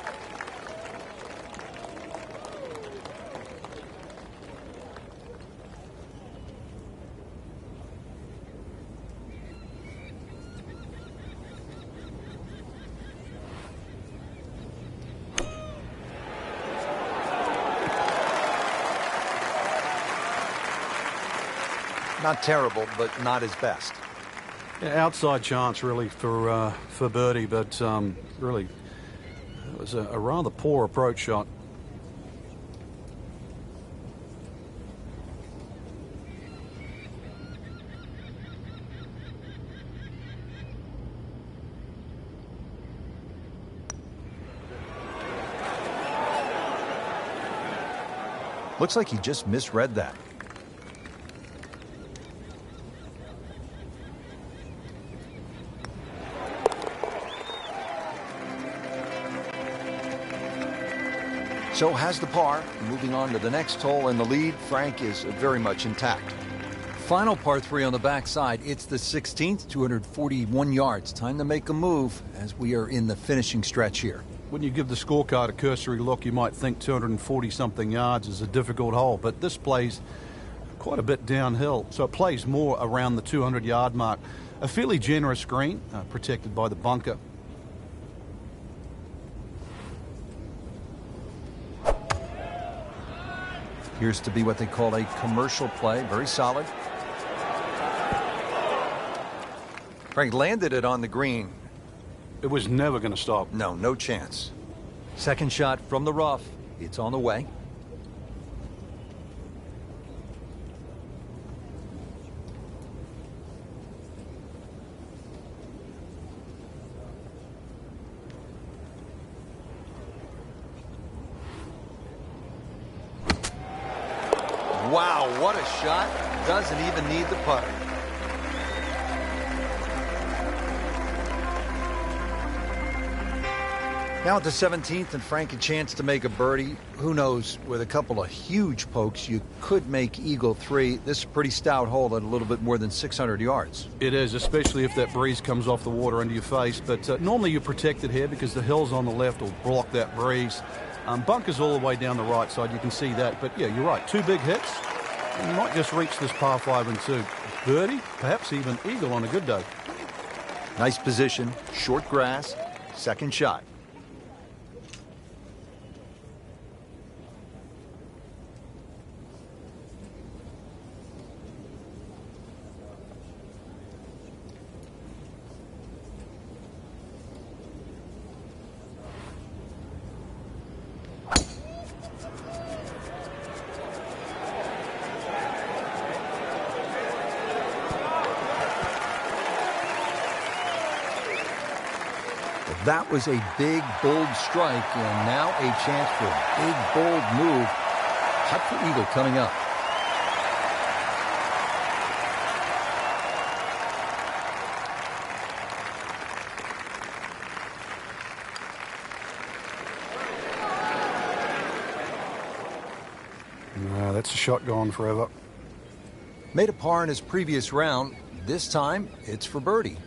Not terrible, but not his best. Yeah, outside chance, really, for birdie, but really, it was a rather poor approach shot. Looks like he just misread that. So has the par. Moving on to the next hole, and the lead, Frank, is very much intact. Final par 3 on the backside. It's the 16th, 241 yards. Time to make a move as we are in the finishing stretch here. When you give the scorecard a cursory look, you might think 240-something yards is a difficult hole, but this plays quite a bit downhill, so it plays more around the 200-yard mark. A fairly generous green, protected by the bunker. Appears to be what they call a commercial play. Very solid. Frank landed it on the green. It was never going to stop. No, no chance. Second shot from the rough. It's on the way. Wow, what a shot. Doesn't even need the putter. Now at the 17th, and Frank a chance to make a birdie. Who knows, with a couple of huge pokes, you could make Eagle 3. This is a pretty stout hole at a little bit more than 600 yards. It is, especially if that breeze comes off the water into your face. But normally you're protected here because the hills on the left will block that breeze. Bunkers all the way down the right side, you can see that. But yeah, you're right, 2 big hits. You might just reach this par 5 and 2. Birdie, perhaps even eagle on a good day. Nice position, short grass, second shot. That was a big, bold strike, and now a chance for a big, bold move. Putt for eagle coming up. No, that's a shot gone forever. Made a par in his previous round. This time, it's for birdie.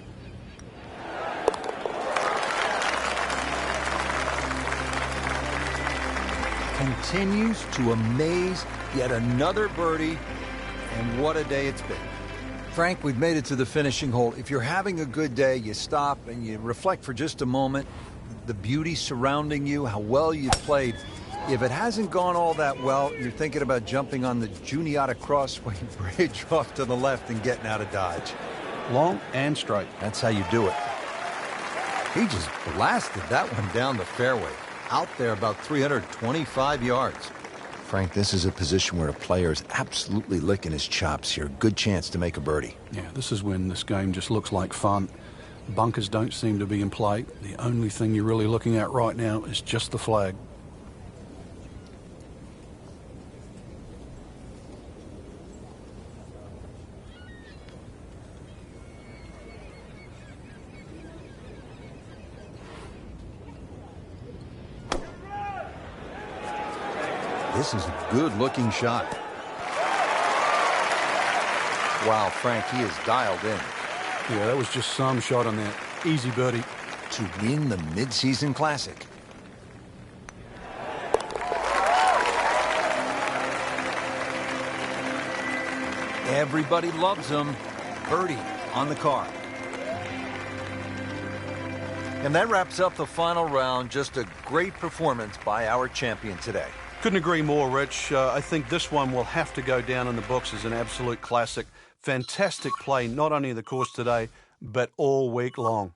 Continues to amaze. Yet another birdie, and what a day it's been. Frank, we've made it to the finishing hole. If you're having a good day, you stop and you reflect for just a moment. The beauty surrounding you, how well you played. If it hasn't gone all that well, you're thinking about jumping on the Juniata Crossway Bridge off to the left and getting out of Dodge. Long and straight. That's how you do it. He just blasted that one down the fairway. Out there about 325 yards. Frank, this is a position where a player is absolutely licking his chops here. Good chance to make a birdie. Yeah, this is when this game just looks like fun. Bunkers don't seem to be in play. The only thing you're really looking at right now is just the flag. This is a good-looking shot. Wow, Frank, he is dialed in. Yeah, that was just some shot on that. Easy birdie. To win the mid-season classic. Everybody loves him. Birdie on the card. And that wraps up the final round. Just a great performance by our champion today. Couldn't agree more, Rich. I think this one will have to go down in the books as an absolute classic. Fantastic play, not only the course today, but all week long.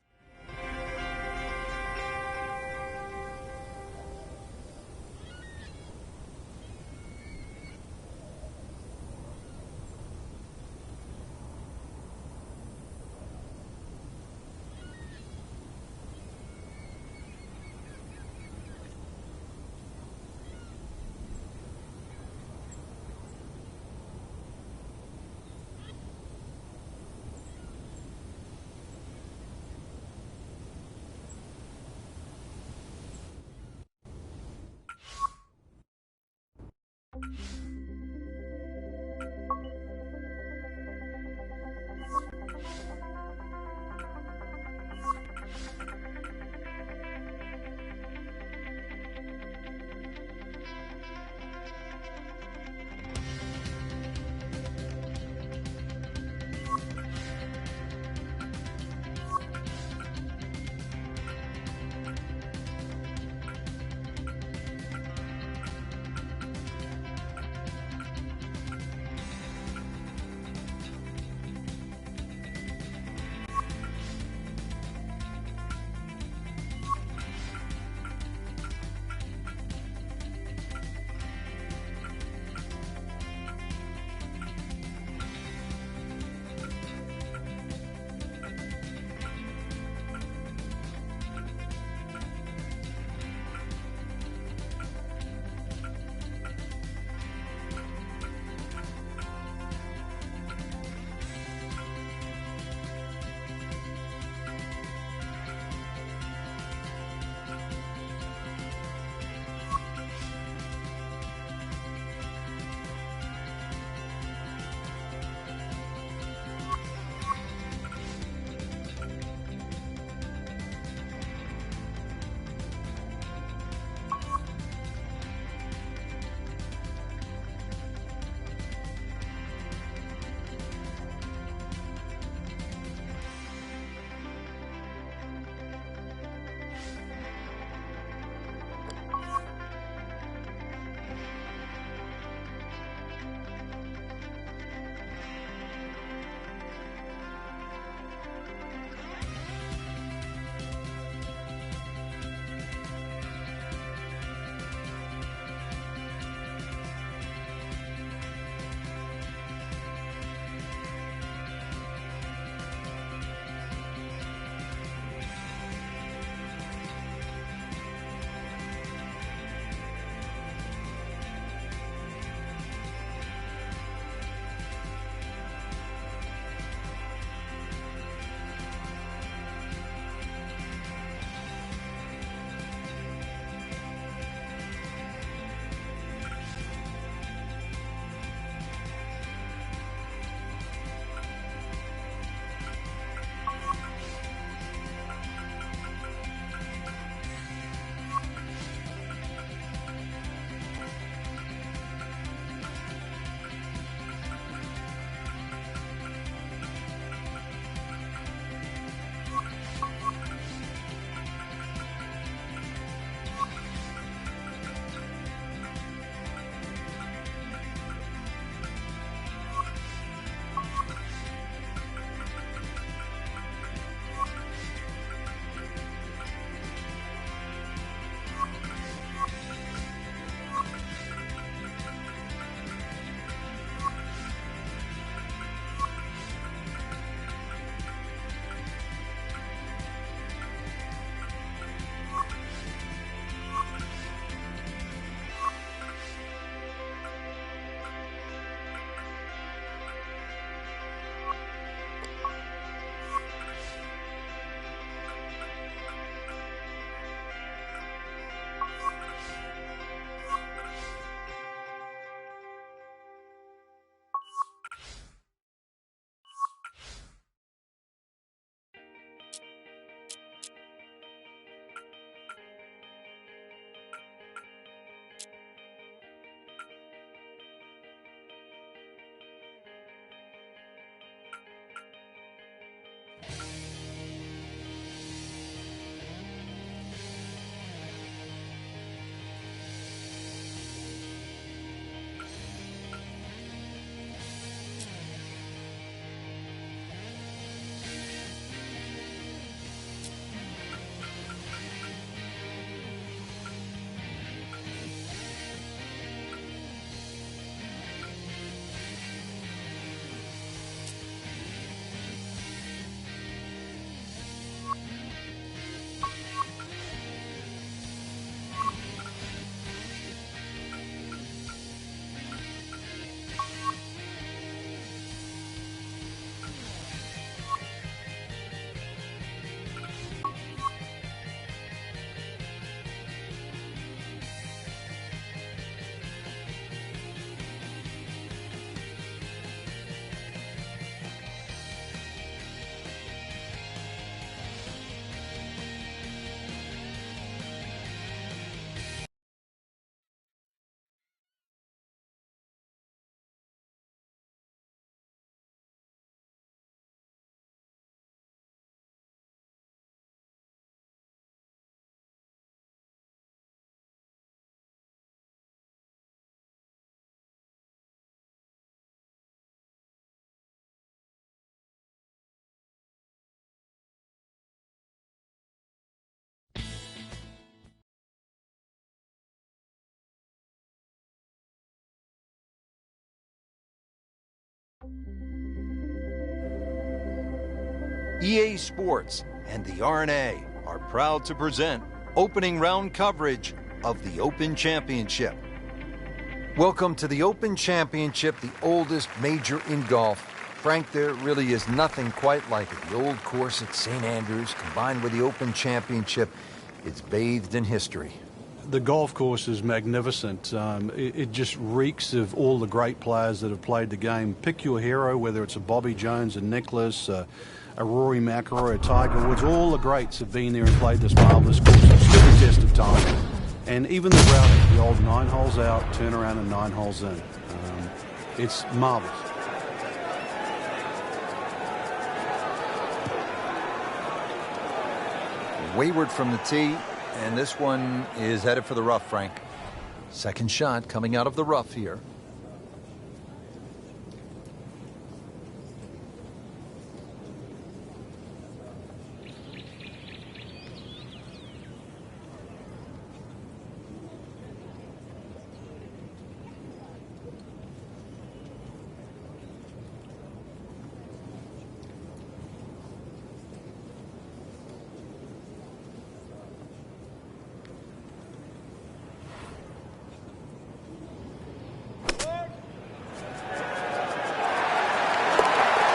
EA Sports and the R&A are proud to present opening round coverage of the Open Championship. Welcome to the Open Championship, the oldest major in golf. Frank, there really is nothing quite like it. The old course at St. Andrews combined with the Open Championship, it's bathed in history. The golf course is magnificent. It just reeks of all the great players that have played the game. Pick your hero, whether it's a Bobby Jones, a Nicklaus, a Rory Mcilroy, a Tiger Woods. All the greats have been there and played this marvellous course. It's stood the test of time. And even the routing, the old 9 holes out, turn around and 9 holes in. It's marvellous. Wayward from the tee, and this one is headed for the rough, Frank. Second shot coming out of the rough here.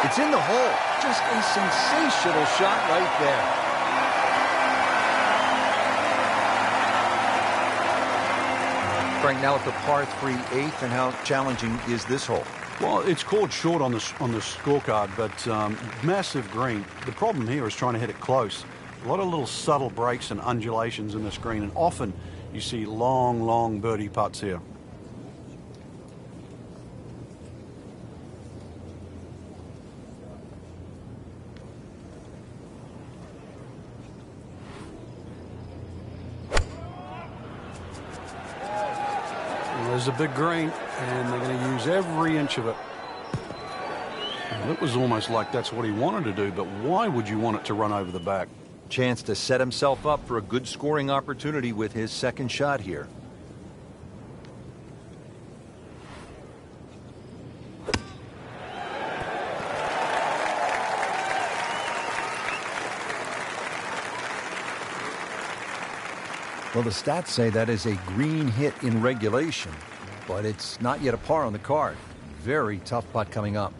It's in the hole. Just a sensational shot right there. Frank, now at the par 3 8th, and how challenging is this hole? Well, it's called short on the scorecard, but massive green. The problem here is trying to hit it close. A lot of little subtle breaks and undulations in this green, and often you see long, long birdie putts here. There's a big green, and they're going to use every inch of it. Well, it was almost like that's what he wanted to do, but why would you want it to run over the back? Chance to set himself up for a good scoring opportunity with his second shot here. Well, the stats say that is a green hit in regulation, but it's not yet a par on the card. Very tough putt coming up.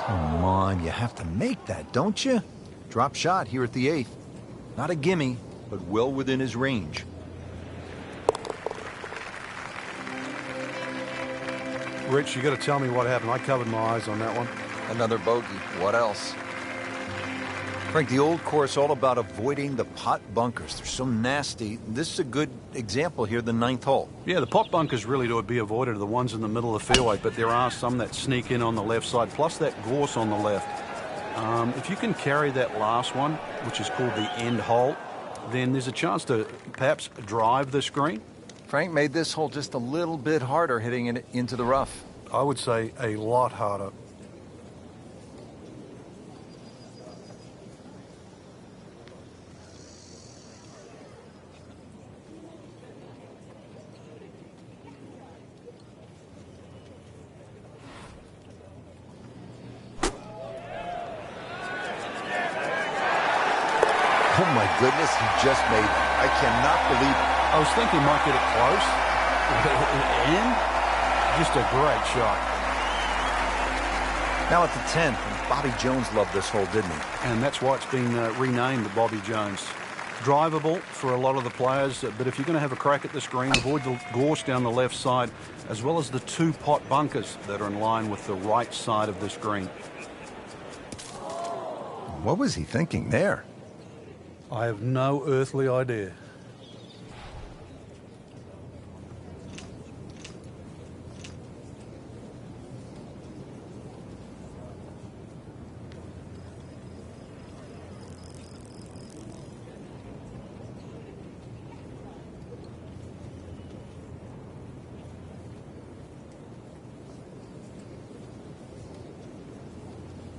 Come on, you have to make that, don't you? Drop shot here at the 8th. Not a gimme, but well within his range. Rich, you got to tell me what happened. I covered my eyes on that one. Another bogey. What else? Frank, the old course all about avoiding the pot bunkers. They're so nasty. This is a good example here, the 9th hole. Yeah, the pot bunkers really to be avoided are the ones in the middle of the fairway, but there are some that sneak in on the left side, plus that gorse on the left. If you can carry that last one, which is called the end hole, then there's a chance to perhaps drive this green. Frank made this hole just a little bit harder, hitting it into the rough. I would say a lot harder. Oh my goodness, he just made it. I cannot believe it. I was thinking he might get it close. And just a great shot. Now at the 10th, and Bobby Jones loved this hole, didn't he? And that's why it's been renamed the Bobby Jones. Drivable for a lot of the players, but if you're going to have a crack at this green, avoid the gorse down the left side, as well as the 2 pot bunkers that are in line with the right side of this green. What was he thinking there? I have no earthly idea.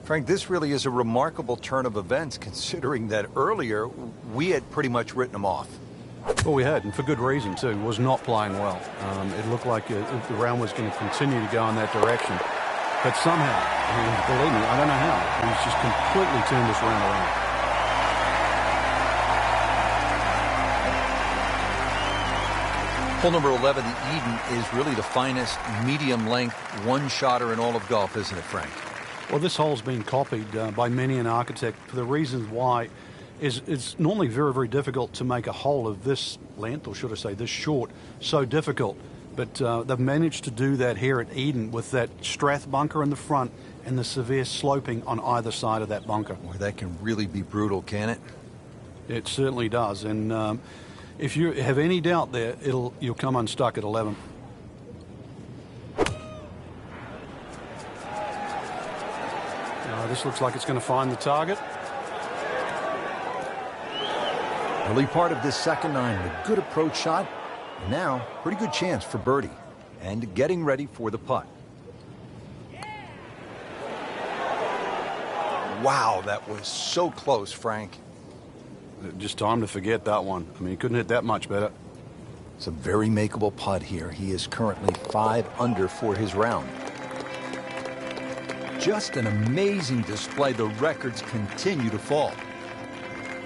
Frank, this really is a remarkable turn of events, considering that earlier we had pretty much written him off. Well, we had, and for good reason too. Was not playing well. It looked like the round was going to continue to go in that direction. But somehow, believe me, I don't know how, he's just completely turned this round around. Hole number 11, the Eden, is really the finest medium-length one-shotter in all of golf, isn't it, Frank? Well, this hole's been copied by many an architect for the reasons why it's normally very, very difficult to make a hole of this length, or should I say this short, so difficult. But they've managed to do that here at Eden with that Strath bunker in the front and the severe sloping on either side of that bunker. Boy, that can really be brutal, can it? It certainly does. And if you have any doubt there, you'll come unstuck at 11. This looks like it's going to find the target. Early part of this second nine, a good approach shot. And now, pretty good chance for birdie. And getting ready for the putt. Wow, that was so close, Frank. Just time to forget that one. I mean, he couldn't hit that much better. It's a very makeable putt here. He is currently 5 under for his round. Just an amazing display. The records continue to fall.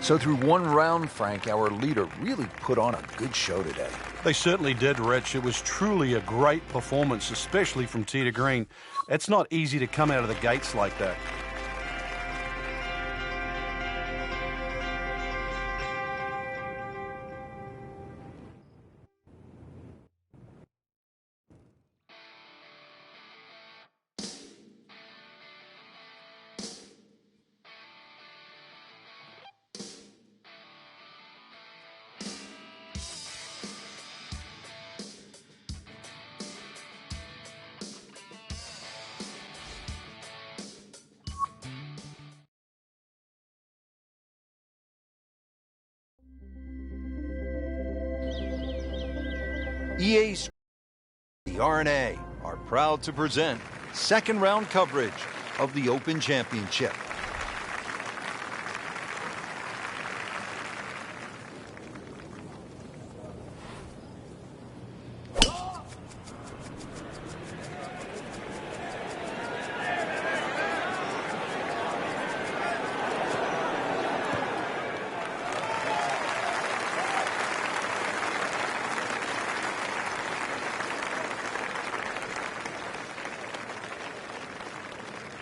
So through one round, Frank, our leader really put on a good show today. They certainly did, Rich. It was truly a great performance, especially from tee to green. It's not easy to come out of the gates like that. EA Sports, the RNA, are proud to present second round coverage of the Open Championship.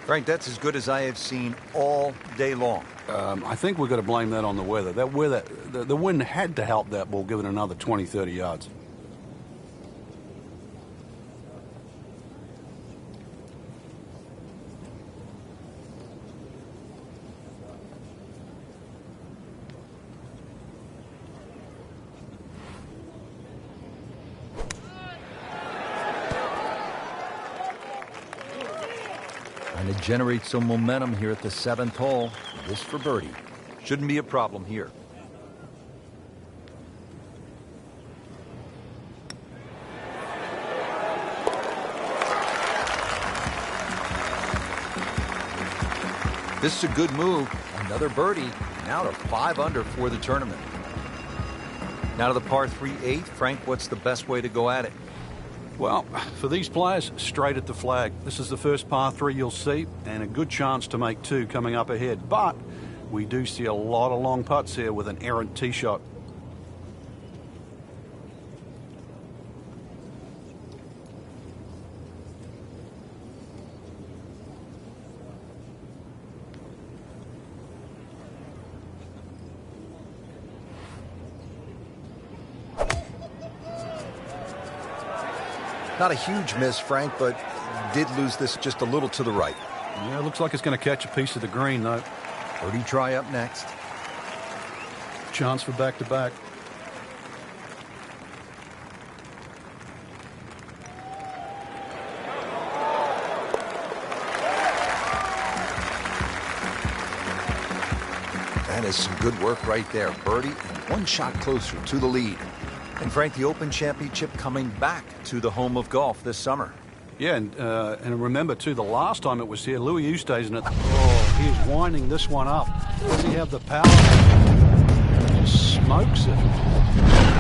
Frank, that's as good as I have seen all day long. I think we've got to blame that on the weather. That weather, the wind had to help that ball give it another 20, 30 yards. Trying to generate some momentum here at the 7th hole. This for birdie. Shouldn't be a problem here. This is a good move. Another birdie. Now to 5 under for the tournament. Now to the par 3/8. Frank, what's the best way to go at it? Well, for these players, straight at the flag. This is the first par 3 you'll see, and a good chance to make 2 coming up ahead. But we do see a lot of long putts here with an errant tee shot. Not a huge miss, Frank, but did lose this just a little to the right. Yeah, it looks like it's going to catch a piece of the green, though. Birdie try up next. Chance for back-to-back. That is some good work right there. Birdie and one shot closer to the lead. And Frank, the Open Championship coming back to the home of golf this summer. Yeah, and remember, too, the last time it was here, Louis Oosthuizen, he is winding this one up. Does he have the power? He just smokes it.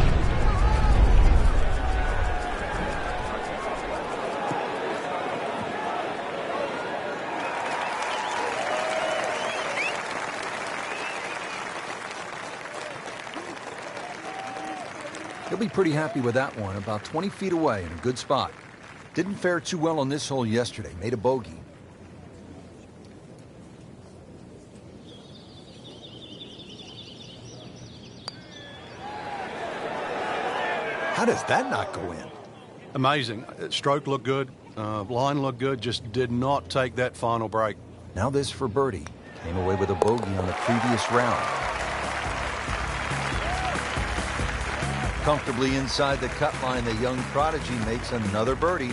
He'll be pretty happy with that one, about 20 feet away in a good spot. Didn't fare too well on this hole yesterday, made a bogey. How does that not go in? Amazing. Stroke looked good, line looked good, just did not take that final break. Now this for birdie. Came away with a bogey on the previous round. Comfortably inside the cut line, the young prodigy makes another birdie.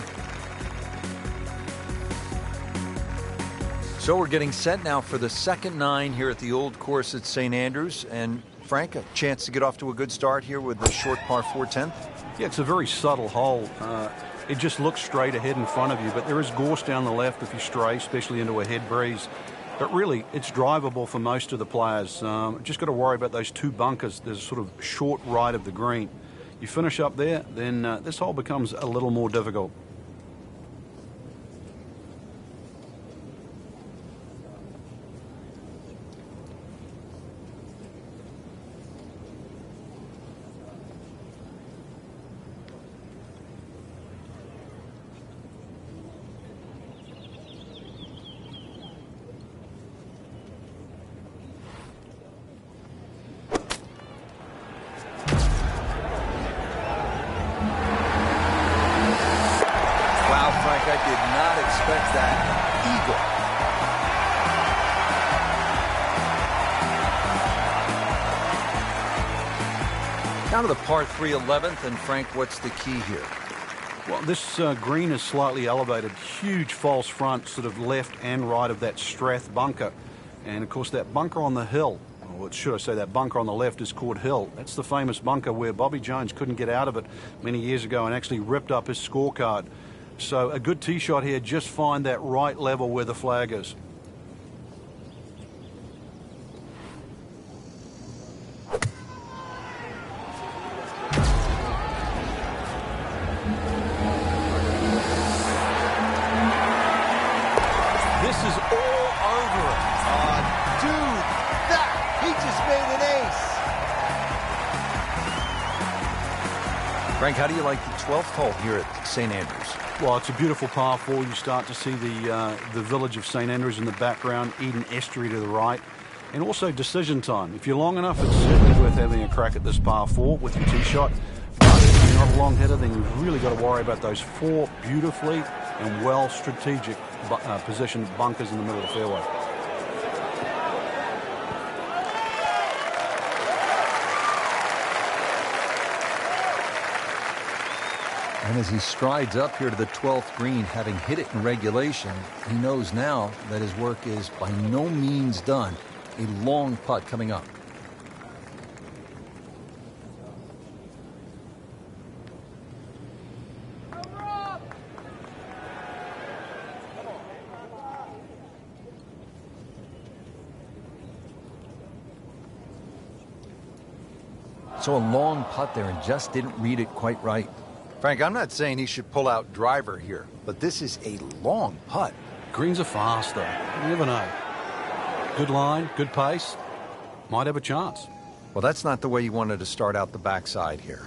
So we're getting set now for the second 9 here at the old course at St. Andrews. And Frank, a chance to get off to a good start here with the short par 4 10th? Yeah, it's a very subtle hole. It just looks straight ahead in front of you, but there is gorse down the left if you stray, especially into a head breeze. But really, it's drivable for most of the players. Just got to worry about those 2 bunkers. There's a sort of short right of the green. You finish up there, then this hole becomes a little more difficult. I did not expect that eagle. Down to the par 3 11th, and Frank, what's the key here? Well, this green is slightly elevated, huge false front, sort of left and right of that Strath bunker. And of course that bunker on the hill, or should I say that bunker on the left, is called Hill. That's the famous bunker where Bobby Jones couldn't get out of it many years ago and actually ripped up his scorecard. So a good tee shot here, just find that right level where the flag is. This is all over it. Dude, he just made an ace. Frank, how do you like the 12th hole here at St. Andrews? Well, it's a beautiful par 4. You start to see the village of St. Andrews in the background, Eden Estuary to the right, and also decision time. If you're long enough, it's certainly worth having a crack at this par 4 with your tee shot. But if you're not a long hitter, then you've really got to worry about those 4 beautifully and well strategic positioned bunkers in the middle of the fairway. And as he strides up here to the 12th green, having hit it in regulation, he knows now that his work is by no means done. A long putt coming up. So a long putt there and just didn't read it quite right. Frank, I'm not saying he should pull out driver here, but this is a long putt. Greens are fast, though. You never know. Good line, good pace. Might have a chance. Well, that's not the way you wanted to start out the backside here.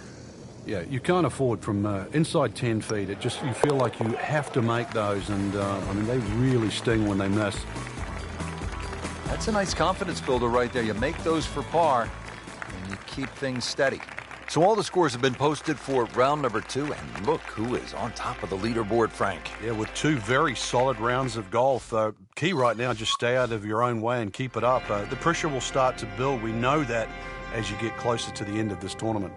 Yeah, you can't afford from inside 10 feet. It just, you feel like you have to make those, and I mean, they really sting when they miss. That's a nice confidence builder right there. You make those for par, and you keep things steady. So all the scores have been posted for round number 2, and look who is on top of the leaderboard, Frank. Yeah, with 2 very solid rounds of golf. Key right now, just stay out of your own way and keep it up. The pressure will start to build. We know that as you get closer to the end of this tournament.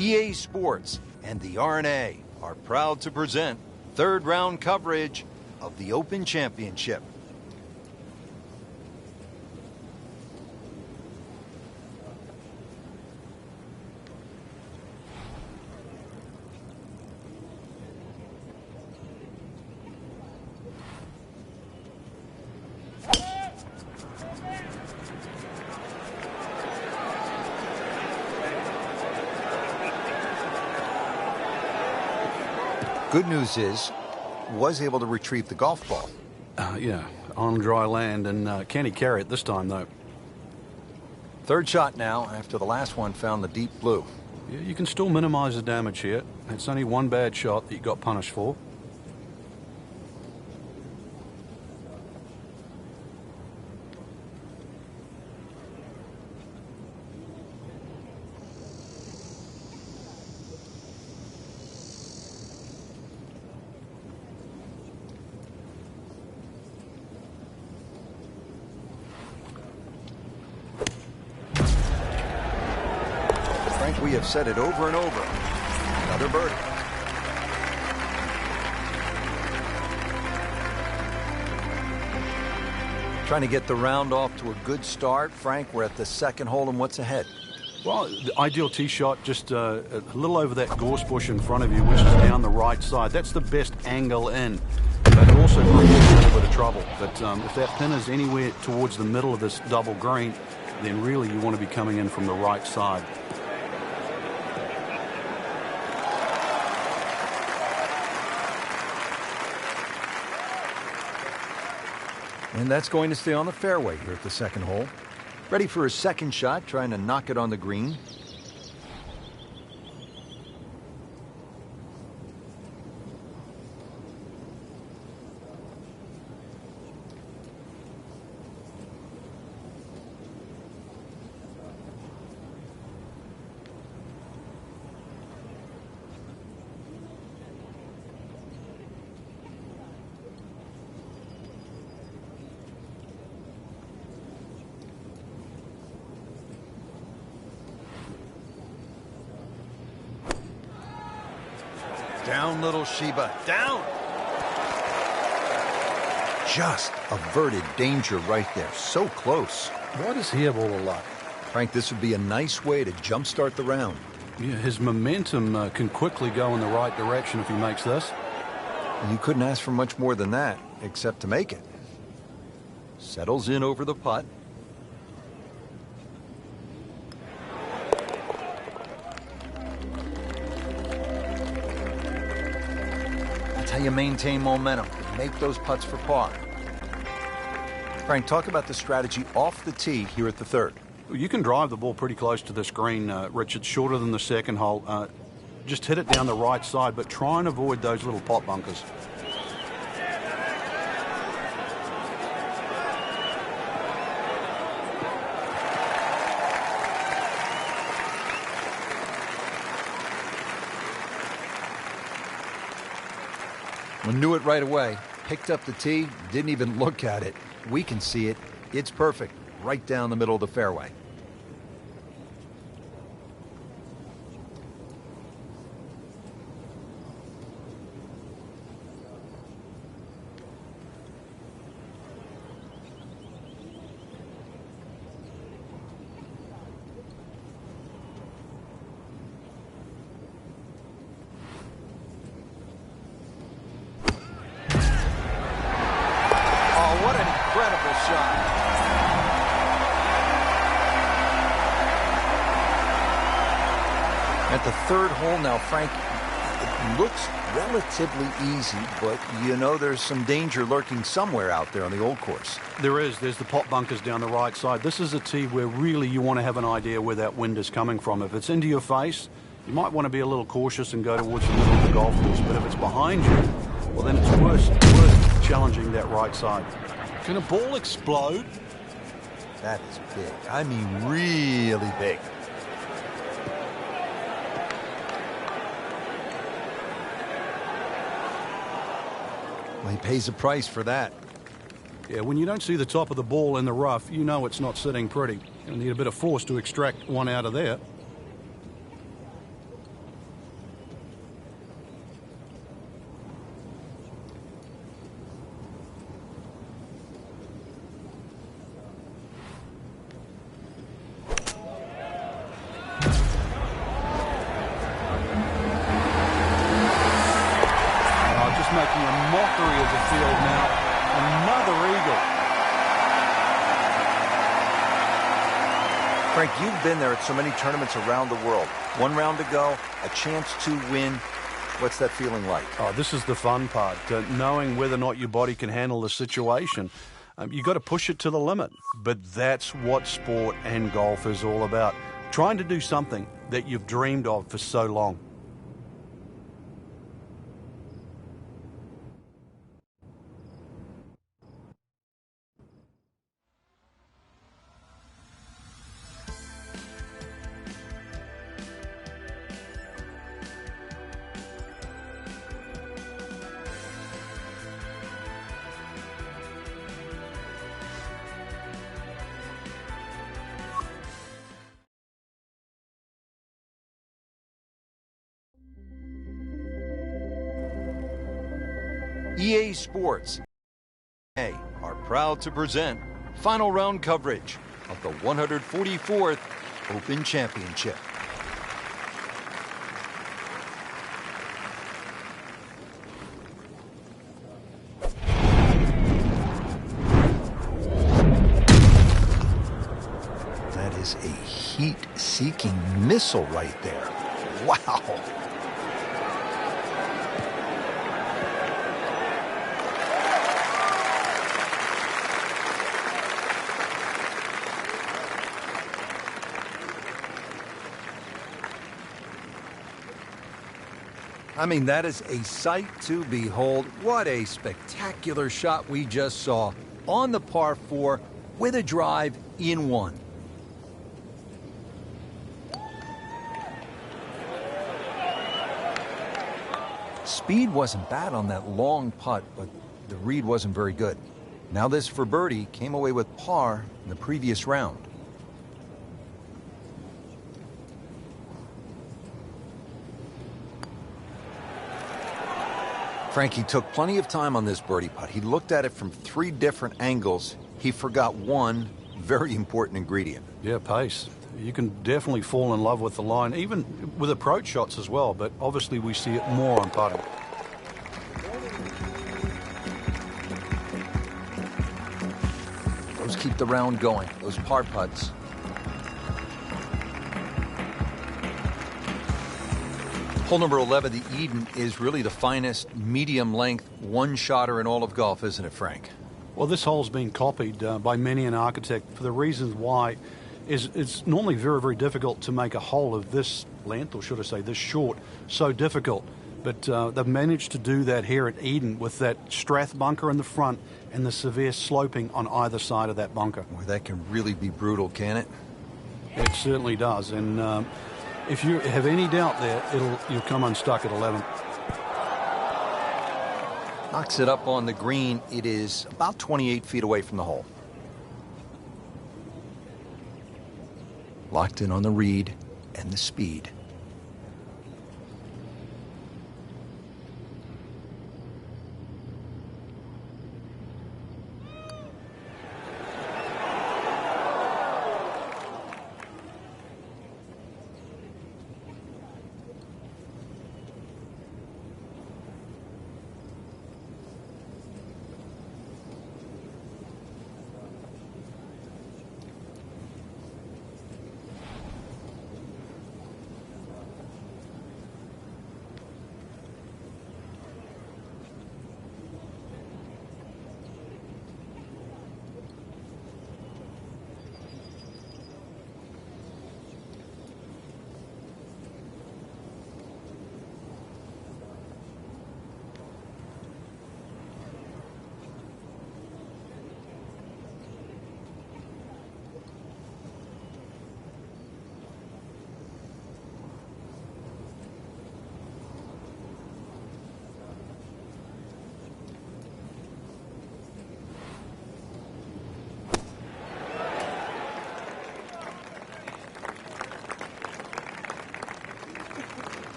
EA Sports and the R&A are proud to present third round coverage of the Open Championship. Good news is, was able to retrieve the golf ball. Yeah, on dry land, and can he carry it this time, though? Third shot now, after the last one found the deep blue. Yeah, you can still minimize the damage here. It's only one bad shot that you got punished for. We have said it over and over. Another birdie. Trying to get the round off to a good start. Frank, we're at the second hole, and what's ahead? Well, the ideal tee shot just a little over that gorse bush in front of you, which is down the right side. That's the best angle in. But it also brings you a little bit of trouble. But if that pin is anywhere towards the middle of this double green, then really you want to be coming in from the right side. And that's going to stay on the fairway here at the second hole. Ready for his second shot, trying to knock it on the green. Down, little Sheba, down! Just averted danger right there, so close. Why does he have all the luck? Frank, this would be a nice way to jumpstart the round. Yeah, his momentum can quickly go in the right direction if he makes this. You couldn't ask for much more than that, except to make it. Settles in over the putt. How you maintain momentum, make those putts for par. Frank, talk about the strategy off the tee here at the third. You can drive the ball pretty close to this green, Rich. It's shorter than the second hole. Just hit it down the right side, but try and avoid those little pot bunkers. Knew it right away. Picked up the tee, didn't even look at it. We can see it. It's perfect. Right down the middle of the fairway. At the third hole now, Frank, it looks relatively easy, but you know there's some danger lurking somewhere out there on the old course. There is. There's the pot bunkers down the right side. This is a tee where really you want to have an idea where that wind is coming from. If it's into your face, you might want to be a little cautious and go towards the middle of the golf course. But if it's behind you, well, then it's worth challenging that right side. Can a ball explode? That is big. I mean, really big. Well, he pays a price for that. Yeah, when you don't see the top of the ball in the rough, you know it's not sitting pretty. You'll need a bit of force to extract one out of there. Making a mockery of the field now. Another eagle. Frank, you've been there at so many tournaments around the world. One round to go, a chance to win What's that feeling like? Oh, this is the fun part, knowing whether or not your body can handle the situation. You've got to push it to the limit, but that's what sport and golf is all about. Trying to do something that you've dreamed of for so long. EA Sports are proud to present final round coverage of the 144th Open Championship. That is a heat-seeking missile right there. Wow. I mean, that is a sight to behold. What a spectacular shot we just saw on the par 4 with a drive in 1. Speed wasn't bad on that long putt, but the read wasn't very good. Now this for birdie came away with par in the previous round. Frankie took plenty of time on this birdie putt. He looked at it from 3 different angles. He forgot one very important ingredient. Yeah, pace. You can definitely fall in love with the line, even with approach shots as well, but obviously we see it more on putting. Those keep the round going, those par putts. Hole number 11, the Eden, is really the finest medium-length one-shotter in all of golf, isn't it, Frank? Well, this hole's been copied by many an architect for the reasons why it's normally very, very difficult to make a hole of this length, or should I say this short, so difficult. But they've managed to do that here at Eden with that Strath bunker in the front and the severe sloping on either side of that bunker. Boy, that can really be brutal, can it? It certainly does. And if you have any doubt there, you'll come unstuck at 11. Knocks it up on the green. It is about 28 feet away from the hole. Locked in on the read and the speed.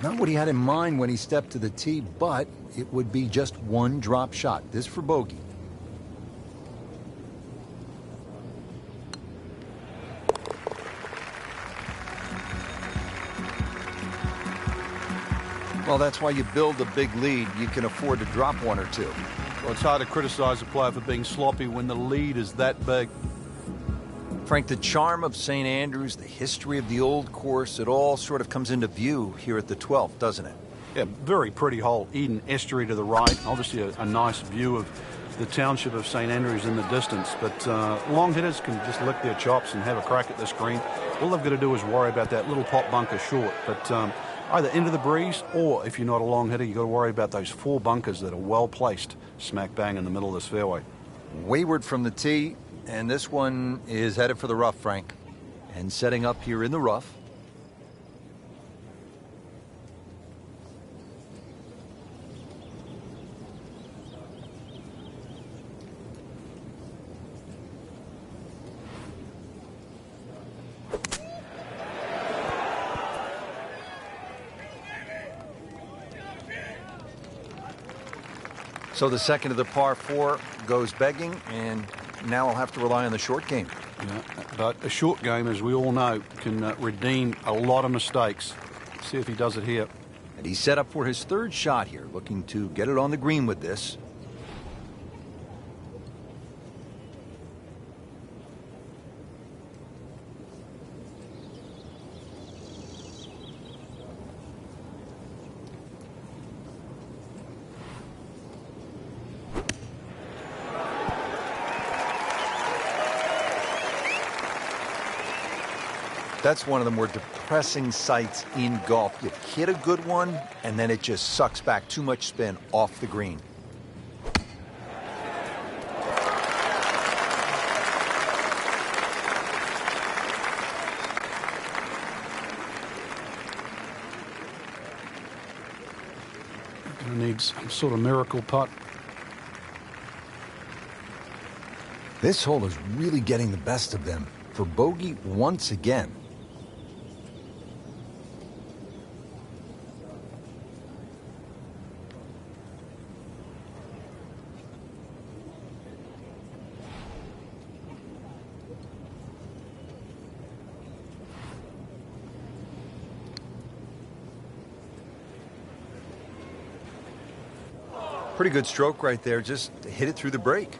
Not what he had in mind when he stepped to the tee, but it would be just one drop shot. This for bogey. Well, that's why you build a big lead. You can afford to drop one or two. Well, it's hard to criticize a player for being sloppy when the lead is that big. Frank, the charm of St. Andrews, the history of the old course, it all sort of comes into view here at the 12th, doesn't it? Yeah, very pretty hole. Eden Estuary to the right. Obviously a nice view of the township of St. Andrews in the distance. But long hitters can just lick their chops and have a crack at this green. All they've got to do is worry about that little pop bunker short. But either into the breeze, or if you're not a long hitter, you've got to worry about those 4 bunkers that are well placed smack bang in the middle of this fairway. Wayward from the tee, and this one is headed for the rough, Frank. And setting up here in the rough. So the second of the par 4 goes begging, and now I'll have to rely on the short game. Yeah, but a short game, as we all know, can redeem a lot of mistakes. See if he does it here. And he's set up for his 3rd shot here, looking to get it on the green with this. That's one of the more depressing sights in golf. You hit a good one, and then it just sucks back too much spin off the green. Gonna need some sort of miracle putt. This hole is really getting the best of them for bogey once again. Pretty good stroke right there, just hit it through the break.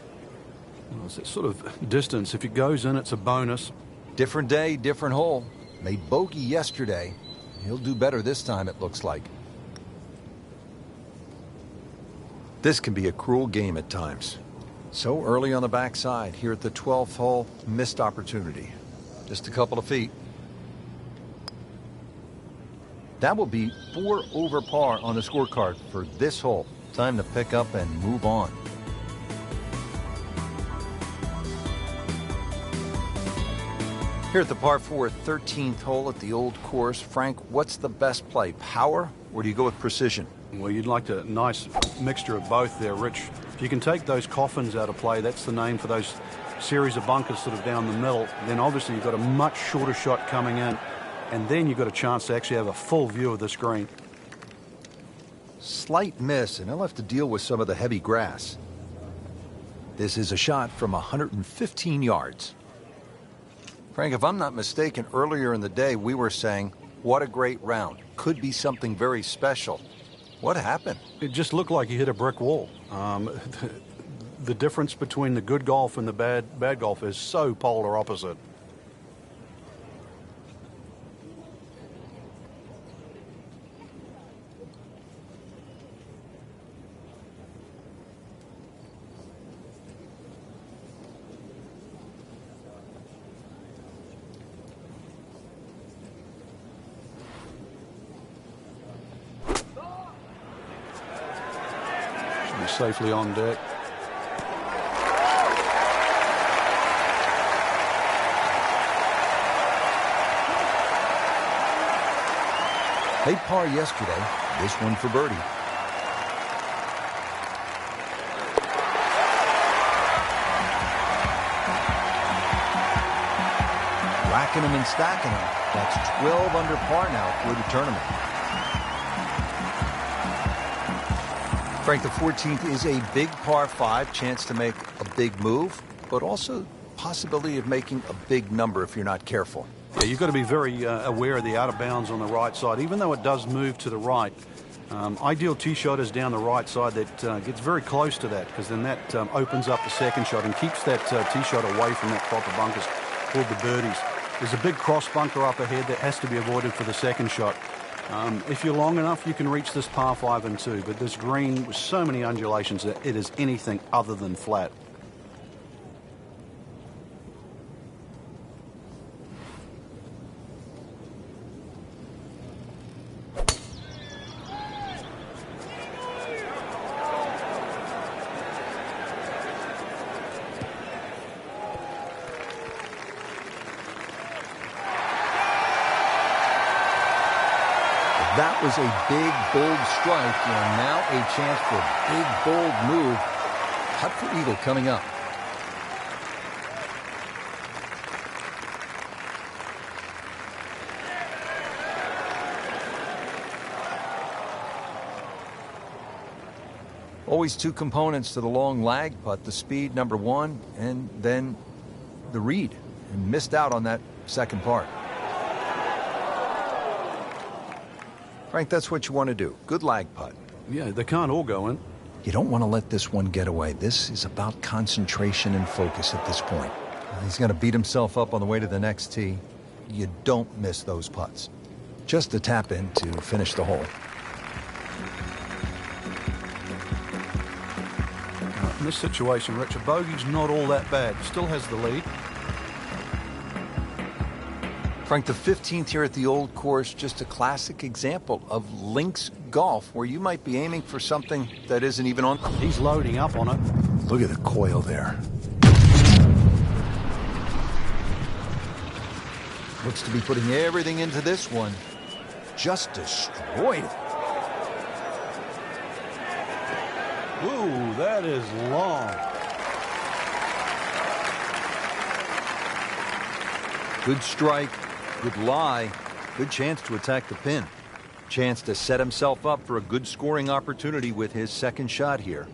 Well, it's that sort of distance. If it goes in, it's a bonus. Different day, different hole. Made bogey yesterday. He'll do better this time, it looks like. This can be a cruel game at times. So early on the backside here at the 12th hole, missed opportunity. Just a couple of feet. That will be 4 over par on the scorecard for this hole. Time to pick up and move on. Here at the par 4 13th hole at the old course, Frank, what's the best play, power, or do you go with precision? Well, you'd like a nice mixture of both there, Rich. If you can take those coffins out of play, that's the name for those series of bunkers sort of down the middle, then obviously you've got a much shorter shot coming in, and then you've got a chance to actually have a full view of the screen. Slight miss, and he'll have to deal with some of the heavy grass. This is a shot from 115 yards. Frank, if I'm not mistaken, earlier in the day we were saying, what a great round. Could be something very special. What happened? It just looked like you hit a brick wall. The difference between the good golf and the bad golf is so polar opposite. Safely on deck. Made par yesterday, this one for birdie. Racking them and stacking them. That's 12 under par now for the tournament. Frank, the 14th is a big par 5, chance to make a big move, but also possibility of making a big number if you're not careful. Yeah, you've got to be very aware of the out of bounds on the right side, even though it does move to the right. Ideal tee shot is down the right side that gets very close to that, because then that opens up the second shot and keeps that tee shot away from that proper bunkers. called the birdies. There's a big cross bunker up ahead that has to be avoided for the second shot. If you're long enough, you can reach this par 5 and 2, but this green with so many undulations that it is anything other than flat. That was a big, bold strike, and now a chance for a big, bold move. Putt for eagle coming up. Always two components to the long lag putt, the speed, number one, and then the read. And missed out on that second part. Frank, that's what you want to do. Good lag putt. Yeah, they can't all go in. You don't want to let this one get away. This is about concentration and focus at this point. He's going to beat himself up on the way to the next tee. You don't miss those putts. Just a tap in to finish the hole. In this situation, Rich, a bogey's not all that bad. Still has the lead. Frank, the 15th here at the old course, just a classic example of links golf, where you might be aiming for something that isn't even on. He's loading up on it. Look at the coil there. Looks to be putting everything into this one. Just destroyed it. Ooh, that is long. Good strike, good lie, good chance to attack the pin. Chance to set himself up for a good scoring opportunity with his second shot here.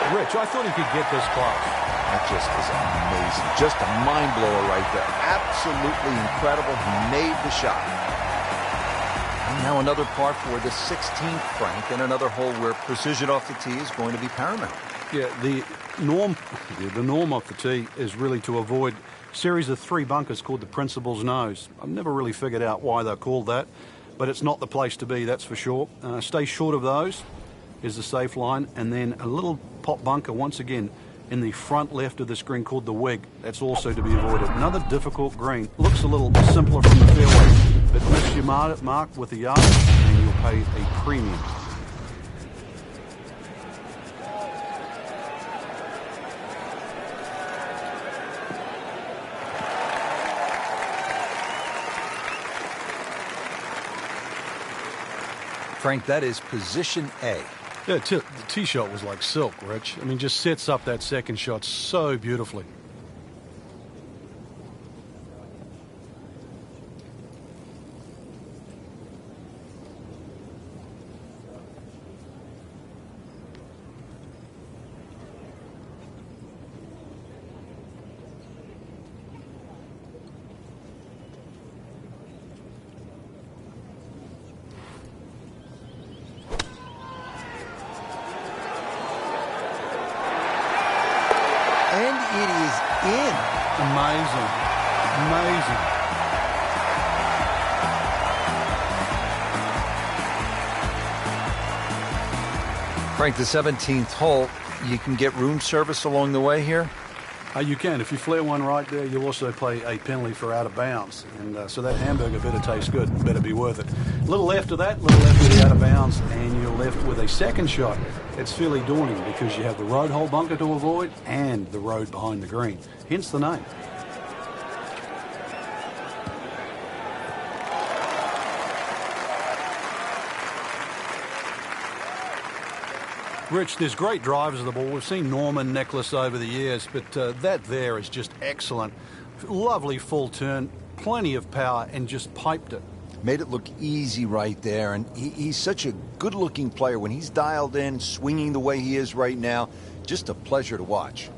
Rich, I thought he could get this close. That just was amazing. Just a mind blower right there. Absolutely incredible. He made the shot. And now another par for the 16th, Frank, and another hole where precision off the tee is going to be paramount. Yeah, the norm off the tee is really to avoid a series of 3 bunkers called the Principal's Nose. I've never really figured out why they're called that, but it's not the place to be, that's for sure. Stay short of those is the safe line, and then a little pop bunker once again in the front left of the green called the Wig. That's also to be avoided. Another difficult green. Looks a little simpler from the fairway, but miss your mark with the yard and you'll pay a premium. Frank, that is position A. Yeah, the tee shot was like silk, Rich. I mean, just sets up that second shot so beautifully. Amazing. Amazing. Frank, the 17th hole, you can get room service along the way here? You can. If you flare one right there, you'll also pay a penalty for out of bounds. And so that hamburger better taste good. Better be worth it. A little left of that, a little left of the out of bounds, and you're left with a second shot. It's fairly daunting because you have the road hole bunker to avoid and the road behind the green. Hence the name. Rich, there's great drivers of the ball. We've seen Norman, Nicholas over the years, but that there is just excellent. Lovely full turn, plenty of power, and just piped it. Made it look easy right there, and he's such a good-looking player. When he's dialed in, swinging the way he is right now, just a pleasure to watch.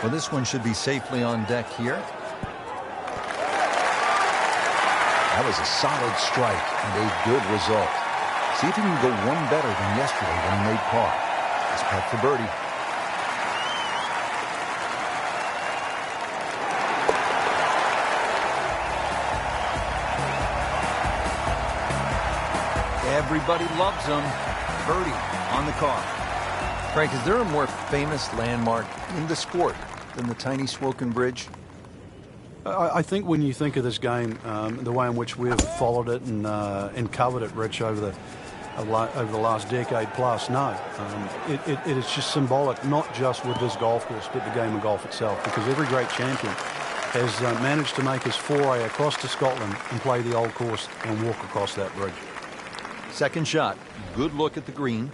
Well, this one should be safely on deck here. That was a solid strike and a good result. See if he can go one better than yesterday when he made par. It's putt for birdie. Everybody loves him. Birdie on the car. Frank, is there a more famous landmark in the sport than the tiny Swoken Bridge? I think when you think of this game, the way in which we've followed it and covered it, Rich, over the last decade plus, no. It is just symbolic, not just with this golf course, but the game of golf itself, because every great champion has managed to make his foray across to Scotland and play the old course and walk across that bridge. Second shot. Good look at the green.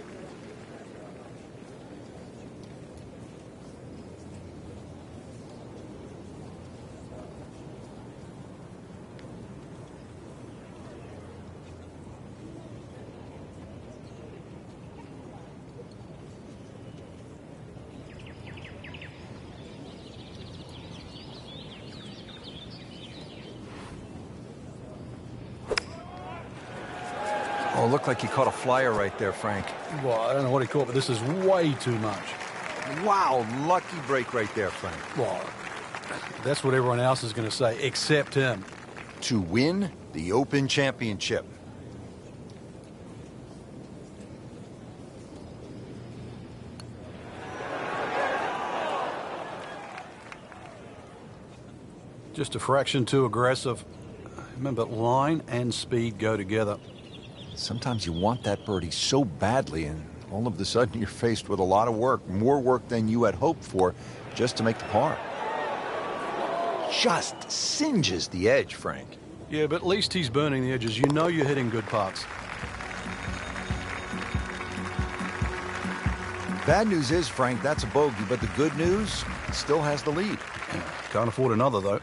Oh, looked like he caught a flyer right there, Frank. Well, I don't know what he caught, but this is way too much. Wow, lucky break right there, Frank. Well, that's what everyone else is going to say, except him. To win the Open Championship. Just a fraction too aggressive. Remember, line and speed go together. Sometimes you want that birdie so badly, and all of a sudden you're faced with a lot of work, more work than you had hoped for, just to make the par. Just singes the edge, Frank. Yeah, but at least he's burning the edges. You know you're hitting good putts. Bad news is, Frank, that's a bogey, but the good news, it still has the lead. Can't afford another, though.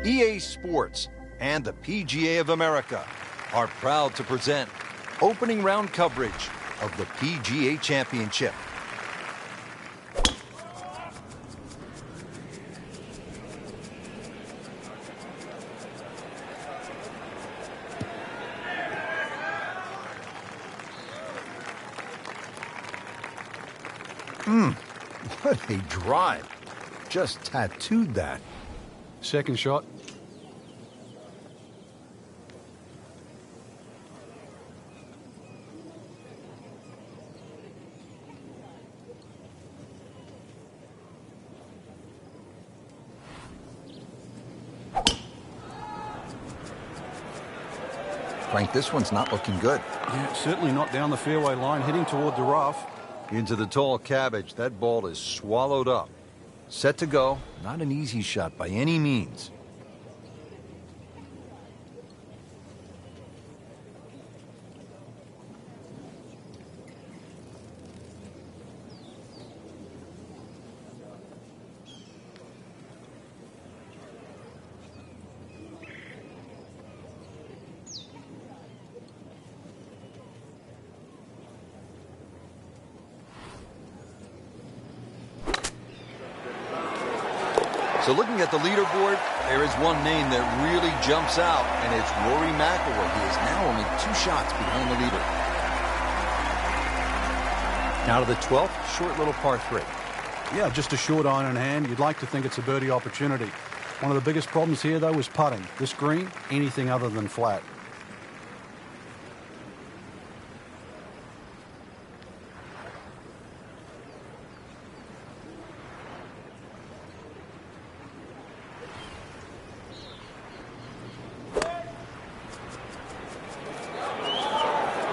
EA Sports and the PGA of America are proud to present opening round coverage of the PGA Championship. What a drive. Just tattooed that. Second shot. Frank, this one's not looking good. Yeah, certainly not down the fairway line, heading toward the rough. Into the tall cabbage, that ball is swallowed up. Set to go, not an easy shot by any means. So looking at the leaderboard, there is one name that really jumps out, and it's Rory Mcilroy. He is now only 2 shots behind the leader. Now to the 12th, short little par 3. Yeah, just a short iron in hand. You'd like to think it's a birdie opportunity. One of the biggest problems here, though, is putting. This green, anything other than flat.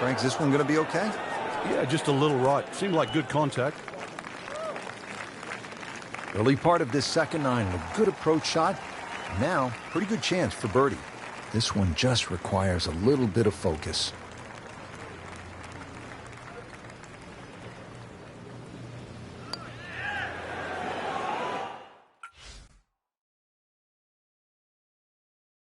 Frank's this one going to be okay? Yeah, just a little right. Seemed like good contact. Early part of this second nine, a good approach shot. Now, pretty good chance for birdie. This one just requires a little bit of focus.